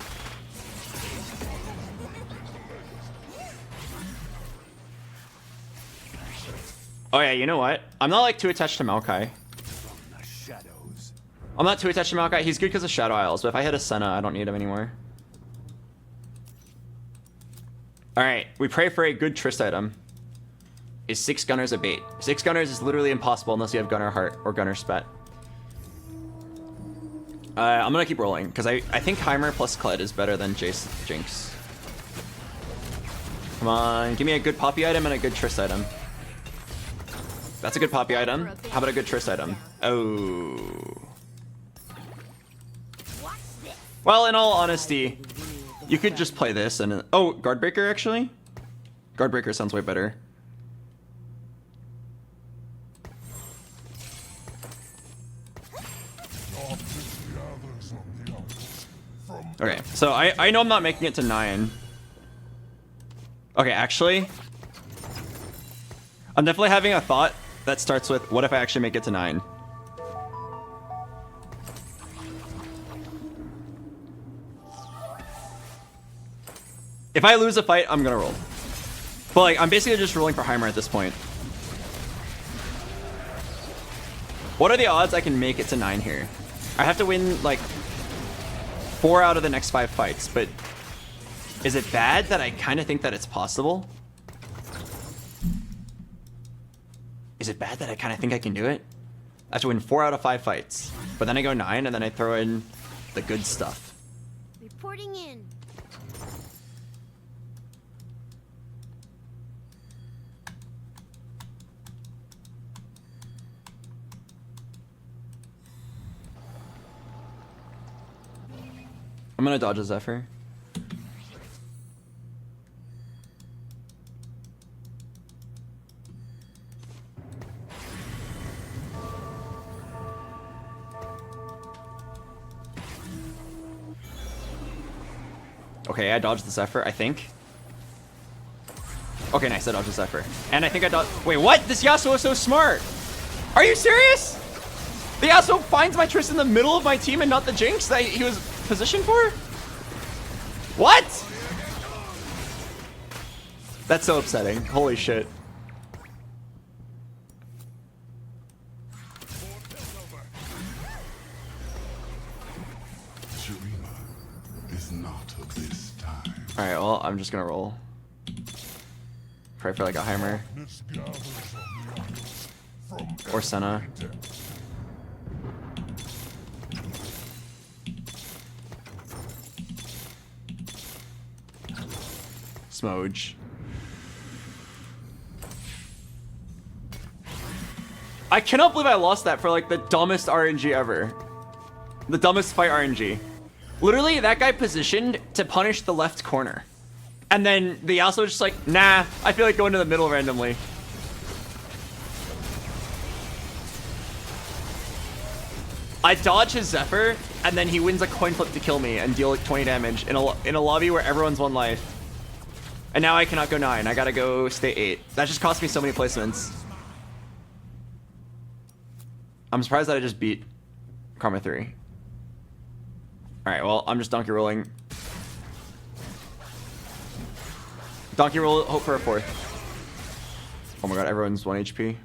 Oh yeah, you know what? I'm not like too attached to Maokai. I'm not too attached to Maokai. He's good because of Shadow Isles, but if I hit a Senna, I don't need him anymore. Alright, we pray for a good Trist item. Is 6 Gunners a bait? 6 Gunners is literally impossible unless you have Gunner Heart or Gunner Spet. I'm gonna keep rolling, because I think Heimer plus Kled is better than Jinx. Come on, give me a good Poppy item and a good Trist item. That's a good Poppy item. How about a good Trist item? Oh. Well, in all honesty, you could just play this and... Oh, Guardbreaker, actually? Guardbreaker sounds way better. Okay, so I know I'm not making it to 9. Okay, actually, I'm definitely having a thought that starts with, what if I actually make it to 9? If I lose a fight, I'm gonna roll. But like, I'm basically just rolling for Heimer at this point. What are the odds I can make it to 9 here? I have to win like 4 out of the next 5 fights, but is it bad that I kind of think that it's possible? Is it bad that I kind of think I can do it? I have to win 4 out of 5 fights, but then I go 9 and then I throw in the good stuff. Reporting in. I'm gonna dodge a Zephyr. Okay, I dodged the Zephyr, I think. Okay, nice, I dodged the Zephyr. And I think I dodged... Wait, what? This Yasuo is so smart! Are you serious? The Yasuo finds my Trist in the middle of my team and not the Jinx that he was positioned for? What? That's so upsetting. Holy shit. Is not of this time. Alright, well, I'm just gonna roll. Pray for like a Heimer. Or Senna. Smoge. I cannot believe I lost that for like the dumbest RNG ever. The dumbest fight RNG. Literally, that guy positioned to punish the left corner. And then the Yasuo was just like, nah, I feel like going to the middle randomly. I dodge his Zephyr, and then he wins a coin flip to kill me and deal like 20 damage in a lobby where everyone's 1 life. And now I cannot go 9. I gotta go stay 8. That just cost me so many placements. I'm surprised that I just beat Karma 3. Alright, well, I'm just donkey rolling. Donkey roll, hope for a 4th. Oh my god, everyone's 1 HP.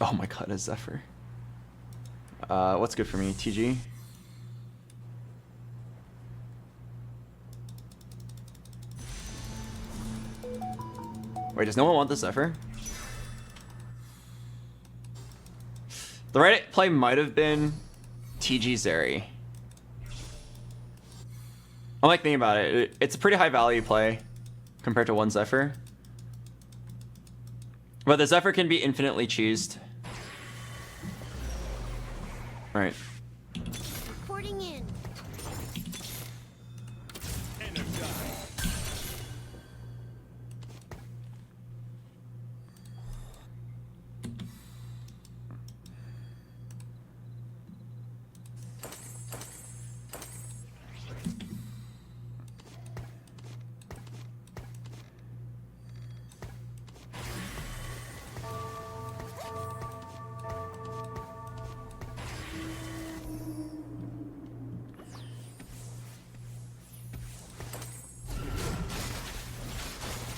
Oh my god, a Zephyr. What's good for me? TG? Wait, does no one want the Zephyr? The right play might have been TG Zeri. I'm like thinking about it. It's a pretty high value play compared to 1 Zephyr. But the Zephyr can be infinitely cheesed. Right. Reporting in.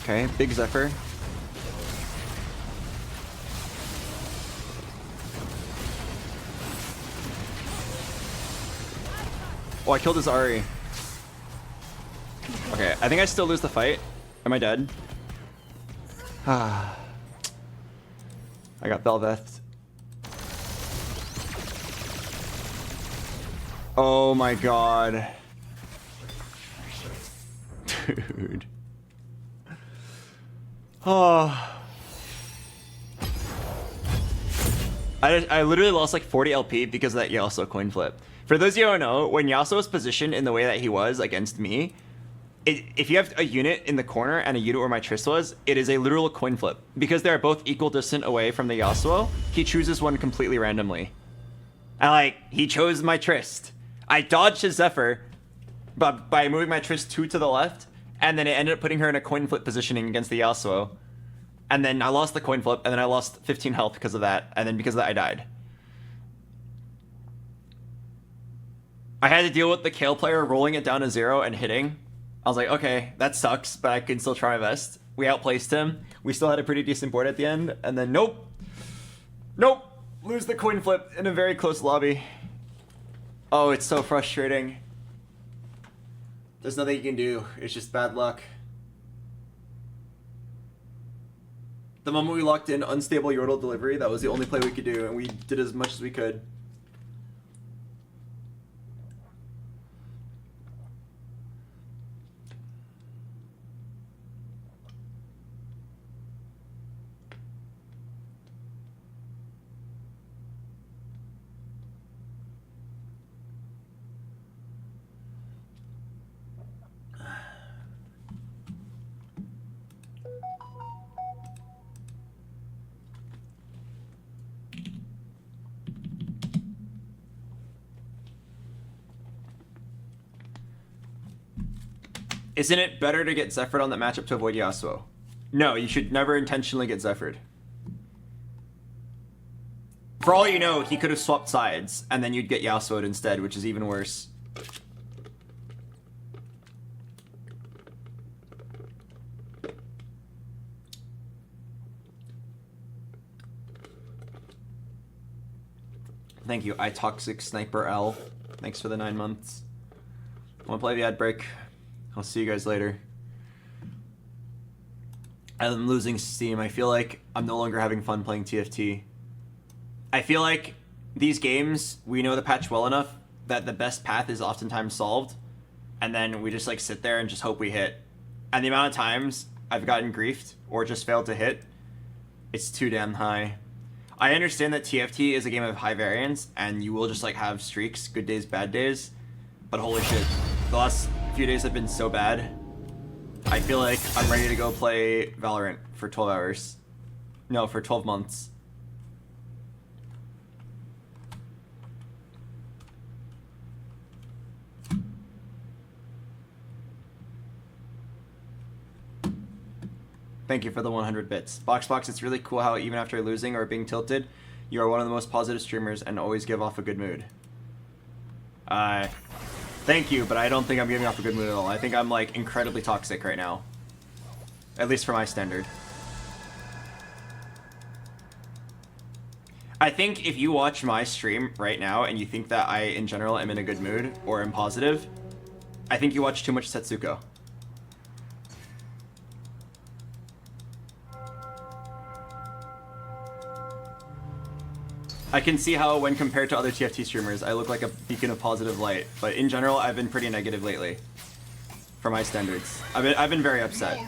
Okay, big Zephyr. Oh, I killed his Ahri. Okay, I think I still lose the fight. Am I dead? Ah. I got Belveth. Oh my god. Dude. Oh. I literally lost like 40 LP because of that Yasuo coin flip. For those of you who don't know, when Yasuo was positioned in the way that he was against me, if you have a unit in the corner and a unit where my Triss was, it is a literal coin flip. Because they're both equal distant away from the Yasuo, he chooses one completely randomly. And like, he chose my Triss. I dodged his Zephyr but by moving my Triss 2 to the left, and then it ended up putting her in a coin flip positioning against the Yasuo. And then I lost the coin flip, and then I lost 15 health because of that, and then because of that I died. I had to deal with the Kayle player rolling it down to 0 and hitting. I was like, okay, that sucks, but I can still try my best. We outplaced him. We still had a pretty decent board at the end, and then nope. Nope. Lose the coin flip in a very close lobby. Oh, it's so frustrating. There's nothing you can do. It's just bad luck. The moment we locked in unstable Yordle delivery, that was the only play we could do, and we did as much as we could. Isn't it better to get Zephyred on that matchup to avoid Yasuo? No, you should never intentionally get Zephyred. For all you know, he could have swapped sides, and then you'd get Yasuo'd instead, which is even worse. Thank you, iToxic Sniper L. Thanks for the 9 months. I'm gonna play the ad break. I'll see you guys later. I'm losing steam. I feel like I'm no longer having fun playing TFT. I feel like these games, we know the patch well enough that the best path is oftentimes solved, and then we just like sit there and just hope we hit. And the amount of times I've gotten griefed or just failed to hit, it's too damn high. I understand that TFT is a game of high variance, and you will just like have streaks, good days, bad days, but holy shit, the last few days have been so bad. I feel like I'm ready to go play Valorant for 12 hours. No, for 12 months. Thank you for the 100 bits. BoxBox, it's really cool how even after losing or being tilted, you are one of the most positive streamers and always give off a good mood. Thank you, but I don't think I'm giving off a good mood at all. I think I'm like incredibly toxic right now. At least for my standard. I think if you watch my stream right now and you think that I, in general, am in a good mood or am positive, I think you watch too much Setsuko. I can see how, when compared to other TFT streamers, I look like a beacon of positive light, but in general, I've been pretty negative lately, for my standards. I've been very upset.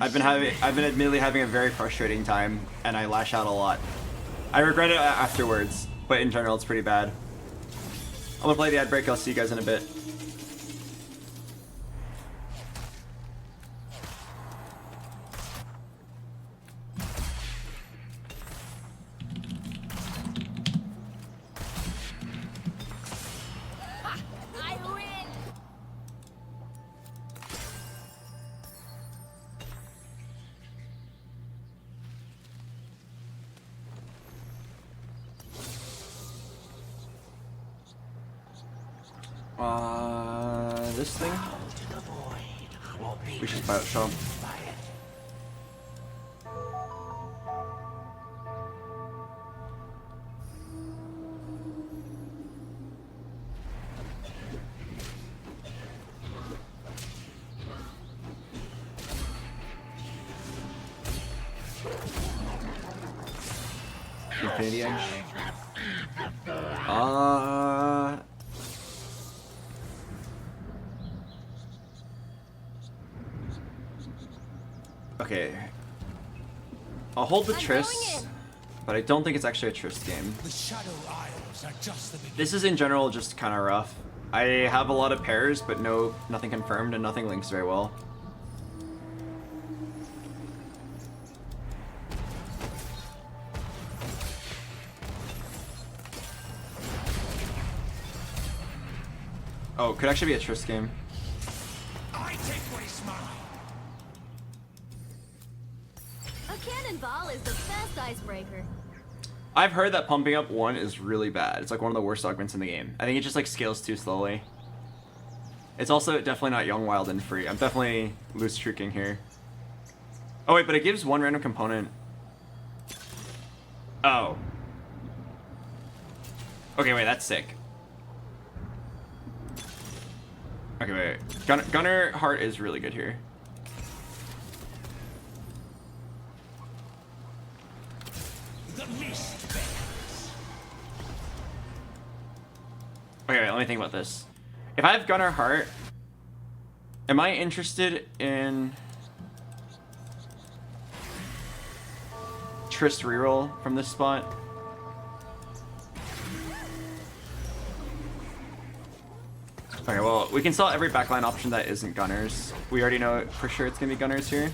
I've been admittedly having a very frustrating time, and I lash out a lot. I regret it afterwards, but in general, it's pretty bad. I'm gonna play the ad break. I'll see you guys in a bit. This thing? We should buy it, Sean. Infinity Edge. Okay. I'll hold the Triss, but I don't think it's actually a Triss game. The Shadow Isles are just the beginning. This is in general just kind of rough. I have a lot of pairs, but nothing confirmed and nothing links very well. Oh, could actually be a Triss game. I take what is mine. A cannonball is the best icebreaker. I've heard that pumping up 1 is really bad. It's like one of the worst augments in the game. I think it just like scales too slowly. It's also definitely not young, wild, and free. I'm definitely loose tricking here. Oh wait, but it gives 1 random component. Oh. Okay, wait, that's sick. Okay, wait. Gunner Heart is really good here. The mist bears. Okay, wait, let me think about this. If I have Gunner Heart, am I interested in Triss reroll from this spot? Okay, well, we can sell every backline option that isn't Gunners. We already know for sure it's gonna be Gunners here.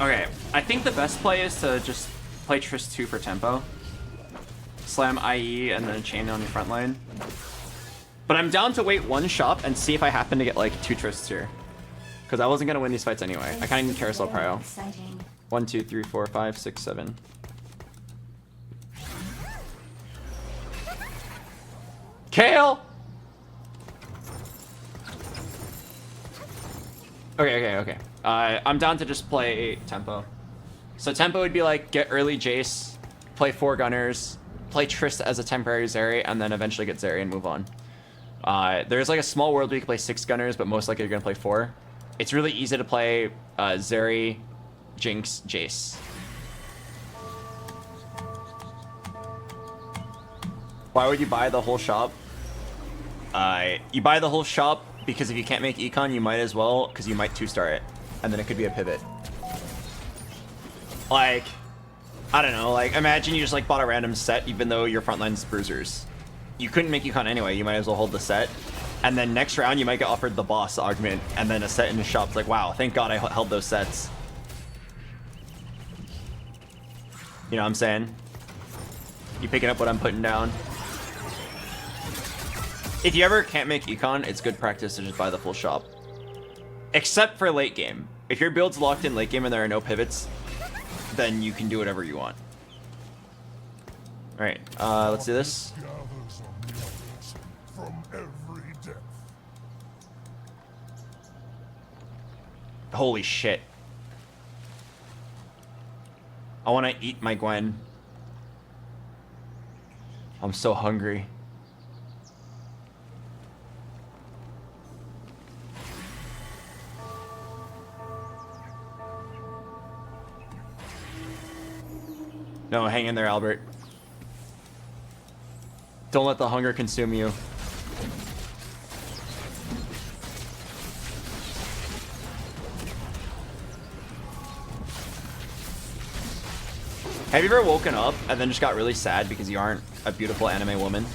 Okay, I think the best play is to just play Triss 2 for tempo. Slam IE and then chain on your front line. But I'm down to wait 1 shop and see if I happen to get like 2 Triss here. Because I wasn't gonna win these fights anyway. I kinda need carousel prio. 1, 2, 3, 4, 5, 6, 7. Kale! Okay. I'm down to just play tempo. So tempo would be like, get early Jace, play 4 Gunners, play Triss as a temporary Zeri, and then eventually get Zeri and move on. There's like a small world where you can play 6 Gunners, but most likely you're gonna play 4. It's really easy to play Zeri, Jinx, Jace. Why would you buy the whole shop? You buy the whole shop because if you can't make econ, you might as well, because you might 2-star it, and then it could be a pivot. Like, I don't know, like, imagine you just like bought a random set even though your frontline's bruisers. You couldn't make econ anyway, you might as well hold the set, and then next round you might get offered the boss augment, and then a set in the shop's like, wow, thank God I held those sets. You know what I'm saying? You picking up what I'm putting down? If you ever can't make econ, it's good practice to just buy the full shop. Except for late game. If your build's locked in late game and there are no pivots, then you can do whatever you want. Alright, let's do this. Gathers on the others from every depth. Holy shit. I want to eat my Gwen. I'm so hungry. No, hang in there, Albert. Don't let the hunger consume you. Have you ever woken up and then just got really sad because you aren't a beautiful anime woman?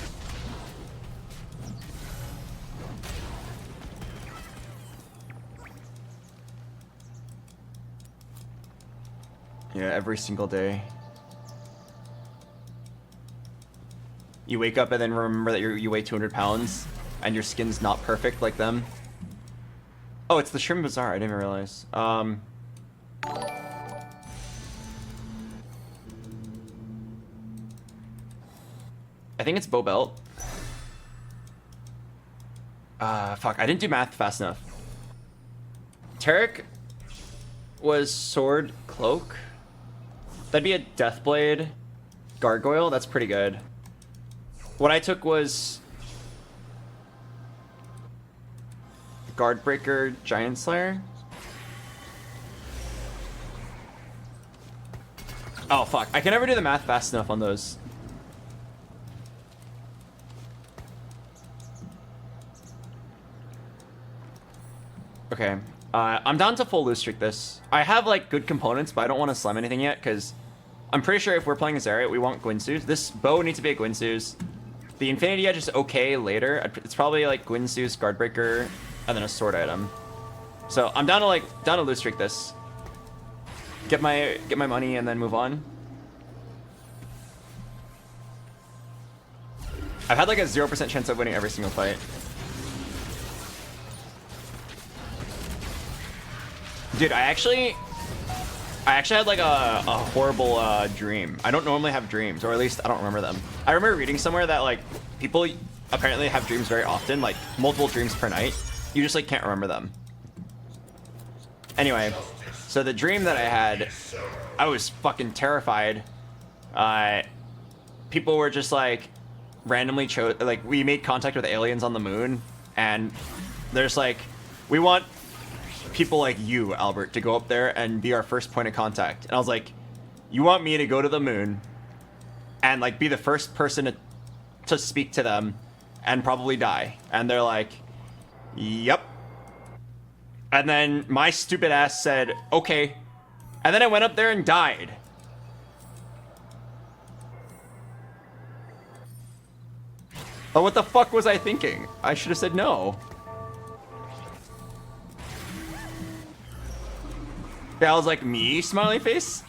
Yeah, every single day. You wake up and then remember that you weigh 200 pounds and your skin's not perfect like them. Oh, it's the Shrimp Bazaar. I didn't even realize. I think it's Bow Belt. Fuck, I didn't do math fast enough. Tarek was Sword Cloak. That'd be a Deathblade Gargoyle. That's pretty good. What I took was Guardbreaker Giant Slayer. Oh, fuck. I can never do the math fast enough on those. Okay. I'm down to full loose streak this. I have, like, good components, but I don't want to slam anything yet, because I'm pretty sure if we're playing Zarya, we want Guinsoo's. This bow needs to be a Guinsoo's. The Infinity Edge is okay later. It's probably, like, Guinsoo's, Guardbreaker, and then a sword item. So I'm down to loose streak this. Get my money and then move on. I've had like a 0% chance of winning every single fight. Dude, I actually had like a horrible dream. I don't normally have dreams, or at least I don't remember them. I remember reading somewhere that like people apparently have dreams very often, like multiple dreams per night. You just like can't remember them. Anyway, so the dream that I had, I was fucking terrified. People were just like randomly like we made contact with aliens on the moon, and there's like, we want people like you, Albert, to go up there and be our first point of contact. And I was like, you want me to go to the moon and like be the first person to speak to them and probably die? And they're like, yep. And then my stupid ass said, okay. And then I went up there and died. Oh, what the fuck was I thinking? I should have said no. Yeah, I was like, me, smiley face?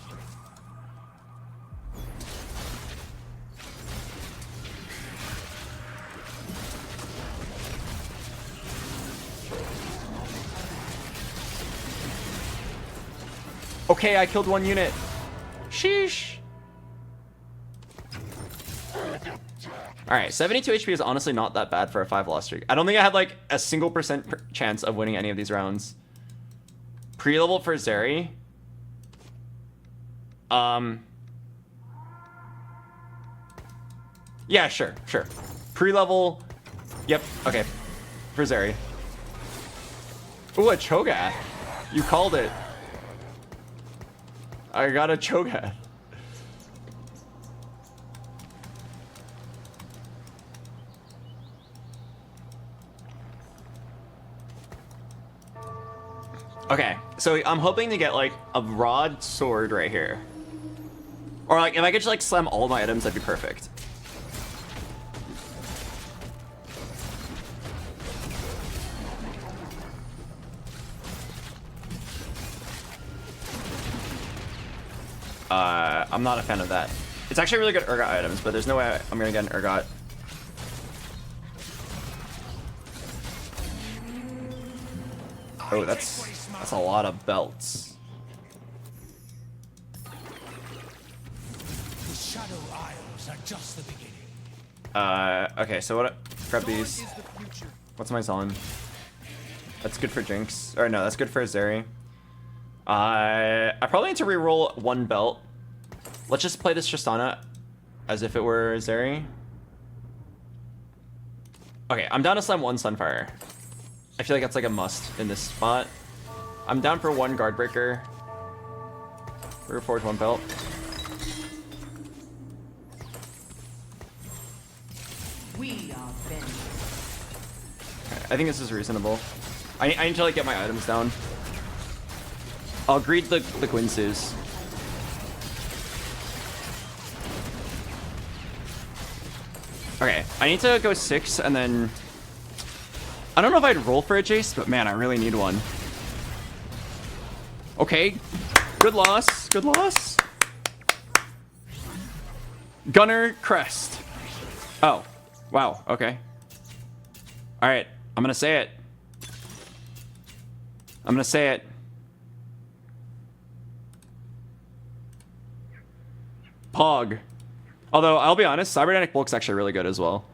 Okay, I killed one unit. Sheesh. Alright, 72 HP is honestly not that bad for a 5 loss streak. I don't think I had like a single percent chance of winning any of these rounds. Pre-level for Zeri. Yeah, sure. Pre-level. Yep, okay. For Zeri. Ooh, a Cho'Gath. You called it. I got a Cho'Gath. Okay, so I'm hoping to get like a rod sword right here. Or like if I could just like slam all my items, that'd be perfect. I'm not a fan of that. It's actually really good Urgot items, but there's no way I'm gonna get an Urgot. Oh, that's a lot of belts. The Shadow Isles are just the beginning. Okay, so what? Grab these. What's my Zon? That's good for Jinx. Or no, that's good for Zeri. I probably need to reroll one belt. Let's just play this Tristana as if it were Zeri. Okay, I'm down to slam one Sunfire. I feel like that's like a must in this spot. I'm down for one Guardbreaker. Reforge one belt. We are finished. Okay, I think this is reasonable. I need to like get my items down. I'll greet the Guinsoo's. Okay, I need to go 6 and then... I don't know if I'd roll for a Jace, but man, I really need one. Okay, good loss, good loss. Gunner Crest. Oh, wow, okay. Alright, I'm gonna say it. I'm gonna say it. Pog. Although, I'll be honest, Cybernetic Bulk's actually really good as well.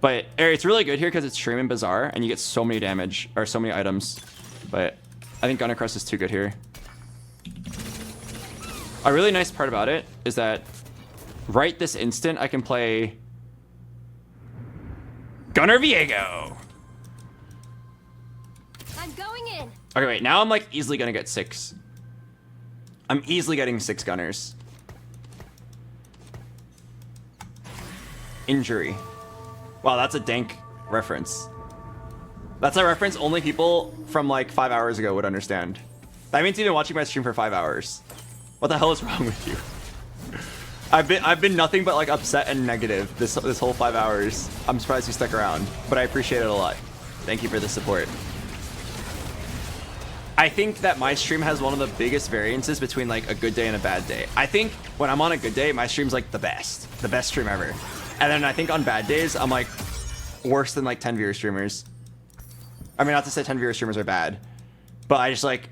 But it's really good here because it's Stream and Bazaar, and you get so many damage, or so many items. But I think Gunner Crest is too good here. A really nice part about it is that right this instant, I can play Gunner Viego. I'm going in. Okay, wait, now I'm like easily gonna get 6. I'm easily getting 6 Gunners. injury. Wow, that's a dank reference. That's a reference only people from like 5 hours ago would understand. That means you've been watching my stream for 5 hours. What the hell is wrong with you? I've been nothing but like upset and negative this whole 5 hours. I'm surprised you stuck around, but I appreciate it a lot. Thank you for the support. I think that my stream has one of the biggest variances between like a good day and a bad day. I think when I'm on a good day, my stream's like the best stream ever. And then I think on bad days, I'm like worse than like 10 viewer streamers. I mean, not to say 10 viewer streamers are bad, but I just like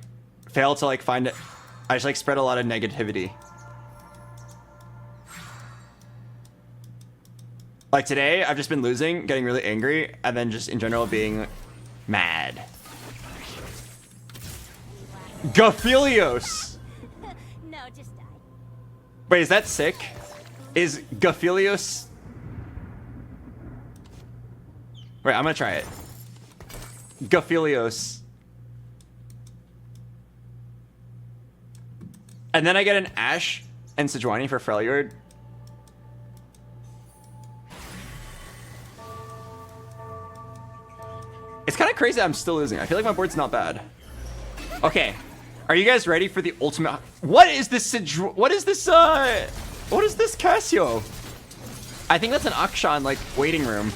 fail to like find it. I just like spread a lot of negativity. Like today, I've just been losing, getting really angry, and then just in general being mad. Gaphelios! No, just die. Wait, is that sick? Is Gaphelios... Wait, I'm gonna try it. Gaphelios. And then I get an Ashe and Sejuani for Freljord. It's kind of crazy that I'm still losing. I feel like my board's not bad. Okay. Are you guys ready for the ultimate... What is this what is this Casio? I think that's an Akshan, like, waiting room.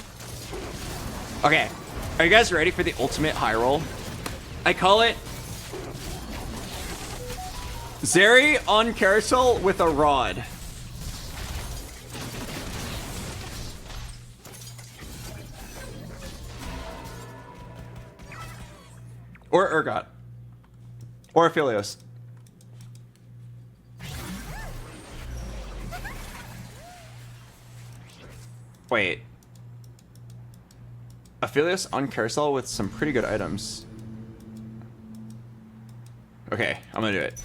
Okay. Are you guys ready for the ultimate high roll? I call it... Zeri on carousel with a rod. Or Urgot. Or Aphelios. Wait. Aphelios on carousel with some pretty good items. Okay, I'm gonna do it.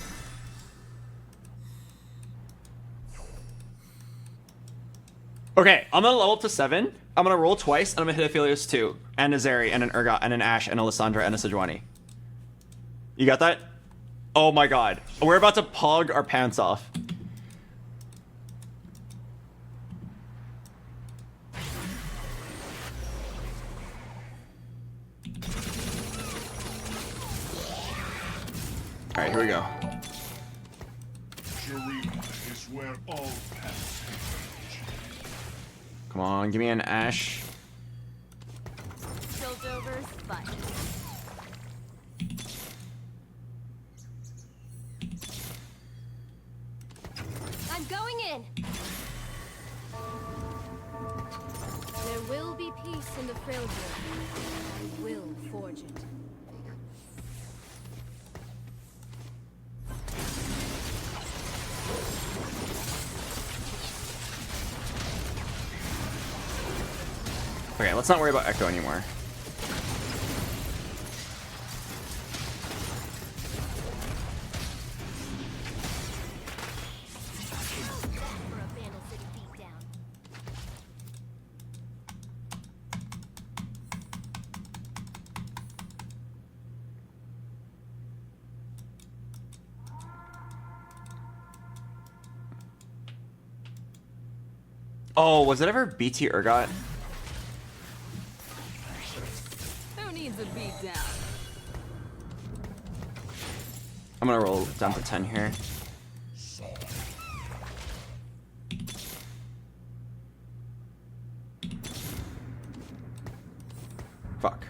Okay, I'm gonna level up to 7. I'm gonna roll twice, and I'm gonna hit Aphelios 2, and a Zeri, and an Urgot, and an Ashe, and a Lissandra, and a Sejuani. You got that? Oh my god. We're about to pog our pants off. Alright, here we go. Shurima is where all paths converge. Come on, give me an Ashe. Piltover's fun. I'm going in. There will be peace in the Freljord. I will forge it. Okay, let's not worry about Echo anymore. For a Vandal City beatdown. Oh, was it ever BT Urgot? Who needs a beat down? I'm gonna roll down to 10 here. Fuck.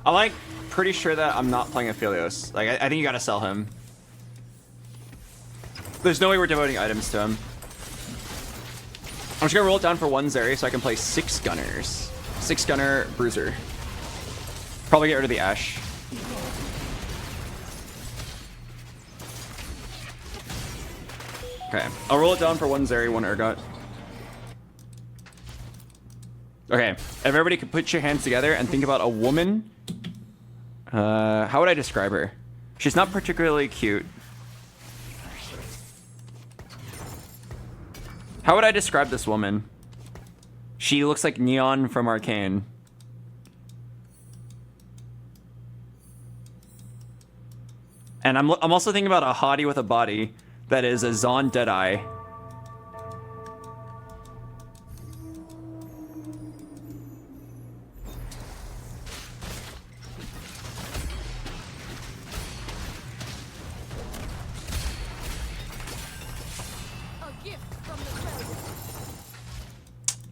I'm like pretty sure that I'm not playing Aphelios. Like I think you gotta sell him. There's no way we're devoting items to him. I'm just gonna roll it down for 1 Zeri so I can play 6 Gunners. 6 Gunner Bruiser. Probably get rid of the Ashe. Okay, I'll roll it down for 1 Zeri, 1 Urgot. Okay, if everybody could put your hands together and think about a woman. How would I describe her? She's not particularly cute. How would I describe this woman? She looks like Neon from Arcane. And I'm also thinking about a hottie with a body that is a Zon Deadeye.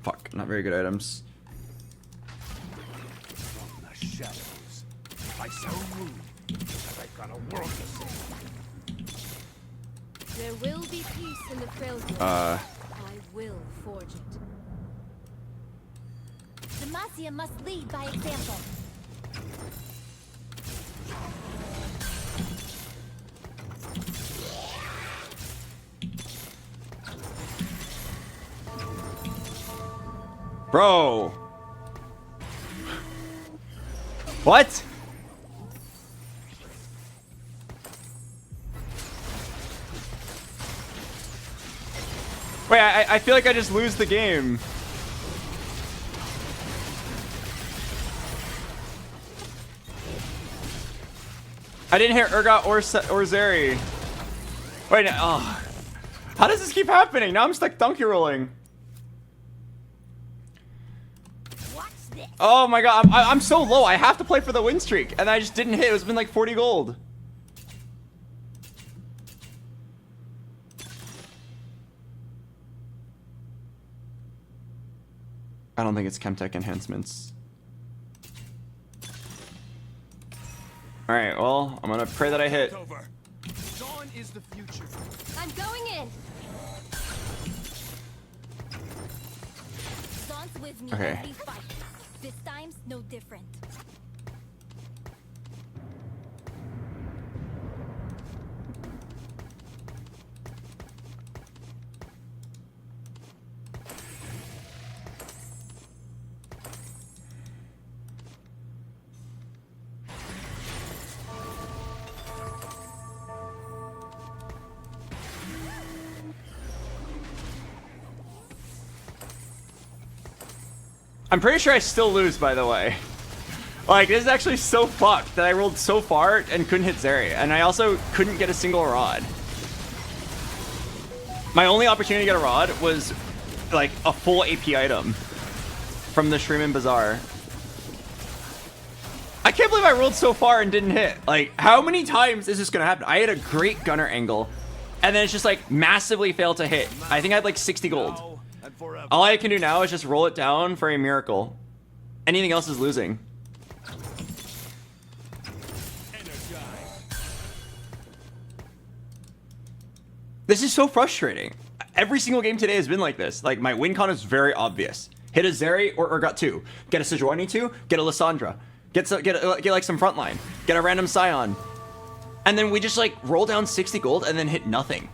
Fuck, not very good items. From the shadows, I shall move. I've got a world to save. There will be peace in the Freljord. I will forge it. Demacia must lead by example. Bro. What? Wait, I feel like I just lose the game. I didn't hit Urgot or Zeri. Wait, oh. How does this keep happening? Now I'm stuck donkey rolling. Oh my god, I'm so low. I have to play for the win streak, and I just didn't hit. It's been like 40 gold. I don't think it's Chemtech enhancements. All right, well, I'm gonna pray that I hit. Dawn is the future. I'm going in. Dawn's with me Okay. every fight. This time's no different. I'm pretty sure I still lose, by the way. Like, this is actually so fucked that I rolled so far and couldn't hit Zeri. And I also couldn't get a single rod. My only opportunity to get a rod was, like, a full AP item from the Shreeman Bazaar. I can't believe I rolled so far and didn't hit. Like, how many times is this gonna happen? I had a great gunner angle, and then it's just, like, massively failed to hit. I think I had, like, 60 gold. All I can do now is just roll it down for a miracle. Anything else is losing. This is so frustrating. Every single game today has been like this. Like, my win con is very obvious. Hit a Zeri or Urgot 2. Get a Sejuani 2. Get a Lissandra. Get like some frontline. Get a random Scion. And then we just like roll down 60 gold and then hit nothing.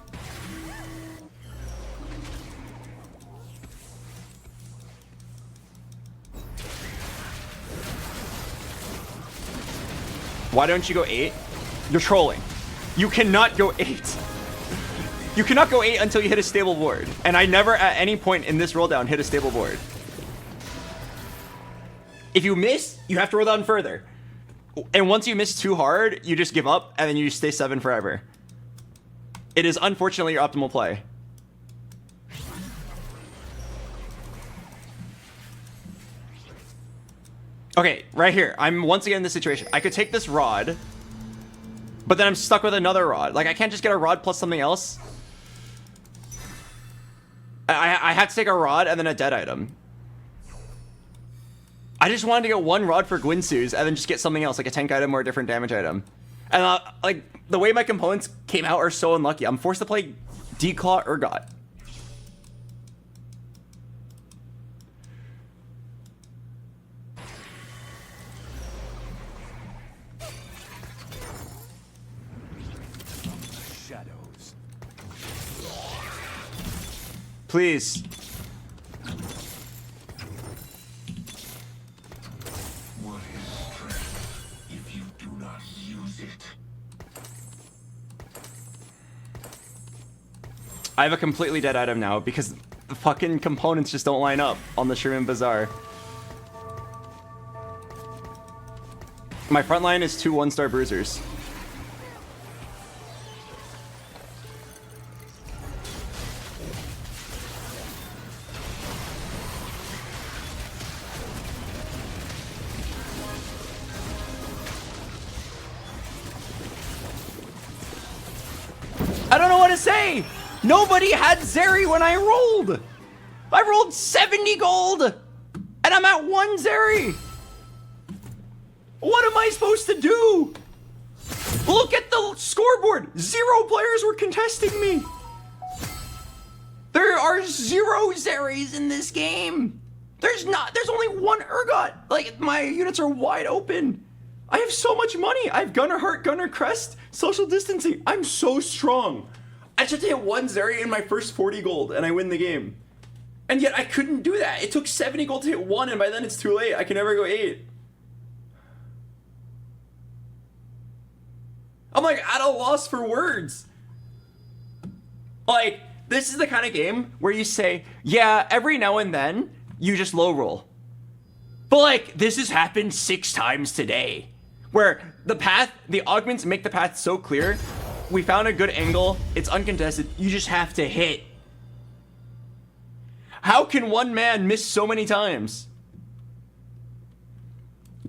Why don't you go 8? You're trolling. You cannot go 8. You cannot go 8 until you hit a stable board. And I never at any point in this roll down hit a stable board. If you miss, you have to roll down further. And once you miss too hard, you just give up and then you stay 7 forever. It is unfortunately your optimal play. Okay, right here. I'm once again in this situation. I could take this rod, but then I'm stuck with another rod. Like, I can't just get a rod plus something else. I have to take a rod and then a dead item. I just wanted to get one rod for Gwynsu's and then just get something else, like a tank item or a different damage item. And like, the way my components came out are so unlucky. I'm forced to play Declaw Urgot. Shadows. Please. What is strength if you do not use it? I have a completely dead item now because the fucking components just don't line up on the Shreeman Bazaar. My front line is 2 1-star bruisers. I don't know what to say. Nobody had Zeri when I rolled. I rolled 70 gold and I'm at 1 Zeri. What am I supposed to do? Look at the scoreboard. 0 players were contesting me. There are 0 Zeris in this game. There's only 1 Urgot. Like, my units are wide open. I have so much money. I have Gunner Heart, Gunner Crest, social distancing. I'm so strong. I just hit 1 Zeri in my first 40 gold and I win the game. And yet I couldn't do that. It took 70 gold to hit 1 and by then it's too late. I can never go 8. I'm like at a loss for words. Like, this is the kind of game where you say, yeah, every now and then you just low roll. But like, this has happened 6 times today. Where the augments make the path so clear. We found a good angle. It's uncontested. You just have to hit. How can one man miss so many times?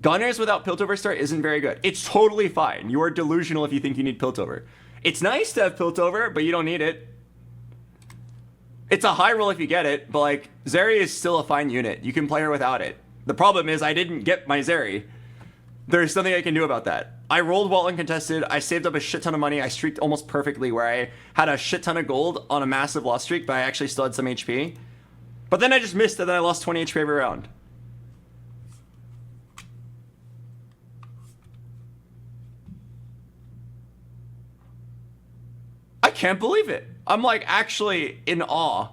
Gunners without Piltover start isn't very good. It's totally fine. You are delusional if you think you need Piltover. It's nice to have Piltover, but you don't need it. It's a high roll if you get it, but like, Zeri is still a fine unit. You can play her without it. The problem is I didn't get my Zeri. There's something I can do about that. I rolled well uncontested. I saved up a shit ton of money. I streaked almost perfectly where I had a shit ton of gold on a massive loss streak, but I actually still had some HP. But then I just missed and then I lost 20 HP every round. I can't believe it. I'm like actually in awe.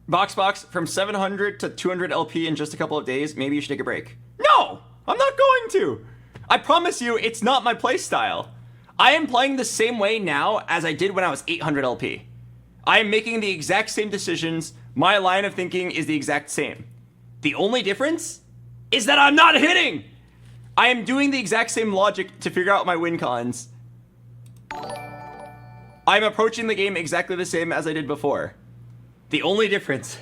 BoxBox, from 700 to 200 LP in just a couple of days, maybe you should take a break. No! I'm not going to! I promise you, it's not my playstyle. I am playing the same way now as I did when I was 800 LP. I am making the exact same decisions. My line of thinking is the exact same. The only difference is that I'm not hitting! I am doing the exact same logic to figure out my win cons. I'm approaching the game exactly the same as I did before. The only difference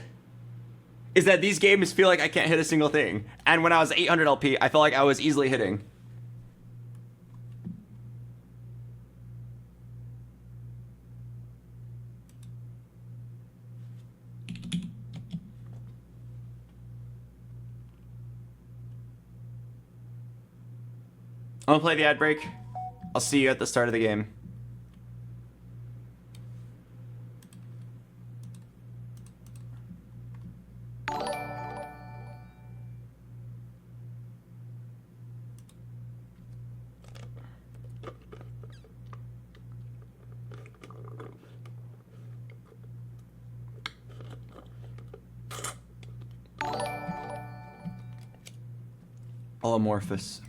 is that these games feel like I can't hit a single thing. And when I was 800 LP, I felt like I was easily hitting. I'm gonna play the ad break. I'll see you at the start of the game. Amorphous.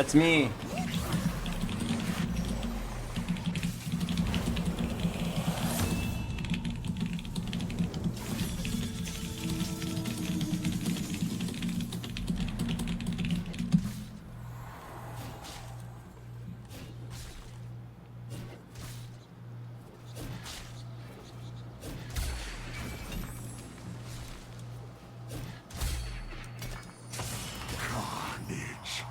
That's me. Carnage.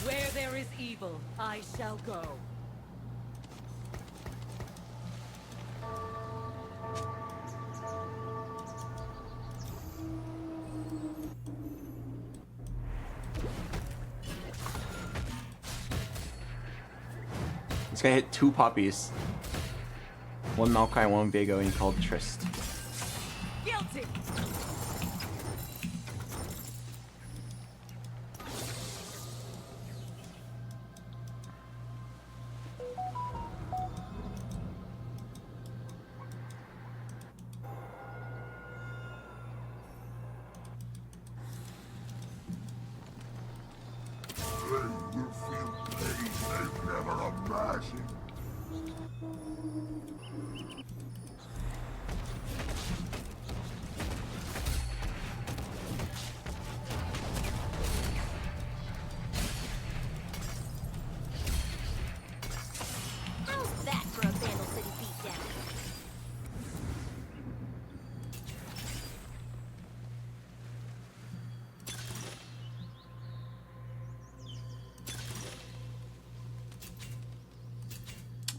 Where there is evil, I shall go. This guy hit 2 poppies. 1 Maokai, 1 Viego, and he called Trist. Guilty. They will feel pain they've never imagined. How's that for a Vandal City beatdown?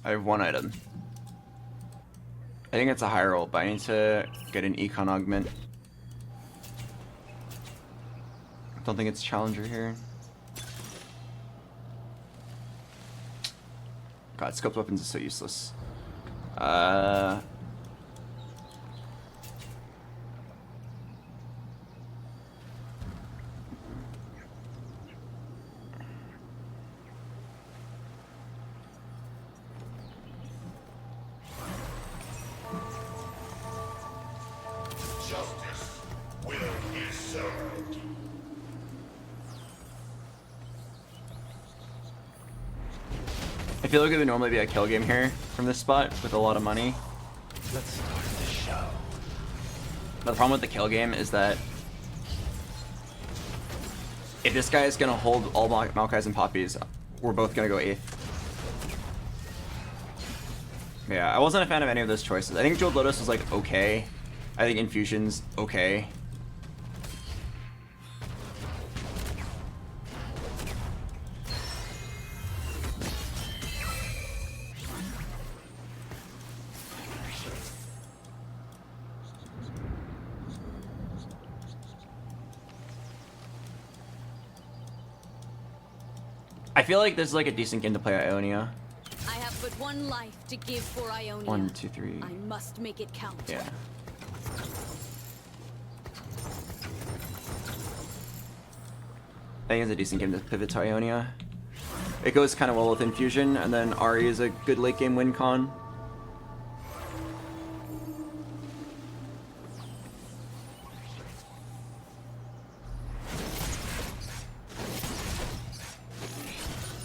I have 1 item. I think it's a high roll, but I need to get an econ augment. Don't think it's challenger here. God, scoped weapons is so useless. Justice will be served. I feel like it would normally be a kill game here from this spot with a lot of money. Let's start the show. But the problem with the kill game is that if this guy is gonna hold all Maokais and Poppies, we're both gonna go 8th. Yeah, I wasn't a fan of any of those choices. I think Jeweled Lotus was like okay. I think Infusion's okay. I feel like this is like a decent game to play Ionia. I have but 1 life to give for Ionia. 1, 2, 3. I must make it count. Yeah. I think it's a decent game to pivot to Ionia. It goes kind of well with Infusion, and then Ari is a good late game win con.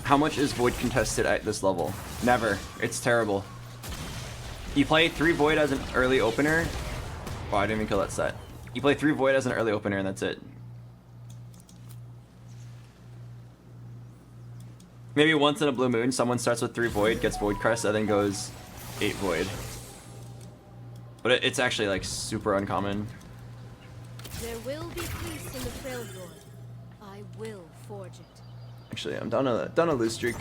How much is Void contested at this level? Never. It's terrible. You play 3 Void as an early opener. Oh, I didn't even kill that set. You play 3 Void as an early opener and that's it. Maybe once in a blue moon, someone starts with 3 Void, gets Void Crest, and then goes 8 Void. But it's actually like super uncommon. There will be peace in the Freljord. I will forge it. Actually, I'm done a lose streak.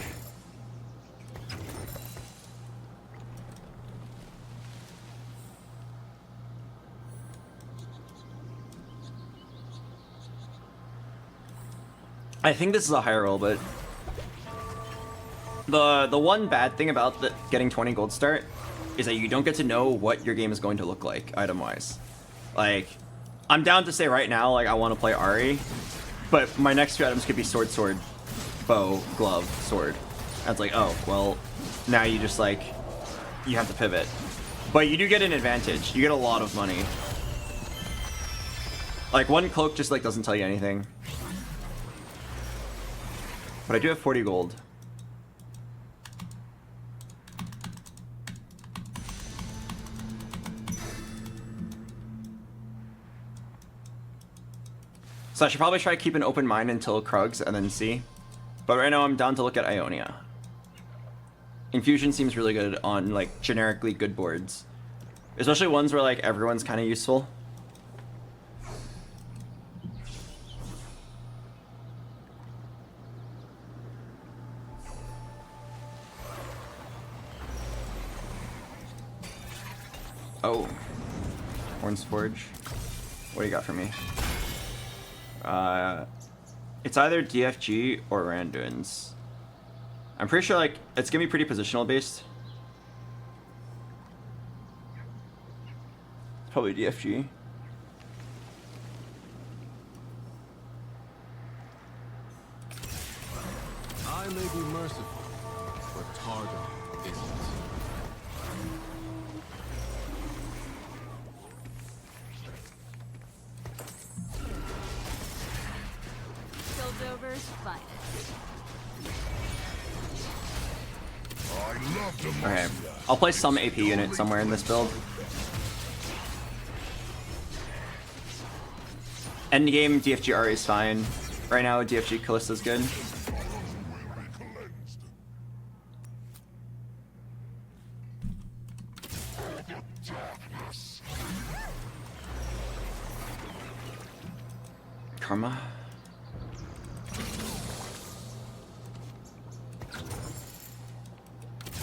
I think this is a higher roll, but the one bad thing about getting 20 gold start is that you don't get to know what your game is going to look like item-wise. Like, I'm down to say right now, like, I want to play Ari, but my next 2 items could be sword, sword, bow, glove, sword. And it's like, oh, well, now you just, like, you have to pivot. But you do get an advantage. You get a lot of money. Like, one cloak just, like, doesn't tell you anything. But I do have 40 gold. So I should probably try to keep an open mind until Krugs and then see. But right now I'm down to look at Ionia. Infusion seems really good on, like, generically good boards. Especially ones where, like, everyone's kind of useful. Oh. Horn's Forge. What do you got for me? It's either DFG or Randuin's. I'm pretty sure, like, it's gonna be pretty positional based. It's probably DFG. I may be merciful, but Targon isn't. Piltover's finest. I love them. Okay, I'll play some AP unit somewhere in this build. Endgame DFG Ari is fine. Right now DFG Callista's good. Karma.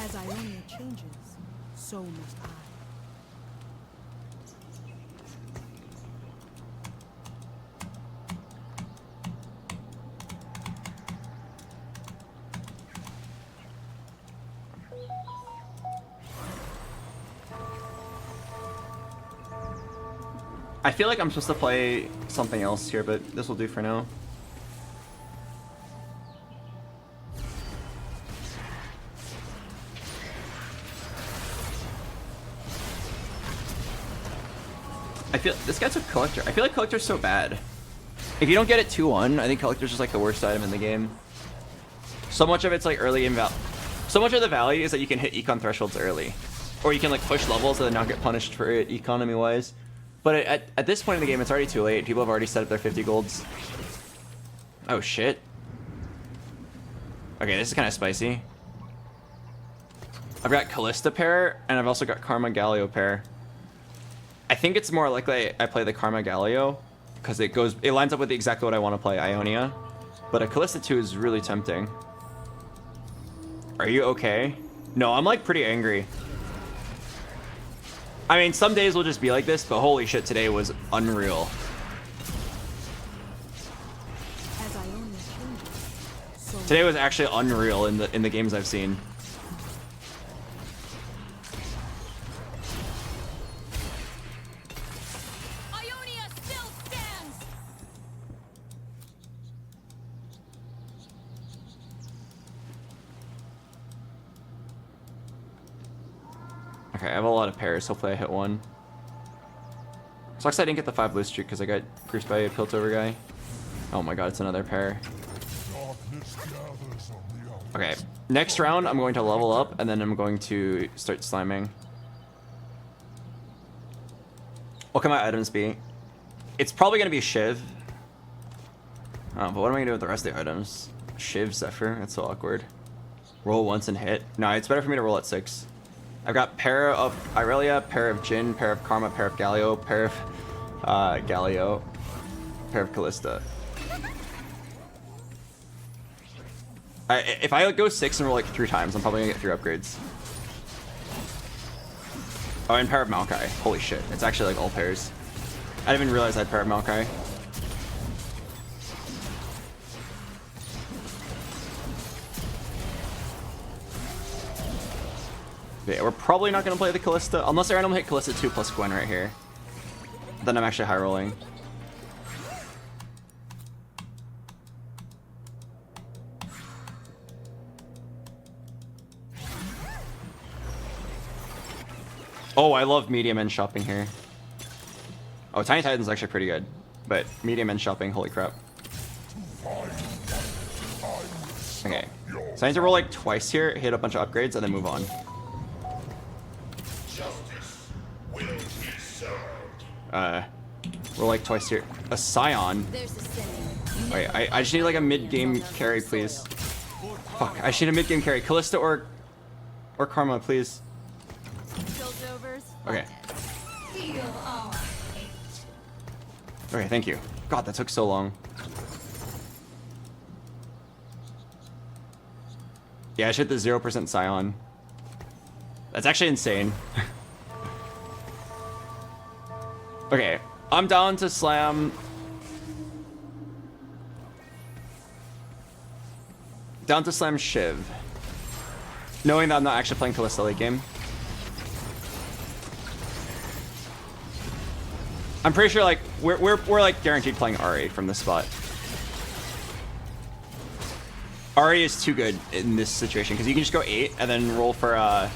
As Ionia changes, so must I. I feel like I'm supposed to play something else here, but this will do for now. I feel this guy took Collector. I feel like Collector's so bad. If you don't get it 2-1, I think Collector's just like the worst item in the game. So much of it's like early in Val. So much of the value is that you can hit econ thresholds early, or you can like push levels and then not get punished for it economy wise. But at this point in the game, it's already too late. People have already set up their 50 golds. Oh shit. Okay, this is kind of spicy. I've got Callista pair, and I've also got Karma Galio pair. I think it's more likely I play the Karma Galio, because it lines up with exactly what I want to play, Ionia. But a Callista 2 is really tempting. Are you okay? No, I'm like pretty angry. I mean, some days will just be like this, but holy shit, today was unreal. As Ionia changes, so Today was actually unreal in the games I've seen. Ionia still stands. Okay, I have a lot of pairs. Hopefully I hit one. Sucks I didn't get the 5 blue streak because I got greased by a Piltover guy. Oh my god, it's another pair. Darkness gathers on the outer. Okay, next round I'm going to level up and then I'm going to start slamming. What can my items be? It's probably going to be Shiv. Oh, but what am I going to do with the rest of the items? Shiv, Zephyr, that's so awkward. Roll once and hit. No, it's better for me to roll at 6. I've got pair of Irelia, pair of Jin, pair of Karma, pair of Galio, pair of Galio, pair of Callista. If I go 6 and roll like 3 times, I'm probably gonna get 3 upgrades. Oh, and pair of Maokai. Holy shit, it's actually like all pairs. I didn't even realize I had pair of Maokai. Yeah, we're probably not going to play the Callista, unless I randomly hit Callista 2 plus Gwen right here. Then I'm actually high rolling. Oh, I love medium end shopping here. Oh, Tiny Titan's actually pretty good. But medium end shopping, holy crap. Okay. So I need to roll like twice here, hit a bunch of upgrades, and then move on. Roll like twice here. A Scion. Wait, I just need like a mid-game carry, please. Fuck, I just need a mid-game carry. Callista or Karma, please. Okay. Okay, thank you. God, that took so long. Yeah, I should hit the 0% Scion. That's actually insane. Okay, I'm down to slam. Down to slam Shiv. Knowing that I'm not actually playing Callista late game. I'm pretty sure like we're like guaranteed playing Ari from this spot. Ari is too good in this situation because you can just go 8 and then roll for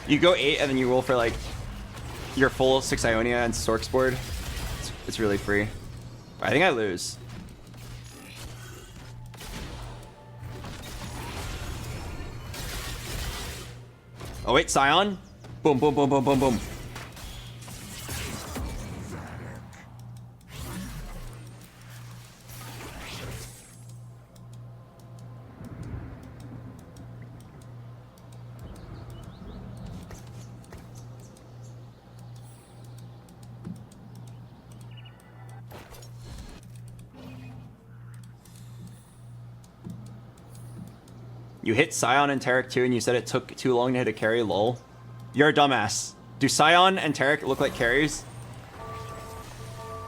you go 8 and then you roll for like your full 6 Ionia and Stork's board. It's really free. I think I lose. Oh wait, Scion. Boom, boom, boom, boom, boom, boom. You hit Scion and Taric too, and you said it took too long to hit a carry, lol. You're a dumbass. Do Scion and Taric look like carries?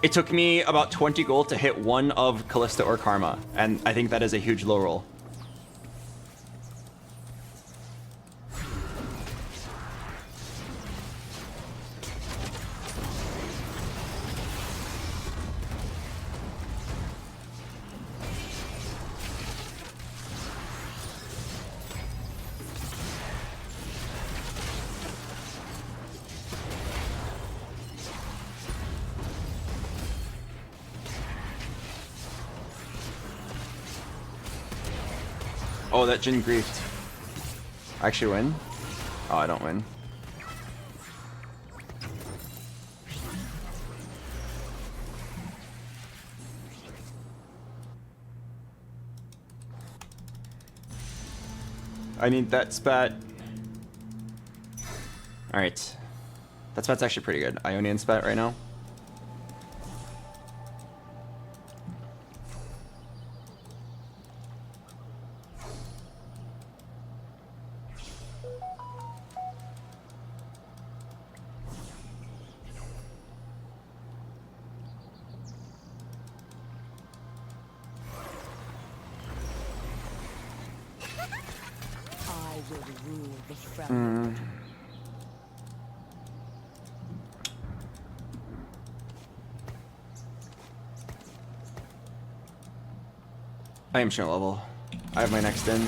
It took me about 20 gold to hit one of Callista or Karma, and I think that is a huge low roll. Oh, that Jin griefed. I actually win? Oh, I don't win. I need that spat. Alright. That spat's actually pretty good. Ionian spat right now. I am short level. I have my next in.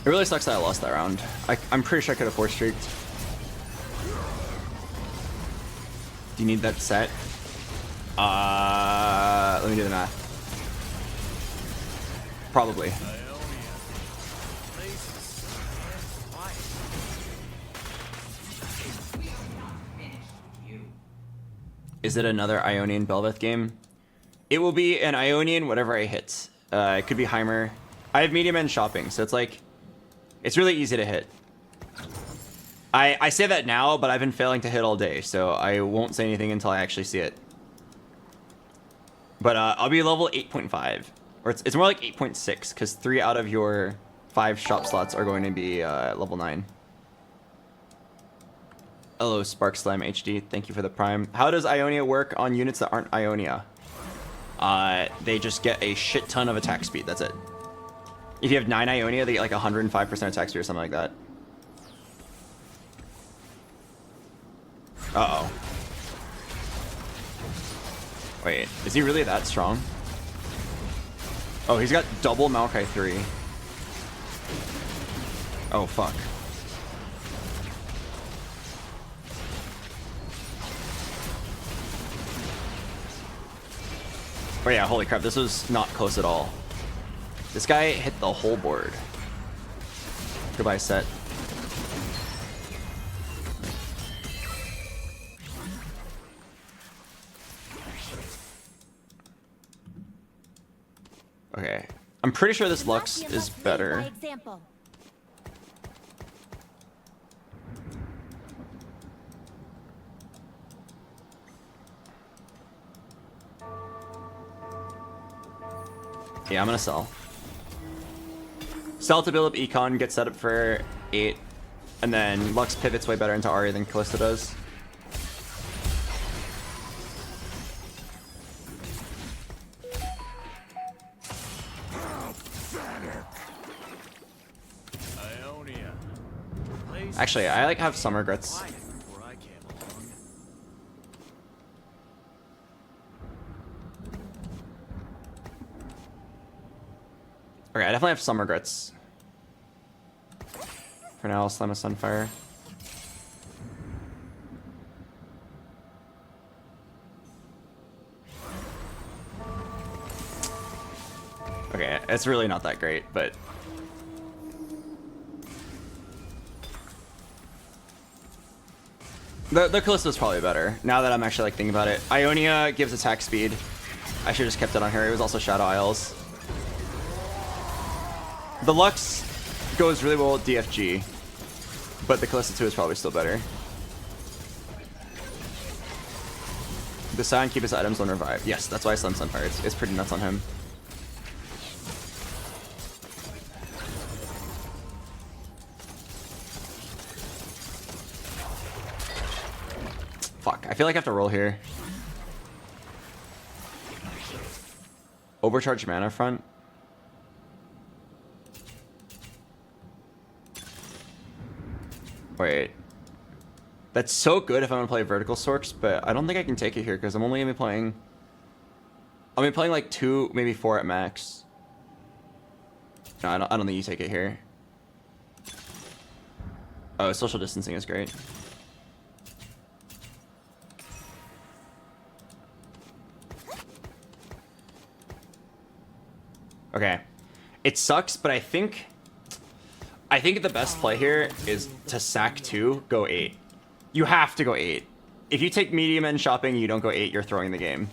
It really sucks that I lost that round. I'm pretty sure I could have 4-streaked. Do you need that set? Let me do the math. Probably. Is it another Ionian Belveth game? It will be an Ionian whatever I hit. It could be Heimer. I have medium end shopping, so it's like, it's really easy to hit. I say that now, but I've been failing to hit all day, so I won't say anything until I actually see it. But I'll be level 8.5. Or it's more like 8.6, because 3 out of your 5 shop slots are going to be level 9. Hello, Spark Slam HD. Thank you for the prime. How does Ionia work on units that aren't Ionia? they just get a shit ton of attack speed. That's it. If you have 9 Ionia, they get like 105% attack speed or something like that. Uh-oh. Wait, is he really that strong? Oh, he's got double Maokai 3. Oh, fuck. Oh yeah, holy crap, this was not close at all. This guy hit the whole board. Goodbye, set. Okay, I'm pretty sure this Lux is better. Yeah, I'm gonna sell. Sell to build up Econ, get set up for 8, and then Lux pivots way better into Ahri than Kalista does. Actually, I like have some regrets. Okay, I definitely have some regrets. For now, I'll slam a Sunfire. Okay, it's really not that great, but... The Kalista is probably better, now that I'm actually like thinking about it. Ionia gives attack speed. I should have just kept it on her. It was also Shadow Isles. The Lux goes really well with DFG, but the Kalista 2 is probably still better. The Scion keep his items on revive. Yes, that's why I slammed Sunfire. It's pretty nuts on him. Fuck, I feel like I have to roll here. Overcharge mana front. Wait. That's so good if I'm gonna play Vertical Sorks, but I don't think I can take it here because I'm only gonna be playing... I'll be playing like 2, maybe 4 at max. No, I don't think you take it here. Oh, social distancing is great. Okay. It sucks, but I think the best play here is to sack 2, go 8. You have to go 8. If you take medium end shopping, you don't go 8, you're throwing the game.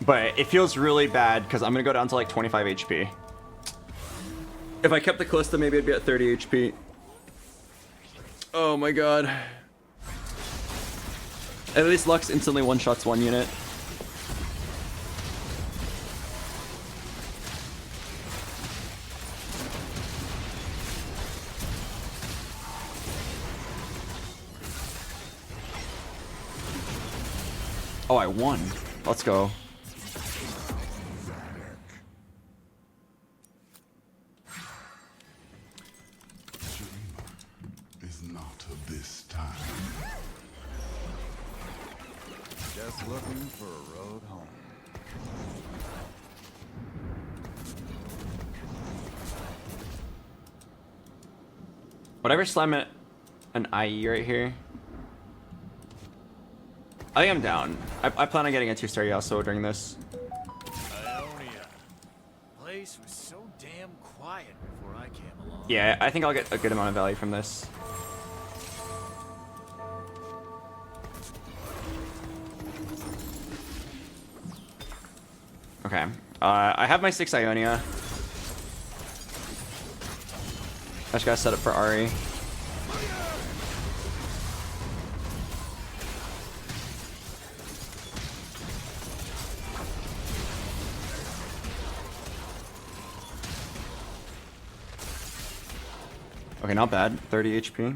But it feels really bad because I'm going to go down to like 25 HP. If I kept the Kalista, maybe I'd be at 30 HP. Oh my god. At least Lux instantly one-shots 1 unit. Oh, I won. Let's go. Is not of this time. Just looking for a road home. Whatever, slam an IE right here. I think I'm down. I plan on getting a 2-star Yasuo during this. Ionia. Place was so damn quiet before I came along. Yeah, I think I'll get a good amount of value from this. Okay. I have my 6 Ionia. I just gotta set up for Ahri. Okay, not bad. 30 HP.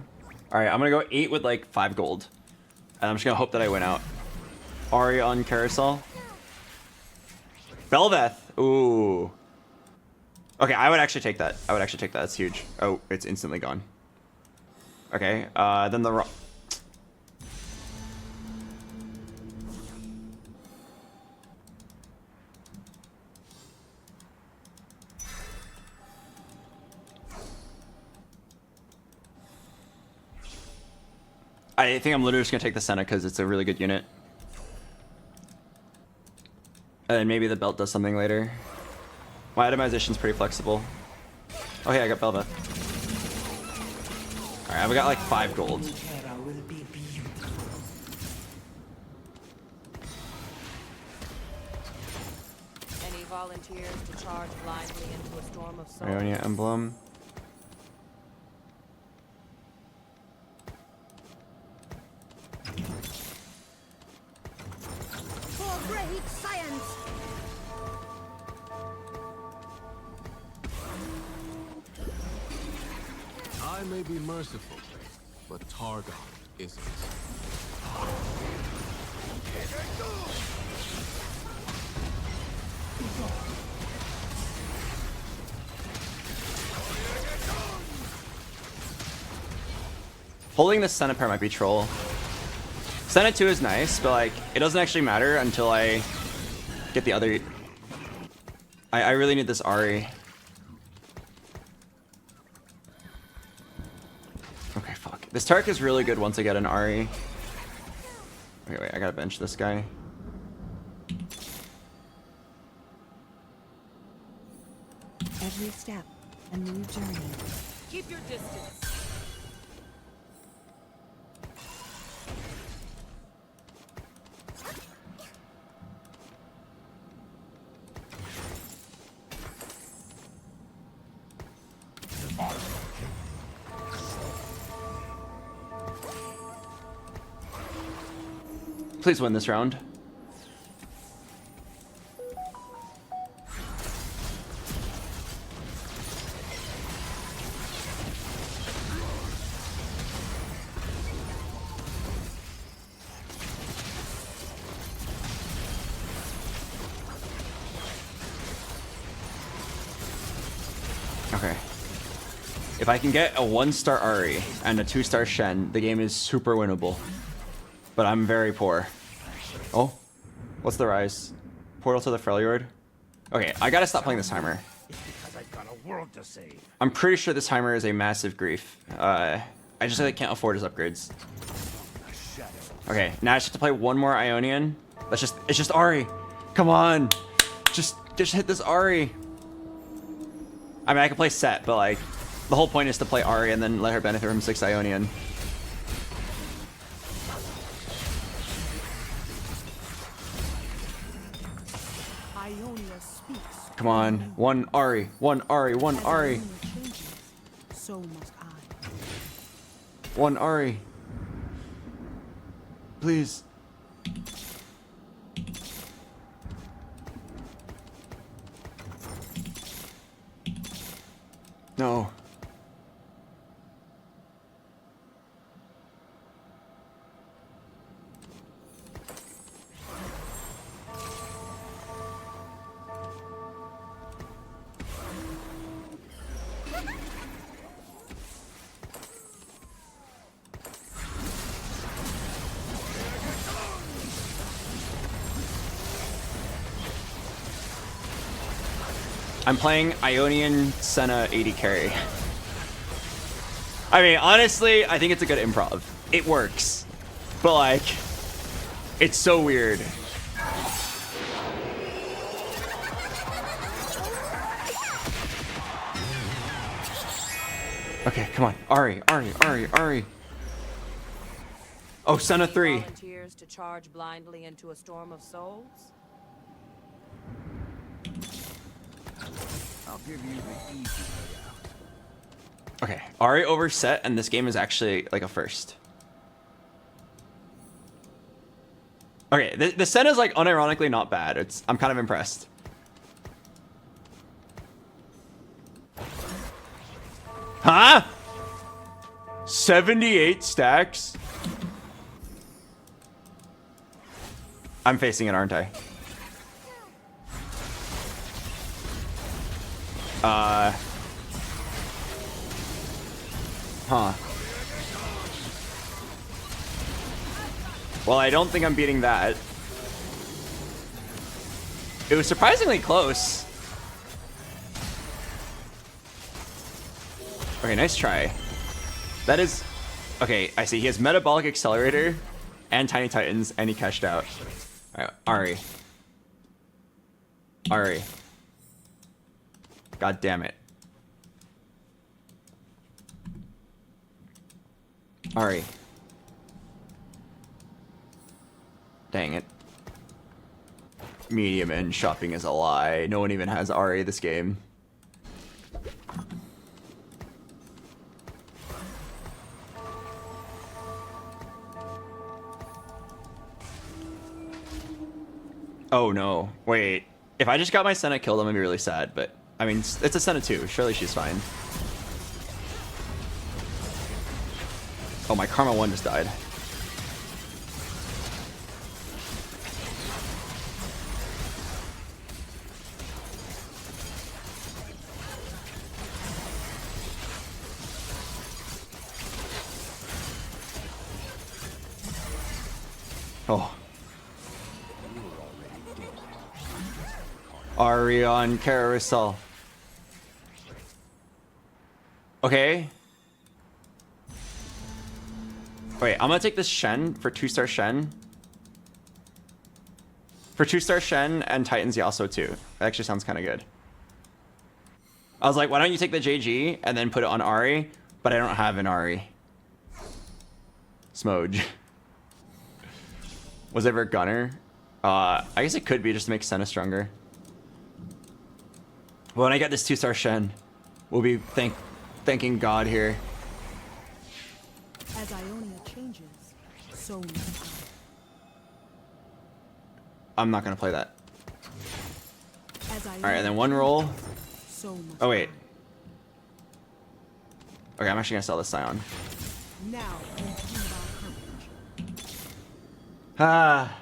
Alright, I'm gonna go 8 with like 5 gold. And I'm just gonna hope that I win out. Ahri on Carousel. Belveth. Ooh. Okay, I would actually take that. I would actually take that. That's huge. Oh, it's instantly gone. Okay, then the... I think I'm literally just gonna take the Senna because it's a really good unit. And then maybe the belt does something later. My itemization's pretty flexible. Oh yeah, I got Belva. Alright, we got like 5 gold. Any volunteers to charge blindly into a storm of souls? Ionia emblem. For great science! I may be merciful, but Targon isn't. Holding the Senna pair might be troll. Senna 2 is nice, but like it doesn't actually matter until I get the other. I really need this Ari. Okay, fuck. This Tark is really good once I get an Ari. Wait, I gotta bench this guy. Every step, a new journey. Keep your distance. Please win this round. Okay. If I can get a 1-star Ari and a 2-star Shen, the game is super winnable. But I'm very poor. Oh, what's the rise? Portal to the Freljord. Okay, I gotta stop playing this timer. Because I've got a world to save. I'm pretty sure this timer is a massive grief. I just like, can't afford his upgrades. Okay, now I just have to play one more Ionian. It's just Ari. Come on, just hit this Ari. I mean, I can play Set, but like, the whole point is to play Ari and then let her benefit from 6 Ionian. Come on, one Ari, one Ari, one Ari. So must I. One Ari. Please. No. I'm playing Ionian Senna 80 carry. I mean, honestly, I think it's a good improv. It works. But like, it's so weird. Okay, come on. Ari. Oh, Senna 3. Volunteers to charge blindly into a storm of souls? I'll give you the easy way out. Okay, Ari over Set, and this game is actually like a first. Okay, the Senna is like unironically not bad. I'm kind of impressed. Huh? 78 stacks? I'm facing it, aren't I? Huh. Well, I don't think I'm beating that. It was surprisingly close. Okay, nice try. That is... Okay, I see. He has Metabolic Accelerator and Tiny Titans, and he cashed out. Alright, Ari. Ari. God damn it. Ari. Dang it. Medium end shopping is a lie. No one even has Ari this game. Oh no. Wait. If I just got my Senna killed, I'm gonna be really sad, but I mean, it's a Senna too. Surely she's fine. Oh, my Karma 1 just died. Oh. Ari on carousel. Okay. Wait, I'm gonna take this Shen for 2-star Shen. For 2-star Shen and Titans Yasuo too. That actually sounds kind of good. I was like, why don't you take the JG and then put it on Ari? But I don't have an Ari. Smoj. Was it ever Gunner? I guess it could be just to make Senna stronger. Well, when I get this 2-star Shen, we'll be thanking God here. As Ionia changes, so must I'm not gonna play that. As All right, and then one roll. so must Oh wait. Okay, I'm actually gonna sell this Scion. Now, continue our courage. Ah.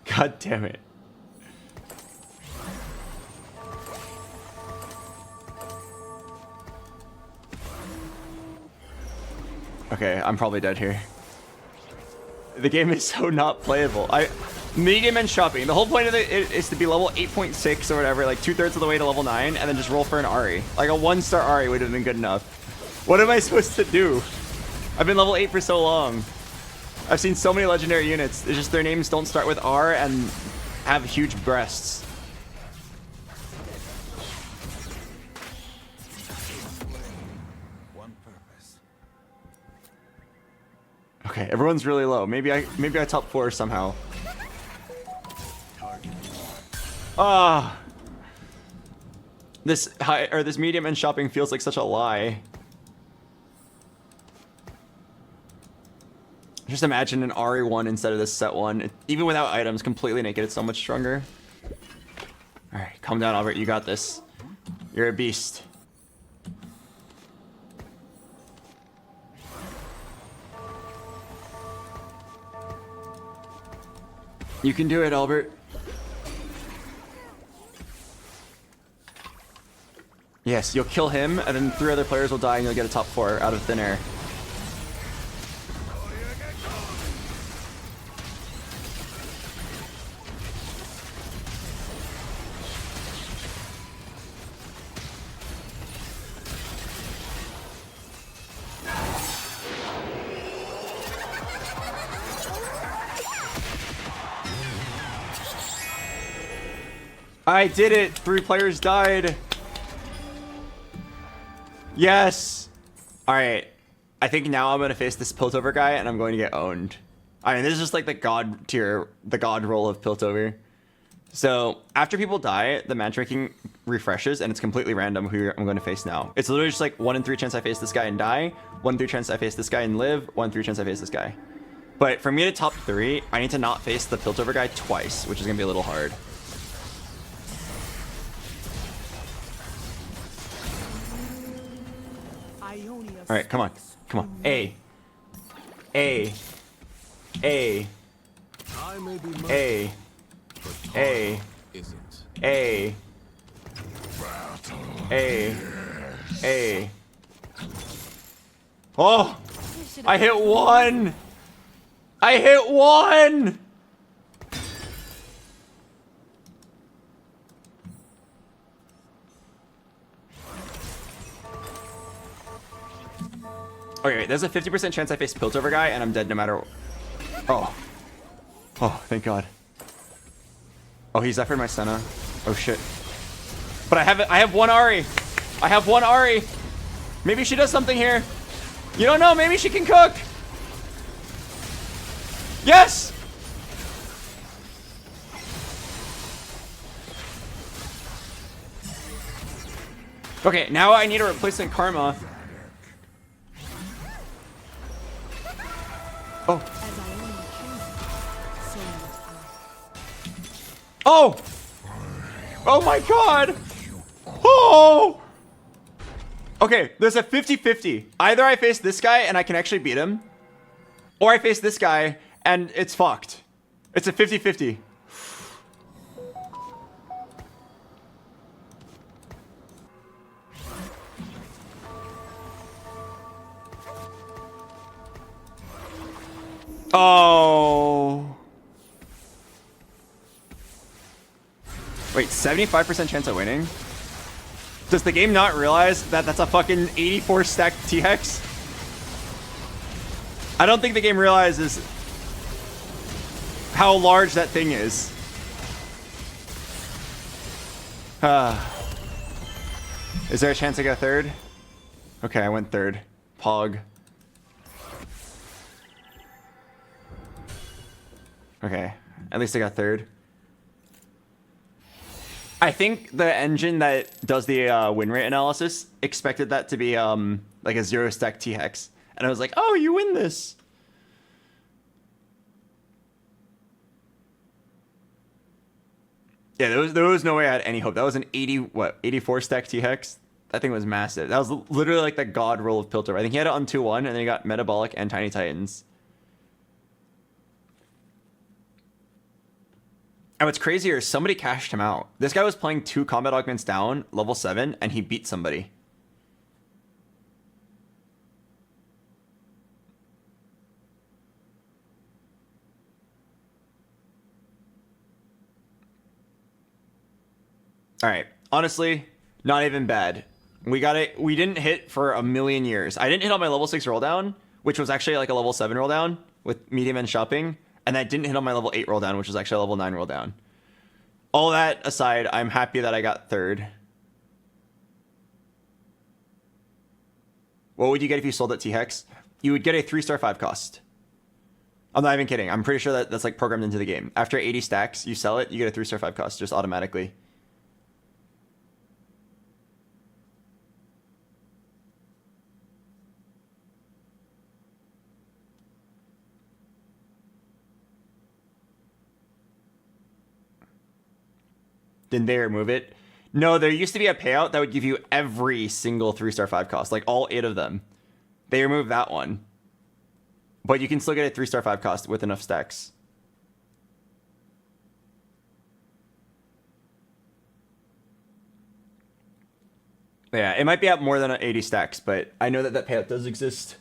God damn it. Okay, I'm probably dead here. The game is so not playable. Medium and shopping. The whole point of it is to be level 8.6 or whatever, like 2/3 of the way to level 9, and then just roll for an Ari. Like a 1-star Ari would have been good enough. What am I supposed to do? I've been level 8 for so long. I've seen so many legendary units. It's just their names don't start with R and have huge breasts. Okay, everyone's really low. Maybe I top 4 somehow. Ah, this medium end shopping feels like such a lie. Just imagine an RE1 instead of this set 1. Even without items, completely naked, it's so much stronger. All right, calm down, Albert. You got this. You're a beast. You can do it, Albert. Yes, you'll kill him, and then 3 other players will die, and you'll get a top 4 out of thin air. I did it! 3 players died! Yes! Alright. I think now I'm gonna face this Piltover guy and I'm going to get owned. I mean, this is just like the god tier, the god roll of Piltover. So, after people die, the matchmaking refreshes and it's completely random who I'm going to face now. It's literally just like 1 in 3 chance I face this guy and die, 1 in 3 chance I face this guy and live, 1 in 3 chance I face this guy. But for me to top 3, I need to not face the Piltover guy twice, which is gonna be a little hard. All right, come on, come on. A. I may be A. but A. isn't. A. A. Oh! I hit 1! I hit 1! Okay, wait, there's a 50% chance I face Piltover guy and I'm dead no matter... Oh. Oh, thank God. Oh, he's Zephyr my Senna. Oh, shit. But I have one Ari. I have one Ari. Maybe she does something here. You don't know, maybe she can cook. Yes! Okay, now I need a replacement Karma. Oh. Oh! Oh my God! Oh! Okay, there's a 50-50. Either I face this guy and I can actually beat him, or I face this guy and it's fucked. It's a 50-50. Oh. Wait, 75% chance of winning? Does the game not realize that that's a fucking 84 stack T-Hex? I don't think the game realizes how large that thing is. Is there a chance I go third? Okay, I went third. Pog. Okay, at least I got third. I think the engine that does the win rate analysis expected that to be like a 0 stack T-Hex. And I was like, oh, you win this. Yeah, there was no way I had any hope. That was an 84 stack T-Hex? That thing was massive. That was literally like the god roll of Piltover. I think he had it on 2-1, and then he got Metabolic and Tiny Titans. And what's crazier is somebody cashed him out. This guy was playing 2 combat augments down, level 7, and he beat somebody. Alright, honestly, not even bad. We got it. We didn't hit for a million years. I didn't hit on my level 6 roll down, which was actually like a level 7 roll down with medium and shopping. And I didn't hit on my level 8 roll down, which was actually a level 9 roll down. All that aside, I'm happy that I got third. What would you get if you sold at T-Hex? You would get a 3-star 5 cost. I'm not even kidding. I'm pretty sure that that's like programmed into the game. After 80 stacks, you sell it, you get a 3-star 5 cost just automatically. Didn't they remove it? No, there used to be a payout that would give you every single 3-star 5 cost, like all 8 of them. They removed that one. But you can still get a 3-star 5 cost with enough stacks. Yeah, it might be at more than 80 stacks, but I know that that payout does exist.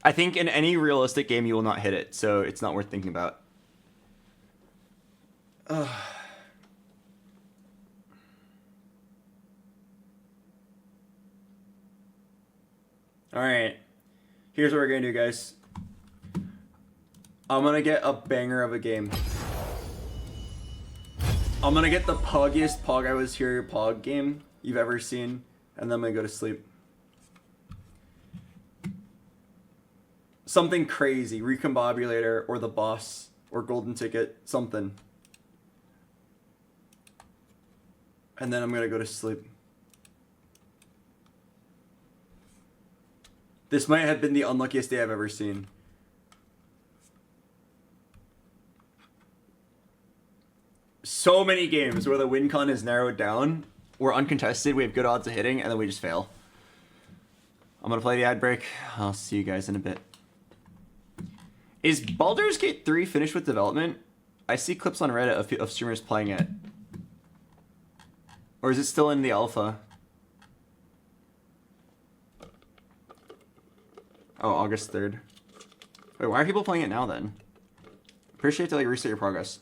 I think in any realistic game you will not hit it, so it's not worth thinking about. Ugh. Alright, here's what we're gonna do, guys. I'm gonna get a banger of a game. I'm gonna get the poggiest Pog I Was Here Pog game you've ever seen, and then I'm gonna go to sleep. Something crazy, Recombobulator, or The Boss, or Golden Ticket, something. And then I'm gonna go to sleep. This might have been the unluckiest day I've ever seen. So many games where the win con is narrowed down. We're uncontested, we have good odds of hitting, and then we just fail. I'm gonna play the ad break. I'll see you guys in a bit. Is Baldur's Gate 3 finished with development? I see clips on Reddit of streamers playing it. Or is it still in the alpha? Oh, August 3rd. Wait, why are people playing it now then? Pretty sure you have to like reset your progress.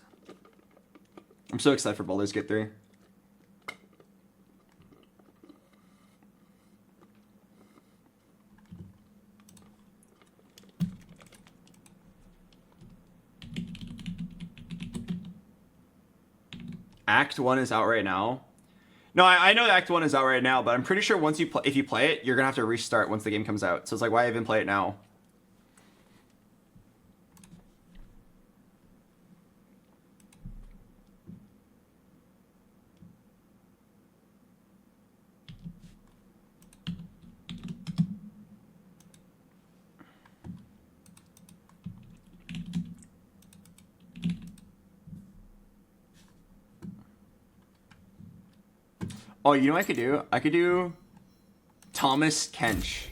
I'm so excited for Baldur's Gate 3. Act 1 is out right now. No, I know Act 1 is out right now, but I'm pretty sure once you if you play it, you're gonna have to restart once the game comes out. So it's like, why even play it now? Oh, you know what I could do? I could do Thomas Kench.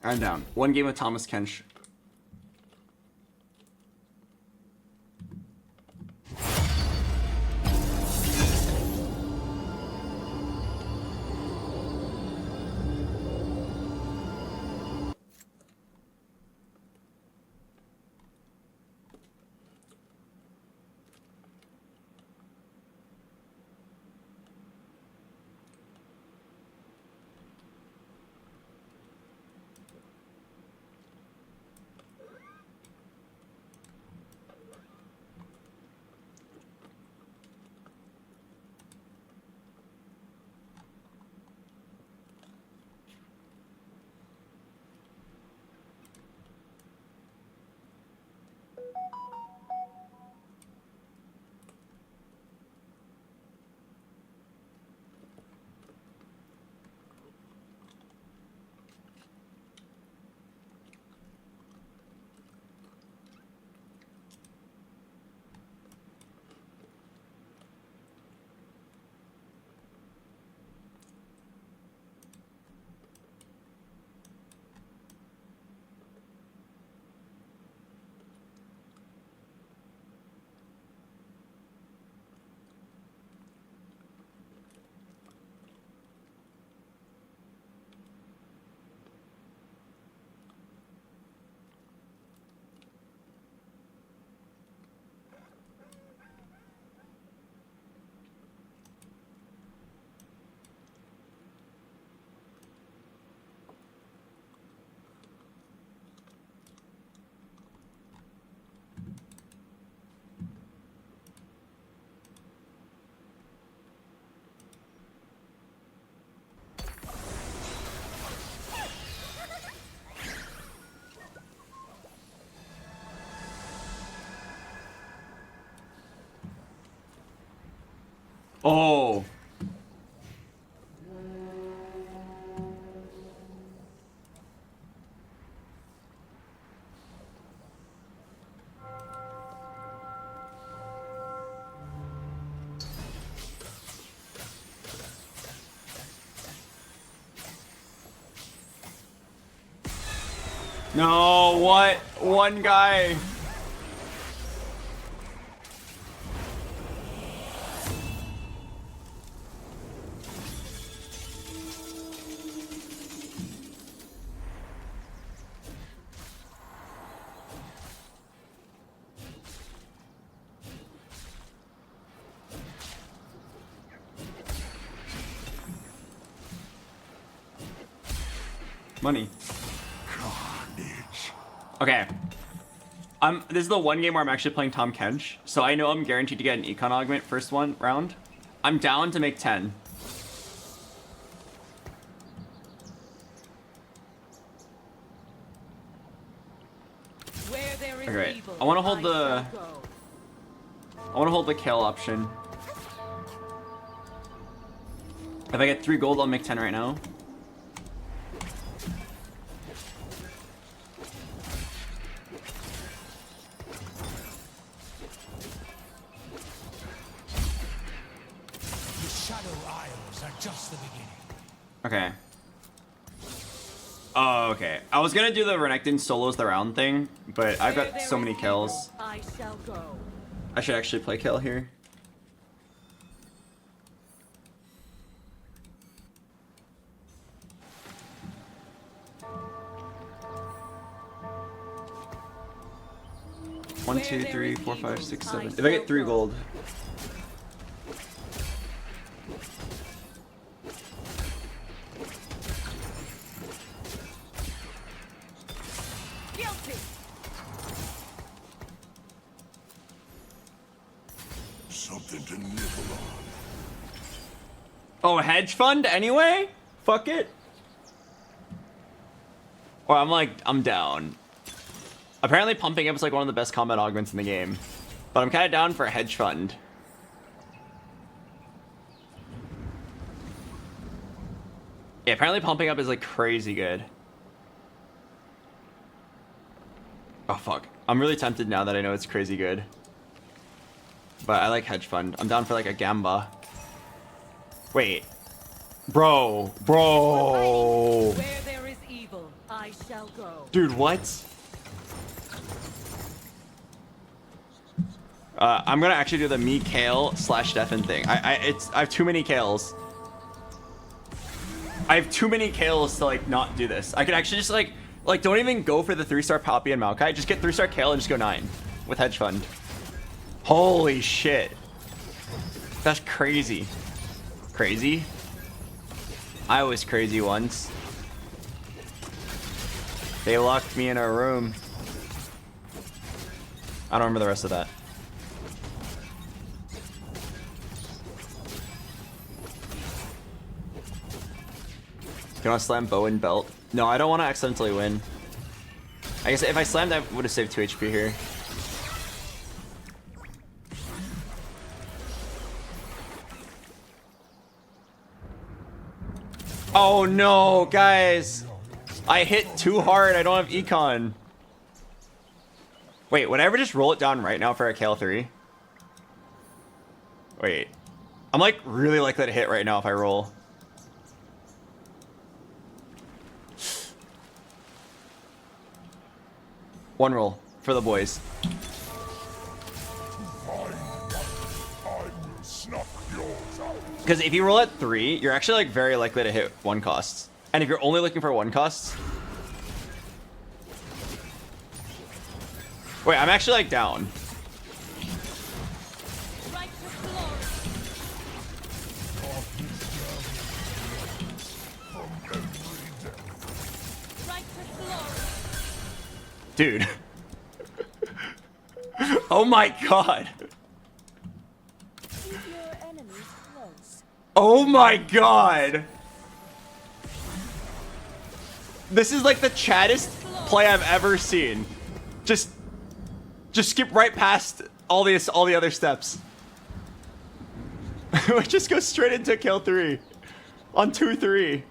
I'm down. One game with Thomas Kench. Oh. No, what? One guy. Money. Carnage. Okay. This is the one game where I'm actually playing Tom Kench, so I know I'm guaranteed to get an econ augment first round. I'm down to make 10. Okay, I want to hold the kill option. If I get 3 gold, I'll make 10 right now. The Shadow Isles are just the beginning. Oh, okay. I was gonna do the Renekton solos the round thing, but I've got so many kills. I shall go. I should actually play kill here. One, two, three, four, five, six, seven. If I get 3 gold. Something to nibble on. Oh, hedge fund anyway? Fuck it. Or I'm down. Apparently pumping up is like one of the best combat augments in the game. But I'm kind of down for a hedge fund. Yeah, apparently pumping up is like crazy good. Oh fuck. I'm really tempted now that I know it's crazy good. But I like hedge fund. I'm down for like a gamba. Wait. Bro. Where there is evil, I shall go. Dude, what? I'm gonna actually do the me kale slash Stefan thing. I have too many kales. I have too many kales to like not do this. I could actually just like don't even go for the 3-star Poppy and Maokai. Just get 3-star kale and just go 9 with hedge fund. Holy shit. That's crazy. Crazy? I was crazy once. They locked me in a room. I don't remember the rest of that. Do you want to slam bow and belt? No, I don't want to accidentally win. I guess if I slammed, I would have saved 2 HP here. Oh no, guys. I hit too hard. I don't have econ. Wait, would I ever just roll it down right now for a Kale 3? Wait. I'm like really likely to hit right now if I roll. One roll for the boys. Because if you roll at 3, you're actually like very likely to hit 1 costs. And if you're only looking for 1 costs. Wait, I'm actually like down. Dude. Oh my god. Oh my god. This is like the chattest play I've ever seen. Just skip right past all the other steps. We just go straight into kill 3 on 2-3.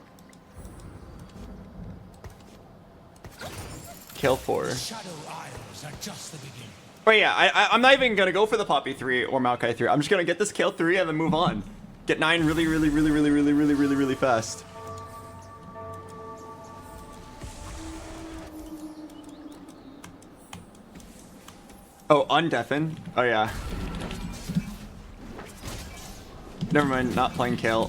Kill 4. Oh yeah, I'm not even gonna go for the Poppy 3 or Maokai 3. I'm just gonna get this kill 3 and then move on. Get 9 really fast. Oh, undeafen. Oh yeah. Never mind, not playing Kale.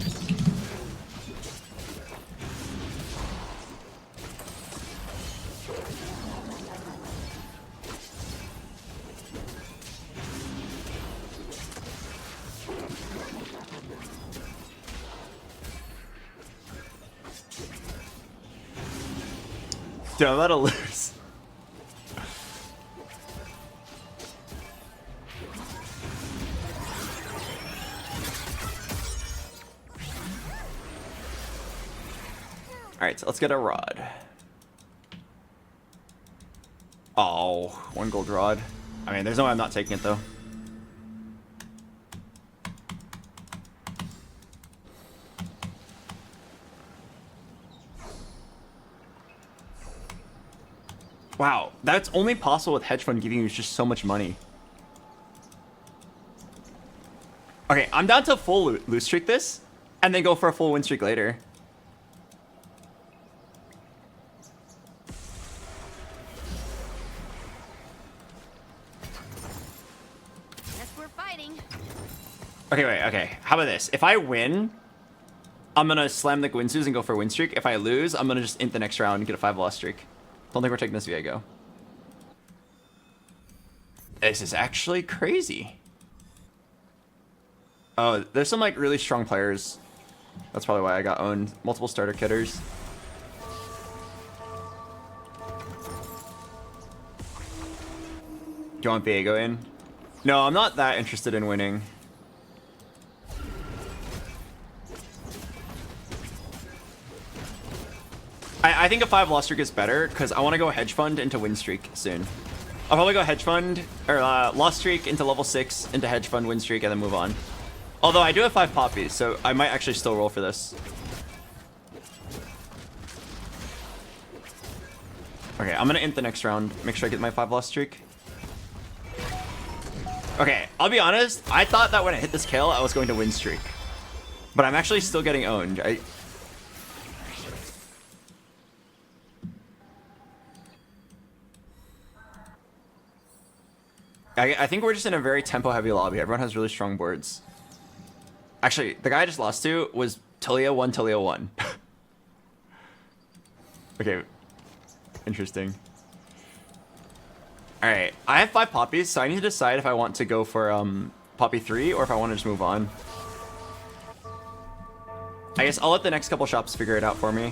Dude, I'm about to lose. Alright, so let's get a rod. Oh, 1 gold rod. I mean, there's no way I'm not taking it though. Wow, that's only possible with hedge fund giving you just so much money. Okay, I'm down to full lose streak this, and then go for a full win streak later. fighting. Okay, wait, okay. How about this? If I win, I'm gonna slam the Gwinsus and go for a win streak. If I lose, I'm gonna just int the next round and get a 5 loss streak. Don't think we're taking this Viego. This is actually crazy. Oh, there's some like really strong players. That's probably why I got owned. Multiple starter kitters. Do you want Viego in? No, I'm not that interested in winning. I think a 5 loss streak is better because I want to go hedge fund into win streak soon. I'll probably go hedge fund or loss streak into level 6 into hedge fund win streak and then move on. Although I do have 5 poppies, so I might actually still roll for this. Okay, I'm gonna int the next round. Make sure I get my 5 loss streak. Okay, I'll be honest. I thought that when I hit this kill, I was going to win streak, but I'm actually still getting owned. I think we're just in a very tempo-heavy lobby. Everyone has really strong boards. Actually, the guy I just lost to was Talia 1, Talia 1. Okay. Interesting. Alright, I have 5 poppies, so I need to decide if I want to go for poppy 3 or if I want to just move on. I guess I'll let the next couple shops figure it out for me.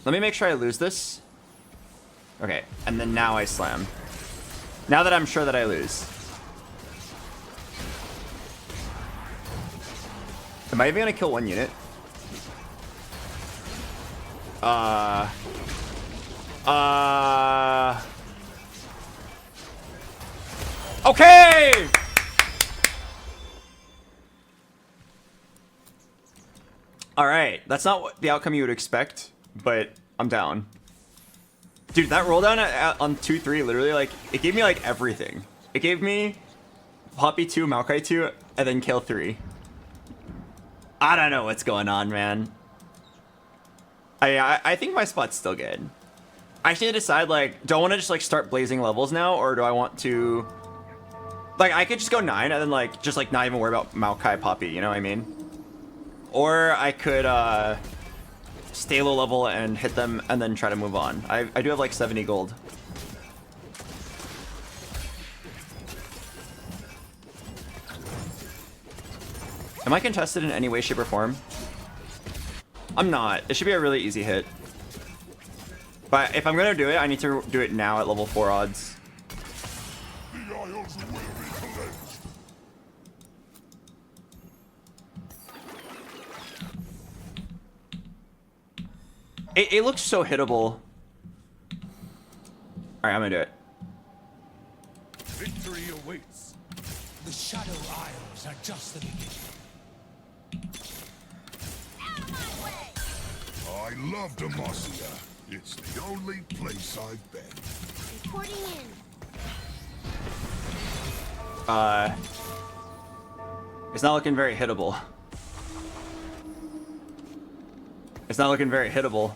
Let me make sure I lose this. Okay, and then now I slam. Now that I'm sure that I lose. Am I even gonna kill 1 unit? Okay! Alright, that's not what the outcome you would expect, but I'm down. Dude, that roll down on 2-3, literally, like, it gave me, like, everything. It gave me Poppy 2, Maokai 2, and then kill 3. I don't know what's going on, man. I think my spot's still good. I just need to decide, like, do I want to just, like, start blazing levels now, or do I want to... Like, I could just go 9 and then, like, just, like, not even worry about Maokai Poppy, you know what I mean? Or I could, stay low level and hit them and then try to move on. I do have, like, 70 gold. Am I contested in any way, shape, or form? I'm not. It should be a really easy hit. But if I'm gonna do it, I need to do it now at level 4 odds. The Isles will be cleansed. It looks so hittable. Alright, I'm gonna do it. Victory awaits. The Shadow Isles are just the beginning. I love Demacia. It's the only place I've been. Reporting in. It's not looking very hittable. It's not looking very hittable.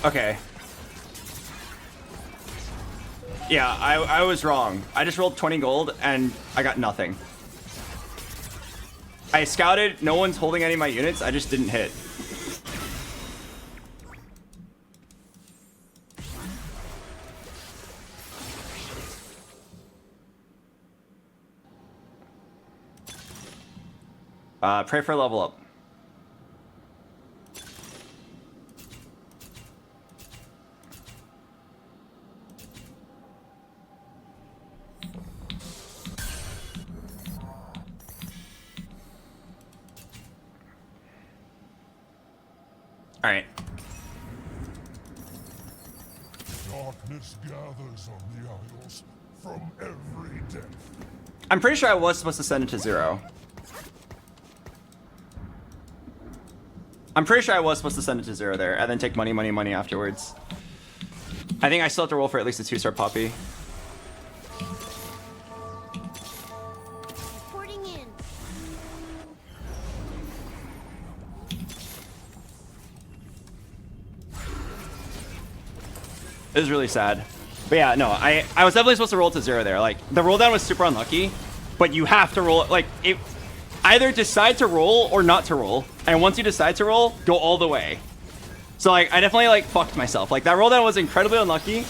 Okay. Yeah, I was wrong. I just rolled 20 gold and I got nothing. I scouted, no one's holding any of my units, I just didn't hit. Pray for a level up. All right. Darkness gathers on the Isles from every depth. I'm pretty sure I was supposed to send it to 0. I'm pretty sure I was supposed to send it to 0 there, and then take money, money, money afterwards. I think I still have to roll for at least a 2-star Poppy. It was really sad. But yeah, no, I was definitely supposed to roll to 0 there. Like, the roll down was super unlucky, but you have to roll it. Like, it either decide to roll or not to roll. And once you decide to roll, go all the way. So, like, I definitely, like, fucked myself. Like, that roll down was incredibly unlucky,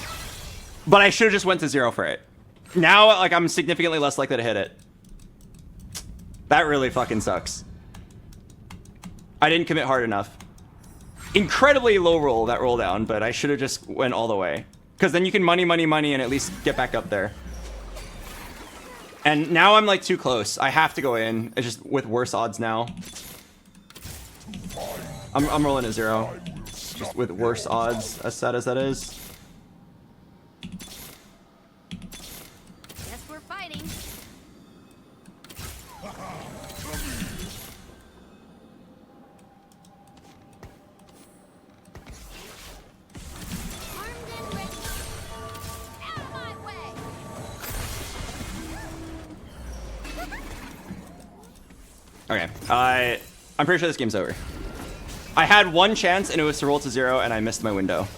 but I should have just went to 0 for it. Now, like, I'm significantly less likely to hit it. That really fucking sucks. I didn't commit hard enough. Incredibly low roll, that roll down, but I should have just went all the way. Because then you can money, and at least get back up there. And now I'm like too close. I have to go in. It's just with worse odds now. I'm rolling a 0. Just with worse odds, as sad as that is. Guess we're fighting. Okay, I'm pretty sure this game's over. I had one chance and it was to roll to 0 and I missed my window.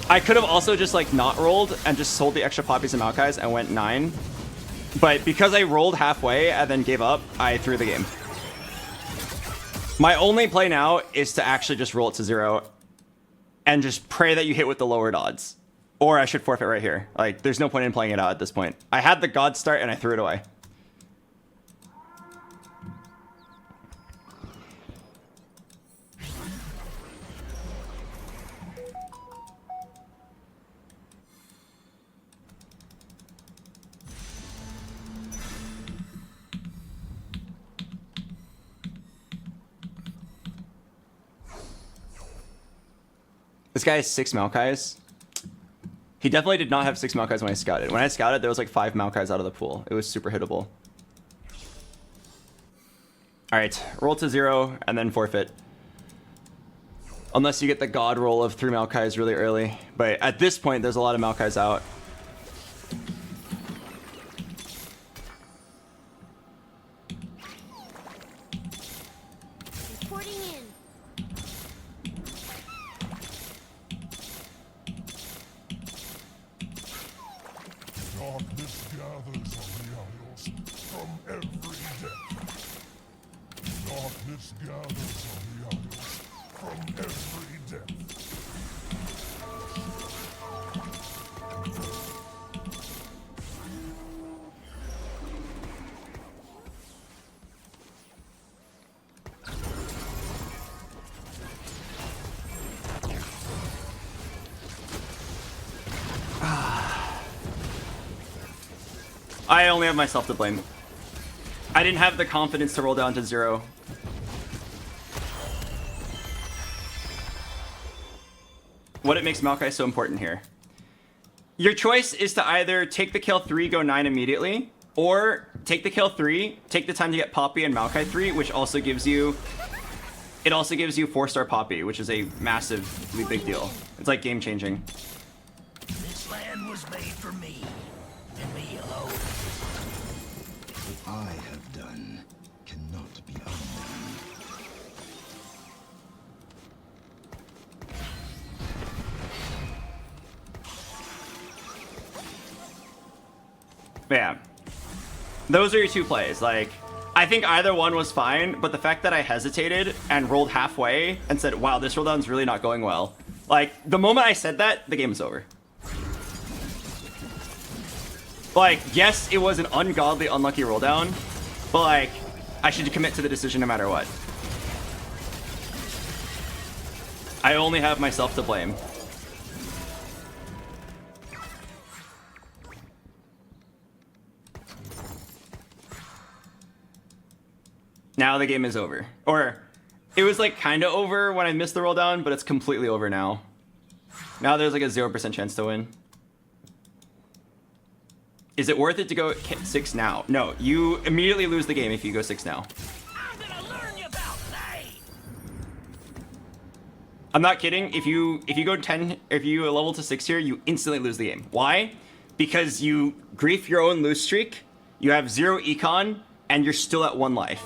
I could have also just like not rolled and just sold the extra poppies and Maokais and went 9. But because I rolled halfway and then gave up, I threw the game. My only play now is to actually just roll it to 0 and just pray that you hit with the lowered odds. Or I should forfeit right here. Like, there's no point in playing it out at this point. I had the God start and I threw it away. This guy has 6 Maokais. He definitely did not have 6 Maokais when I scouted. When I scouted, there was like 5 Maokais out of the pool. It was super hittable. Alright, roll to 0 and then forfeit. Unless you get the God roll of 3 Maokais really early. But at this point, there's a lot of Maokais out. Reporting in. Darkness gathers on the isles from every depth. Darkness gathers on the isles from every depth. I only have myself to blame. I didn't have the confidence to roll down to 0. What makes Maokai so important here? Your choice is to either take the kill 3, go 9 immediately, or take the kill 3, take the time to get Poppy and Maokai 3, which also gives you... It also gives you 4-star Poppy, which is a massively big deal. It's like game-changing. This land was made for me, and me alone. What I have done cannot be undone. Yeah. Those are your 2 plays. Like, I think either one was fine, but the fact that I hesitated and rolled halfway and said, wow, this roll down's really not going well. Like, the moment I said that, the game was over. Like, yes, it was an ungodly, unlucky roll down, but like, I should commit to the decision no matter what. I only have myself to blame. Now the game is over. Or, it was like kinda over when I missed the roll down, but it's completely over now. Now there's like a 0% chance to win. Is it worth it to go 6 now? No, you immediately lose the game if you go 6 now. I'm gonna learn you about play. I'm not kidding. If you go 10, if you level to 6 here, you instantly lose the game. Why? Because you grief your own lose streak, you have 0 econ, and you're still at 1 life.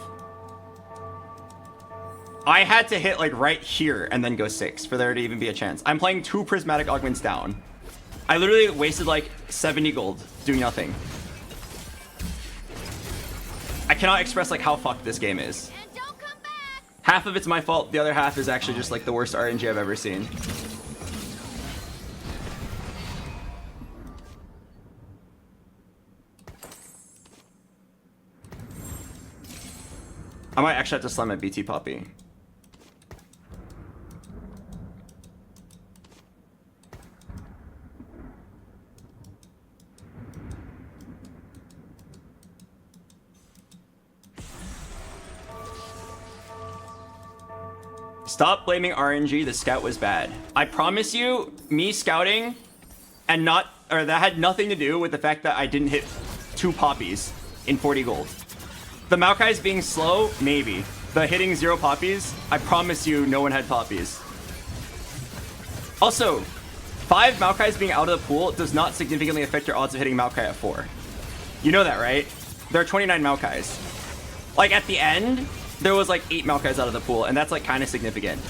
I had to hit like right here and then go 6 for there to even be a chance. I'm playing 2 prismatic augments down. I literally wasted like 70 gold doing nothing. I cannot express like how fucked this game is. And don't come back. Half of it's my fault, the other half is actually just like the worst RNG I've ever seen. I might actually have to slam my BT Poppy. Stop blaming RNG, the scout was bad. I promise you, me scouting and that had nothing to do with the fact that I didn't hit 2 poppies in 40 gold. The Maokai's being slow, maybe. The hitting 0 poppies, I promise you no one had poppies. Also, 5 Maokai's being out of the pool does not significantly affect your odds of hitting Maokai at 4. You know that, right? There are 29 Maokai's. Like at the end, there was like 8 Maokai's out of the pool, and that's like kind of significant.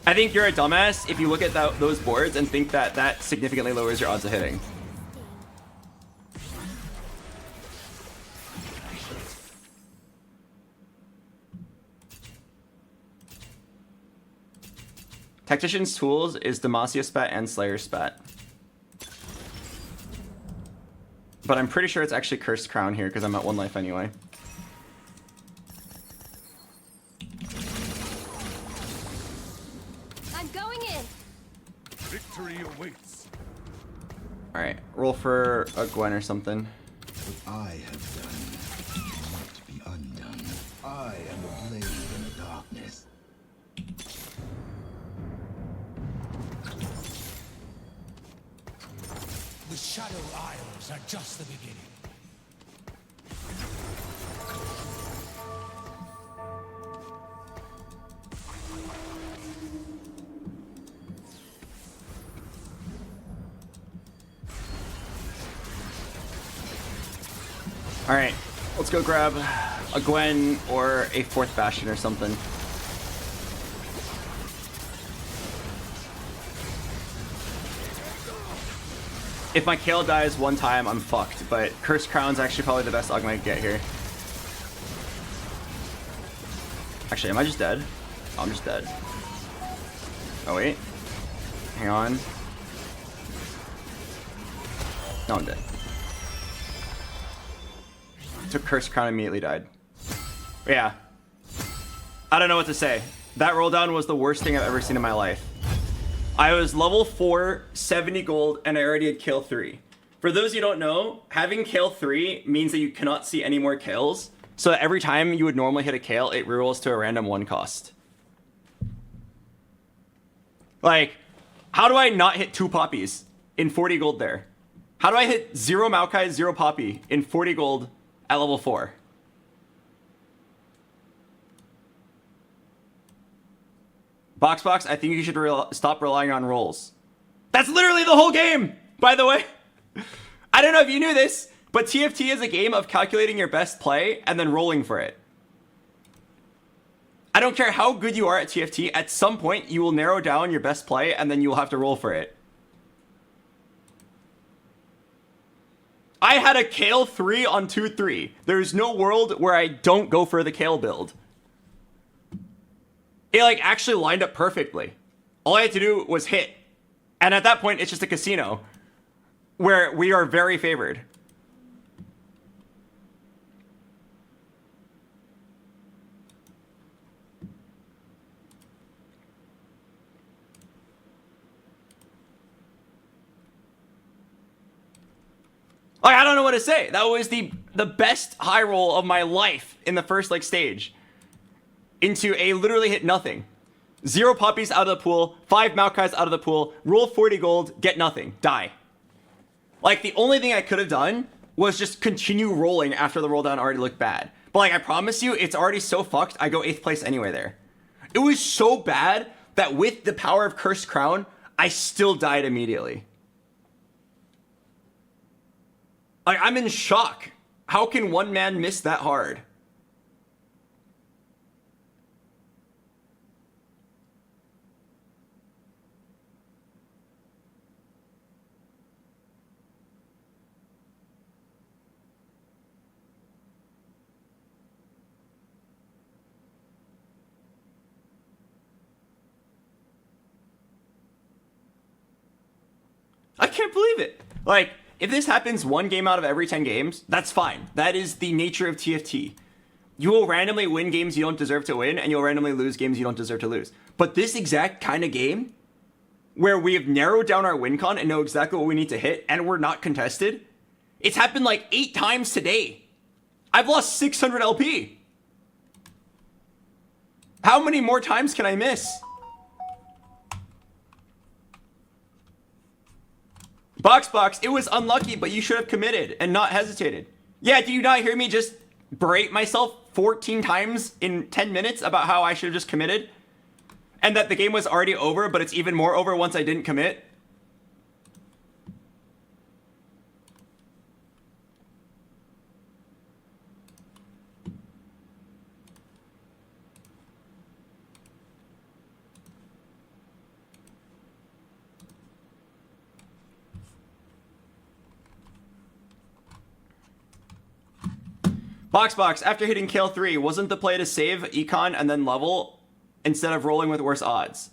I think you're a dumbass if you look at those boards and think that that significantly lowers your odds of hitting. Tactician's Tools is Demacia Spat and Slayer Spat. But I'm pretty sure it's actually Cursed Crown here because I'm at 1 life anyway. I'm going in. Victory awaits. Alright, roll for a Gwen or something. What I have done cannot be undone. I am a blade in the darkness. The Shadow Isles are just the beginning. Alright, let's go grab a Gwen or a 4th Bastion or something. If my Kale dies 1 time, I'm fucked, but Cursed Crown's actually probably the best augment I can get here. Actually, am I just dead? Oh, I'm just dead. Oh, wait. Hang on. No, I'm dead. Took Cursed Crown, immediately died. But yeah. I don't know what to say. That roll down was the worst thing I've ever seen in my life. I was level 4, 70 gold, and I already had kill 3. For those you don't know, having kill 3 means that you cannot see any more kills. So every time you would normally hit a kill, it rerolls to a random 1 cost. Like, how do I not hit 2 poppies in 40 gold there? How do I hit 0 Maokai, 0 poppy in 40 gold at level 4? BoxBox, I think you should stop relying on rolls. That's literally the whole game, by the way. I don't know if you knew this, but TFT is a game of calculating your best play and then rolling for it. I don't care how good you are at TFT, at some point you will narrow down your best play and then you will have to roll for it. I had a Kale 3 on 2-3. There's no world where I don't go for the Kale build. It like actually lined up perfectly. All I had to do was hit. And at that point, it's just a casino where we are very favored. Like, I don't know what to say. That was the best high roll of my life in the first like stage. Into a literally hit nothing. 0 poppies out of the pool, 5 Maokai's out of the pool, roll 40 gold, get nothing, die. Like, the only thing I could have done was just continue rolling after the roll down already looked bad. But like, I promise you, it's already so fucked, I go 8th place anyway there. It was so bad that with the power of Cursed Crown, I still died immediately. Like, I'm in shock. How can one man miss that hard? I can't believe it. Like, if this happens 1 game out of every 10 games, that's fine. That is the nature of TFT. You will randomly win games you don't deserve to win, and you'll randomly lose games you don't deserve to lose. But this exact kind of game, where we have narrowed down our win con and know exactly what we need to hit, and we're not contested, it's happened like 8 times today. I've lost 600 LP. How many more times can I miss? BoxBox, it was unlucky, but you should have committed and not hesitated. Yeah, do you not hear me just berate myself 14 times in 10 minutes about how I should have just committed? And that the game was already over, but it's even more over once I didn't commit? BoxBox, after hitting kill 3, wasn't the play to save econ and then level instead of rolling with worse odds?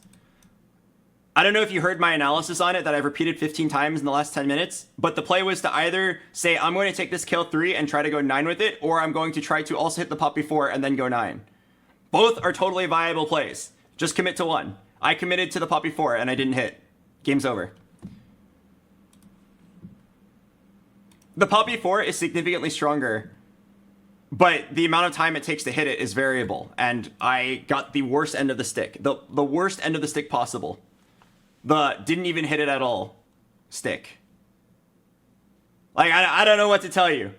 I don't know if you heard my analysis on it that I've repeated 15 times in the last 10 minutes, but the play was to either say, I'm going to take this kill 3 and try to go 9 with it, or I'm going to try to also hit the poppy 4 and then go 9. Both are totally viable plays. Just commit to one. I committed to the poppy 4 and I didn't hit. Game's over. The poppy 4 is significantly stronger, but the amount of time it takes to hit it is variable, and I got the worst end of the stick. The worst end of the stick possible. The didn't even hit it at all stick. Like, I don't know what to tell you.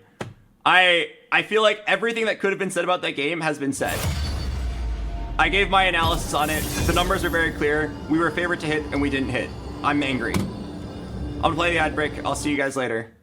I feel like everything that could have been said about that game has been said. I gave my analysis on it. The numbers are very clear. We were favored to hit, and we didn't hit. I'm angry. I'm gonna play the ad break. I'll see you guys later.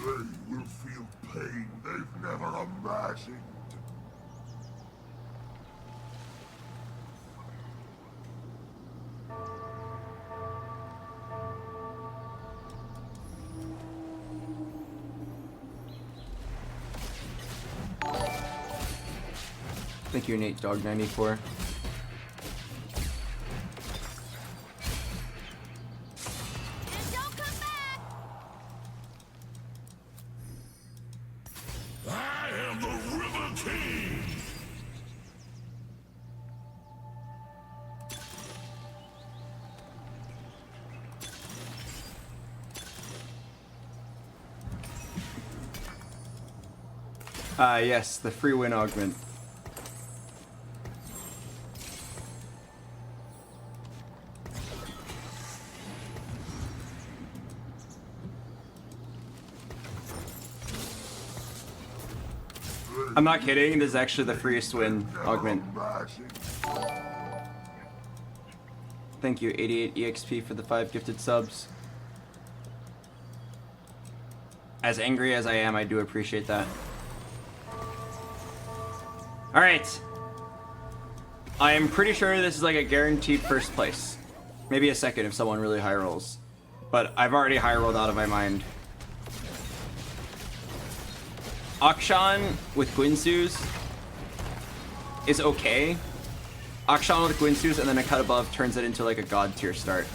They will feel pain they've never imagined. Thank you, Nate Dog 94. I am the River King! Yes, the free win augment. I'm not kidding, this is actually the freest win augment. Thank you, 88 EXP for the 5 gifted subs. As angry as I am, I do appreciate that. Alright. I am pretty sure this is like a guaranteed first place. Maybe a second if someone really high rolls. But I've already high rolled out of my mind. Akshan with Guinsu's is okay. Akshan with Guinsu's and then a cut above turns it into like a god tier start.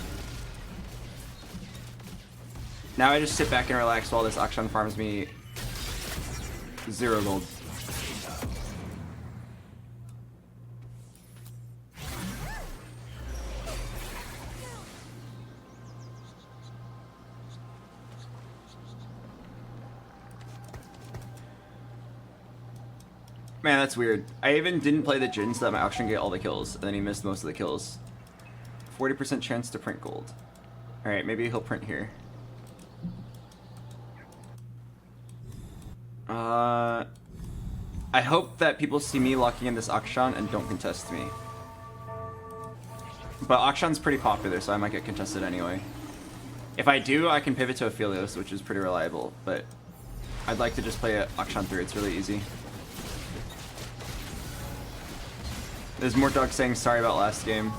Now I just sit back and relax while this Akshan farms me 0 gold. Man, that's weird. I even didn't play the Jin so that my Akshan get all the kills, and then he missed most of the kills. 40% chance to print gold. Alright, maybe he'll print here. I hope that people see me locking in this Akshan and don't contest me. But Akshan's pretty popular, so I might get contested anyway. If I do, I can pivot to Aphelios, which is pretty reliable, but I'd like to just play a Akshan through, it's really easy. There's more dogs saying sorry about last game.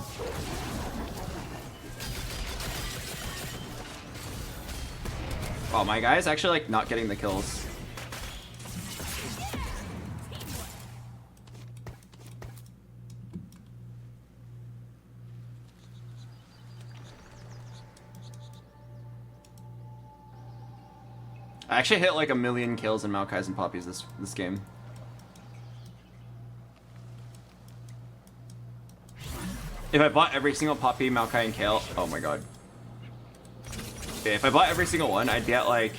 Oh, my guy's actually like not getting the kills. I actually hit like 1,000,000 kills in Maokai's and Poppies this game. If I bought every single Poppy, Maokai, and Kale, oh my god. If I bought every single one, I'd be at like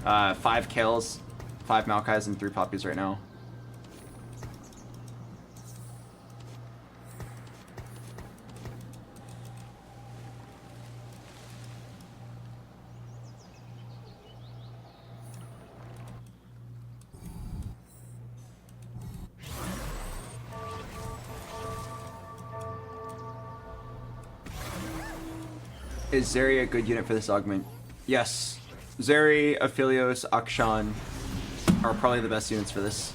5 Kales, 5 Maokais, and 3 Poppies right now. Is Zeri a good unit for this augment? Yes. Zeri, Aphelios, Akshan are probably the best units for this.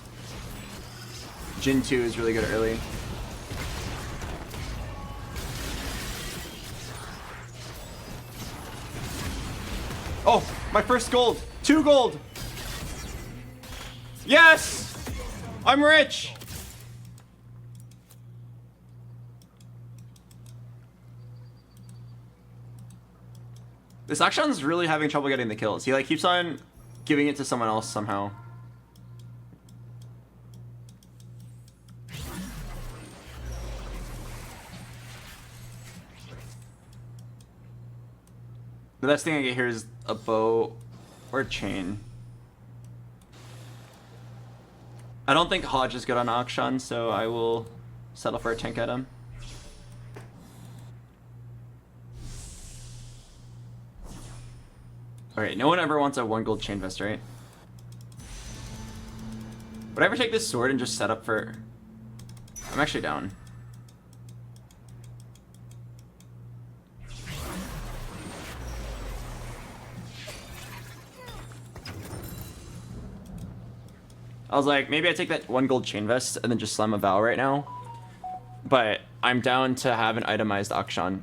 Jin 2 is really good early. Oh, my first gold! 2 gold! Yes! I'm rich! This Akshan's really having trouble getting the kills. He like keeps on giving it to someone else somehow. The best thing I get here is a bow or a chain. I don't think Hodge is good on Akshan, so I will settle for a tank item. Alright, no one ever wants a 1 gold chain vest, right? Would I ever take this sword and just set up for... I'm actually down. I was like, maybe I take that 1 gold chain vest and then just slam a Vow right now. But I'm down to have an itemized Akshan.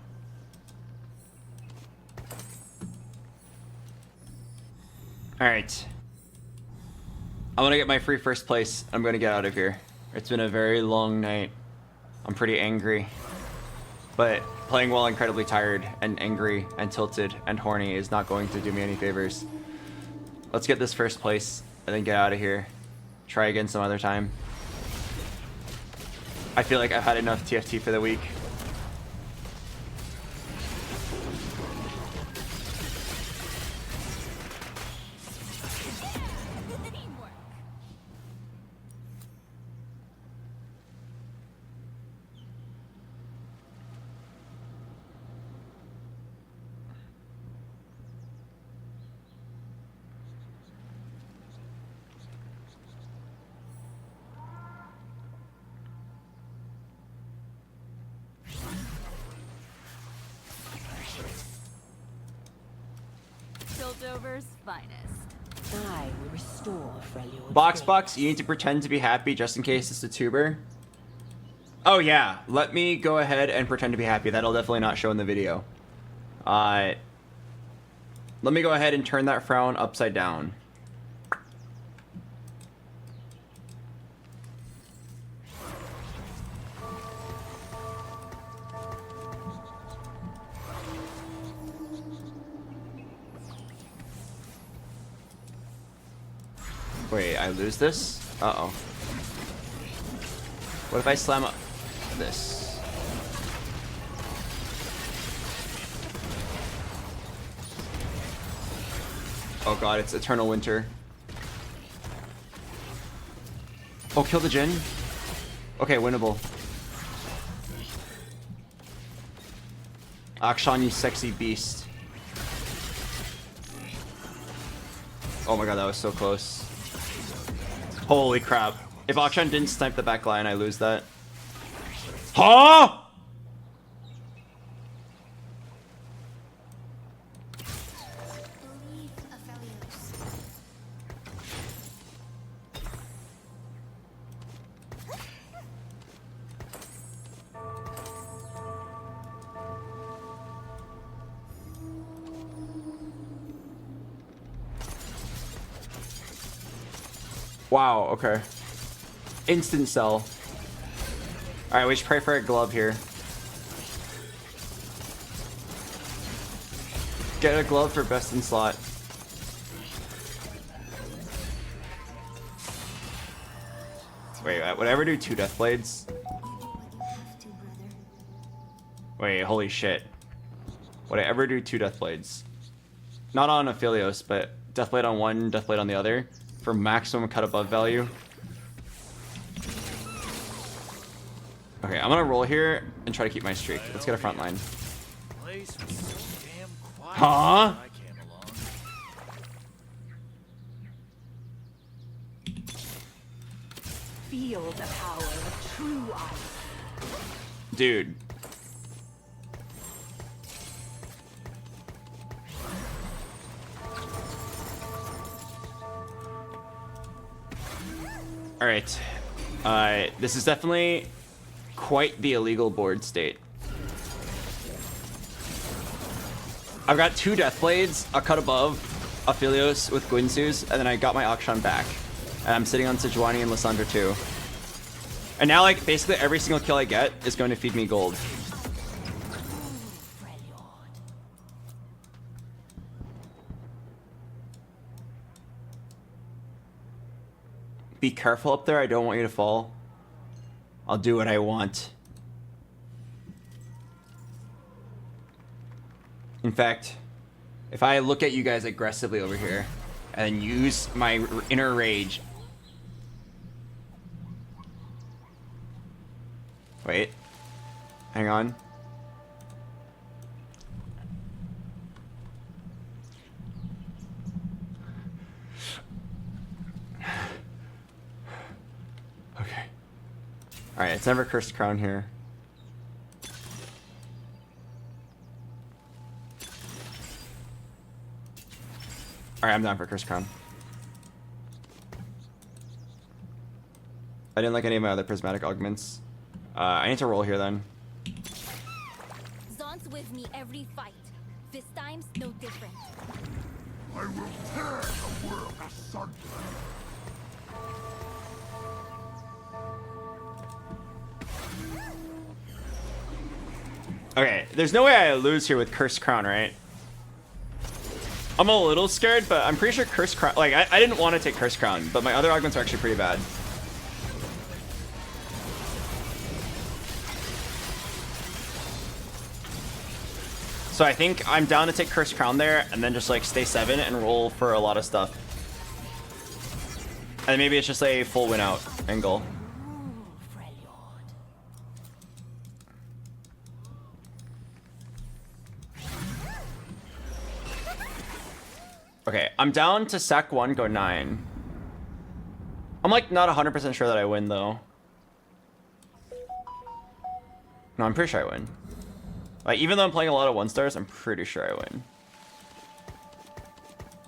Alright. I'm gonna get my free first place. I'm gonna get out of here. It's been a very long night. I'm pretty angry. But playing while incredibly tired and angry and tilted and horny is not going to do me any favors. Let's get this first place and then get out of here. Try again some other time. I feel like I've had enough TFT for the week. Piltover's finest. I will restore Freljord's BoxBox, you need to pretend to be happy just in case it's a tuber. Oh yeah, let me go ahead and pretend to be happy. That'll definitely not show in the video. Let me go ahead and turn that frown upside down. Wait, I lose this? Uh-oh. What if I slam up this? Oh god, it's Eternal Winter. Oh, kill the Jin? Okay, winnable. Akshan, you sexy beast. Oh my god, that was so close. Holy crap. If Akshan didn't snipe the back line, I lose that. Huh? Wow, okay. Instant sell. Alright, we should pray for a glove here. Get a glove for best in slot. Wait, would I ever do 2 death blades? Wait, holy shit. Would I ever do 2 death blades? Not on Aphelios, but death blade on one, death blade on the other. For maximum cut above value. Okay, I'm gonna roll here and try to keep my streak. Let's get a front line. Huh? Feel the power of true ice. Dude. Alright. This is definitely quite the illegal board state. I've got 2 death blades, a cut above, Aphelios with Guinsus, and then I got my Akshan back. And I'm sitting on Sejuani and Lissandra too. And now, like, basically every single kill I get is going to feed me gold. Be careful up there, I don't want you to fall. I'll do what I want. In fact, if I look at you guys aggressively over here and use my inner rage. Wait. Hang on. Okay. Alright, it's never Cursed Crown here. Alright, I'm down for Cursed Crown. I didn't like any of my other prismatic augments. I need to roll here then. Zon's with me every fight. This time's no different. I will tear the world asunder. Okay, there's no way I lose here with Cursed Crown, right? I'm a little scared, but I'm pretty sure Cursed Crown... Like, I didn't want to take Cursed Crown, but my other augments are actually pretty bad. So I think I'm down to take Cursed Crown there, and then just, like, stay 7 and roll for a lot of stuff. And maybe it's just a full win out angle. Okay, I'm down to sack 1, go 9. I'm like not 100% sure that I win though. No, I'm pretty sure I win. Like even though I'm playing a lot of 1-stars, I'm pretty sure I win.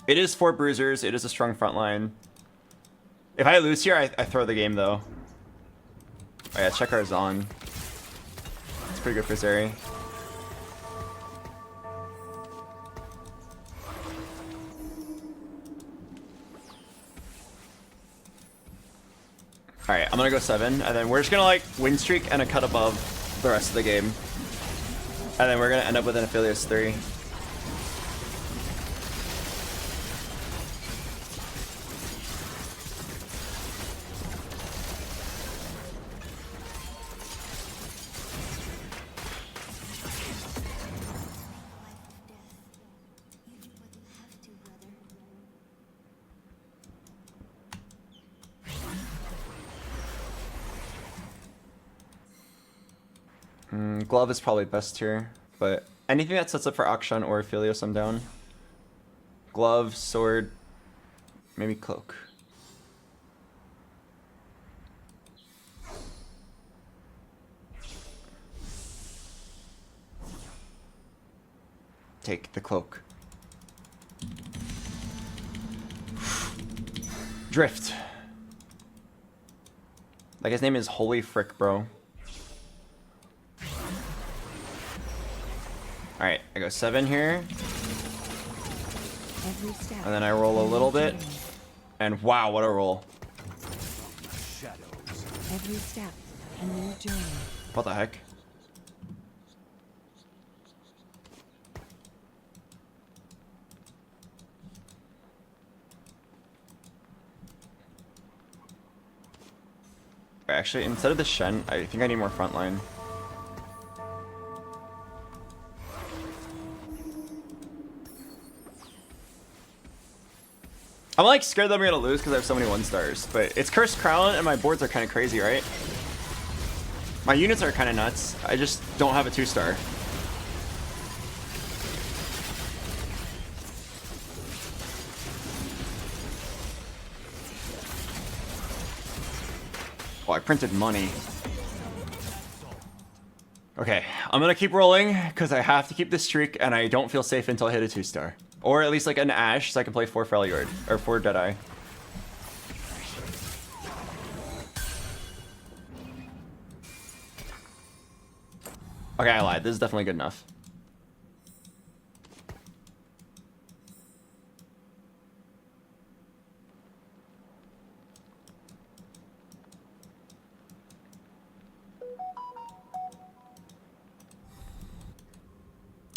It is 4 bruisers. It is a strong front line. If I lose here, I throw the game though. Oh yeah, check ours on. It's pretty good for Zeri. Alright, I'm gonna go 7, and then we're just gonna like win streak and a cut above the rest of the game. And then we're gonna end up with an Aphelios 3. Glove is probably best here, but anything that sets up for Akshan or Aphelios, I'm down. Glove, sword, maybe cloak. Take the cloak. Drift. Like his name is Holy Frick, bro. Alright, I go 7 here. And then I roll a little bit. And wow, what a roll. Every step, a new journey. What the heck? Actually, instead of the Shen, I think I need more frontline. I'm like scared that I'm gonna lose because I have so many 1-stars, but it's Cursed Crown and my boards are kind of crazy, right? My units are kind of nuts. I just don't have a 2-star. Oh, I printed money. Okay, I'm gonna keep rolling because I have to keep this streak and I don't feel safe until I hit a 2-star. Or at least like an Ash so I can play 4 Freljord, or 4 Deadeye. Okay, I lied. This is definitely good enough.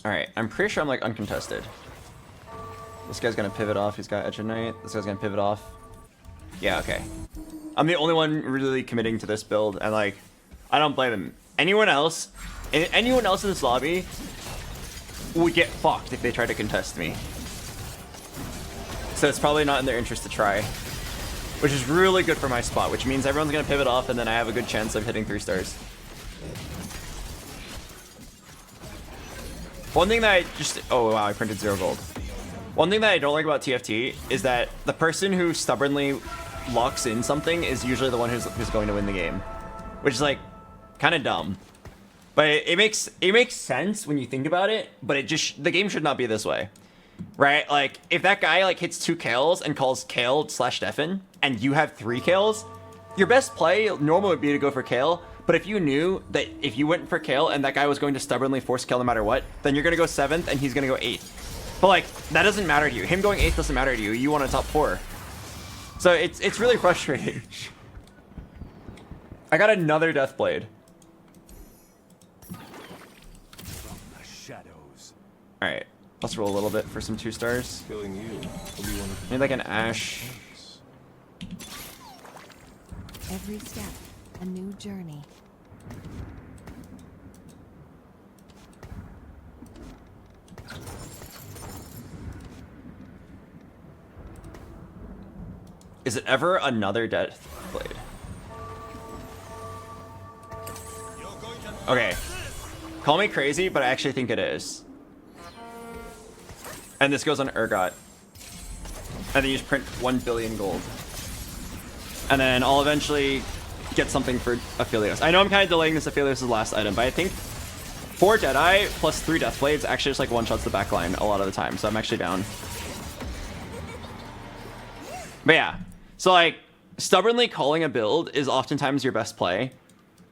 Alright, I'm pretty sure I'm like uncontested. This guy's gonna pivot off. He's got Edge of Night. This guy's gonna pivot off. Yeah, okay. I'm the only one really committing to this build, and like, I don't blame him. Anyone else in this lobby would get fucked if they tried to contest me. So it's probably not in their interest to try, which is really good for my spot. Which means everyone's gonna pivot off, and then I have a good chance of hitting 3 stars. One thing that I just oh wow, I printed 0 gold. One thing that I don't like about TFT is that the person who stubbornly locks in something is usually the one who's going to win the game, which is like kind of dumb. But it makes sense when you think about it. But the game should not be this way, right? Like if that guy like hits 2 kills and calls Kale / Defen, and you have 3 kills, your best play normally would be to go for Kale. But if you knew that if you went for Kale and that guy was going to stubbornly force Kale no matter what, then you're gonna go 7th and he's gonna go 8th. But like, that doesn't matter to you. Him going 8th doesn't matter to you. You want a top 4. So it's really frustrating. I got another Deathblade. Alright, let's roll a little bit for some 2 stars. Need like an Ash. Every step, a new journey. Is it ever another Deathblade? Okay. Call me crazy, but I actually think it is. And this goes on Urgot. And then you just print 1 billion gold. And then I'll eventually get something for Aphelios. I know I'm kind of delaying this Aphelios' last item, but I think 4 Deadeye plus 3 Deathblades actually just like one-shots the backline a lot of the time, so I'm actually down. But yeah, so like stubbornly calling a build is oftentimes your best play.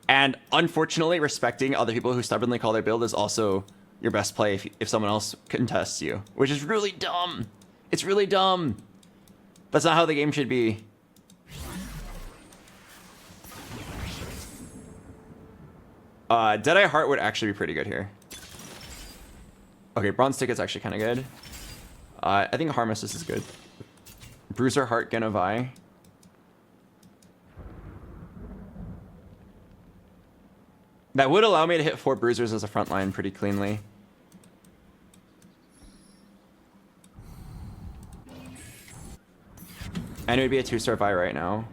And unfortunately, respecting other people who stubbornly call their build is also your best play if someone else contests you, which is really dumb. It's really dumb. That's not how the game should be. Deadeye Heart would actually be pretty good here. Okay, Bronze Ticket's actually kind of good. I think Harmless is good. Bruiser Heart Genevai. That would allow me to hit 4 Bruisers as a front line pretty cleanly. And it would be a 2-star Vi right now.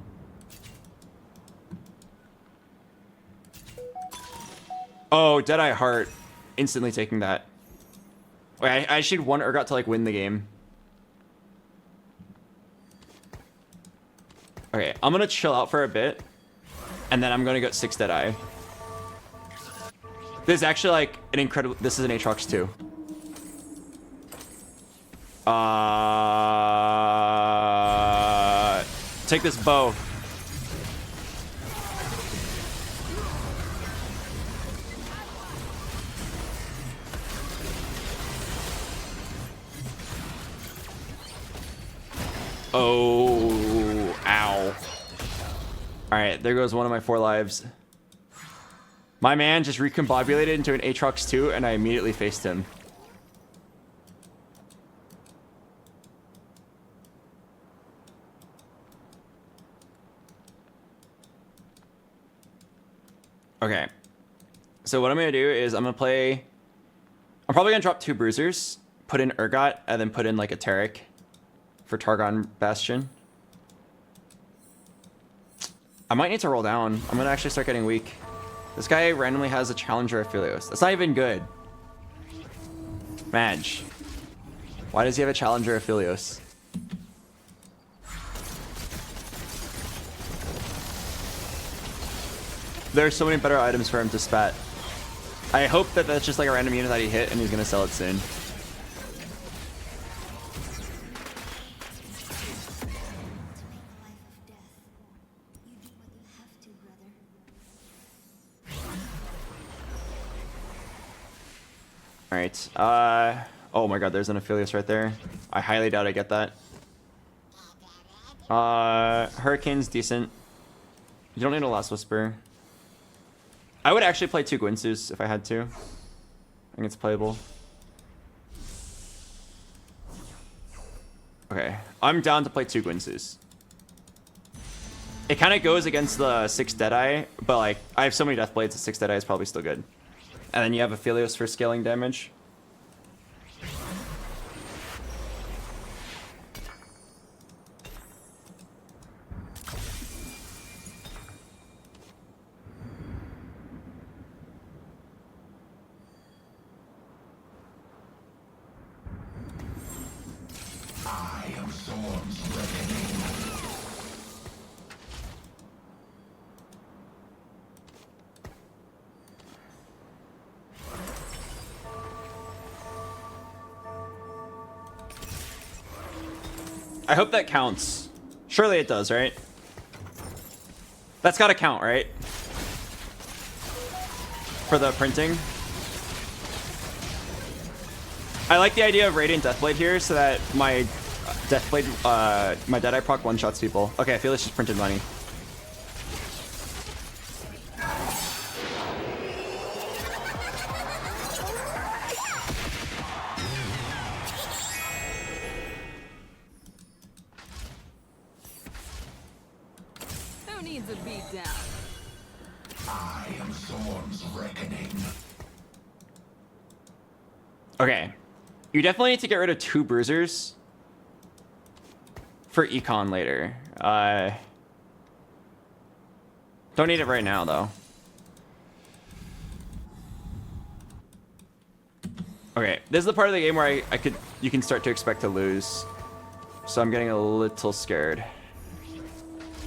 Oh, Deadeye Heart. Instantly taking that. Wait, I should 1 Urgot to like win the game. Okay, I'm gonna chill out for a bit. And then I'm gonna get 6 Deadeye. This is actually like an incredible... This is an Aatrox too. Take this bow. Oh, ow. All right, there goes one of my 4 lives. My man just recombobulated into an Aatrox 2, and I immediately faced him. Okay. So what I'm going to do is I'm probably going to drop 2 Bruisers, put in Urgot, and then put in like a Taric for Targon Bastion. I might need to roll down. I'm going to actually start getting weak. This guy randomly has a Challenger Aphelios. That's not even good. Madge. Why does he have a Challenger Aphelios? There are so many better items for him to spat. I hope that that's just like a random unit that he hit and he's going to sell it soon. Alright, oh my god, there's an Aphelios right there. I highly doubt I get that. Hurricane's decent. You don't need a Last Whisper. I would actually play 2 Gwynsus if I had to. I think it's playable. Okay, I'm down to play 2 Gwynsus. It kind of goes against the 6 Deadeye, but like, I have so many Deathblades, the 6 Deadeye is probably still good. And then you have Aphelios for scaling damage. I am Storm's reckoning. I hope that counts. Surely it does, right? That's gotta count, right? For the printing. I like the idea of Radiant Deathblade here so that my Deathblade, my Deadeye proc one-shots people. Okay, I feel it's just printed money. Who needs a beat down? I am Storm's reckoning. Okay. You definitely need to get rid of 2 Bruisers for Econ later. Don't need it right now, though. Okay, this is the part of the game where you can start to expect to lose. So I'm getting a little scared.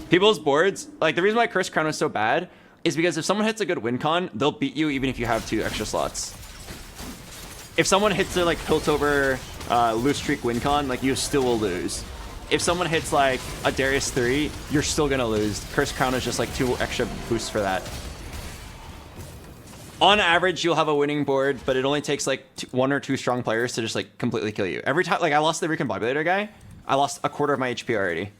People's boards, like the reason why Curse Crown was so bad is because if someone hits a good win con, they'll beat you even if you have 2 extra slots. If someone hits a like Piltover loose streak win con, like you still will lose. if someone hits like a Darius 3, you're still gonna lose. Curse Crown is just like 2 extra boosts for that. On average, you'll have a winning board, but it only takes like 1 or 2 strong players to just like completely kill you. Every time, like I lost the Recombobulator guy, I lost a quarter of my HP already.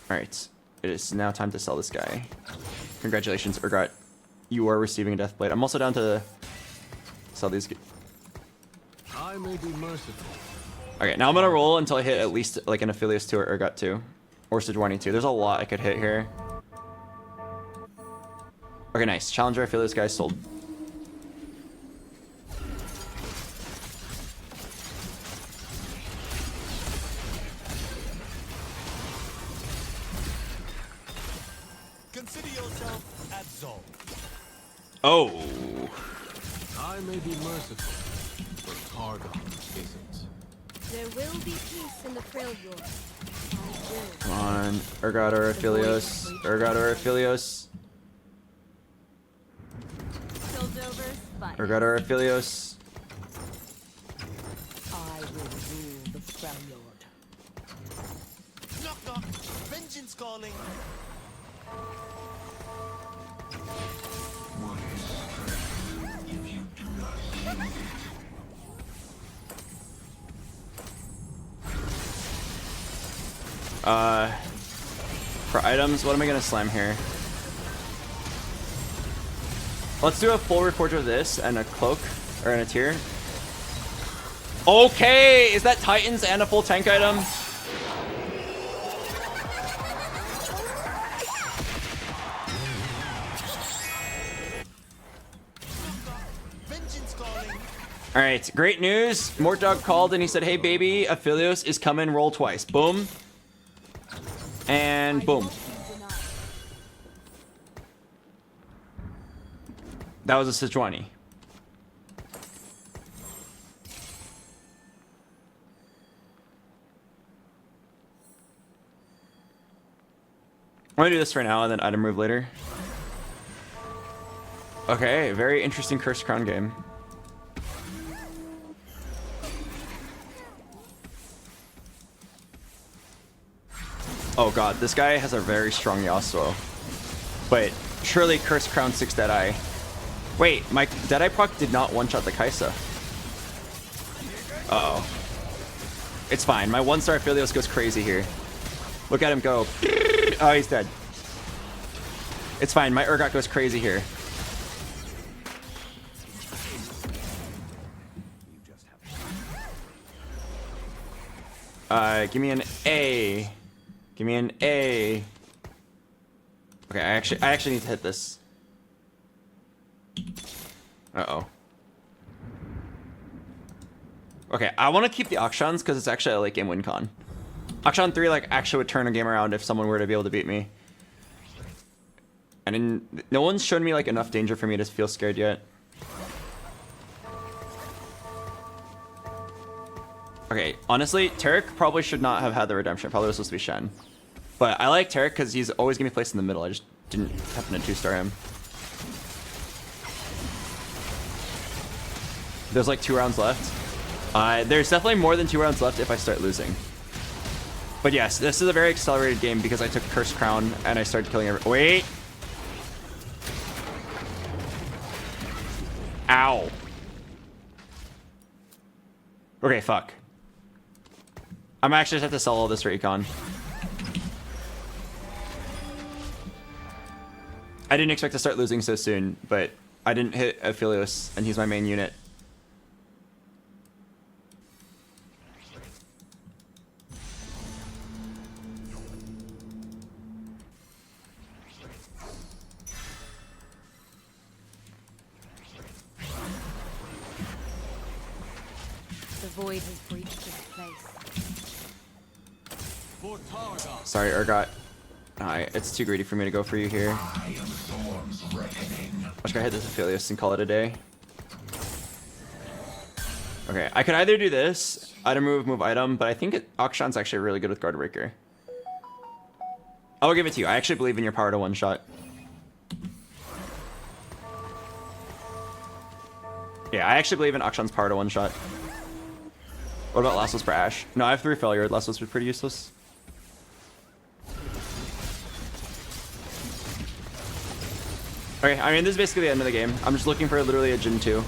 Alright, it is now time to sell this guy. Congratulations, Urgot. You are receiving a death blade. I'm also down to sell these. I may be merciful. Okay, now I'm gonna roll until I hit at least like an Aphelios 2 or Urgot 2. Or Sejuani 2. There's a lot I could hit here. Okay, nice. Challenger Aphelios guy sold. Consider yourself absolved. Oh. I may be merciful, but Targon isn't. There will be peace in the Freljord. Come on. Urgot or Aphelios. Urgot or Aphelios. Urgot or Aphelios. I will rule the Freljord. Knock knock. Vengeance calling. For items, what am I gonna slam here? Let's do a full Reforger of this and a cloak, or and a tier. Okay, is that Titans and a full tank item? All right, great news. Mortdog called and he said, "Hey baby, Aphelios is coming. Roll twice." Boom. And boom. That was a Sejuani. I'm gonna do this right now and then item move later. Okay, very interesting Cursed Crown game. Oh god, this guy has a very strong Yasuo. But surely Cursed Crown 6 Deadeye. Wait, my Deadeye proc did not one-shot the Kaisa. Uh-oh. It's fine. My 1-star Aphelios goes crazy here. Look at him go. Oh, he's dead. It's fine. My Urgot goes crazy here. Give me an A. Give me an A. Okay, I actually need to hit this. Uh-oh. Okay, I want to keep the Akshans because it's actually a late game win con. Akshan 3 like actually would turn a game around if someone were to be able to beat me. And no one's shown me like enough danger for me to feel scared yet. Okay, honestly, Tarek probably should not have had the redemption. Probably was supposed to be Shen. But I like Tarek because he's always going to be placed in the middle. I just didn't happen to 2-star him. There's like 2 rounds left. There's definitely more than 2 rounds left if I start losing. But yes, this is a very accelerated game because I took Cursed Crown and I started killing everyone. Wait! Ow. Okay, fuck. I'm actually just have to sell all this recon. I didn't expect to start losing so soon, but I didn't hit Aphelios, and he's my main unit. The void has breached this place. Sorry, Urgot. It's too greedy for me to go for you here. I am Storm's reckoning. I'm just gonna hit this Aphelios and call it a day. Okay, I could either do this, item move item, but I think Akshan's actually really good with Guardbreaker. I'll give it to you. I actually believe in your power to one-shot. Yeah, I actually believe in Akshan's power to one-shot. What about Lassos for Ashe? No, I have 3 failure. Lassos was pretty useless. Okay, I mean, this is basically the end of the game. I'm just looking for literally a Jin 2.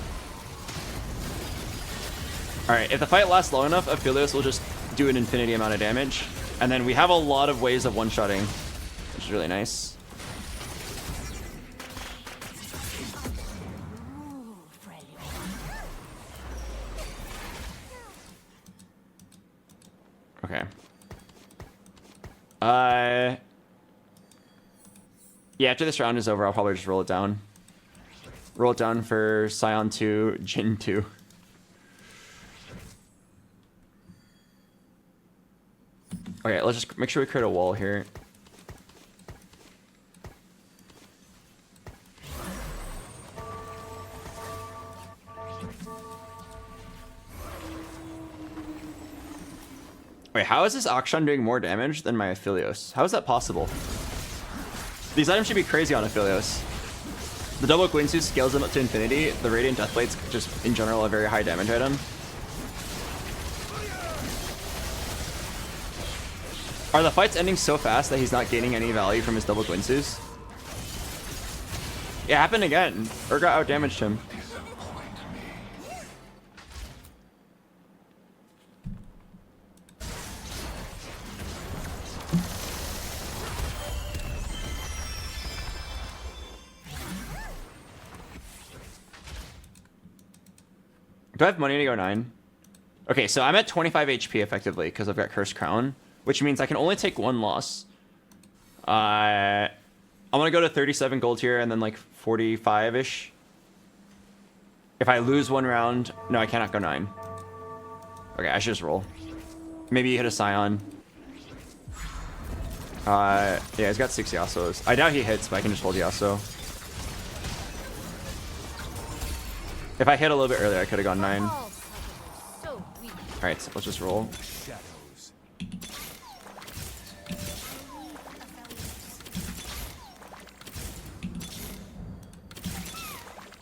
Alright, if the fight lasts long enough, Aphelios will just do an infinity amount of damage. And then we have a lot of ways of one-shotting, which is really nice. Okay. Yeah, after this round is over, I'll probably just roll it down. Roll it down for Scion 2, Jin 2. Okay, let's just make sure we create a wall here. Wait, how is this Akshan doing more damage than my Aphelios? How is that possible? These items should be crazy on Aphelios. The double Quinsu scales them up to infinity. The Radiant Deathblade's just, in general, a very high damage item. Are the fights ending so fast that he's not gaining any value from his double Quinsus? It happened again. Urgot outdamaged him. Do I have money to go 9? Okay, so I'm at 25 HP effectively because I've got Cursed Crown, which means I can only take 1 loss. I'm gonna go to 37 gold here and then like 45-ish. If I lose 1 round, no, I cannot go 9. Okay, I should just roll. Maybe hit a Scion. Yeah, he's got 6 Yasuos. I doubt he hits, but I can just hold Yasuo. If I hit a little bit earlier, I could have gone 9. Alright, so let's just roll.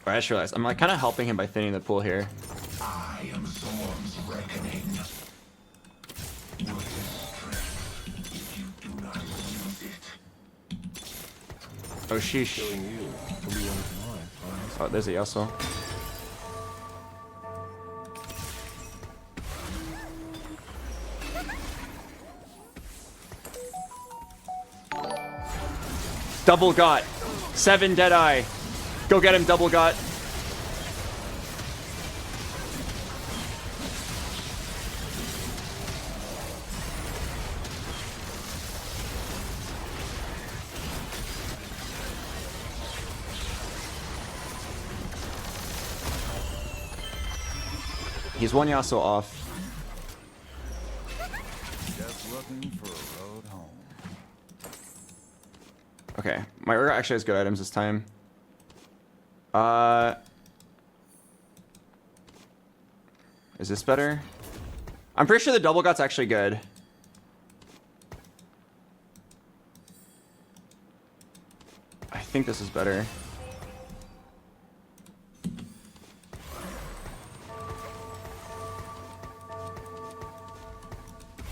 I just realized I'm like kind of helping him by thinning the pool here. I am Storm's reckoning. What is strength if you do not use it? Oh sheesh. Oh, there's a Yasuo. Double got. 7 Deadeye. Go get him, double got. He's 1 Yasuo off. Just looking for a road home. Okay, my Urgot actually has good items this time. Is this better? I'm pretty sure the double got's actually good. I think this is better.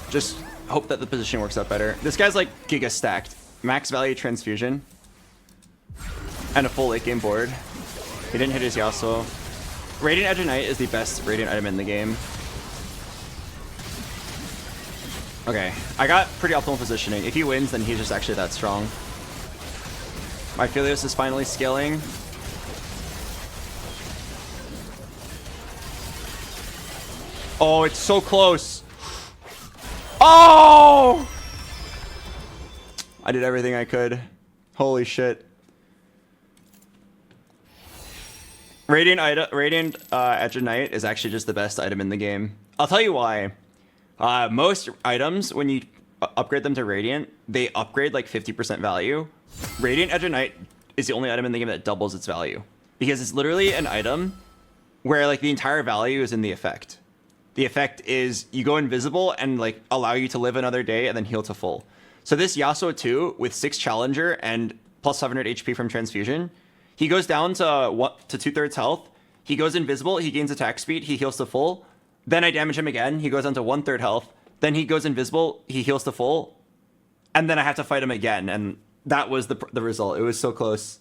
Just hope that the position works out better. This guy's like giga stacked. Max value transfusion. And a full late game board. He didn't hit his Yasuo. Radiant Edge of Night is the best Radiant item in the game. Okay, I got pretty optimal positioning. If he wins, then he's just actually that strong. My Aphelios is finally scaling. Oh, it's so close. Oh! I did everything I could. Holy shit. Radiant Edge of Night is actually just the best item in the game. I'll tell you why. Most items, when you upgrade them to Radiant, they upgrade like 50% value. Radiant Edge of Night is the only item in the game that doubles its value. Because it's literally an item where like the entire value is in the effect. The effect is you go invisible and like allow you to live another day and then heal to full. So this Yasuo 2 with 6 Challenger and plus 700 HP from Transfusion, he goes down to 2/3 health he goes invisible, he gains attack speed, he heals to full. Then I damage him again, he goes down to 1/3 health. Then he goes invisible, he heals to full. And then I have to fight him again, and that was the result. It was so close.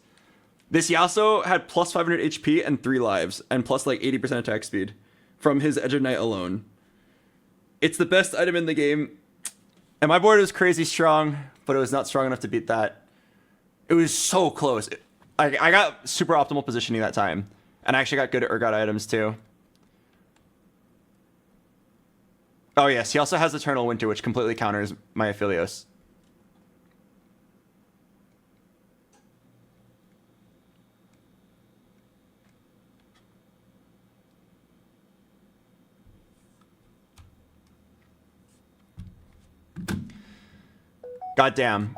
This Yasuo had plus 500 HP and 3 lives, and plus like 80% attack speed from his Edge of Night alone. It's the best item in the game. And my board was crazy strong, but it was not strong enough to beat that. It was so close. I got super optimal positioning that time. And I actually got good at Urgot items too. Oh yes, he also has Eternal Winter, which completely counters my Aphelios. God damn.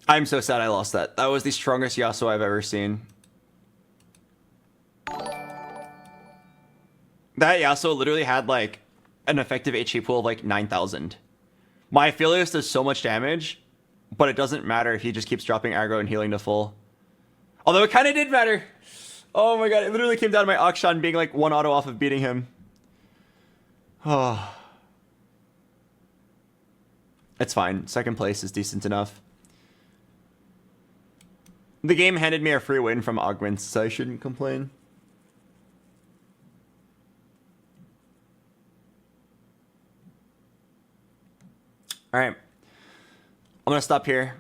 I'm so sad I lost that. That was the strongest Yasuo I've ever seen. That Yasuo literally had like an effective HP pool of like 9,000. My Aphelios does so much damage, but it doesn't matter if he just keeps dropping aggro and healing to full. Although it kind of did matter. Oh my god, it literally came down to my Akshan being like 1 auto off of beating him. Oh. It's fine. Second place is decent enough. The game handed me a free win from Augments, so I shouldn't complain. Alright. I'm gonna stop here.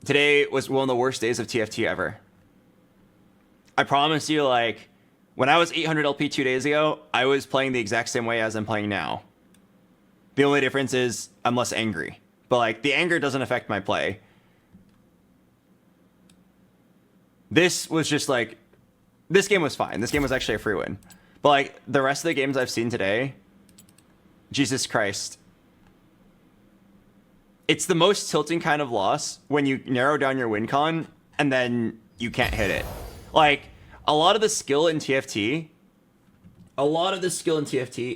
Today was one of the worst days of TFT ever. I promise you, like, when I was 800 LP 2 days ago, I was playing the exact same way as I'm playing now. The only difference is I'm less angry. But, like, the anger doesn't affect my play. This was just, like... This game was fine. This game was actually a free win. But, like, the rest of the games I've seen today... Jesus Christ. It's the most tilting kind of loss when you narrow down your win con and then you can't hit it. Like, a lot of the skill in TFT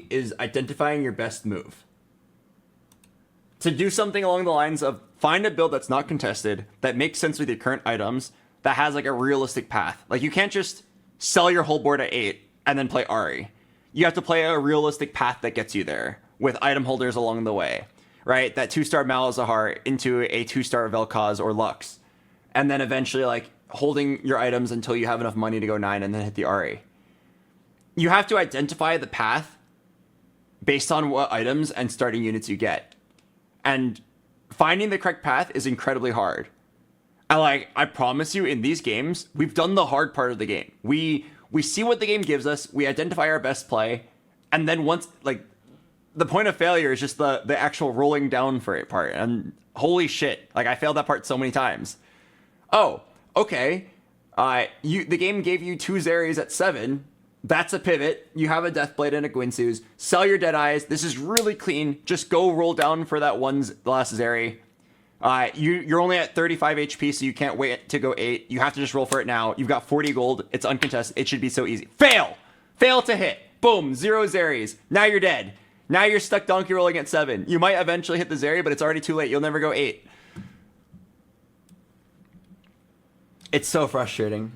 is identifying your best move. To do something along the lines of find a build that's not contested, that makes sense with your current items, that has like a realistic path. Like, you can't just sell your whole board at 8 and then play Ahri. You have to play a realistic path that gets you there with item holders along the way, right? That 2-star Malzahar into a 2-star Vel'Koz or Lux. And then eventually, like, holding your items until you have enough money to go 9 and then hit the Ahri. You have to identify the path based on what items and starting units you get. And finding the correct path is incredibly hard. I promise you, in these games, we've done the hard part of the game. We see what the game gives us, we identify our best play, and then once, like, the point of failure is just the actual rolling down for it part. And holy shit, like, I failed that part so many times. Oh, okay. The game gave you 2 Zeres at 7. That's a pivot. You have a Deathblade and a Gwynsu's. Sell your Deadeyes. This is really clean. Just go roll down for that last Zeri. You're only at 35 HP, so you can't wait to go 8. You have to just roll for it now. You've got 40 gold. It's uncontested. It should be so easy. Fail! Fail to hit. Boom. 0 Zeres. Now you're dead. Now you're stuck donkey rolling at 7. You might eventually hit the Zeri, but it's already too late. You'll never go 8. It's so frustrating.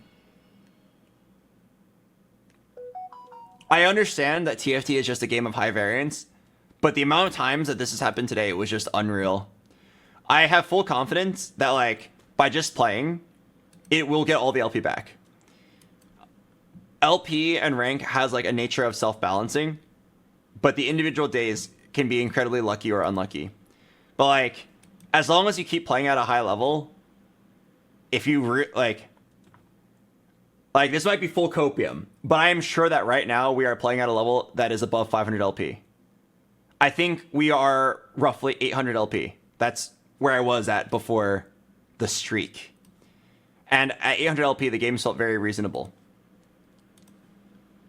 I understand that TFT is just a game of high variance, but the amount of times that this has happened today was just unreal. I have full confidence that, like, by just playing, it will get all the LP back. LP and rank has, like, a nature of self-balancing, but the individual days can be incredibly lucky or unlucky. But, like, as long as you keep playing at a high level, if you, like, this might be full copium, but I am sure that right now we are playing at a level that is above 500 LP. I think we are roughly 800 LP. That's where I was at before the streak. And at 800 LP, the game felt very reasonable.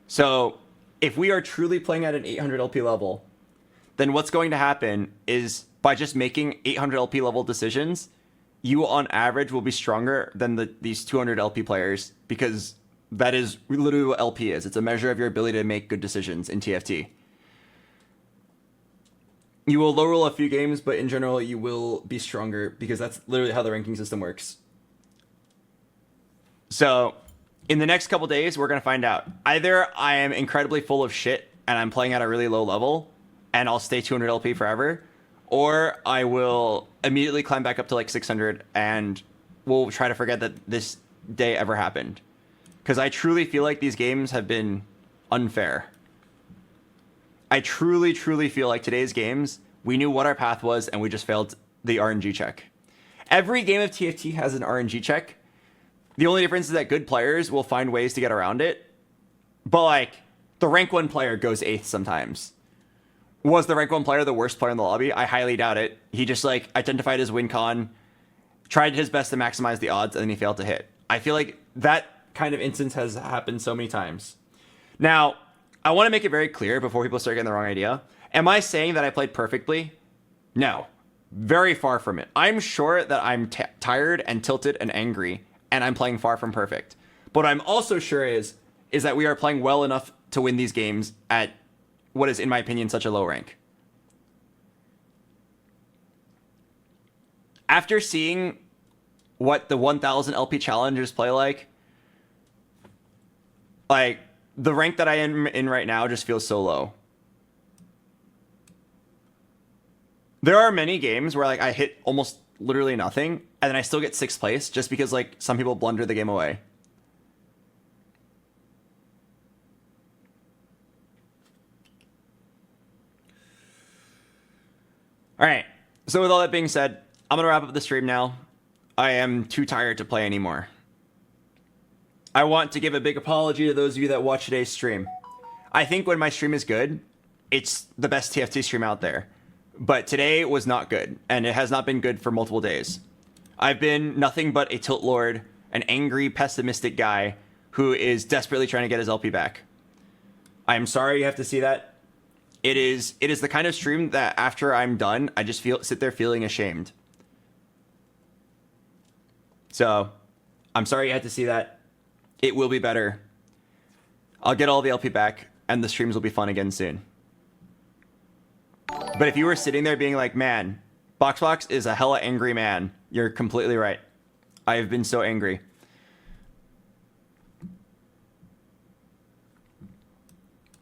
So if we are truly playing at an 800 LP level, then what's going to happen is by just making 800 LP level decisions, you on average will be stronger than these 200 LP players, because that is literally what LP is. It's a measure of your ability to make good decisions in TFT. You will low roll a few games, but in general, you will be stronger because that's literally how the ranking system works. So, in the next couple days, we're going to find out. Either I am incredibly full of shit and I'm playing at a really low level and I'll stay 200 LP forever, or I will immediately climb back up to like 600 and we'll try to forget that this day ever happened. Because I truly feel like these games have been unfair. I truly, truly feel like today's games, we knew what our path was and we just failed the RNG check. Every game of TFT has an RNG check. The only difference is that good players will find ways to get around it. But like, the rank 1 player goes 8th sometimes. Was the rank 1 player the worst player in the lobby? I highly doubt it. He just like identified his win con, tried his best to maximize the odds, and then he failed to hit. I feel like that kind of instance has happened so many times. Now, I want to make it very clear before people start getting the wrong idea. Am I saying that I played perfectly? No. Very far from it. I'm sure that I'm tired and tilted and angry, and I'm playing far from perfect. But what I'm also sure is that we are playing well enough to win these games at what is, in my opinion, such a low rank. After seeing what the 1000 LP challengers play like the rank that I am in right now just feels so low. There are many games where like I hit almost literally nothing and then I still get 6th place just because like some people blunder the game away. All right. So with all that being said, I'm going to wrap up the stream now. I am too tired to play anymore. I want to give a big apology to those of you that watch today's stream. I think when my stream is good, it's the best TFT stream out there. But today was not good, and it has not been good for multiple days. I've been nothing but a tilt lord, an angry, pessimistic guy who is desperately trying to get his LP back. I am sorry you have to see that. It is the kind of stream that after I'm done, I just sit there feeling ashamed. So, I'm sorry you had to see that. It will be better. I'll get all the LP back, and the streams will be fun again soon. But if you were sitting there being like, man, BoxBox is a hella angry man, you're completely right. I have been so angry.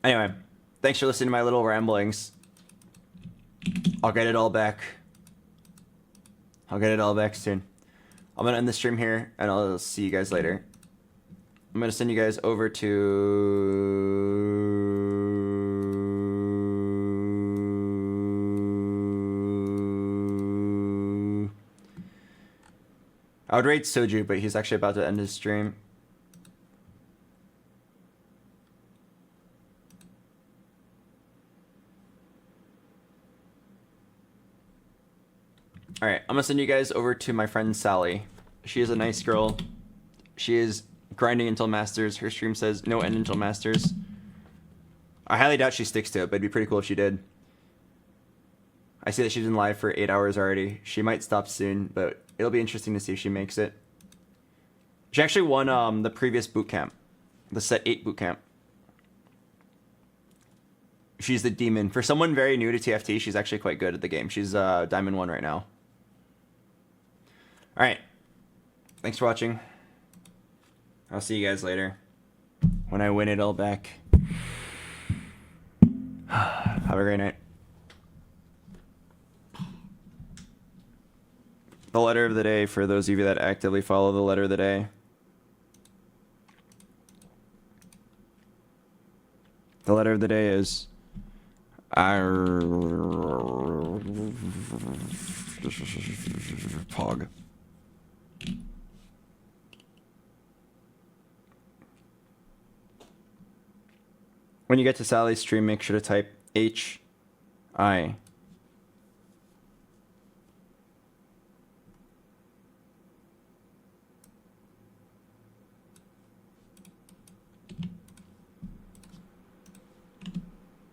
Anyway, thanks for listening to my little ramblings. I'll get it all back. I'll get it all back soon. I'm going to end the stream here, and I'll see you guys later. I'm going to send you guys over to... I would rate Soju, but he's actually about to end his stream. Alright, I'm going to send you guys over to my friend Sally. She is a nice girl. She is grinding until Masters. Her stream says no end until Masters. I highly doubt she sticks to it, but it'd be pretty cool if she did. I see that she's been live for 8 hours already. She might stop soon, but it'll be interesting to see if she makes it. She actually won the previous boot camp, the Set 8 boot camp. She's the demon. For someone very new to TFT, she's actually quite good at the game. She's Diamond 1 right now. Alright. Thanks for watching. I'll see you guys later when I win it all back. Have a great night. The letter of the day, for those of you that actively follow the letter of the day. The letter of the day is... Pog. When you get to Sally's stream, make sure to type H-I